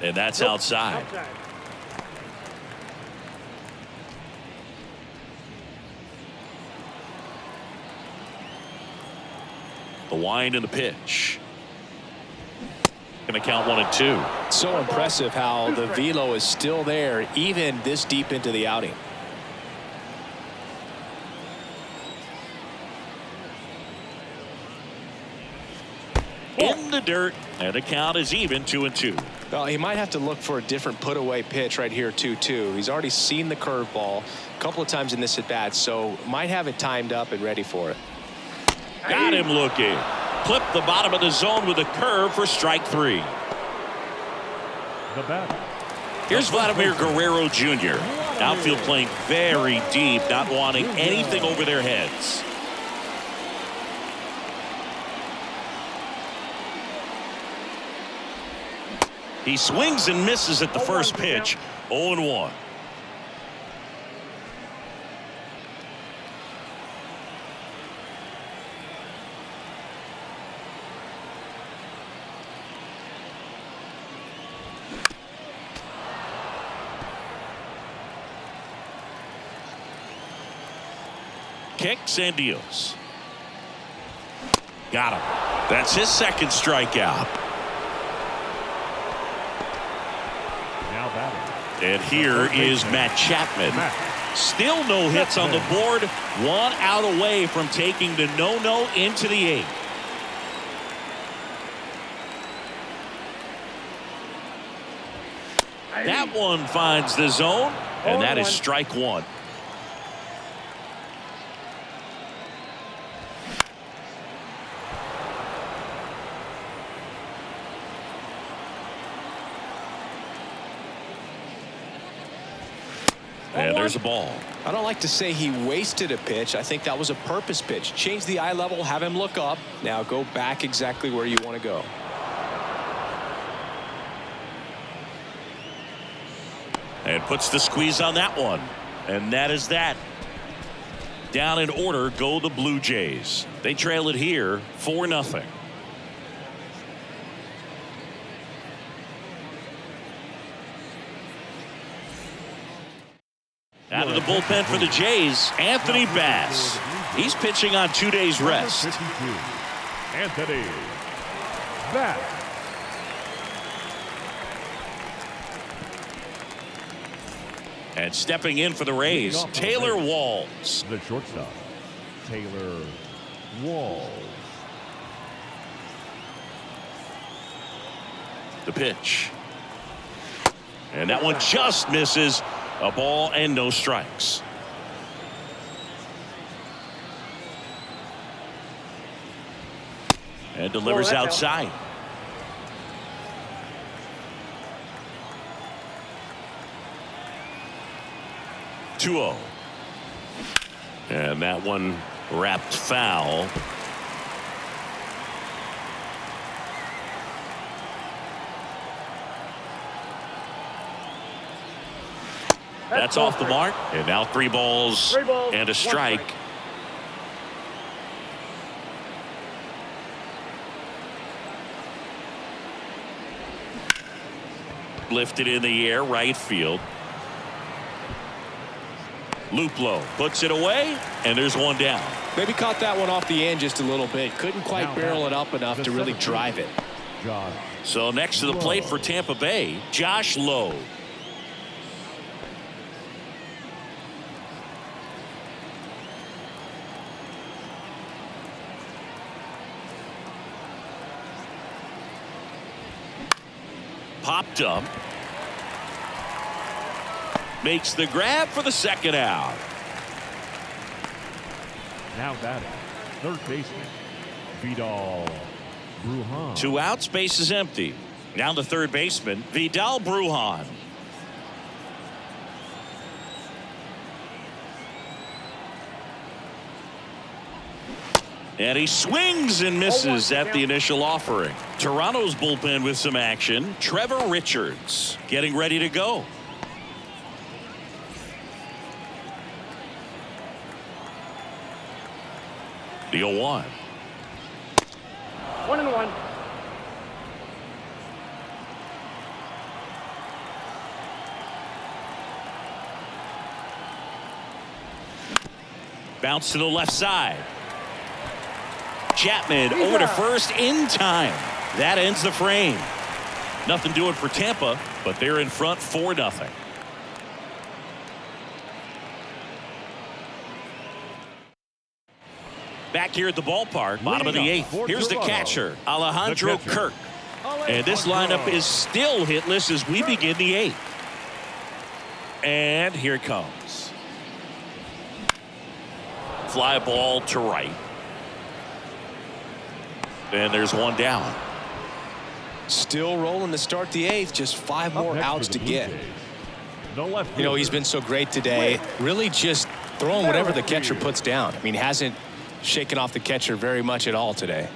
And that's outside. The wind and the pitch. Going to count 1-2. So impressive how the velo is still there even this deep into the outing. In the dirt, and the count is even 2-2. Well, he might have to look for a different put away pitch right here 2-2. He's already seen the curveball a couple of times in this at bat, so might have it timed up and ready for it. Got him looking. Clip the bottom of the zone with a curve for strike three. The batter. Here's Vladimir Guerrero Jr. Outfield playing very deep, not wanting anything over their heads. He swings and misses at the first pitch. 0-1. Kicks and deals. Got him. That's his second strikeout. Now batting. And here is Matt Chapman. Still no hits on the board. One out away from taking the no-no into the eighth. That one finds the zone, and that is strike one. And there's a ball. I don't like to say he wasted a pitch. I think that was a purpose pitch. Change the eye level, have him look up. Now go back exactly where you want to go. And puts the squeeze on that one. And that is that. Down in order go the Blue Jays. They trail it here 4-0. Out of the bullpen for the Jays, Anthony Bass. He's pitching on 2 days rest. Anthony Bass. And stepping in for the Rays, Taylor Walls. The shortstop, Taylor Walls. The pitch. And that one just misses. A ball and no strikes. And delivers outside. (2-0). And that one wrapped foul. That's off the mark. And now 3 balls and a strike. Lifted in the air, right field. Luplow puts it away, and there's one down. Maybe caught that one off the end just a little bit. Couldn't quite barrel it up enough to really drive it. So next to the plate for Tampa Bay, Josh Lowe. Popped up. Makes the grab for the second out. Now batting, third baseman, Vidal Brujan. 2 outs, base is empty. Now the third baseman, Vidal Brujan. And he swings and misses at the initial offering. Toronto's bullpen with some action. Trevor Richards getting ready to go. The 0-1. 1-1. Bounce to the left side. Chapman over to first in time. That ends the frame. Nothing doing for Tampa, but they're in front 4-0. Back here at the ballpark, bottom of the 8th. Here's the catcher, Alejandro Kirk. And this lineup is still hitless as we begin the 8th. And here it comes. Fly ball to right. And there's one down. Still rolling to start the 8th. Just 5 more outs to get. You know, he's been so great today. Really just throwing whatever the catcher puts down. I mean, hasn't shaken off the catcher very much at all today.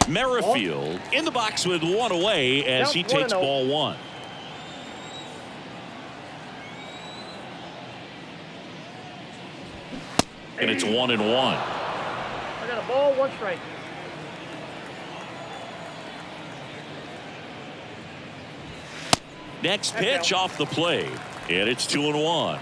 Merrifield in the box with 1 away as he takes ball 1. And it's 1-1. I got a ball, 1 strike. Next pitch off the plate, and it's 2-1.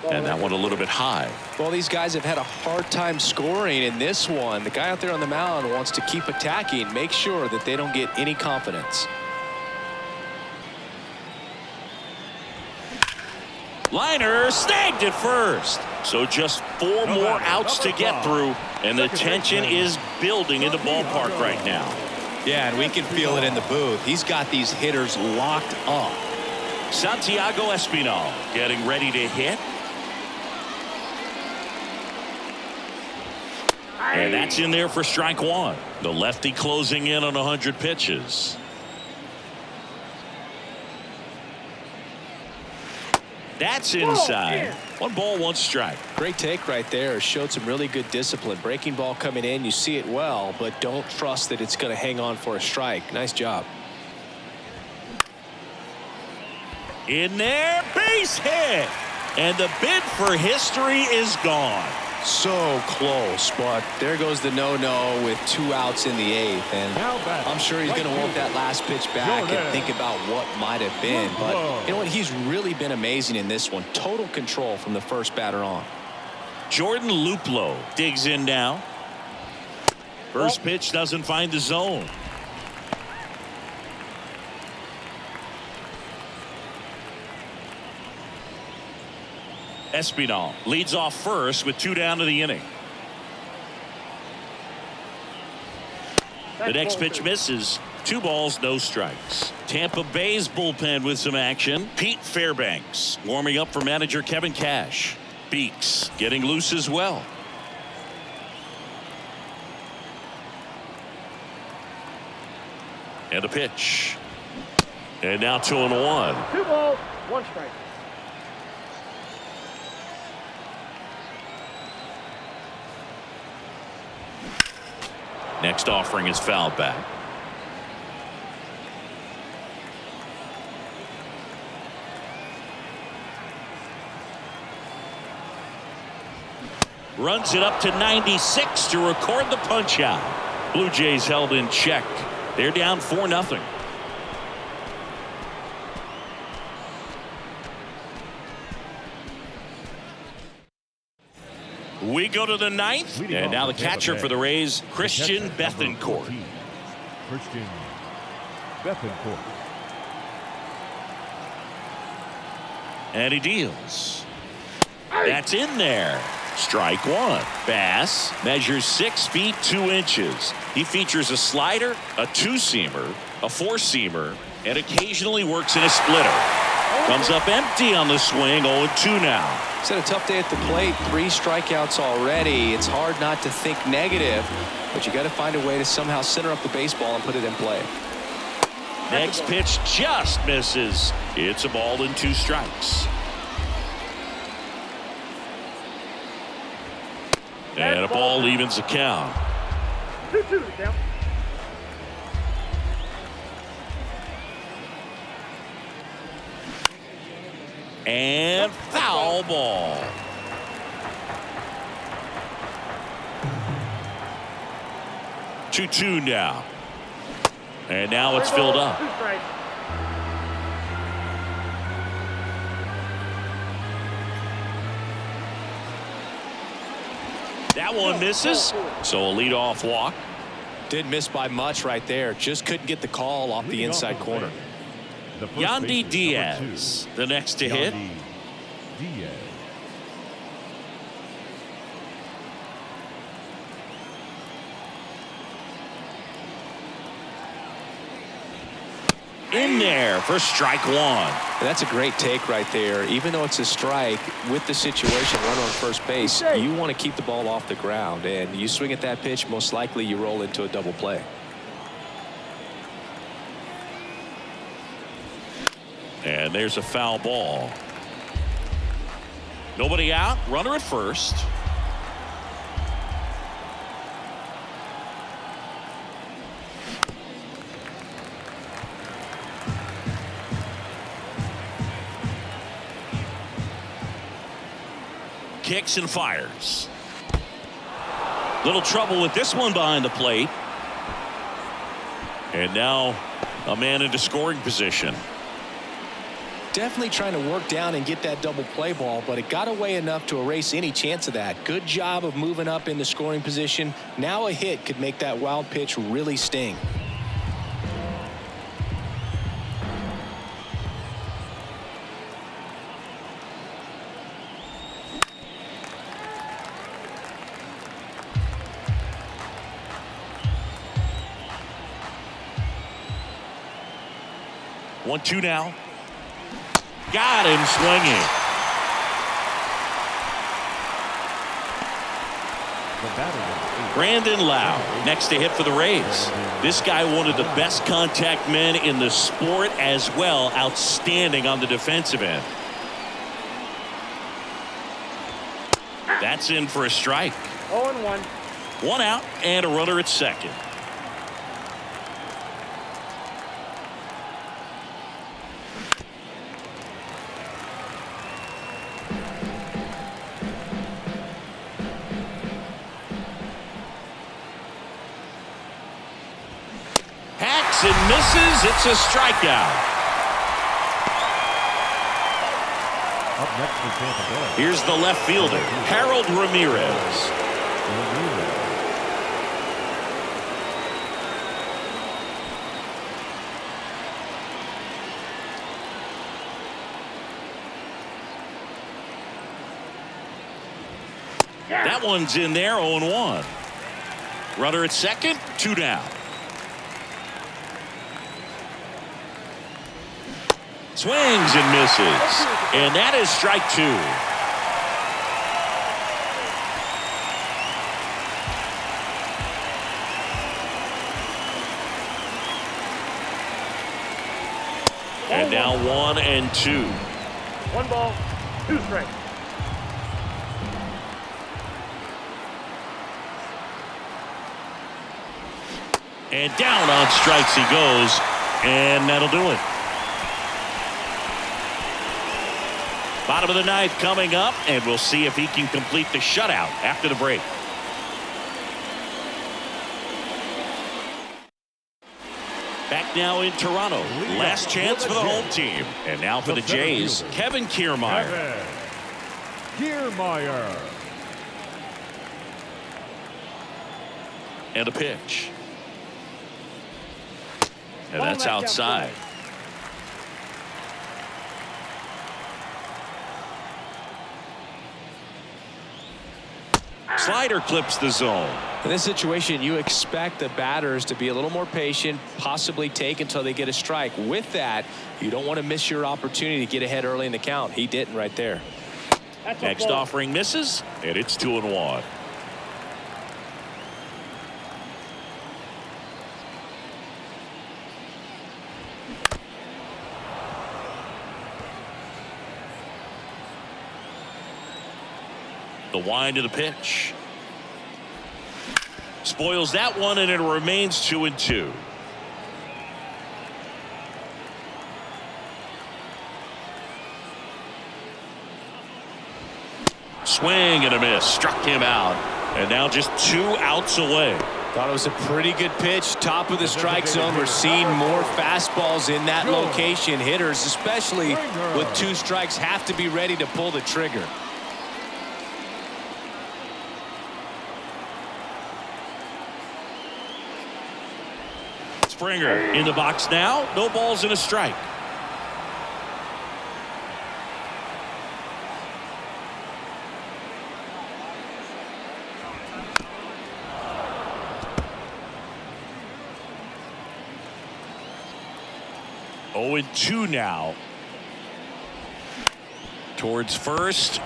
And that one a little bit high. Well, these guys have had a hard time scoring in this one. The guy out there on the mound wants to keep attacking, make sure that they don't get any confidence. Liner snagged at first. So just 4 more outs to get through, and the tension is building in the ballpark right now. Yeah, and we can feel it in the booth. He's got these hitters locked up. Santiago Espinal getting ready to hit. And that's in there for strike 1. The lefty closing in on 100 pitches. That's inside. 1 ball, 1 strike. Great take right there. Showed some really good discipline. Breaking ball coming in. You see it well, but don't trust that it's going to hang on for a strike. Nice job. In there, base hit. And the bid for history is gone. So close, but there goes the no-no with 2 outs in the 8th. And I'm sure he's going to want that last pitch back and think about what might have been. But you know what? He's really been amazing in this one. Total control from the first batter on. Jordan Luplow digs in now. First pitch doesn't find the zone. Espinal leads off first with 2 down to the inning. The next pitch misses. 2 balls, no strikes. Tampa Bay's bullpen with some action. Pete Fairbanks warming up for manager Kevin Cash. Beeks getting loose as well. And a pitch. And now 2-1. 2 balls, 1 strike. Next offering is fouled back. Runs it up to 96 to record the punch out. Blue Jays held in check. They're down 4-0. We go to the 9th, and now the catcher for the Rays, Christian Bethancourt. Christian Bethancourt. And he deals. That's in there. Strike one. Bass measures 6 feet 2 inches. He features a slider, a two-seamer, a four-seamer, and occasionally works in a splitter. Comes up empty on the swing. 0-2 now. It's had a tough day at the plate. 3 strikeouts already. It's hard not to think negative, but you got to find a way to somehow center up the baseball and put it in play. Next pitch just misses. It's a ball and 2 strikes. And a ball evens the count. 2-2 the count. And foul ball. Two now. And now it's filled up. 2 strikes. That one misses. So a leadoff walk. Didn't miss by much right there. Just couldn't get the call off the Leading off inside the corner. The first Yandy baseman, Diaz, number 2. the next to hit. Yandy Diaz. In there for strike one. That's a great take right there. Even though it's a strike, with the situation, runner on first base, you want to keep the ball off the ground. And you swing at that pitch, most likely you roll into a double play. And there's a foul ball. Nobody out. Runner at first. Kicks and fires. Little trouble with this one behind the plate. And now a man into scoring position. Definitely trying to work down and get that double play ball, but it got away enough to erase any chance of that. Good job of moving up into scoring position. Now a hit could make that wild pitch really sting. One, two now. Got him swinging. The batter, Brandon Lau, next to hit for the Rays. This guy, one of the best contact men in the sport as well. Outstanding on the defensive end. That's in for a strike. 0-1. 1 out and a runner at second. And misses. It's a strikeout. Up next for Tampa Bay. Here's the left fielder, Harold Ramirez. That one's in there. 0-1. Runner at second. 2 down. Swings and misses. And that is strike 2. And now 1-2. 1 ball, 2 strikes. And down on strikes he goes. And that'll do it. Bottom of the ninth coming up, and we'll see if he can complete the shutout after the break. Back now in Toronto. Last chance for the home team. And now for the Jays, Kevin Kiermaier. Kiermaier. And a pitch. And that's outside. Slider clips the zone. In this situation, you expect the batters to be a little more patient, possibly take until they get a strike. With that, you don't want to miss your opportunity to get ahead early in the count. He didn't right there. Next offering misses, and it's 2-1. The wind of the pitch. Spoils that one, and it remains 2-2. Swing and a miss. Struck him out. And now just 2 outs away. Thought it was a pretty good pitch. Top of the strike zone. We're seeing more fastballs in that location. Hitters, especially with 2 strikes, have to be ready to pull the trigger. Springer in the box now. No balls and a strike. Oh, and 2 now. Towards first.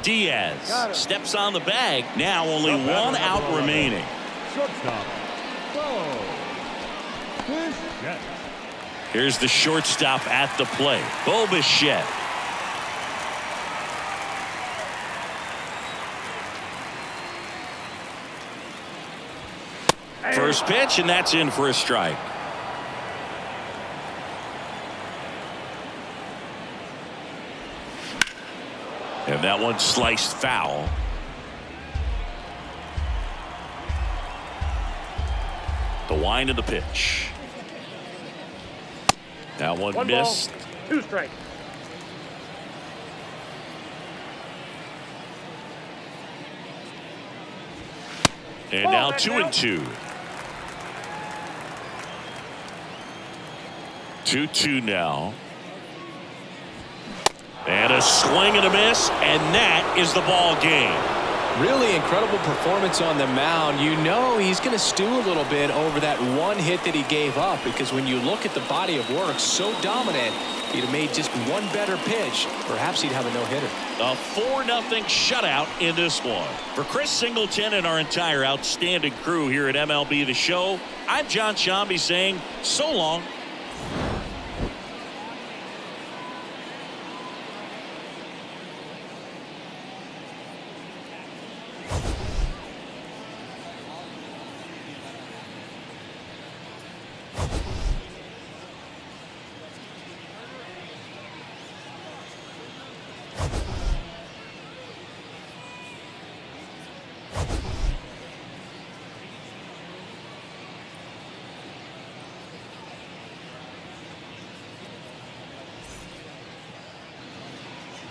Diaz steps on the bag. Now only 1 out remaining. Shortstop. Here's the shortstop at the plate. Bo Bichette. First pitch, and that's in for a strike. And that one sliced foul. The wind of the pitch. That one missed. Ball, 2 strikes. And now 2-2. 2-2 now. And a swing and a miss, and that is the ball game. Really incredible performance on the mound. You know he's going to stew a little bit over that 1 hit that he gave up, because when you look at the body of work, so dominant, he'd have made just 1 better pitch. Perhaps he'd have a no-hitter. A 4-0 shutout in this one. For Chris Singleton and our entire outstanding crew here at MLB The Show, I'm John Shambi saying so long.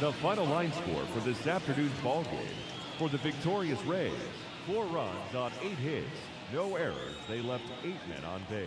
The final line score for this afternoon's ball game. For the victorious Rays, 4 runs on 8 hits, no errors. They left 8 men on base.